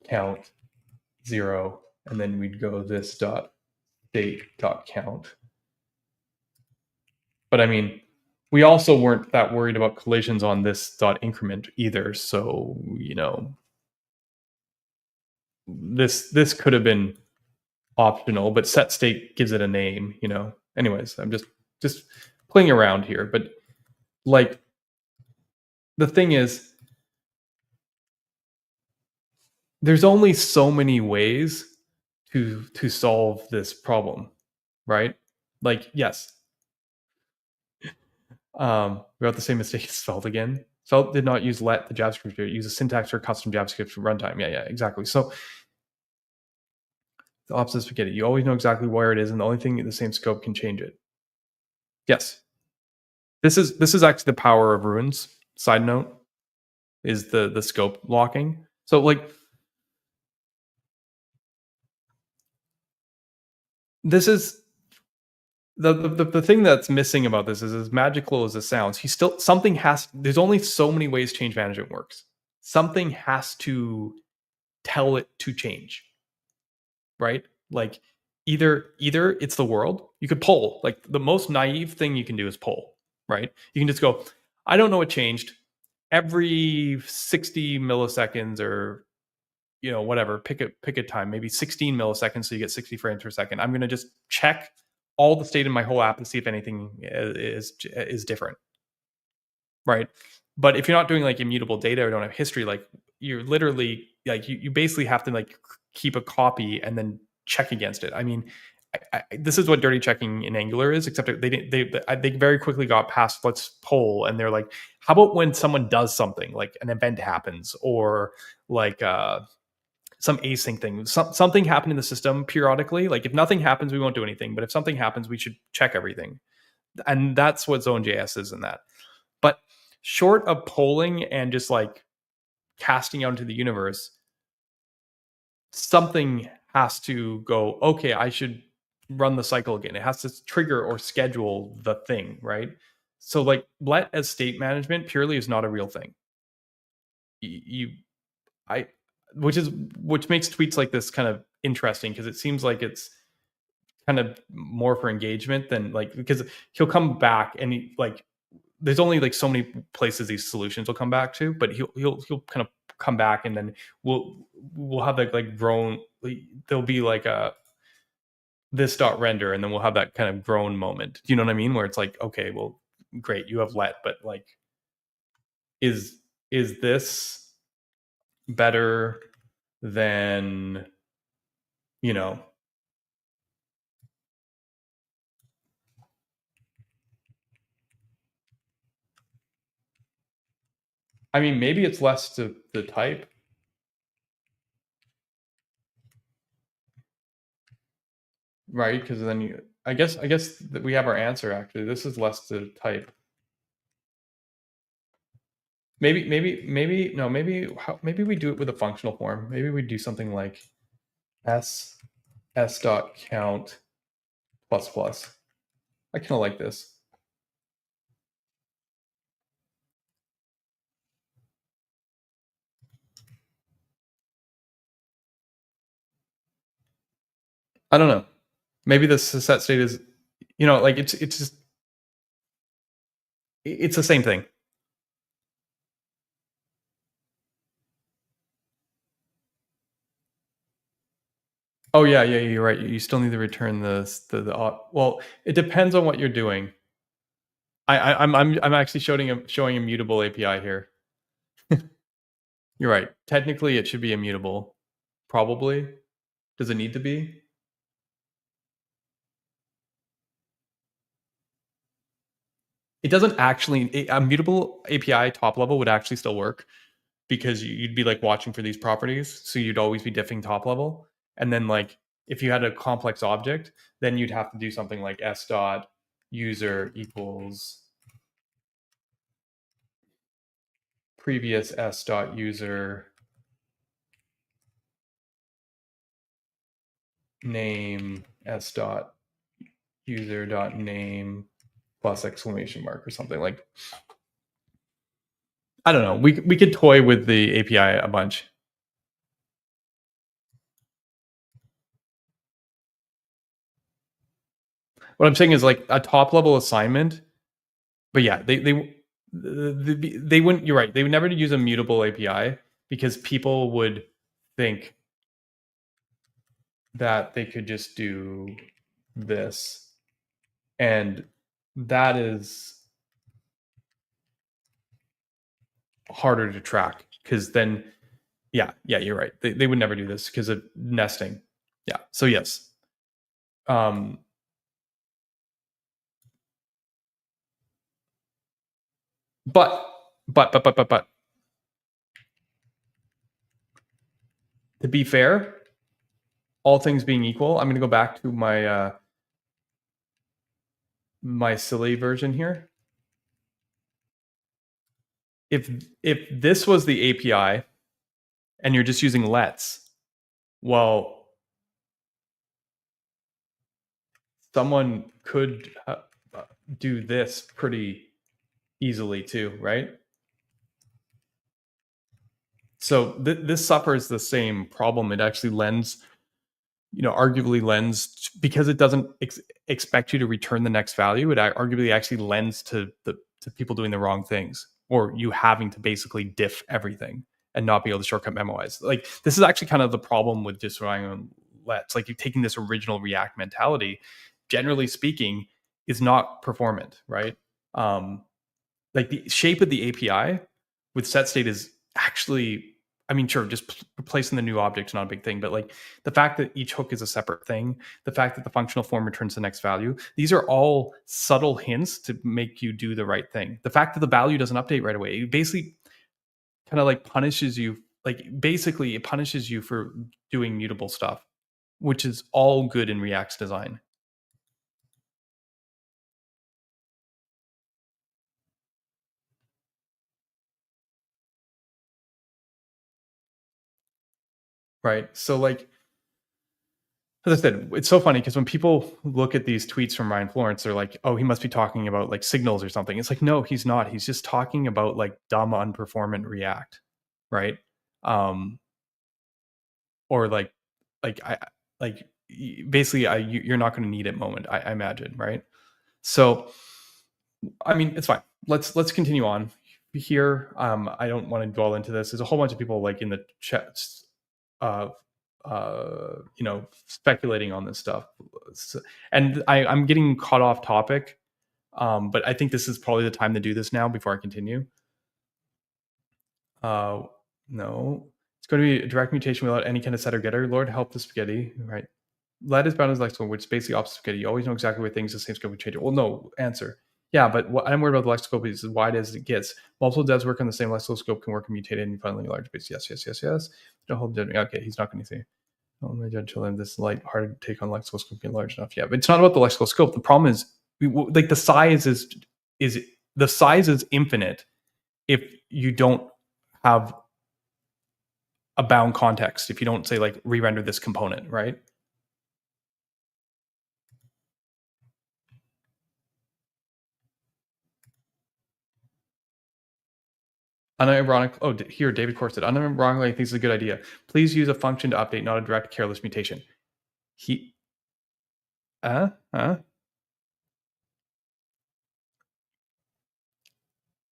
count 0, and then we'd go this dot state dot count. But I mean, we also weren't that worried about collisions on this dot increment either. So, this could have been optional, but set state gives it a name, Anyways, I'm just playing around here, but like the thing is, there's only so many ways to solve this problem, right? Like, yes, we got the same mistake as Svelte again. Svelte did not use let the JavaScript. It used a syntax for custom JavaScript runtime. Yeah, exactly. So the opposite is spaghetti. You always know exactly where it is, and the only thing in the same scope can change it. Yes, this is actually the power of runes. Side note is the scope locking. So like this is the thing that's missing about this is as magical as it sounds, there's only so many ways change management works. Something has to tell it to change, right? Like either it's the world. You could poll. Like the most naive thing you can do is poll, right? You can just go, I don't know what changed. Every 60 milliseconds or whatever, pick a time, maybe 16 milliseconds, so you get 60 frames per second. I'm going to just check all the state in my whole app to see if anything is different, right? But if you're not doing like immutable data or don't have history, like you're literally like you basically have to like keep a copy and then check against it. I mean, this is what dirty checking in Angular is, except they very quickly got past let's poll, and they're like, how about when someone does something, like an event happens, or like some async thing, something happened in the system periodically. Like if nothing happens, we won't do anything, but if something happens, we should check everything. And that's what Zone.js is in that. But short of polling and just like casting out into the universe, something has to go, okay, I should run the cycle again. It has to trigger or schedule the thing, right? So like let as state management purely is not a real thing. I which makes tweets like this kind of interesting, because it seems like it's kind of more for engagement than like, because he'll come back and there's only like so many places these solutions will come back to, but he'll kind of come back, and then we'll have like grown, there'll be like a this dot render, and then we'll have that kind of grown moment. Do you know what I mean? Where it's like, okay, well, great, you have let, but like, is this better than I mean, maybe it's less to the type, right? Because then I guess that we have our answer. Actually, this is less to type. Maybe no. Maybe we do it with a functional form. Maybe we do something like s dot count plus plus. I kind of like this. I don't know. Maybe the set state is, like it's just it's the same thing. Oh yeah, you're right. You still need to return the well, it depends on what you're doing. I'm actually showing a mutable API here. You're right. Technically, it should be immutable. Probably. Does it need to be? It doesn't actually. A mutable API top level would actually still work, because you'd be like watching for these properties, so you'd always be diffing top level. And then like if you had a complex object, then you'd have to do something like s dot user equals previous s dot user name s dot user dot name plus exclamation mark or something. Like, I don't know. We could toy with the API a bunch. What I'm saying is like a top level assignment But yeah, they wouldn't. You're right. They would never use a mutable API because people would think that they could just do this, and that is harder to track because then, yeah, you're right. They would never do this because of nesting. Yeah. So yes. But to be fair, all things being equal, I'm going to go back to my my silly version here. If this was the API and you're just using lets, well, someone could do this pretty easily too, right? So this suffers the same problem. It actually lends, arguably lends, because it doesn't expect you to return the next value. It arguably actually lends to people doing the wrong things, or you having to basically diff everything and not be able to shortcut memoize. Like, this is actually kind of the problem with just relying on lets. Like, you're taking this original React mentality, generally speaking, is not performant, right? Like, the shape of the API with set state is actually, I mean, sure, just replacing the new object is not a big thing, but like the fact that each hook is a separate thing, the fact that the functional form returns the next value, these are all subtle hints to make you do the right thing. The fact that the value doesn't update right away, it basically kind of like punishes you. Like, basically, it punishes you for doing mutable stuff, which is all good in React's design. Right. So, like, as I said, it's so funny because when people look at these tweets from Ryan Florence, they're like, "Oh, he must be talking about like signals or something." It's like, no, he's not. He's just talking about like dumb, unperformant React, right? Or like I like basically, you're not going to need it moment. I imagine, right? So, I mean, it's fine. Let's continue on here. I don't want to dwell into this. There's a whole bunch of people like in the chats, uh, speculating on this stuff, and I'm getting caught off topic. But I think this is probably the time to do this now before I continue. No, it's going to be a direct mutation without any kind of setter getter. Lord help the spaghetti, right? Let is bound as lexical, which is basically opposite spaghetti. You always know exactly where things the same scope would change it. Well, no, answer. Yeah, but what I'm worried about the lexical is as wide as it gets. Multiple devs work on the same lexical scope can work and mutate in finally large base. Yes. Don't hold judgment. Okay, he's not going to say. Oh my judge, children, this light hard to take on lexical scope get large enough. Yeah, but it's not about the lexical scope. The problem is, like, the size is the size is infinite if you don't have a bound context. If you don't say like re-render this component, right? Unironic. Oh, here, David Corr said, unironically, I think it's a good idea. Please use a function to update, not a direct careless mutation.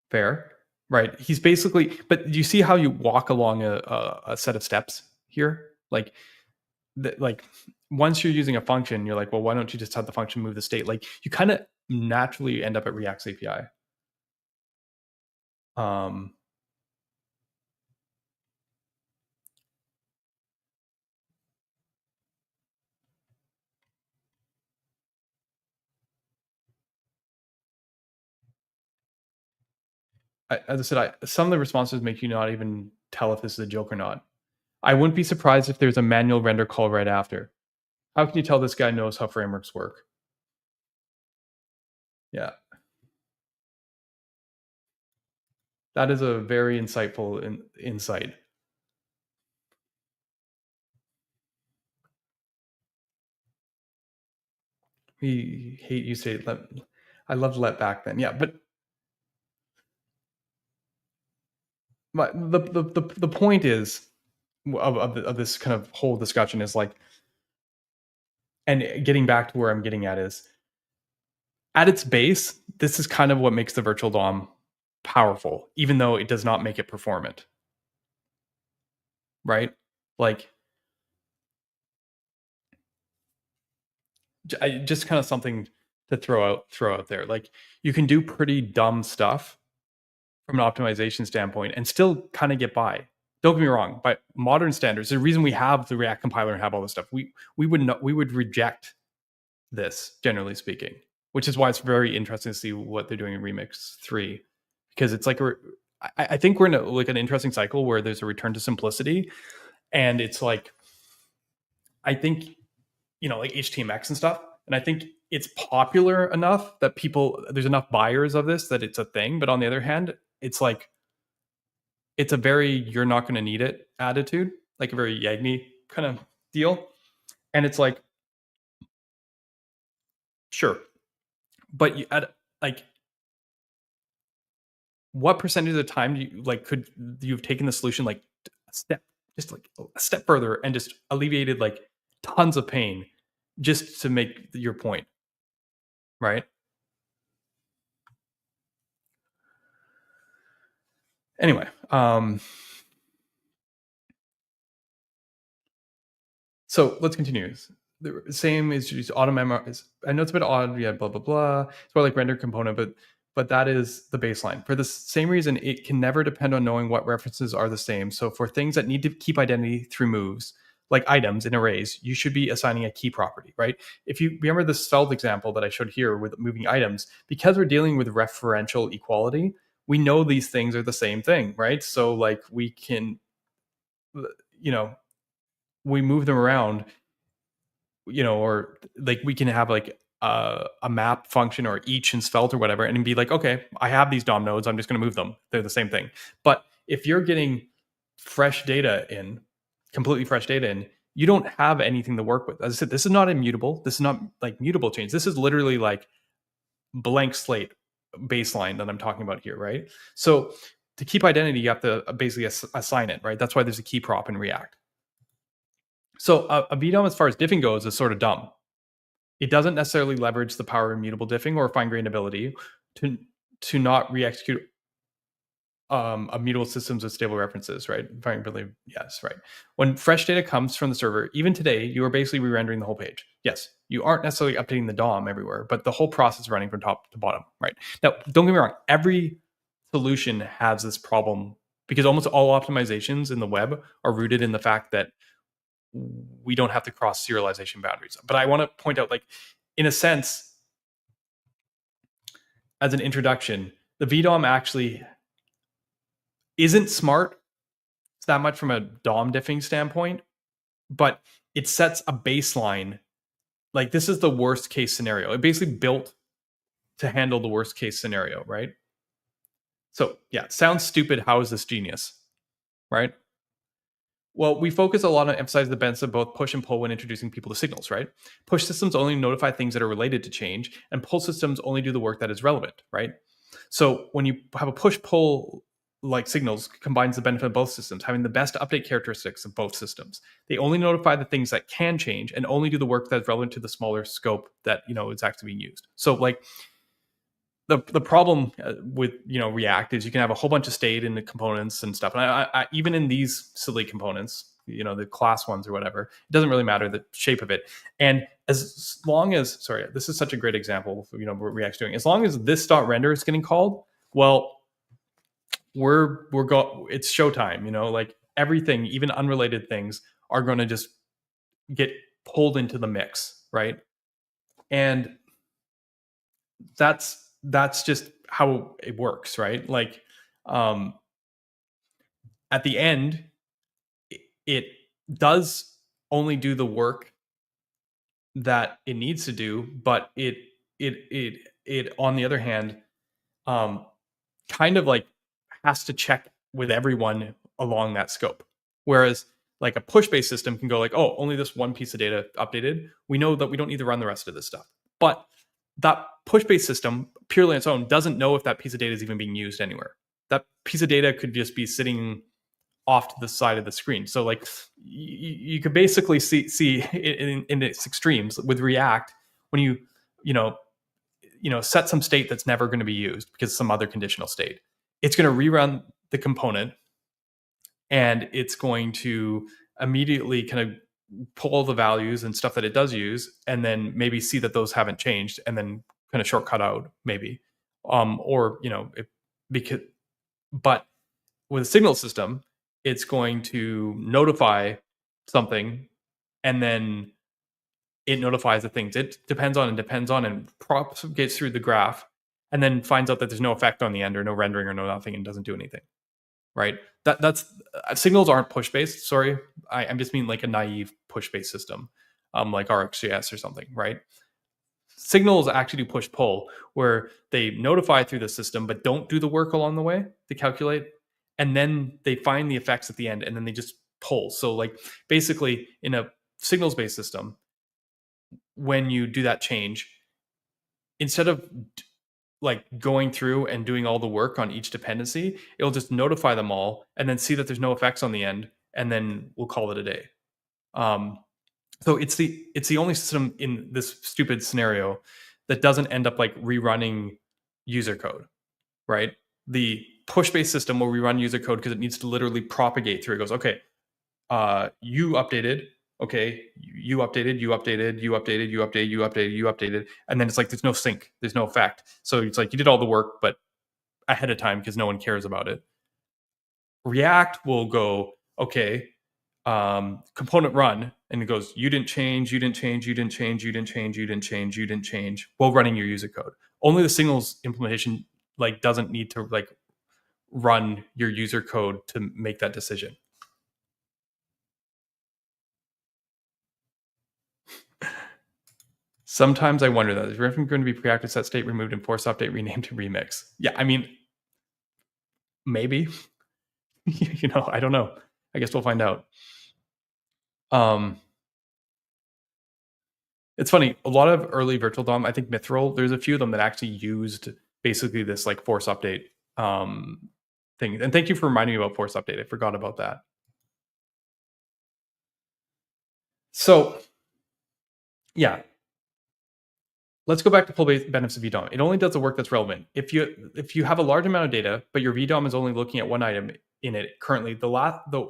Fair, right? He's basically, but you see how you walk along a set of steps here? Like, like once you're using a function, you're like, well, why don't you just have the function move the state? Like, you kind of naturally end up at React's API. As I said, some of the responses make you not even tell if this is a joke or not. I wouldn't be surprised if there's a manual render call right after. How can you tell this guy knows how frameworks work? Yeah. That is a very insightful insight. We hate you say let. I loved let back then. Yeah, but the point is of this kind of whole discussion is like, and getting back to where I'm getting at is, at its base, this is kind of what makes the virtual DOM powerful, even though it does not make it performant. Right? Like, just kind of something to throw out there. Like, you can do pretty dumb stuff from an optimization standpoint and still kind of get by. Don't get me wrong, by modern standards, the reason we have the React compiler and have all this stuff, we would reject this, generally speaking, which is why it's very interesting to see what they're doing in Remix 3, because it's like I think we're in an interesting cycle where there's a return to simplicity, and it's like, I think, like HTMX and stuff, and I think it's popular enough that there's enough buyers of this that it's a thing. But on the other hand, it's like, it's a very you're not going to need it attitude, like a very Yagni kind of deal. And it's like, sure, but what percentage of the time could you've taken the solution like a step further and just alleviated like tons of pain just to make your point, right? Anyway, so let's continue. The same is just auto memo. I know it's a bit odd. Yeah, blah blah blah. It's more like render component, but that is the baseline. For the same reason, it can never depend on knowing what references are the same. So for things that need to keep identity through moves, like items in arrays, you should be assigning a key property, right? If you remember the Svelte example that I showed here with moving items, because we're dealing with referential equality, we know these things are the same thing, right? So like we can, we move them around, or like we can have like a map function or each in Svelte or whatever, and be like, okay, I have these DOM nodes, I'm just going to move them. They're the same thing. But if you're getting completely fresh data in, you don't have anything to work with. As I said, this is not immutable. This is not like mutable change. This is literally like blank slate baseline that I'm talking about here, right? So to keep identity, you have to basically assign it, right? That's why there's a key prop in React. So a VDOM, as far as diffing goes, is sort of dumb. It doesn't necessarily leverage the power of immutable diffing or fine-grained ability to not re-execute immutable systems with stable references, right? Fine-grained, yes, right. When fresh data comes from the server, even today, you are basically re-rendering the whole page. Yes, you aren't necessarily updating the DOM everywhere, but the whole process is running from top to bottom, right? Now, don't get me wrong, every solution has this problem because almost all optimizations in the web are rooted in the fact that we don't have to cross serialization boundaries. But I want to point out, like, in a sense, as an introduction, the VDOM actually isn't smart that much from a DOM diffing standpoint, but it sets a baseline. Like, this is the worst case scenario. It basically built to handle the worst case scenario, right? So yeah, sounds stupid. How is this genius, right? Well, we focus a lot on emphasizing the benefits of both push and pull when introducing people to signals, right? Push systems only notify things that are related to change, and pull systems only do the work that is relevant, right? So when you have a push-pull like signals, combines the benefit of both systems, having the best update characteristics of both systems. They only notify the things that can change and only do the work that's relevant to the smaller scope that is actually being used. So like, the problem with React is you can have a whole bunch of state in the components and stuff, and I even in these silly components, the class ones or whatever, it doesn't really matter the shape of it. And as long as, sorry, this is such a great example of what React's doing. As long as this dot render is getting called, well, it's showtime. Like everything, even unrelated things, are going to just get pulled into the mix, right? And that's just how it works, right? Like, at the end, it does only do the work that it needs to do, but it on the other hand, kind of like has to check with everyone along that scope. Whereas like a push-based system can go like, oh, only this one piece of data updated. We know that we don't need to run the rest of this stuff. But that push-based system purely on its own doesn't know if that piece of data is even being used anywhere. That piece of data could just be sitting off to the side of the screen. So like you could basically see in its extremes with React, when set some state that's never going to be used because some other conditional state. It's going to rerun the component, and it's going to immediately kind of pull all the values and stuff that it does use, and then maybe see that those haven't changed, and then kind of shortcut out maybe, or but with a signal system, it's going to notify something, and then it notifies the things it depends on and propagates through the graph, and then finds out that there's no effect on the end, or no rendering, or no nothing, and doesn't do anything. Right? That's signals aren't push based. Sorry, I'm just mean like a naive push based system, like RxJS or something. Right? Signals actually do push pull, where they notify through the system but don't do the work along the way to calculate, and then they find the effects at the end, and then they just pull. So like basically in a signals based system, when you do that change, instead of like going through and doing all the work on each dependency, it'll just notify them all and then see that there's no effects on the end, and then we'll call it a day. So it's the only system in this stupid scenario that doesn't end up like rerunning user code, right? The push-based system will rerun user code because it needs to literally propagate through. It goes, okay, you updated, okay, you updated, you updated, you updated, you updated, you updated, you updated, and then it's like there's no sync, there's no effect. So it's like you did all the work, but ahead of time because no one cares about it. React will go, okay, component run, and it goes, you didn't change, you didn't change, you didn't change, you didn't change, you didn't change, you didn't change, while running your user code. Only the signals implementation like doesn't need to like run your user code to make that decision. Sometimes I wonder that is everything going to be pre-active set state removed and force update renamed to remix? Yeah, I mean, maybe. I don't know. I guess we'll find out. It's funny. A lot of early virtual DOM, I think Mithril, there's a few of them that actually used basically this like force update thing. And thank you for reminding me about force update. I forgot about that. So, yeah. Let's go back to full benefits of VDOM. It only does the work that's relevant. If you have a large amount of data, but your VDOM is only looking at one item in it currently, the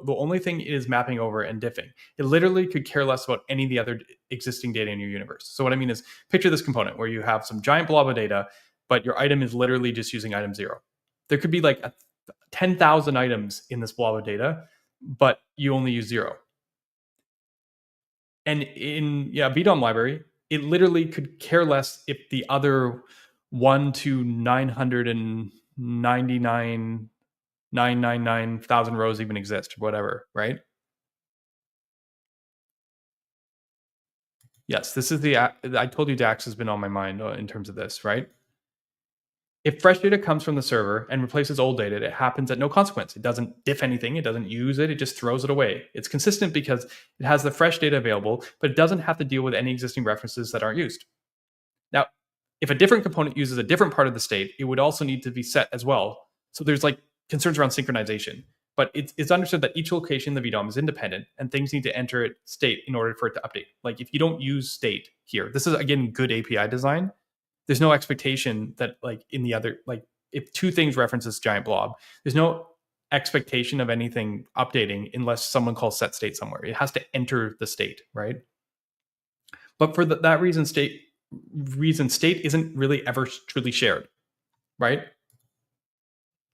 only thing it is mapping over and diffing. It literally could care less about any of the other existing data in your universe. So what I mean is, picture this component where you have some giant blob of data, but your item is literally just using item 0. There could be like 10,000 items in this blob of data, but you only use 0. And in VDOM library, it literally could care less if the other 1 to 999,999,000 rows even exist, or whatever, right? Yes, this is I told you DAX has been on my mind in terms of this, right? If fresh data comes from the server and replaces old data, it happens at no consequence. It doesn't diff anything. It doesn't use it. It just throws it away. It's consistent because it has the fresh data available, but it doesn't have to deal with any existing references that aren't used. Now, if a different component uses a different part of the state, it would also need to be set as well. So there's like concerns around synchronization. But it's understood that each location in the VDOM is independent, and things need to enter state in order for it to update. Like if you don't use state here, this is again good API design. There's no expectation that like in the other, like if two things reference this giant blob, there's no expectation of anything updating unless someone calls set state somewhere. It has to enter the state, right? But for that reason, state isn't really ever truly shared, right?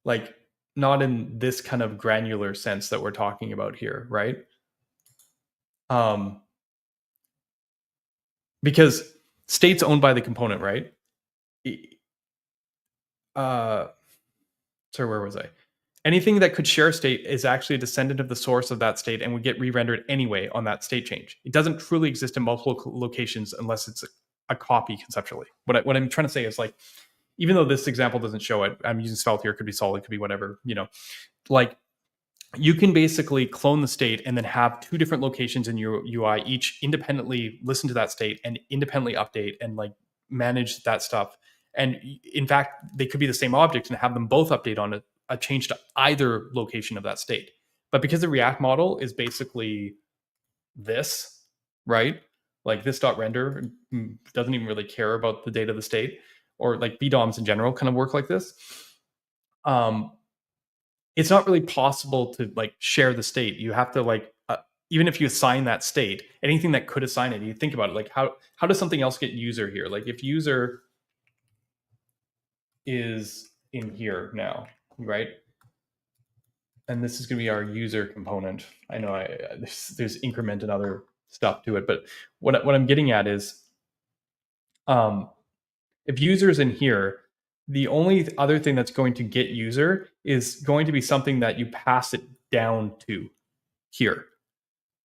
Like not in this kind of granular sense that we're talking about here, right? Because state's owned by the component, right? Sorry, where was I? Anything that could share state is actually a descendant of the source of that state and would get re-rendered anyway on that state change. It doesn't truly exist in multiple locations unless it's a copy conceptually. What I'm trying to say is like, even though this example doesn't show it, I'm using Svelte here, it could be solid, it could be whatever, like you can basically clone the state and then have two different locations in your UI, each independently listen to that state and independently update and like manage that stuff. And in fact, they could be the same object and have them both update on a change to either location of that state. But because the React model is basically this, right? Like this dot render doesn't even really care about the data of the state. or like VDOMs in general kind of work like this. It's not really possible to like share the state. You have to like even if you assign that state, anything that could assign it, you think about it, like how does something else get user here? Like if user is in here now, right? And this is going to be our user component. I know there's increment and other stuff to it, but what I'm getting at is, if user's in here, the only other thing that's going to get user is going to be something that you pass it down to here,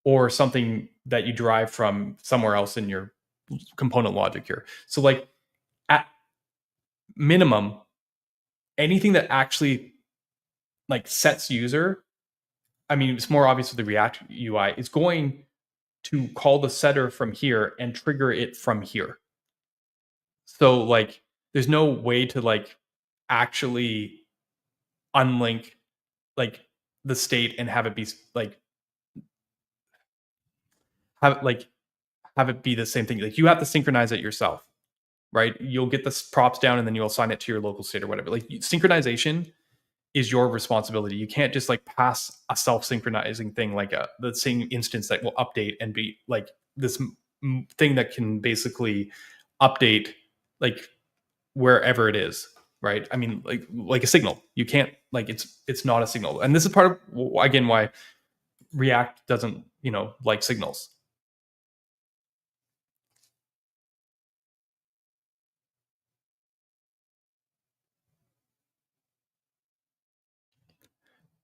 or something that you derive from somewhere else in your component logic here. So like at minimum, anything that actually like sets user, I mean, it's more obvious with the React UI, is going to call the setter from here and trigger it from here. So like there's no way to like actually unlink like the state and have it be like have it be the same thing. Like you have to synchronize it yourself, right? You'll get the props down and then you'll assign it to your local state or whatever. Like synchronization is your responsibility. You can't just like pass a self-synchronizing thing like the same instance that will update and be like this thing that can basically update like wherever it is, right? I mean, like a signal. You can't like it's not a signal. And this is part of again why React doesn't, like signals.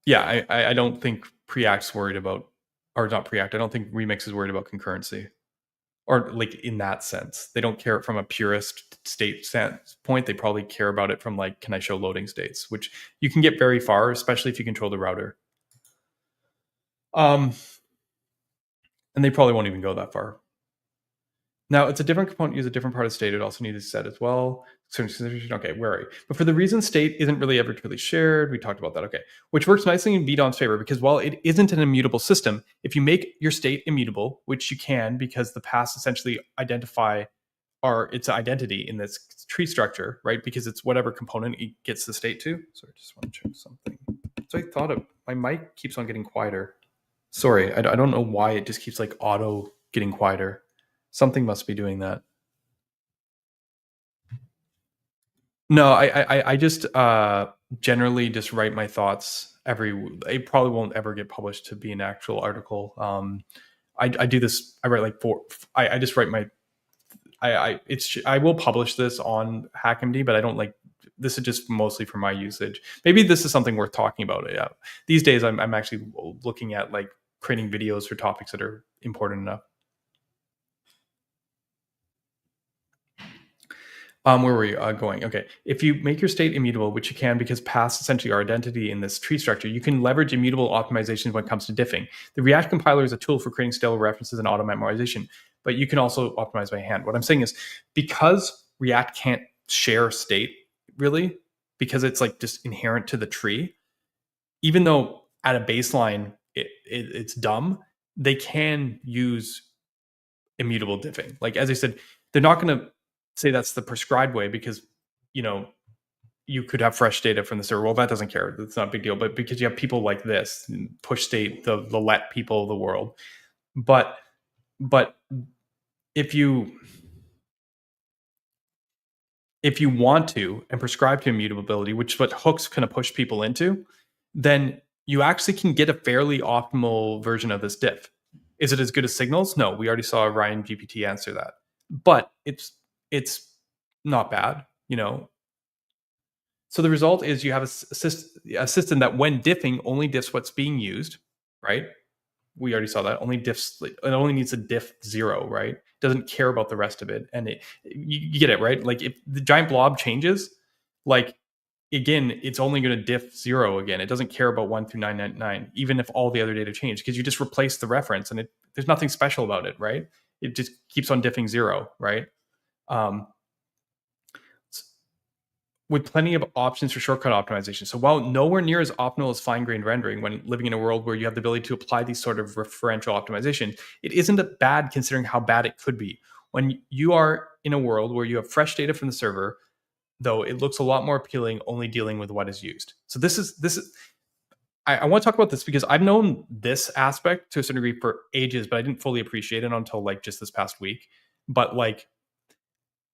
Yeah, I don't think Preact's worried about, or not Preact. I don't think Remix is worried about concurrency, or like in that sense. They don't care from a purist state standpoint. They probably care about it from like, can I show loading states, which you can get very far, especially if you control the router. And they probably won't even go that far. Now, it's a different component, use a different part of state. It also needs to set as well. Okay, where are you? But for the reason state isn't really ever truly shared, we talked about that. Okay, which works nicely in VDOM's favor because while it isn't an immutable system, if you make your state immutable, which you can because the paths essentially identify its identity in this tree structure, right? Because it's whatever component it gets the state to. Sorry, I just want to check something. So I thought my mic keeps on getting quieter. Sorry, I don't know why it just keeps like auto getting quieter. Something must be doing that. No, I just generally just write my thoughts it probably won't ever get published to be an actual article. I do this, I write like I just write my, I will publish this on HackMD, but I don't like, this is just mostly for my usage. Maybe this is something worth talking about. Yeah. These days I'm actually looking at like creating videos for topics that are important enough. Where were we going? Okay. If you make your state immutable, which you can because paths essentially are identity in this tree structure, you can leverage immutable optimizations when it comes to diffing. The React compiler is a tool for creating stale references and auto memorization, but you can also optimize by hand. What I'm saying is because React can't share state really, because it's like just inherent to the tree, even though at a baseline it's dumb, they can use immutable diffing. Like as I said, they're not going to say that's the prescribed way because you could have fresh data from the server. Well, that doesn't care. That's not a big deal. But because you have people like this, push state, the let people of the world. But if you want to and prescribe to immutability, which is what hooks kind of push people into, then you actually can get a fairly optimal version of this diff. Is it as good as signals? No, we already saw Ryan GPT answer that. But it's not bad, So the result is you have a system that when diffing only diffs what's being used, right? We already saw that. It only needs a diff 0, right? Doesn't care about the rest of it. And you get it, right? Like if the giant blob changes, like again, it's only going to diff 0 again. It doesn't care about 1 through 999, even if all the other data change, because you just replace the reference and there's nothing special about it, right? It just keeps on diffing 0, right? With plenty of options for shortcut optimization. So while nowhere near as optimal as fine-grained rendering when living in a world where you have the ability to apply these sort of referential optimization, it isn't bad considering how bad it could be. When you are in a world where you have fresh data from the server, though, it looks a lot more appealing only dealing with what is used. So this is I want to talk about this because I've known this aspect to a certain degree for ages, but I didn't fully appreciate it until like just this past week. But like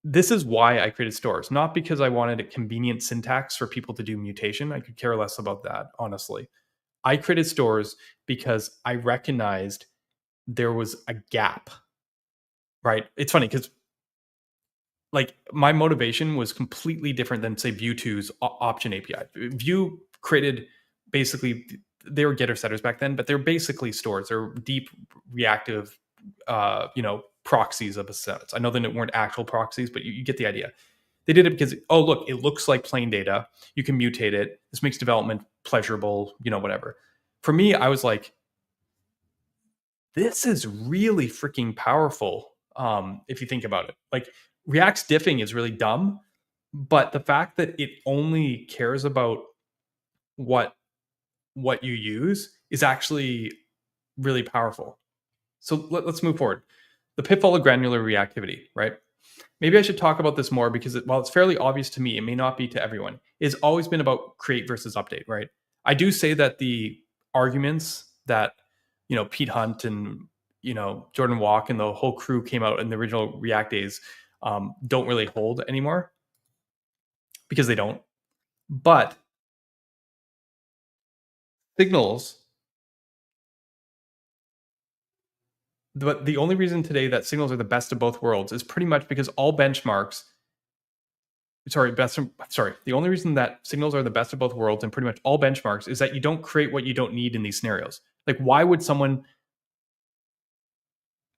this is why I created stores, not because I wanted a convenient syntax for people to do mutation. I could care less about that, honestly. I created stores because I recognized there was a gap, right? It's funny because like my motivation was completely different than say Vue 2's option API. Vue created basically they were getter setters back then, but they're basically stores. They're deep reactive, proxies of a set. I know they weren't actual proxies, but you get the idea. They did it because look, it looks like plain data. You can mutate it. This makes development pleasurable. Whatever. For me, I was like, this is really freaking powerful. If you think about it, like React's diffing is really dumb, but the fact that it only cares about what you use is actually really powerful. So let's move forward. The pitfall of granular reactivity, right? Maybe I should talk about this more because while it's fairly obvious to me, it may not be to everyone. It's always been about create versus update, right? I do say that the arguments that Pete Hunt and Jordan Walk and the whole crew came out in the original React days don't really hold anymore because they don't. But signals, but the only reason today that signals are the best of both worlds is pretty much because all benchmarks. The only reason that signals are the best of both worlds and pretty much all benchmarks is that you don't create what you don't need in these scenarios. Like, why would someone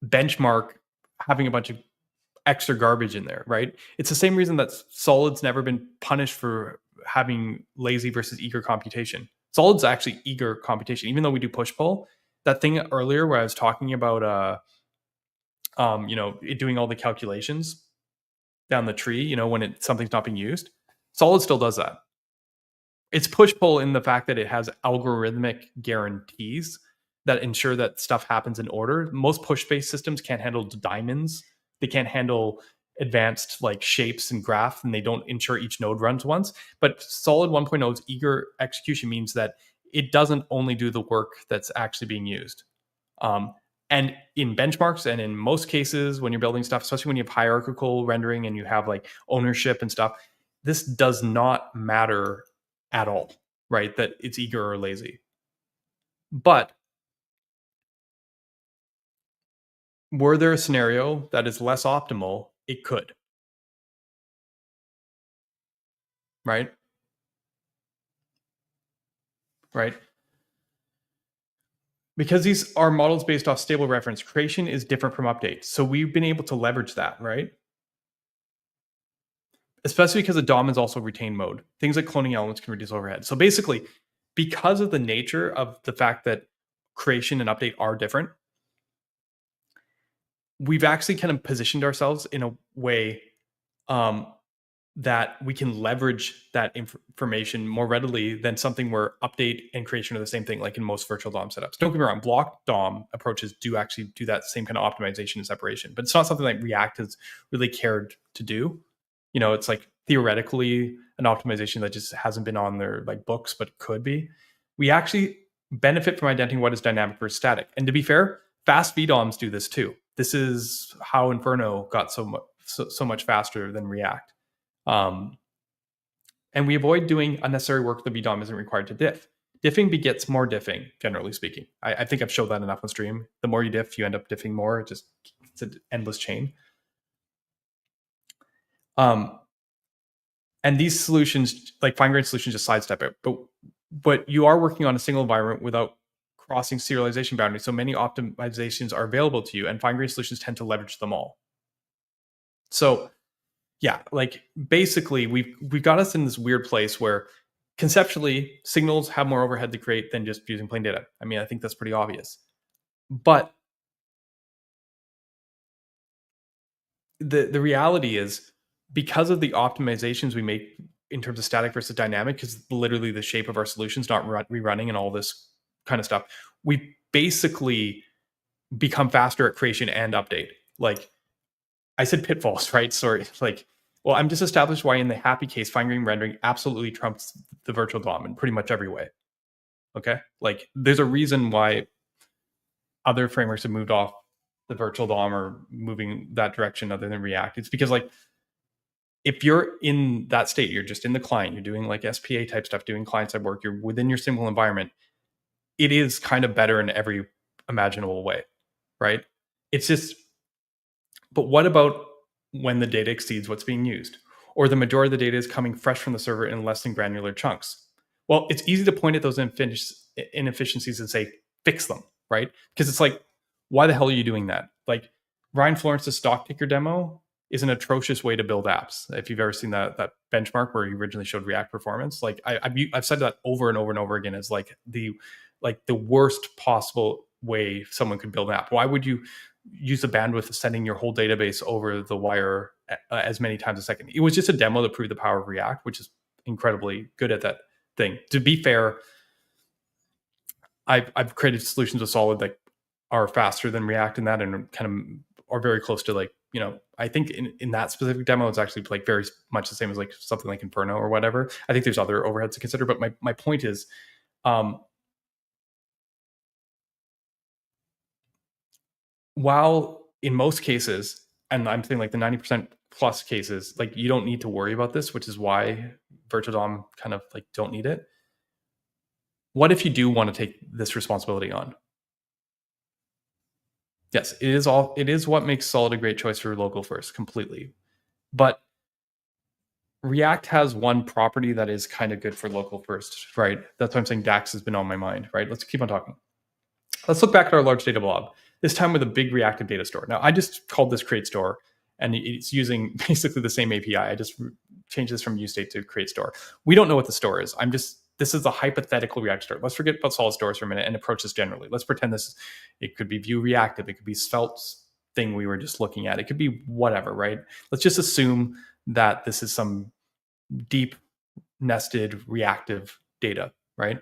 benchmark having a bunch of extra garbage in there, right? It's the same reason that Solid's never been punished for having lazy versus eager computation. Solid's actually eager computation, even though we do push pull. That thing earlier where I was talking about, it doing all the calculations down the tree, when something's not being used. Solid still does that. It's push pull in the fact that it has algorithmic guarantees that ensure that stuff happens in order. Most push-based systems can't handle diamonds. They can't handle advanced like shapes and graph, and they don't ensure each node runs once. But Solid 1.0's eager execution means that it doesn't only do the work that's actually being used. And in benchmarks and in most cases when you're building stuff, especially when you have hierarchical rendering and you have like ownership and stuff, this does not matter at all, right? That it's eager or lazy. But were there a scenario that is less optimal, it could. Right? Right? Because these are models based off stable reference, creation is different from update. So we've been able to leverage that, right? Especially because the DOM is also retained mode. Things like cloning elements can reduce overhead. So basically, because of the nature of the fact that creation and update are different, we've actually kind of positioned ourselves in a way that we can leverage that information more readily than something where update and creation are the same thing, like in most virtual DOM setups. Don't get me wrong, block DOM approaches do actually do that same kind of optimization and separation, but it's not something that React has really cared to do. It's like theoretically an optimization that just hasn't been on their like books, but could be. We actually benefit from identifying what is dynamic versus static. And to be fair, fast VDOMs do this too. This is how Inferno got so much faster than React. And we avoid doing unnecessary work the VDOM isn't required to diff. Diffing begets more diffing, generally speaking. I think I've showed that enough on stream. The more you diff, you end up diffing more. It's an endless chain. And these solutions, like fine-grained solutions, just sidestep it. But you are working on a single environment without crossing serialization boundaries. So many optimizations are available to you, and fine-grained solutions tend to leverage them all. So yeah, like basically we've got us in this weird place where conceptually signals have more overhead to create than just using plain data. I mean, I think that's pretty obvious. But the reality is, because of the optimizations we make in terms of static versus dynamic, because literally the shape of our solutions not rerunning and all this kind of stuff, we basically become faster at creation and update. Like I said pitfalls, right? Sorry. Well, I'm just established why in the happy case, fine-grained rendering absolutely trumps the virtual DOM in pretty much every way. Okay? Like, there's a reason why other frameworks have moved off the virtual DOM or moving that direction other than React. It's because, like, if you're in that state, you're just in the client, you're doing like SPA type stuff, doing client-side work, you're within your single environment, it is kind of better in every imaginable way, right? It's just, but what about when the data exceeds what's being used? Or the majority of the data is coming fresh from the server in less than granular chunks? Well, it's easy to point at those inefficiencies and say, fix them, right? Because it's like, why the hell are you doing that? Like, Ryan Florence's stock ticker demo is an atrocious way to build apps. If you've ever seen that benchmark where he originally showed React performance, like I've said that over and over and over again as like the worst possible way someone could build an app. Why would you use the bandwidth of sending your whole database over the wire as many times a second? It was just a demo to prove the power of React, which is incredibly good at that thing. To be fair, I've created solutions with Solid that are faster than React in that and kind of are very close to, like, you know, I think in that specific demo, it's actually like very much the same as like something like Inferno or whatever. I think there's other overheads to consider, but my point is, while in most cases, and I'm saying like the 90% plus cases, like you don't need to worry about this, which is why virtual DOM kind of like don't need it. What if you do want to take this responsibility on? Yes, it is what makes Solid a great choice for local first, completely. But React has one property that is kind of good for local first, right? That's why I'm saying Dax has been on my mind, right? Let's keep on talking. Let's look back at our large data blob, this time with a big reactive data store. Now, I just called this create store, and it's using basically the same API. I just changed this from useState to create store. We don't know what the store is. This is a hypothetical React store. Let's forget about solid stores for a minute and approach this generally. Let's pretend it could be Vue reactive. It could be Svelte's thing we were just looking at. It could be whatever, right? Let's just assume that this is some deep nested reactive data, right?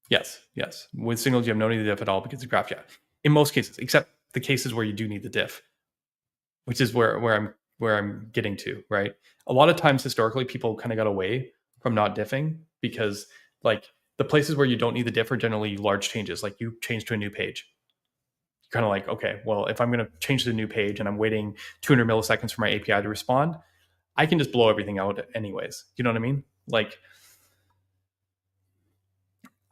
Yes. With signals, you have no need of diff at all because of graph. Yeah, in most cases, except the cases where you do need the diff, which is where I'm getting to, right? A lot of times historically, people kind of got away from not diffing because, like, the places where you don't need the diff are generally large changes. Like, you change to a new page. You're kind of like, okay, well, if I'm going to change to the new page and I'm waiting 200 milliseconds for my API to respond, I can just blow everything out anyways. You know what I mean? Like,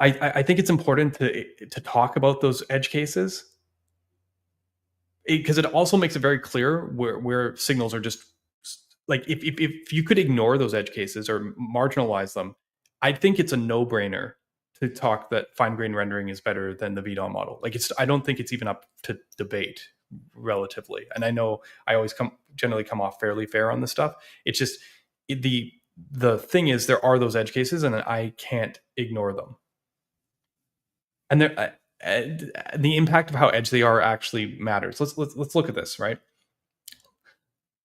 I think it's important to talk about those edge cases, because it also makes it very clear where signals are just like, if you could ignore those edge cases or marginalize them, I think it's a no-brainer to talk that fine-grained rendering is better than the VDOM model. Like, I don't think it's even up to debate relatively. And I know I always generally come off fairly fair on this stuff. It's just the thing is, there are those edge cases and I can't ignore them. And the impact of how edge they are actually matters. Let's look at this, right?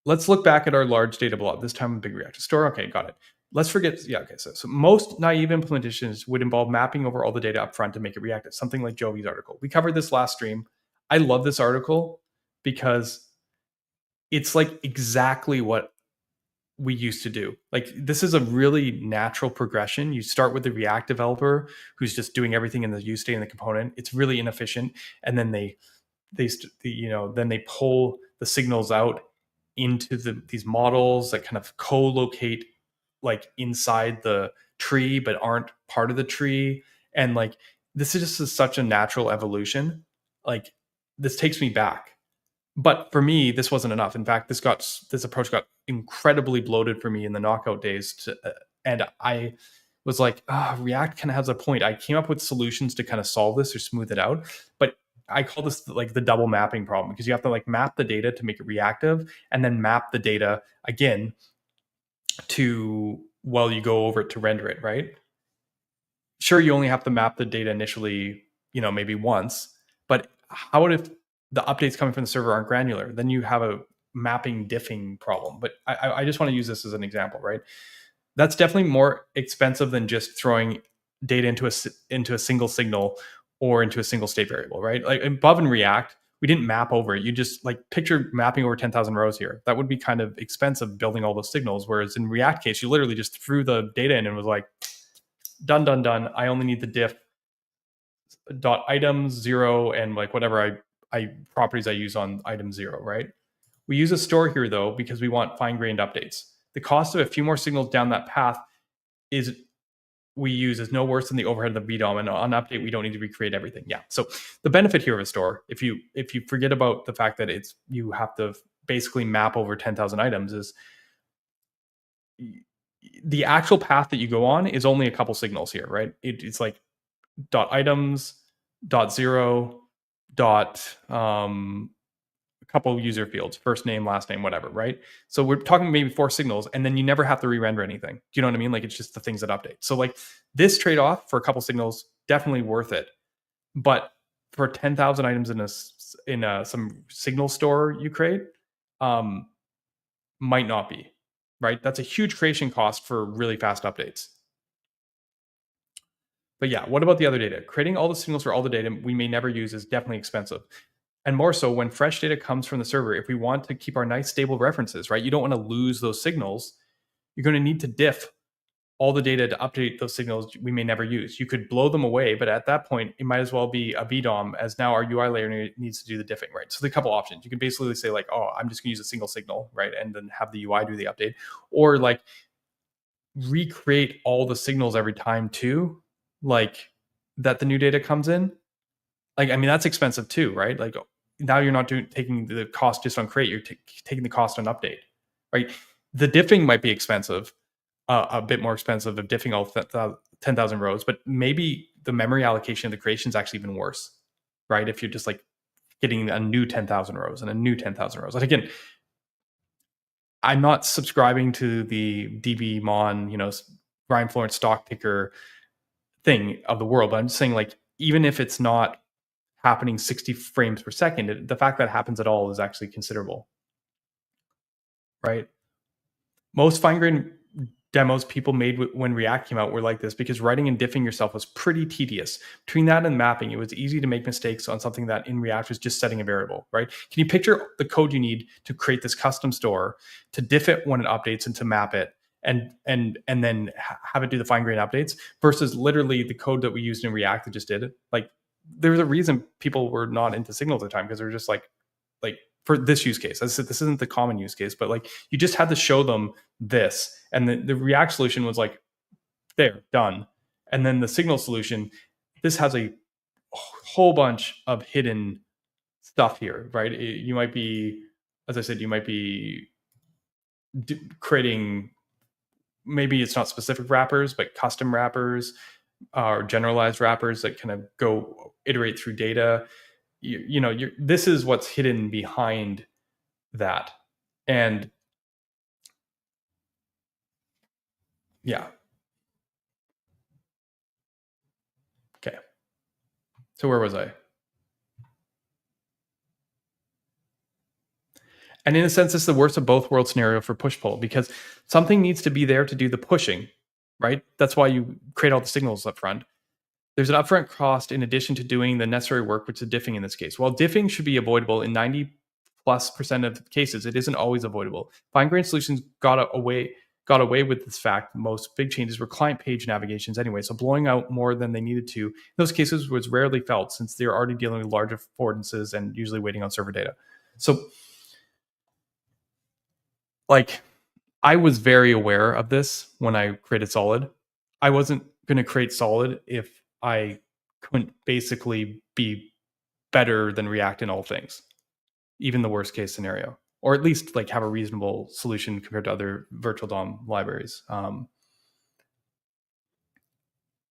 Let's look back at our large data blob, this time with big reactive store. Okay, got it. Let's forget, yeah, okay, so most naive implementations would involve mapping over all the data up front to make it reactive, something like Jovi's article. We covered this last stream. I love this article because it's like exactly what we used to do. Like, this is a really natural progression. You start with the React developer who's just doing everything in the use state and the component. It's really inefficient, and then they pull the signals out into these models that kind of co-locate like inside the tree but aren't part of the tree. And like, this is just such a natural evolution. Like, this takes me back. But for me, this wasn't enough. In fact, this approach got incredibly bloated for me in the knockout days. And I was like, React kind of has a point. I came up with solutions to kind of solve this or smooth it out. But I call this like the double mapping problem, because you have to like map the data to make it reactive and then map the data again while you go over it to render it, right? Sure, you only have to map the data initially, maybe once. But how if the updates coming from the server aren't granular? Then you have a mapping diffing problem. But I just want to use this as an example, right? That's definitely more expensive than just throwing data into a single signal or into a single state variable, right? Like, above in React, we didn't map over it. You just like picture mapping over 10,000 rows here. That would be kind of expensive building all those signals. Whereas in React case, you literally just threw the data in and was like, done, done, done. I only need the diff dot items 0 and like whatever I properties I use on item 0, right? We use a store here though because we want fine-grained updates. The cost of a few more signals down that path is no worse than the overhead of the VDOM, and on update we don't need to recreate everything. Yeah. So the benefit here of a store, if you forget about the fact that you have to basically map over 10,000 items, is the actual path that you go on is only a couple signals here, right? It's like dot items dot 0 dot a couple user fields, first name, last name, whatever, right? So we're talking maybe 4 signals, and then you never have to re-render anything. Do you know what I mean? Like it's just the things that update. So like this trade-off for a couple signals, definitely worth it. But for 10,000 items in some signal store you create, might not be, right? That's a huge creation cost for really fast updates. But yeah, what about the other data? Creating all the signals for all the data we may never use is definitely expensive. And more so when fresh data comes from the server, if we want to keep our nice stable references, right? You don't want to lose those signals. You're going to need to diff all the data to update those signals we may never use. You could blow them away, but at that point, it might as well be a VDOM, as now our UI layer needs to do the diffing, right? So there's a couple options. You can basically say like, oh, I'm just going to use a single signal, right? And then have the UI do the update. Or like recreate all the signals every time too, like that the new data comes in. Like, I mean, that's expensive too, right? Like now you're not taking the cost just on create, you're taking the cost on update, right? The diffing might be expensive, a bit more expensive of diffing all 10,000 rows, but maybe the memory allocation of the creation is actually even worse, right? If you're just like getting a new 10,000 rows and a new 10,000 rows. Like again, I'm not subscribing to the dbmon, Ryan Florence stock picker thing of the world, but I'm just saying like, even if it's not happening 60 frames per second, the fact that it happens at all is actually considerable, right? Most fine-grained demos people made when React came out were like this because writing and diffing yourself was pretty tedious. Between that and mapping, it was easy to make mistakes on something that in React was just setting a variable, right? Can you picture the code you need to create this custom store, to diff it when it updates and to map it, and then have it do the fine-grained updates versus literally the code that we used in React that just did it? Like, there's a reason people were not into signals at the time because they're just like for this use case, I said this isn't the common use case, but like you just had to show them this, and the React solution was like, there, done. And then the signal solution, this has a whole bunch of hidden stuff here, right? You might be, as I said, you might be creating, maybe it's not specific wrappers, but custom wrappers or generalized wrappers that kind of go iterate through data. This is what's hidden behind that. And yeah. Okay. So where was I? And in a sense, it's the worst of both world scenario for push-pull because something needs to be there to do the pushing, right? That's why you create all the signals up front. There's an upfront cost in addition to doing the necessary work, which is diffing in this case. While diffing should be avoidable in 90+% of cases, it isn't always avoidable. Fine-grained solutions got away with this fact. Most big changes were client page navigations anyway, so blowing out more than they needed to in those cases was rarely felt since they're already dealing with large affordances and usually waiting on server data. So like, I was very aware of this when I created Solid. I wasn't going to create Solid if I couldn't basically be better than React in all things, even the worst case scenario, or at least like have a reasonable solution compared to other virtual DOM libraries.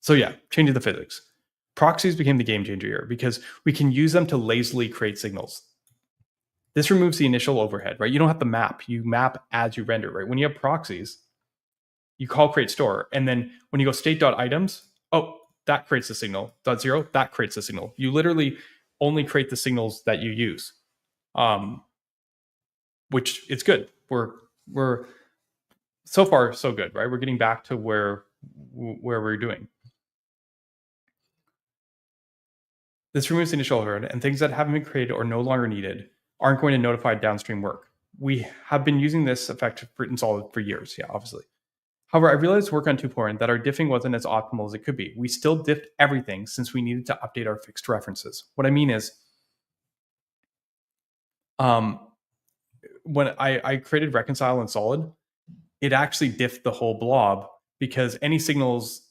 So yeah, changing the physics. Proxies became the game changer here because we can use them to lazily create signals. This removes the initial overhead, right? You don't have to map. You map as you render, right? When you have proxies, you call create store, and then when you go state.items, oh, that creates the signal. .0, that creates the signal. You literally only create the signals that you use, which it's good. We're so far so good, right? We're getting back to where we're doing. This removes the initial overhead, and things that haven't been created or no longer needed aren't going to notify downstream work. We have been using this effect in Solid for years, yeah, obviously. However, I realized work on 2.0 that our diffing wasn't as optimal as it could be. We still diffed everything since we needed to update our fixed references. What I mean is, when I created reconcile in Solid, it actually diffed the whole blob because any signals,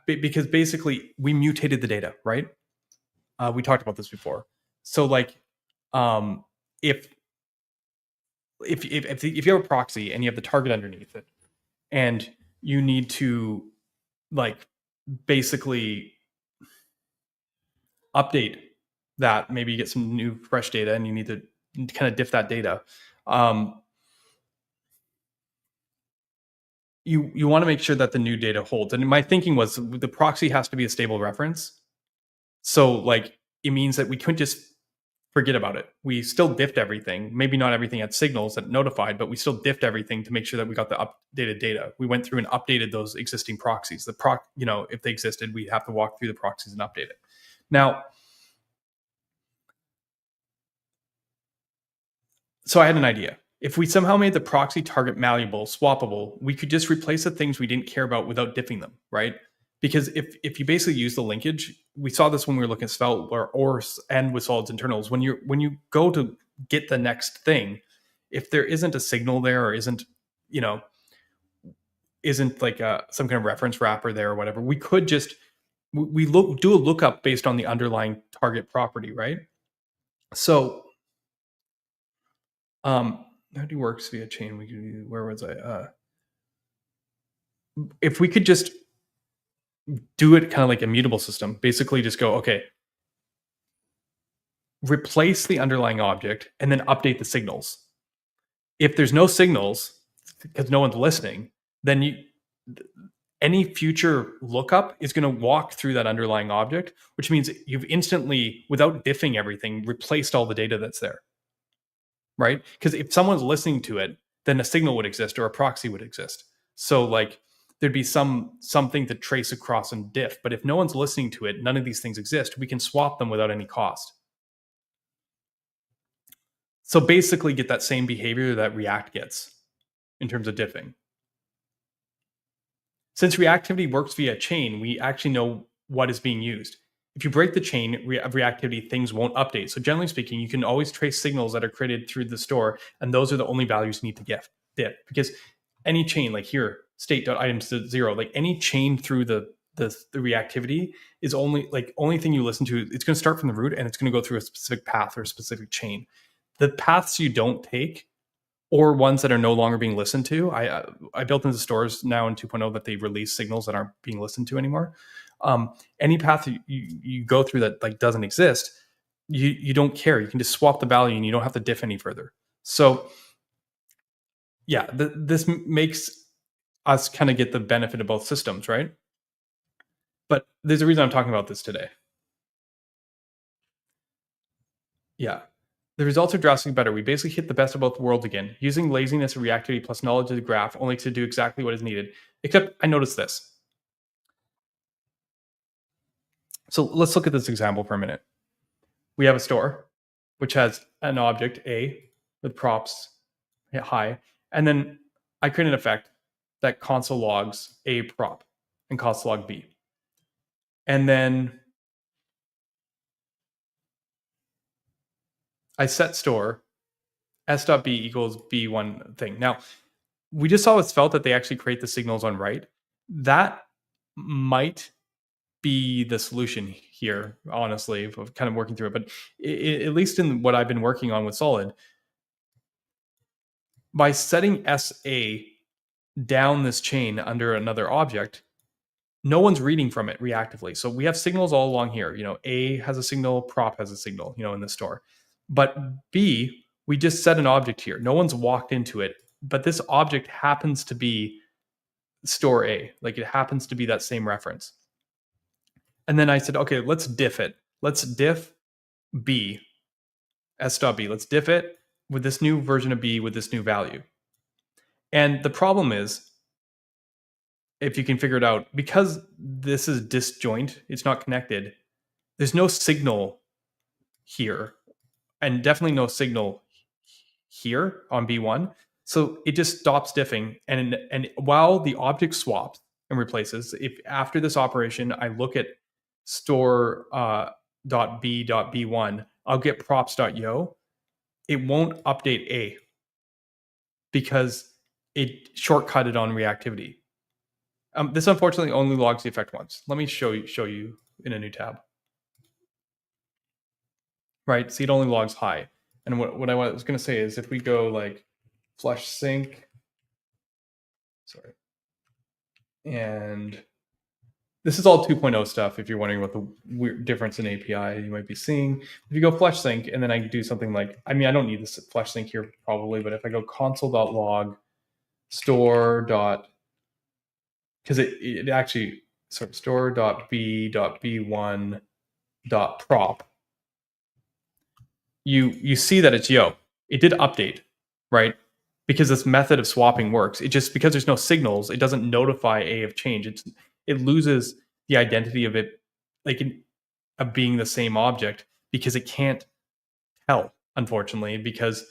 because basically we mutated the data, right? We talked about this before. So like, if you have a proxy and you have the target underneath it, and you need to like basically update that, maybe you get some new fresh data and you need to kind of diff that data. You want to make sure that the new data holds. And my thinking was the proxy has to be a stable reference. So like it means that we couldn't just forget about it. We still diffed everything. Maybe not everything had signals that notified, but we still diffed everything to make sure that we got the updated data. We went through and updated those existing proxies. If they existed, we have to walk through the proxies and update it. Now, so I had an idea. If we somehow made the proxy target malleable, swappable, we could just replace the things we didn't care about without diffing them, right? Because if you basically use the linkage, we saw this when we were looking at Svelte and with Solid's internals. When you go to get the next thing, if there isn't a signal there or isn't like some kind of reference wrapper there or whatever, we could just do a lookup based on the underlying target property, right? So how do works via chain? Where was I? If we could just do it kind of like a mutable system, basically just go, okay, replace the underlying object and then update the signals. If there's no signals because no one's listening, then any future lookup is going to walk through that underlying object, which means you've instantly, without diffing everything, replaced all the data that's there, right? Because if someone's listening to it, then a signal would exist or a proxy would exist. So like there'd be something to trace across and diff. But if no one's listening to it, none of these things exist. We can swap them without any cost. So basically get that same behavior that React gets in terms of diffing. Since reactivity works via chain, we actually know what is being used. If you break the chain of reactivity, things won't update. So generally speaking, you can always trace signals that are created through the store, and those are the only values you need to diff. Because any chain, like here, state.items to 0, like any chain through the reactivity is only thing you listen to, it's going to start from the root and it's going to go through a specific path or a specific chain. The paths you don't take, or ones that are no longer being listened to, I built into stores now in 2.0 that they release signals that aren't being listened to anymore. Any path you go through that like doesn't exist, you don't care. You can just swap the value and you don't have to diff any further. So yeah, this makes us kind of get the benefit of both systems, right? But there's a reason I'm talking about this today. Yeah. The results are drastically better. We basically hit the best of both worlds again, using laziness and reactivity plus knowledge of the graph only to do exactly what is needed. Except I noticed this. So let's look at this example for a minute. We have a store, which has an object A with props high, and then I create an effect that console logs A prop and console log B. And then I set store s.b equals b1 thing. Now, we just saw with Svelte that they actually create the signals on write. That might be the solution here, honestly, of kind of working through it. But at least in what I've been working on with Solid, by setting SA down this chain under another object, no one's reading from it reactively. So we have signals all along here. A has a signal, prop has a signal, in the store. But B, we just set an object here. No one's walked into it, but this object happens to be store A. Like it happens to be that same reference. And then I said, okay, let's diff it. Let's diff B, s.b. Let's diff it with this new version of B with this new value. And the problem is, if you can figure it out, because this is disjoint, it's not connected, there's no signal here, and definitely no signal here on B1. So it just stops diffing, and while the object swaps and replaces, if after this operation I look at store .b.b1, I'll get props.yo. It won't update A because it shortcutted on reactivity. This unfortunately only logs the effect once. Let me show you in a new tab. Right, see, it only logs high. And what I was going to say is if we go like flush sync, sorry, and this is all 2.0 stuff. If you're wondering what the weird difference in API you might be seeing, if you go flush sync and then I do something like, I mean, I don't need this flush sync here probably, but if I go console.log store dot, because it actually, sorry, store.b.b1 prop, you see that it's yo. It did update, right? Because this method of swapping works. It just, because there's no signals, it doesn't notify A of change. It loses the identity of it, like of being the same object, because it can't tell, unfortunately, because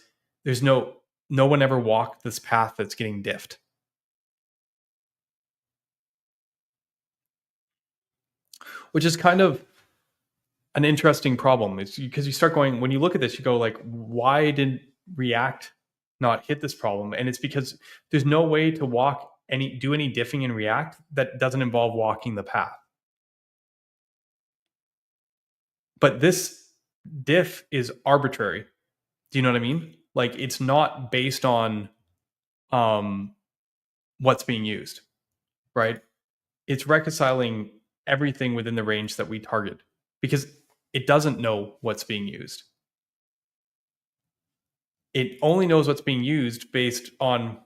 there's no one ever walked this path that's getting diffed. Which is kind of an interesting problem. Is because you start going, when you look at this, you go like, why did React not hit this problem? And it's because there's no way to do any diffing in React that doesn't involve walking the path. But this diff is arbitrary. Do you know what I mean? Like, it's not based on what's being used, right? It's reconciling everything within the range that we target because it doesn't know what's being used. It only knows what's being used based on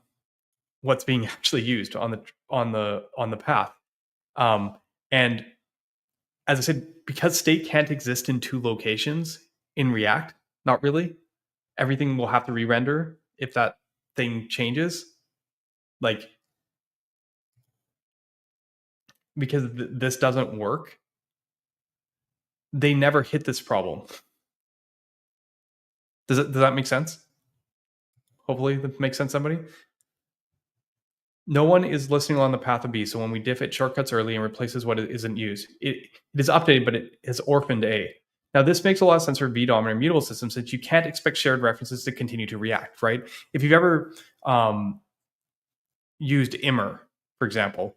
what's being actually used on the path. And as I said, because state can't exist in two locations in React, not really. Everything will have to re-render if that thing changes. Like, because this doesn't work, they never hit this problem. Does that make sense? Hopefully that makes sense, somebody. No one is listening on the path of B, so when we diff, it shortcuts early and replaces what isn't used. It is updated, but it has orphaned A. Now, this makes a lot of sense for V-dominant mutable systems, since you can't expect shared references to continue to react, right? If you've ever used immer, for example,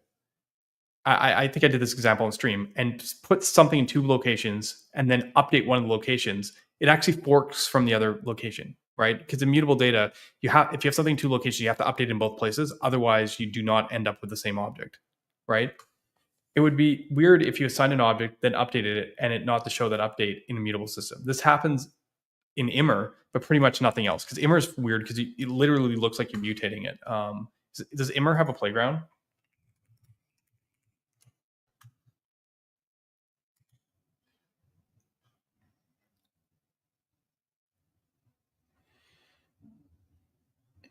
I think I did this example on stream, and put something in two locations and then update one of the locations, it actually forks from the other location, right? Because in mutable data, if you have something in two locations, you have to update in both places. Otherwise, you do not end up with the same object, right? It would be weird if you assigned an object, then updated it, and it not to show that update in a mutable system. This happens in immer, but pretty much nothing else. Because immer is weird because it literally looks like you're mutating it. Does immer have a playground?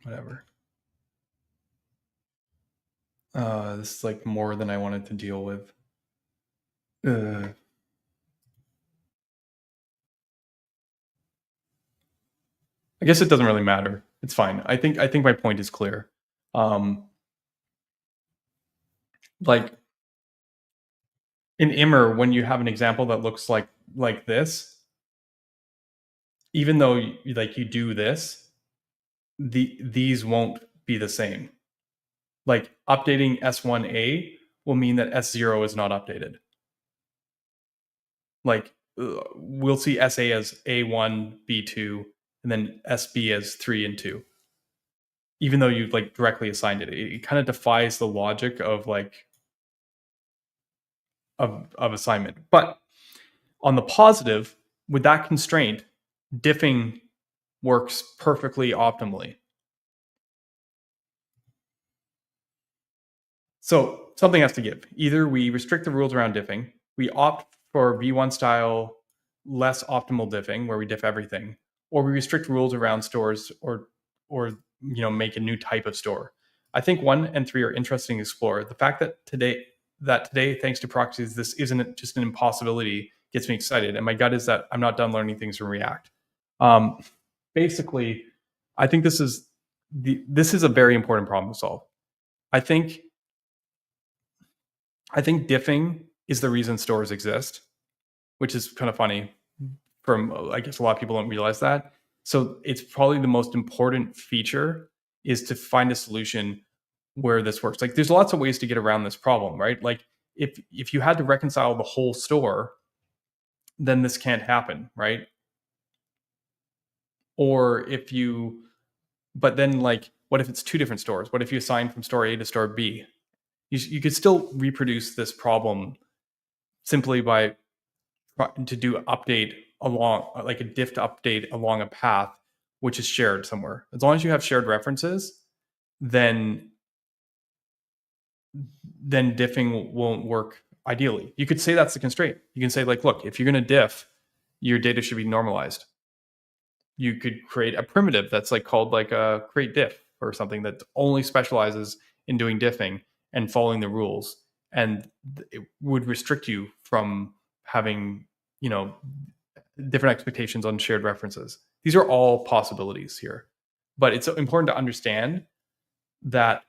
Whatever. This is like more than I wanted to deal with. I guess it doesn't really matter. It's fine. I think my point is clear. Like in immer, when you have an example that looks like this, even though you do this, these won't be the same. Like updating S1A will mean that S0 is not updated. Like we'll see SA as A1, B2, and then SB as 3 and 2. Even though you've like directly assigned it, it kind of defies the logic of like of assignment. But on the positive, with that constraint, diffing works perfectly optimally. So something has to give. Either we restrict the rules around diffing, we opt for V1 style less optimal diffing where we diff everything, or we restrict rules around stores or make a new type of store. I think 1 and 3 are interesting to explore. The fact that today, thanks to proxies, this isn't just an impossibility gets me excited. And my gut is that I'm not done learning things from React. Basically, I think this is a very important problem to solve. I think diffing is the reason stores exist, which is kind of funny. I guess a lot of people don't realize that. So it's probably the most important feature is to find a solution where this works. Like there's lots of ways to get around this problem, right? Like if you had to reconcile the whole store, then this can't happen, right? Or but then like, what if it's two different stores? What if you assign from store A to store B? You could still reproduce this problem simply by to do update along like a diff to update along a path which is shared somewhere. As long as you have shared references, then diffing won't work ideally. You could say that's the constraint. You can say like, look, if you're going to diff, your data should be normalized. You could create a primitive that's like called like a create diff or something that only specializes in doing diffing and following the rules, and it would restrict you from having different expectations on shared references. These are all possibilities here, but it's important to understand that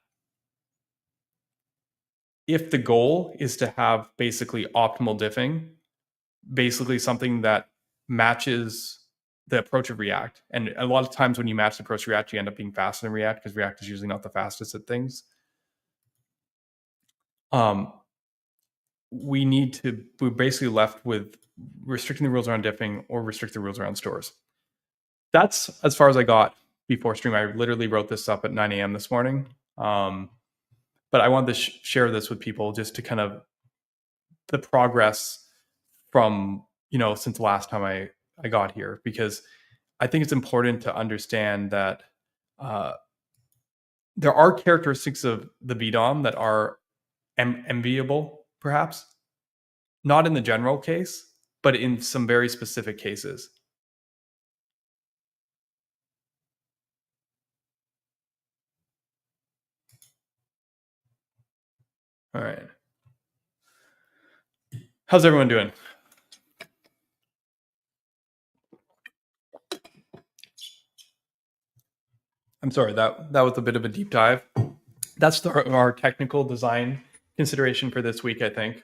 if the goal is to have basically optimal diffing, basically something that matches the approach of React, and a lot of times when you match the approach to React, you end up being faster than React because React is usually not the fastest at things. We're basically left with restricting the rules around diffing or restrict the rules around stores. That's as far as I got before stream. I literally wrote this up at 9 a.m. this morning. But I wanted to share this with people just to kind of the progress from, since the last time I got here, because I think it's important to understand that there are characteristics of the VDOM that are enviable, perhaps. Not in the general case, but in some very specific cases. All right. How's everyone doing? I'm sorry, that was a bit of a deep dive. That's our technical design consideration for this week, I think.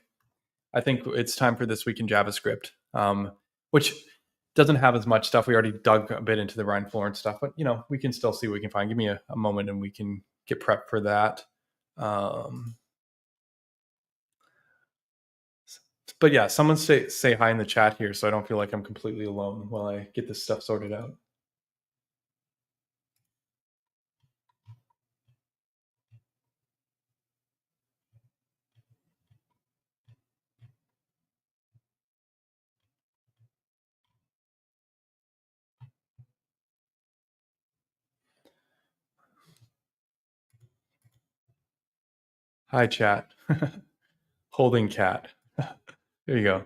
I think it's time for This Week in JavaScript, which doesn't have as much stuff. We already dug a bit into the Ryan Florence stuff, but we can still see what we can find. Give me a moment and we can get prepped for that. But yeah, someone say hi in the chat here so I don't feel like I'm completely alone while I get this stuff sorted out. Hi, chat. Holding cat. There you go.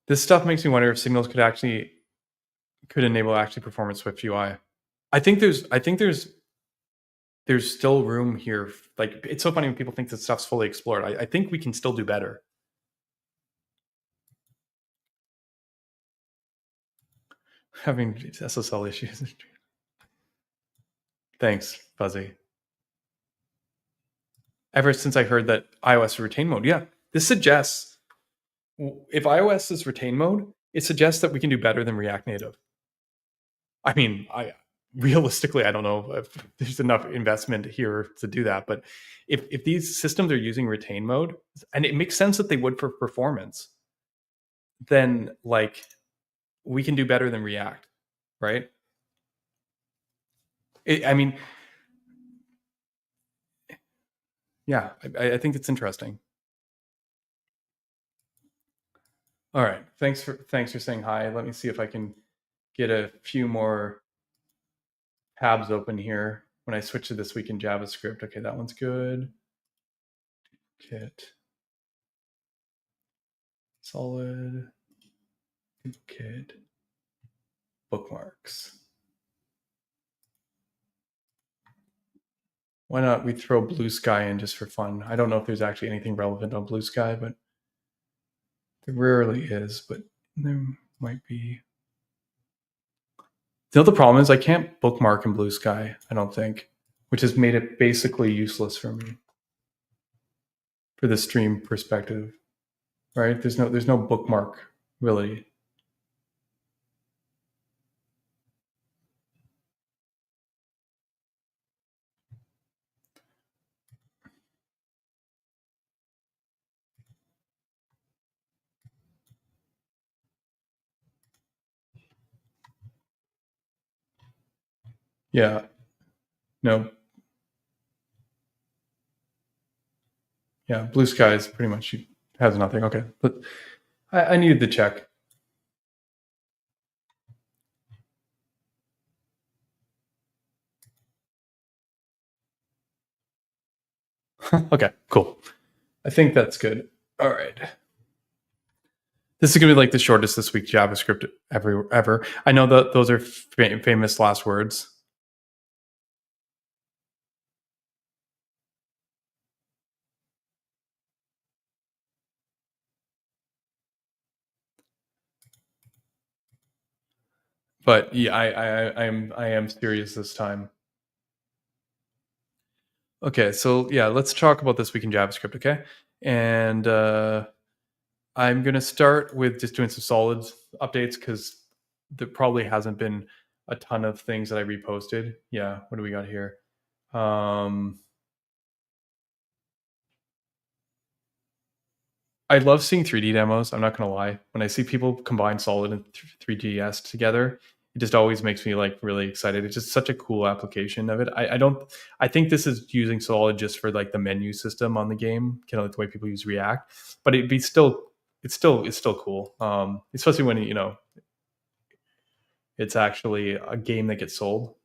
This stuff makes me wonder if signals could enable actually performance Swift UI. I think there's still room here. Like, it's so funny when people think that stuff's fully explored. I think we can still do better. Having SSL issues. Thanks, Fuzzy. Ever since I heard that iOS is retain mode, yeah, this suggests if iOS is retain mode, it suggests that we can do better than React Native. I mean, realistically, I don't know if there's enough investment here to do that, but if these systems are using retain mode, and it makes sense that they would for performance, then like we can do better than React, right? I mean, yeah, I think it's interesting. All right, thanks for saying hi. Let me see if I can get a few more tabs open here when I switch to This Week in JavaScript. Okay, that one's good. Kit. Solid. Kit. Bookmarks. Why not we throw Blue Sky in just for fun? I don't know if there's actually anything relevant on Blue Sky, but there rarely is, but there might be. You know, the problem is I can't bookmark in Blue Sky, I don't think, which has made it basically useless for me for the stream perspective, right? There's no bookmark really. Yeah. No. Yeah, Blue Sky is pretty much has nothing. Okay, but I needed to check. Okay, cool. I think that's good. All right. This is gonna be like the shortest this week JavaScript ever. I know that those are famous last words. But yeah, I am serious this time. Okay, so yeah, let's talk about this week in JavaScript, okay? And I'm gonna start with just doing some solid updates because there probably hasn't been a ton of things that I reposted. Yeah, what do we got here? I love seeing 3D demos. I'm not gonna lie. When I see people combine Solid and 3ds together, it just always makes me like really excited. It's just such a cool application of it. I don't. I think this is using Solid just for like the menu system on the game, kind of like the way people use React. But it'd be still, it's still cool. Especially when it's actually a game that gets sold.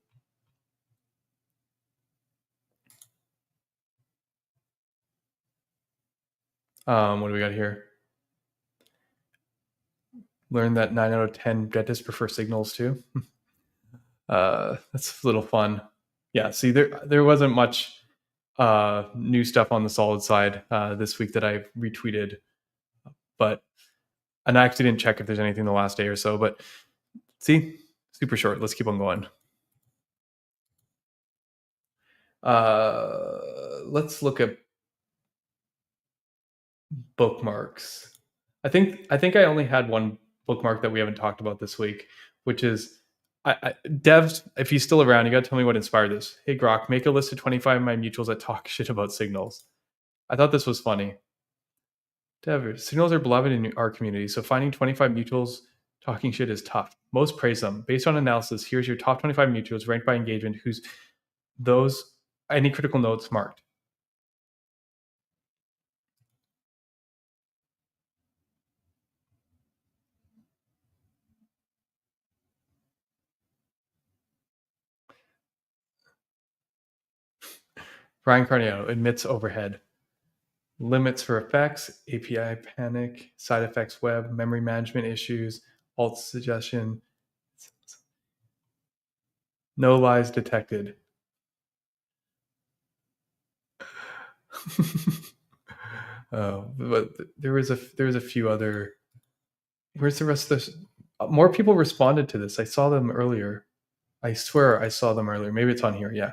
What do we got here? Learn that 9 out of 10 dentists prefer signals too. That's a little fun. Yeah, see, there wasn't much new stuff on the Solid side this week that I retweeted, and I actually didn't check if there's anything the last day or so. But see, super short. Let's keep on going. Let's look at bookmarks. I think I only had one bookmark that we haven't talked about this week, which is devs. If he's still around, you got to tell me what inspired this. Hey Grok, make a list of 25 of my mutuals that talk shit about signals. I thought this was funny. Dev, signals are beloved in our community, so finding 25 mutuals talking shit is tough. Most praise them. Based on analysis, here's your top 25 mutuals ranked by engagement, whose those any critical notes marked. Ryan Carniano admits overhead. Limits for effects, API panic, side effects web, memory management issues, alt suggestion. No lies detected. But there was a few other. Where's the rest of this? More people responded to this. I saw them earlier. I swear I saw them earlier. Maybe it's on here. Yeah.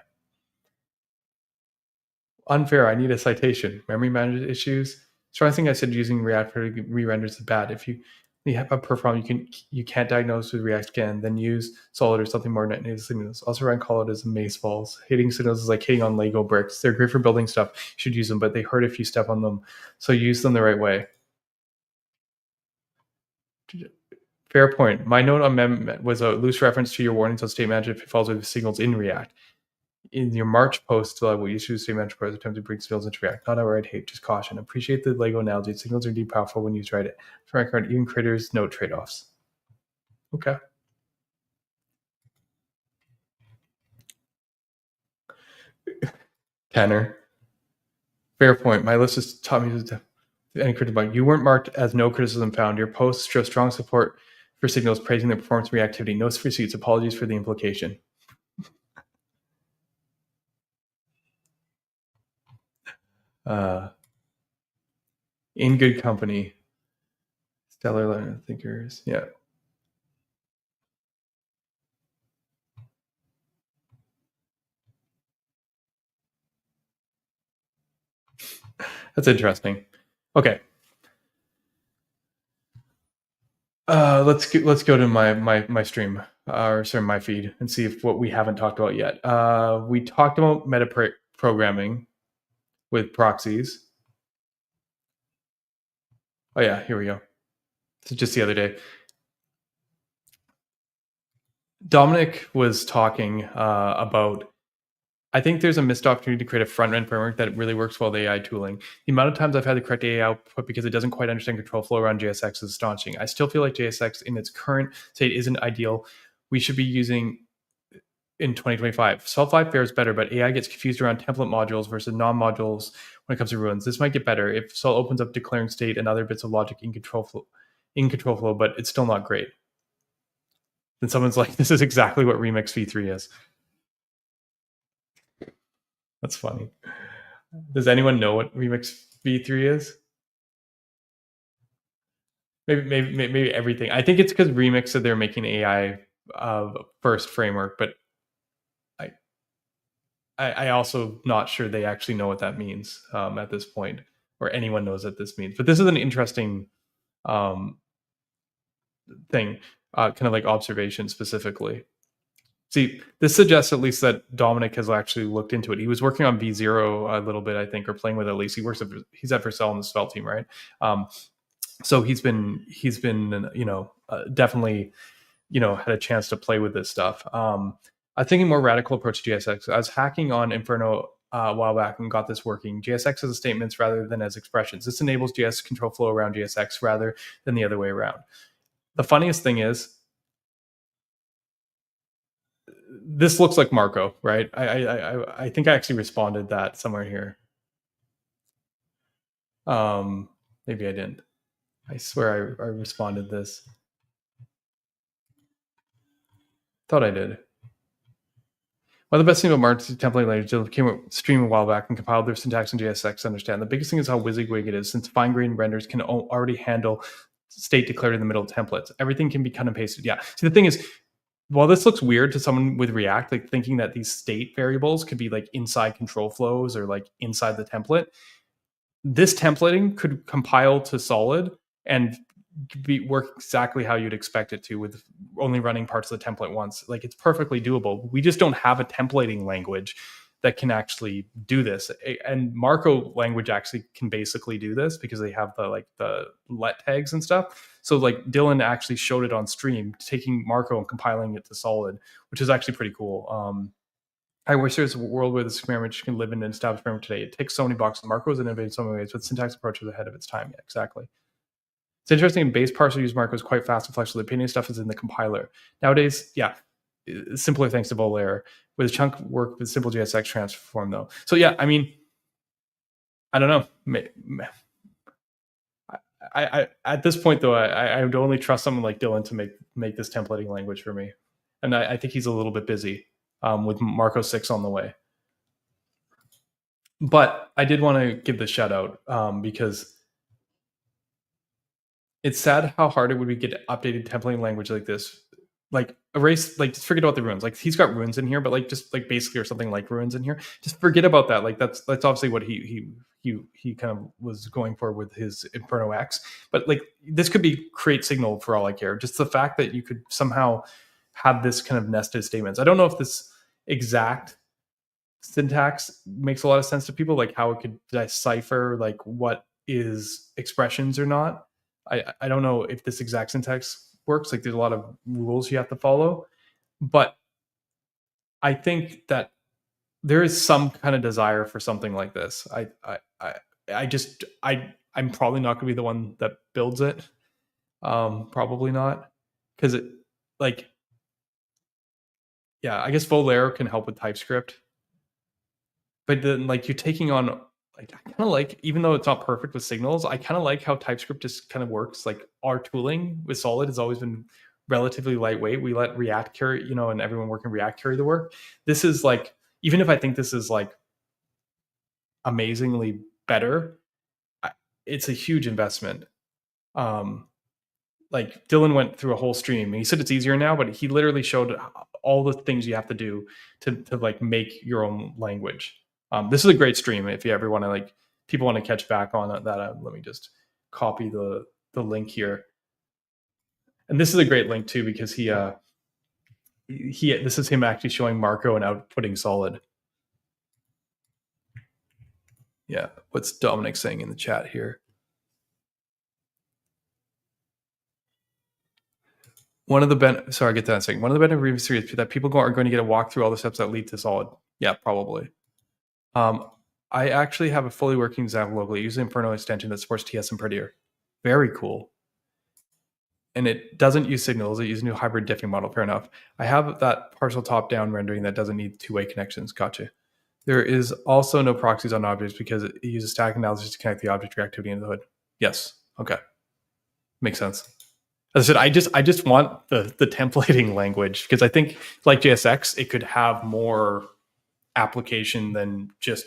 Unfair. I need a citation. Memory management issues. So I think I said using React for re-renders is bad. If you have a problem you can't diagnose with React scan, then use Solid or something more native signals. Also, Ryan call it as maze balls. Hitting signals is like hitting on Lego bricks. They're great for building stuff. You should use them, but they hurt if you step on them. So use them the right way. Fair point. My note amendment was a loose reference to your warnings on state management pitfalls with signals in React. In your March post, we issue state management pros attempt to bring signals into React. Not outright hate, just caution. Appreciate the Lego analogy. Signals are indeed powerful when used right. For my current, even creators note trade-offs. Okay. Tanner. Fair point. My list is taught me to any criticism. You weren't marked as no criticism found. Your posts show strong support for signals praising their performance reactivity. No pursuits. Apologies for the implication. In good company. Stellar thinkers. Yeah. That's interesting. Okay. Let's go to my stream or sorry, my feed and see if what we haven't talked about yet. We talked about meta programming with proxies. Oh yeah, here we go. So just the other day, Dominic was talking about. I think there's a missed opportunity to create a front-end framework that really works well with AI tooling. The amount of times I've had the correct AI output because it doesn't quite understand control flow around JSX is astonishing. I still feel like JSX in its current state isn't ideal. We should be using in 2025. SvelteKit fares better, but AI gets confused around template modules versus non-modules when it comes to ruins. This might get better if Svelte opens up declaring state and other bits of logic in control flow, but it's still not great. Then someone's like, this is exactly what Remix v3 is. That's funny. Does anyone know what Remix v3 is? Maybe everything. I think it's because Remix said they're making AI first framework, but I also not sure they actually know what that means at this point, or anyone knows what this means. But this is an interesting thing, kind of like observation specifically. See, this suggests at least that Dominic has actually looked into it. He was working on V0 a little bit, I think, or playing with it at least. He's at Vercel on the Svelte team, right? So he's been definitely had a chance to play with this stuff. I think a more radical approach to JSX. I was hacking on Inferno a while back and got this working. JSX as statements rather than as expressions. This enables JS control flow around JSX rather than the other way around. The funniest thing is, this looks like Marco, right? I think I actually responded that somewhere here. Maybe I didn't. I swear I responded this. Thought I did. One of the best things about Mark's template language came out stream a while back and compiled their syntax in JSX to understand. The biggest thing is how WYSIWYG it is, since fine-grained renders can already handle state declared in the middle of templates. Everything can be cut and pasted. Yeah. See, the thing is, while this looks weird to someone with React, like thinking that these state variables could be like inside control flows or like inside the template, this templating could compile to solid and work exactly how you'd expect it to, with only running parts of the template once. Like, it's perfectly doable. We just don't have a templating language that can actually do this. And Marco language actually can basically do this because they have the let tags and stuff. So like Dylan actually showed it on stream, taking Marco and compiling it to solid, which is actually pretty cool. I wish there's a world where this framework can live in an established framework today. It ticks so many boxes. Marco is innovative in so many ways, but syntax approach is ahead of its time. Yeah, exactly. It's interesting. Base parser use Marco is quite fast and flexible. The opinion stuff is in the compiler. Nowadays, yeah, simpler thanks to Volair. With chunk work with simple JSX transform though. So yeah, I mean, I don't know. I at this point though, I would only trust someone like Dylan to make this templating language for me, and I think he's a little bit busy with Marco 6 on the way. But I did want to give the shout out because it's sad how hard it would be to get updated templating language like this. Like erase, like just forget about the runes. Like he's got runes in here, but like just like basically or something like runes in here. Just forget about that. Like that's obviously what he kind of was going for with his Inferno X. But like this could be create signal for all I care. Just the fact that you could somehow have this kind of nested statements. I don't know if this exact syntax makes a lot of sense to people, like how it could decipher like what is expressions or not. I don't know if this exact syntax works. Like there's a lot of rules you have to follow, but I think that there is some kind of desire for something like this. I'm probably not going to be the one that builds it. Probably not, because it like, yeah, I guess Volair can help with TypeScript, but then like you're taking on, like, I kind of like, even though it's not perfect with signals, I kind of like how TypeScript just kind of works. Like our tooling with Solid has always been relatively lightweight. We let React carry, and everyone working React carry the work. This is like, even if I think this is like amazingly better, it's a huge investment. Like Dylan went through a whole stream and he said it's easier now, but he literally showed all the things you have to do to like make your own language. This is a great stream if you ever want to, like, people want to catch back on that. Let me just copy the link here. And this is a great link too, because he this is him actually showing Marco and outputting solid. Yeah, what's Dominic saying in the chat here? One of the benefits of is that people are going to get a walk through all the steps that lead to solid. Yeah, probably. I actually have a fully working example locally using Inferno extension that supports TS and Prettier. Very cool. And it doesn't use signals. It uses a new hybrid diffing model. Fair enough. I have that partial top-down rendering that doesn't need two-way connections. Gotcha. There is also no proxies on objects because it uses static analysis to connect the object reactivity into the hood. Yes. Okay. Makes sense. As I said, I just want the templating language, because I think, like JSX, it could have more application than just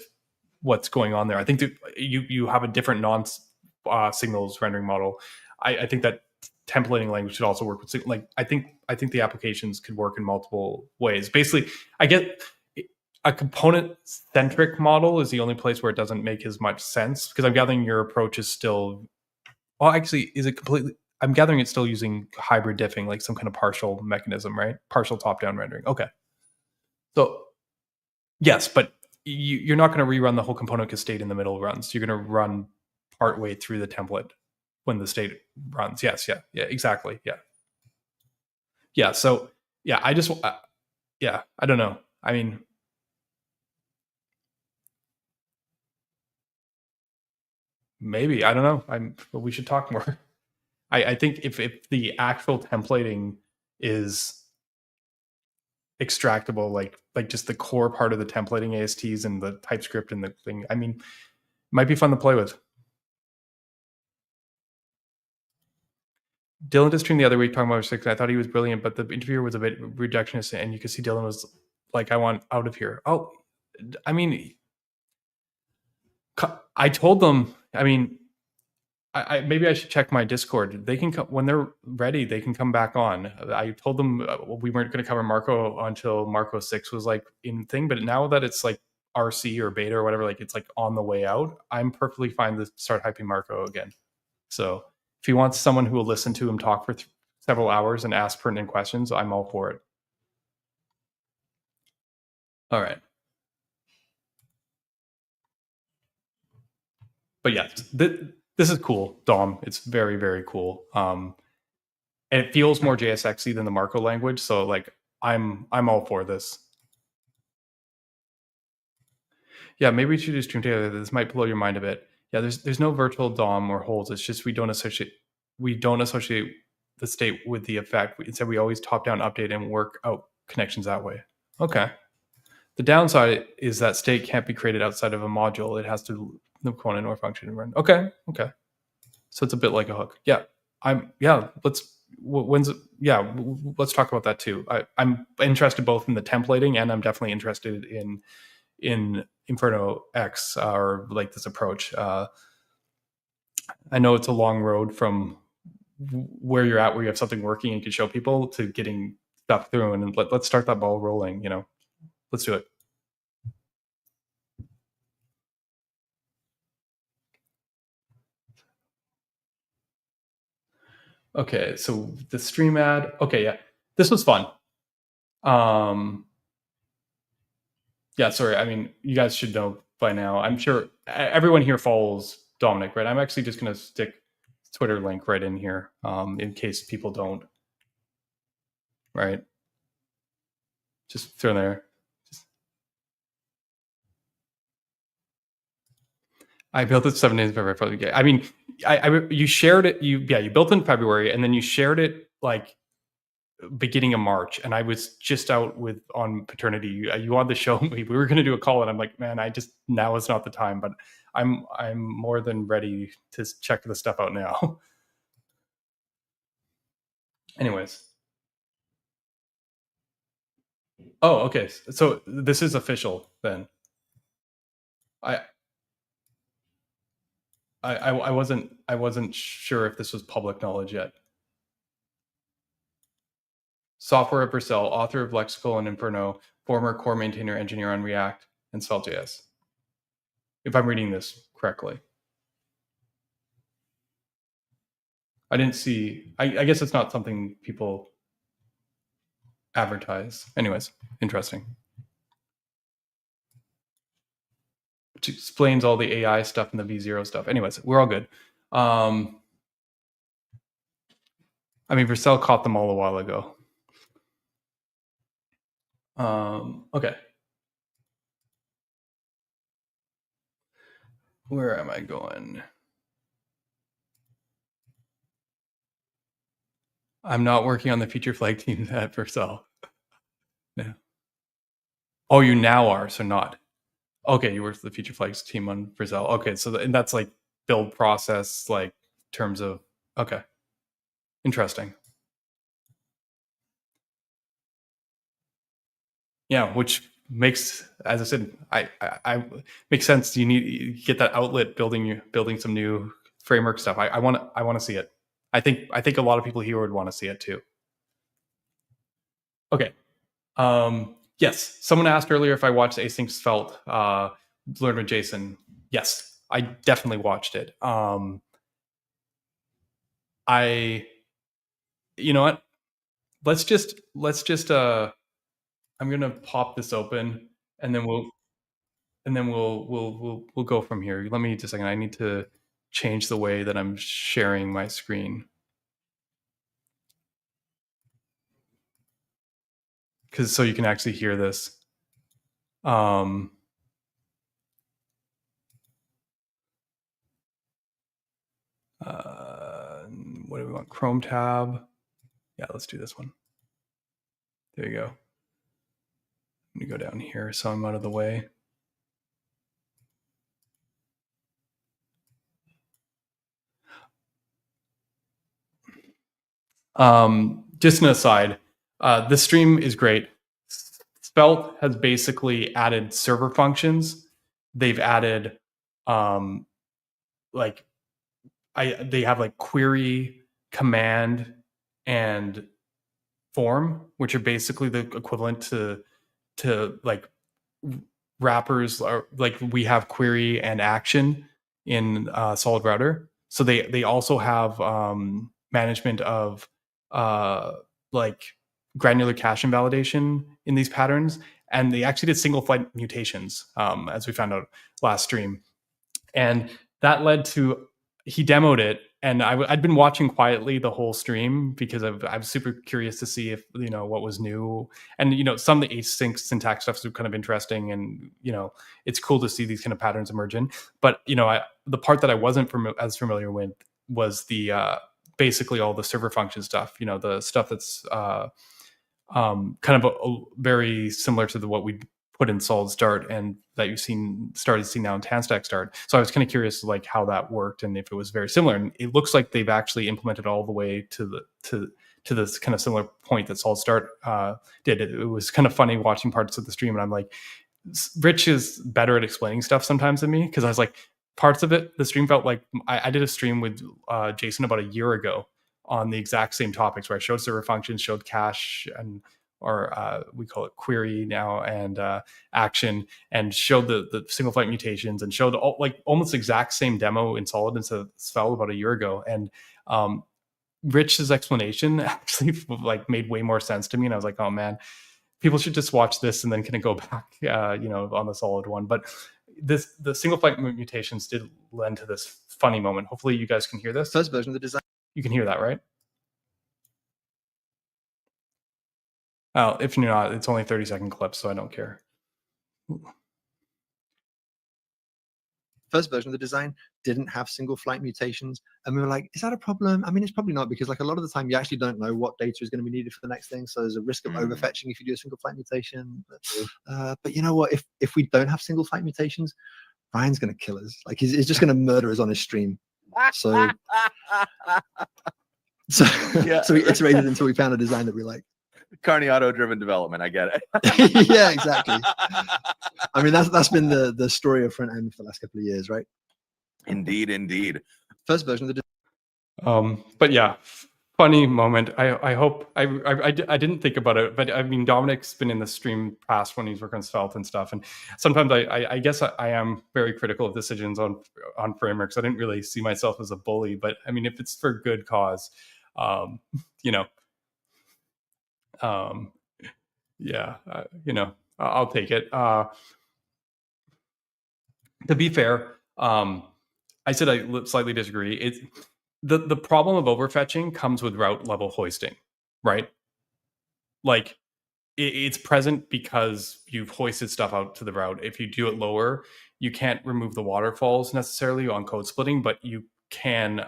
what's going on there. I think that you have a different non-signals rendering model. I think that templating language should also work with, like, I think the applications could work in multiple ways. Basically, I get a component-centric model is the only place where it doesn't make as much sense, because I'm gathering your approach is still, well, actually, is it completely, I'm gathering it's still using hybrid diffing, like some kind of partial mechanism, right? Partial top-down rendering. Okay. So yes, but you're not going to rerun the whole component because state in the middle runs. You're going to run part way through the template when the state runs. Yes, yeah, exactly, yeah. So yeah, I just yeah, I don't know. I mean, maybe, I don't know. But we should talk more. I think if the actual templating is extractable, like just the core part of the templating ASTs and the TypeScript and the thing, I mean, might be fun to play with. Dylan just streamed the other week talking about 6. I thought he was brilliant, but the interviewer was a bit rejectionist, and you could see Dylan was like, I want out of here. Oh, I mean, I told them, I mean, I maybe I should check my Discord. They can come when they're ready. They can come back on. I told them we weren't going to cover Marco until Marco 6 was like in thing, but now that it's like RC or beta or whatever, like it's like on the way out, I'm perfectly fine to start hyping Marco again. So if he wants someone who will listen to him talk for several hours and ask pertinent questions, I'm all for it. All right. But yeah, this is cool, Dom. It's very, very cool. And it feels more JSX-y than the Marco language. So like, I'm all for this. Yeah, maybe we should do stream together. This might blow your mind a bit. Yeah, there's no virtual DOM or holds. It's just we don't associate the state with the effect. Instead, we always top-down update and work out connections that way. Okay. The downside is that state can't be created outside of a module. It has to the component or function and run. Okay. So it's a bit like a hook. Yeah. Let's talk about that too. I'm interested both in the templating, and I'm definitely interested in Inferno X, or like this approach. I know it's a long road from where you're at, where you have something working and you can show people, to getting stuff through, and let's start that ball rolling. Let's do it. Okay, so the stream ad. Okay, yeah, this was fun. Yeah, sorry. I mean, you guys should know by now. I'm sure everyone here follows Dominic, right? I'm actually just going to stick Twitter link right in here, in case people don't. Right? Just throw there. I built it 7 days in February. I mean, you shared it. You built it in February, and then you shared it like beginning of March, and I was just out on paternity. You wanted to show me. We were going to do a call, and I'm like, man, now is not the time. But I'm more than ready to check the stuff out now. Anyways. Oh, okay. So this is official then. I wasn't sure if this was public knowledge yet. Software at Vercel, author of Lexical and Inferno, former core maintainer engineer on React and Svelte.js. If I'm reading this correctly. I didn't see, I guess it's not something people advertise. Anyways, interesting. Which explains all the AI stuff and the V0 stuff. Anyways, we're all good. I mean, Vercel caught them all a while ago. Okay. Where am I going? I'm not working on the feature flag team at Vercel. Yeah. Oh, you now are, so not. Okay, you work for the feature flags team on Vercel. Okay, so and that's like build process, like terms of, okay. Interesting. Yeah, which makes, as I said, I makes sense. You get that outlet building some new framework stuff. I want to see it. I think a lot of people here would want to see it too. Okay. Yes, someone asked earlier if I watched Async Svelte, Learn with Jason. Yes, I definitely watched it. You know what? Let's just I'm gonna pop this open and then we'll go from here. Let me just a second. I need to change the way that I'm sharing my screen. Because so you can actually hear this. What do we want? Chrome tab. Yeah, let's do this one. There you go. Let me go down here so I'm out of the way. Just an aside, this stream is great. Svelte has basically added server functions. They've added they have like query, command, and form, which are basically the equivalent to like wrappers, are like we have query and action in Solid Router. So they also have management of like granular cache invalidation in these patterns, and they actually did single flight mutations, as we found out last stream, and that led to, he demoed it, and I'd been watching quietly the whole stream because I was super curious to see if what was new, and some of the async syntax stuff is kind of interesting, and it's cool to see these kind of patterns emerge in. But the part that I wasn't as familiar with was the basically all the server function stuff. The stuff that's kind of very similar to what we put in Solid Start and that you've started seeing now in TanStack Start. So I was kind of curious like how that worked and if it was very similar. And it looks like they've actually implemented all the way to this kind of similar point that Solid Start did. It was kind of funny watching parts of the stream, and I'm like, Rich is better at explaining stuff sometimes than me, because I was like, parts of it, the stream felt like I did a stream with Jason about a year ago on the exact same topics where I showed server functions, showed cache, and we call it query now, and action, and showed the single flight mutations, and showed almost exact same demo in Solid and Svelte about a year ago. And Rich's explanation actually like made way more sense to me, and I was like, oh man, people should just watch this and then kind of go back on the Solid one. But the single flight mutations did lend to this funny moment. Hopefully you guys can hear this.
First version of the design.
You can hear that, right? Oh, if you're not, it's only 30-second clips, so I don't care.
First version of the design didn't have single flight mutations, and we were like, is that a problem? I mean, it's probably not, because like a lot of the time you actually don't know what data is going to be needed for the next thing, so there's a risk of overfetching if you do a single flight mutation. But you know what, if we don't have single flight mutations, Ryan's going to kill us. Like he's just going to murder us on his stream. So yeah. So we iterated until we found a design that we like.
Carney auto-driven development. I get it.
Yeah, exactly. I mean, that's been the story of front end for the last couple of years, right?
Indeed.
First version of the
But yeah, funny moment. I hope I didn't think about it, but I mean, Dominic's been in the stream past when he's working on Svelte and stuff, and sometimes I guess I am very critical of decisions on frameworks. I didn't really see myself as a bully, but I mean, if it's for good cause, you know, yeah, I'll take it. To be fair, I said I slightly disagree. It's the problem of overfetching comes with route level hoisting, right? Like it's present because you've hoisted stuff out to the route. If you do it lower, you can't remove the waterfalls necessarily on code splitting, but you can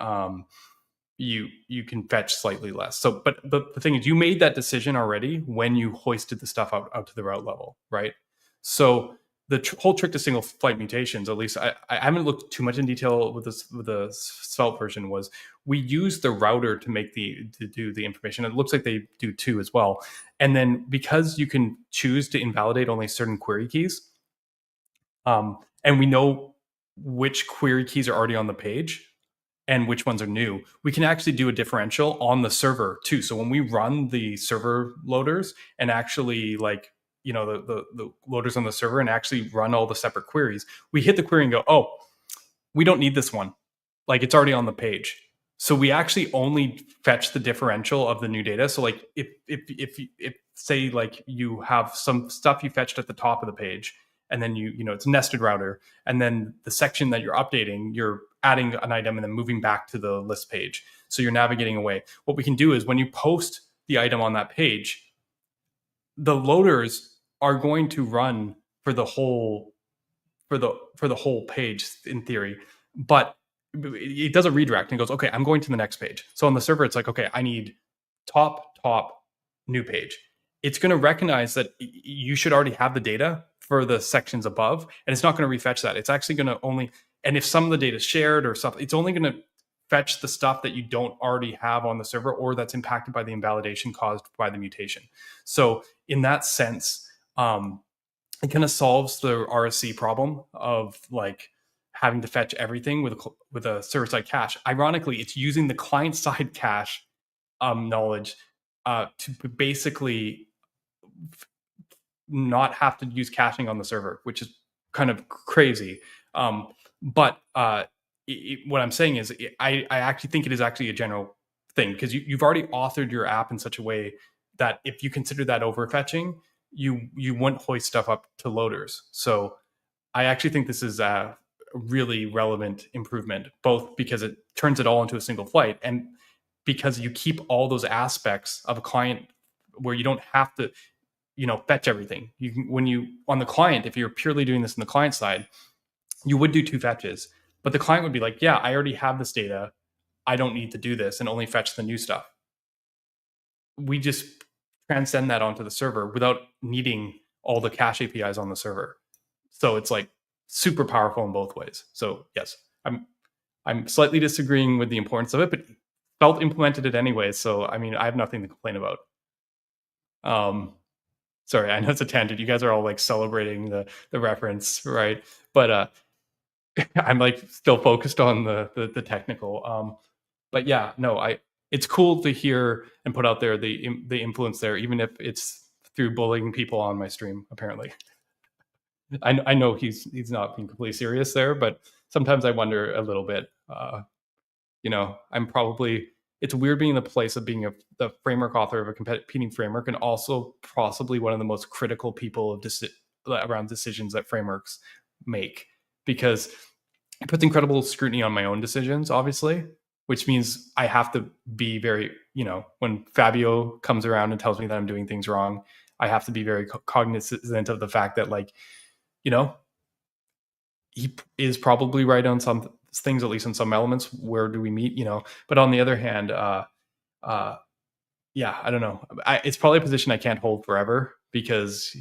you can fetch slightly less. So, but the thing is, you made that decision already when you hoisted the stuff out to the route level, right? So the whole trick to single flight mutations, at least I haven't looked too much in detail with the Svelte version, was we use the router to do the information. It looks like they do too as well. And then because you can choose to invalidate only certain query keys, and we know which query keys are already on the page and which ones are new, we can actually do a differential on the server too. So when we run the server loaders and actually the loaders on the server and actually run all the separate queries, we hit the query and go, oh, we don't need this one. Like it's already on the page. So we actually only fetch the differential of the new data. So like if say like you have some stuff you fetched at the top of the page, and then it's a nested router, and then the section that you're updating, you're adding an item and then moving back to the list page. So you're navigating away. What we can do is when you post the item on that page, the loaders are going to run for the whole page in theory, but it does a redirect and goes, okay, I'm going to the next page. So on the server, it's like, okay, I need top new page. It's going to recognize that you should already have the data for the sections above, and it's not going to refetch that. It's actually going to only, and if some of the data is shared or something, it's only going to fetch the stuff that you don't already have on the server or that's impacted by the invalidation caused by the mutation. So in that sense, it kind of solves the RSC problem of like having to fetch everything with a server-side cache. Ironically, it's using the client-side cache knowledge to basically not have to use caching on the server, which is kind of crazy. But what I'm saying is I actually think it is actually a general thing, because you've already authored your app in such a way that if you consider that overfetching, you wouldn't hoist stuff up to loaders. So I actually think this is a really relevant improvement, both because it turns it all into a single flight, and because you keep all those aspects of a client where you don't have to fetch everything. You can, on the client, if you're purely doing this on the client side, you would do 2 fetches, but the client would be like, yeah, I already have this data, I don't need to do this, and only fetch the new stuff. We just transcend that onto the server without needing all the cache APIs on the server. So it's like super powerful in both ways. So yes, I'm slightly disagreeing with the importance of it, but Svelte implemented it anyway. So I mean, I have nothing to complain about. Sorry, I know it's a tangent. You guys are all like celebrating the reference, right? But I'm like still focused on the technical. But yeah, no, it's cool to hear and put out there the influence there, even if it's through bullying people on my stream. Apparently, I know he's not being completely serious there, but sometimes I wonder a little bit. I'm probably, it's weird being in the place of being the framework author of a competing framework, and also possibly one of the most critical people around decisions that frameworks make, because it puts incredible scrutiny on my own decisions, obviously, which means I have to be very, when Fabio comes around and tells me that I'm doing things wrong, I have to be very cognizant of the fact that, like, he is probably right on some things, at least on some elements. Where do we meet? But on the other hand, yeah, I don't know. It's probably a position I can't hold forever, because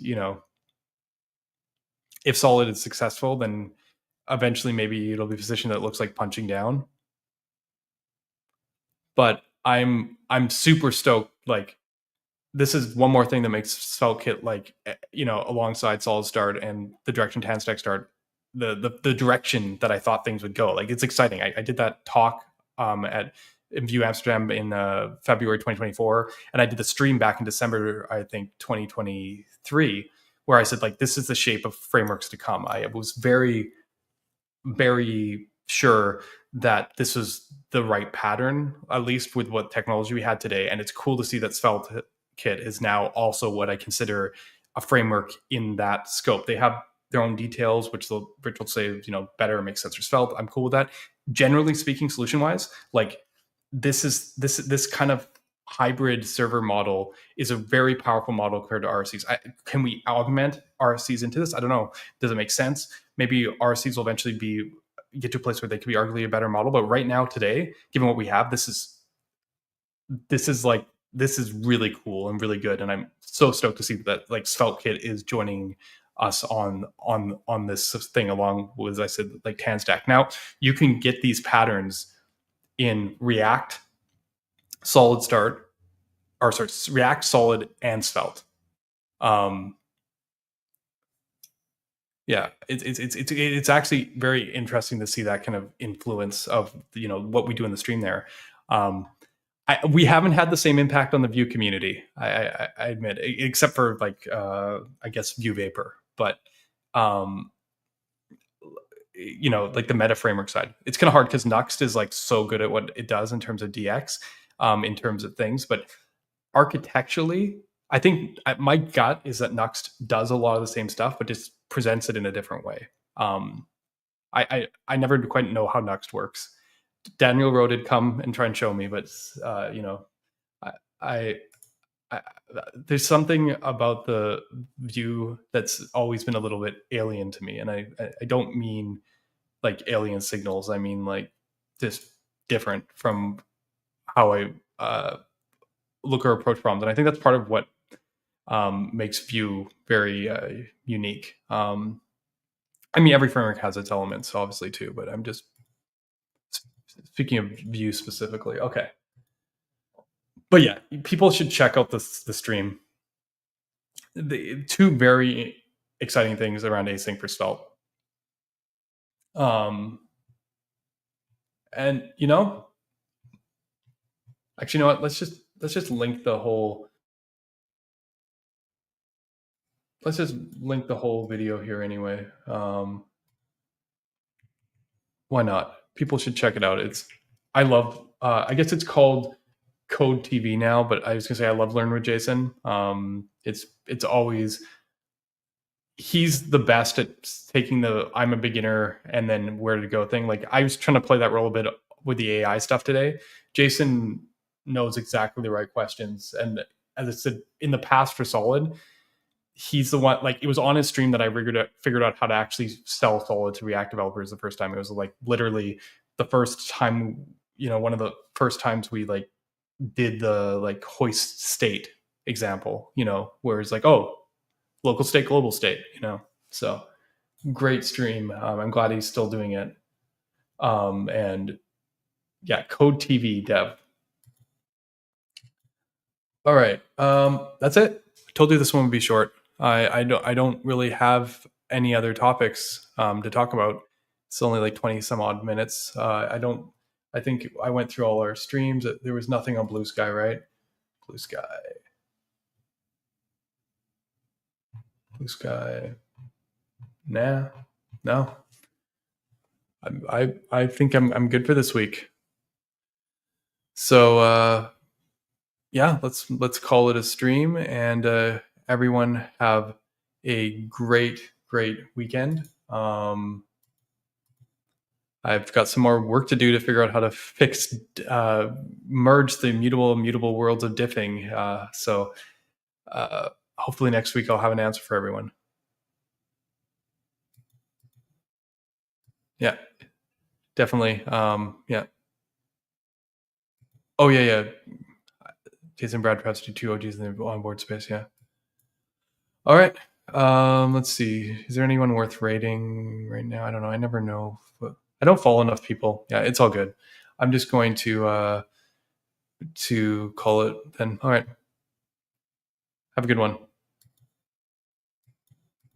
if Solid is successful, then eventually maybe it'll be a position that looks like punching down. But I'm super stoked. Like, this is one more thing that makes SvelteKit, like, alongside Solid Start and the Direction 10 Stack Start, the direction that I thought things would go. Like, it's exciting. I did that talk at View Amsterdam in February 2024, and I did the stream back in December, I think 2023, where I said, like, this is the shape of frameworks to come. I was very, very sure that this was the right pattern, at least with what technology we had today. And it's cool to see that SvelteKit is now also what I consider a framework in that scope. They have their own details, which will say, you know, better, makes sense for Svelte. I'm cool with that. Generally speaking, solution wise, like, this kind of hybrid server model is a very powerful model compared to RSCs. Can we augment RSCs into this? I don't know. Does it make sense? Maybe RSCs will eventually get to a place where they could be arguably a better model. But right now, today, given what we have, this is really cool and really good. And I'm so stoked to see that, like, SvelteKit is joining us on this thing, along with, as I said, like, TanStack. Now you can get these patterns in React, Solid Start, or sorry, React, Solid, and Svelte. Yeah, it's actually very interesting to see that kind of influence of, you know, what we do in the stream there. We haven't had the same impact on the Vue community, I admit, except for, like, I guess Vue Vapor, but you know, like the meta framework side, it's kind of hard because Nuxt is, like, so good at what it does in terms of DX, in terms of things, but architecturally, I think my gut is that Nuxt does a lot of the same stuff, but just presents it in a different way. I never quite know how Nuxt works. Daniel Rowe did come and try and show me, but you know, I there's something about the Vue that's always been a little bit alien to me, and I don't mean like alien signals. I mean, like, just different from how I look or approach problems, and I think that's part of what makes Vue very unique. I mean, every framework has its elements, obviously, too, but I'm just speaking of Vue specifically. Okay. But yeah, people should check out the stream. The two very exciting things around async for Svelte. And, you know, actually, you know what? Let's just link the whole. Let's just link the whole video here anyway. Why not? People should check it out. I love. I guess it's called Code TV now, but I was gonna say I love Learn with Jason. It's always, he's the best at taking the I'm a beginner and then where to go thing. Like, I was trying to play that role a bit with the AI stuff today. Jason knows exactly the right questions, and as I said in the past for Solid, he's the one, like, it was on his stream that I figured out how to actually sell Solid to React developers the first time. It was, like, literally the first time, you know, one of the first times we, like, did the, like, hoist state example, you know, where it's like, oh, local state, global state, you know. So great stream. I'm glad he's still doing it. And yeah, Code TV dev. All right, that's it. I told you this one would be short. I don't really have any other topics to talk about. It's only like 20 some odd minutes. I think I went through all our streams. There was nothing on Blue Sky, right? Blue Sky. Blue Sky. Nah, no. I think I'm good for this week. So yeah, let's call it a stream, and everyone have a great weekend. I've got some more work to do to figure out how to merge the mutable worlds of diffing. So hopefully next week I'll have an answer for everyone. Yeah, definitely. Yeah. Oh yeah. Jason Brad perhaps do 2 OGs in the onboard space. Yeah. All right. Let's see. Is there anyone worth rating right now? I don't know. I never know. I don't follow enough people. Yeah, it's all good. I'm just going to call it then. All right. Have a good one.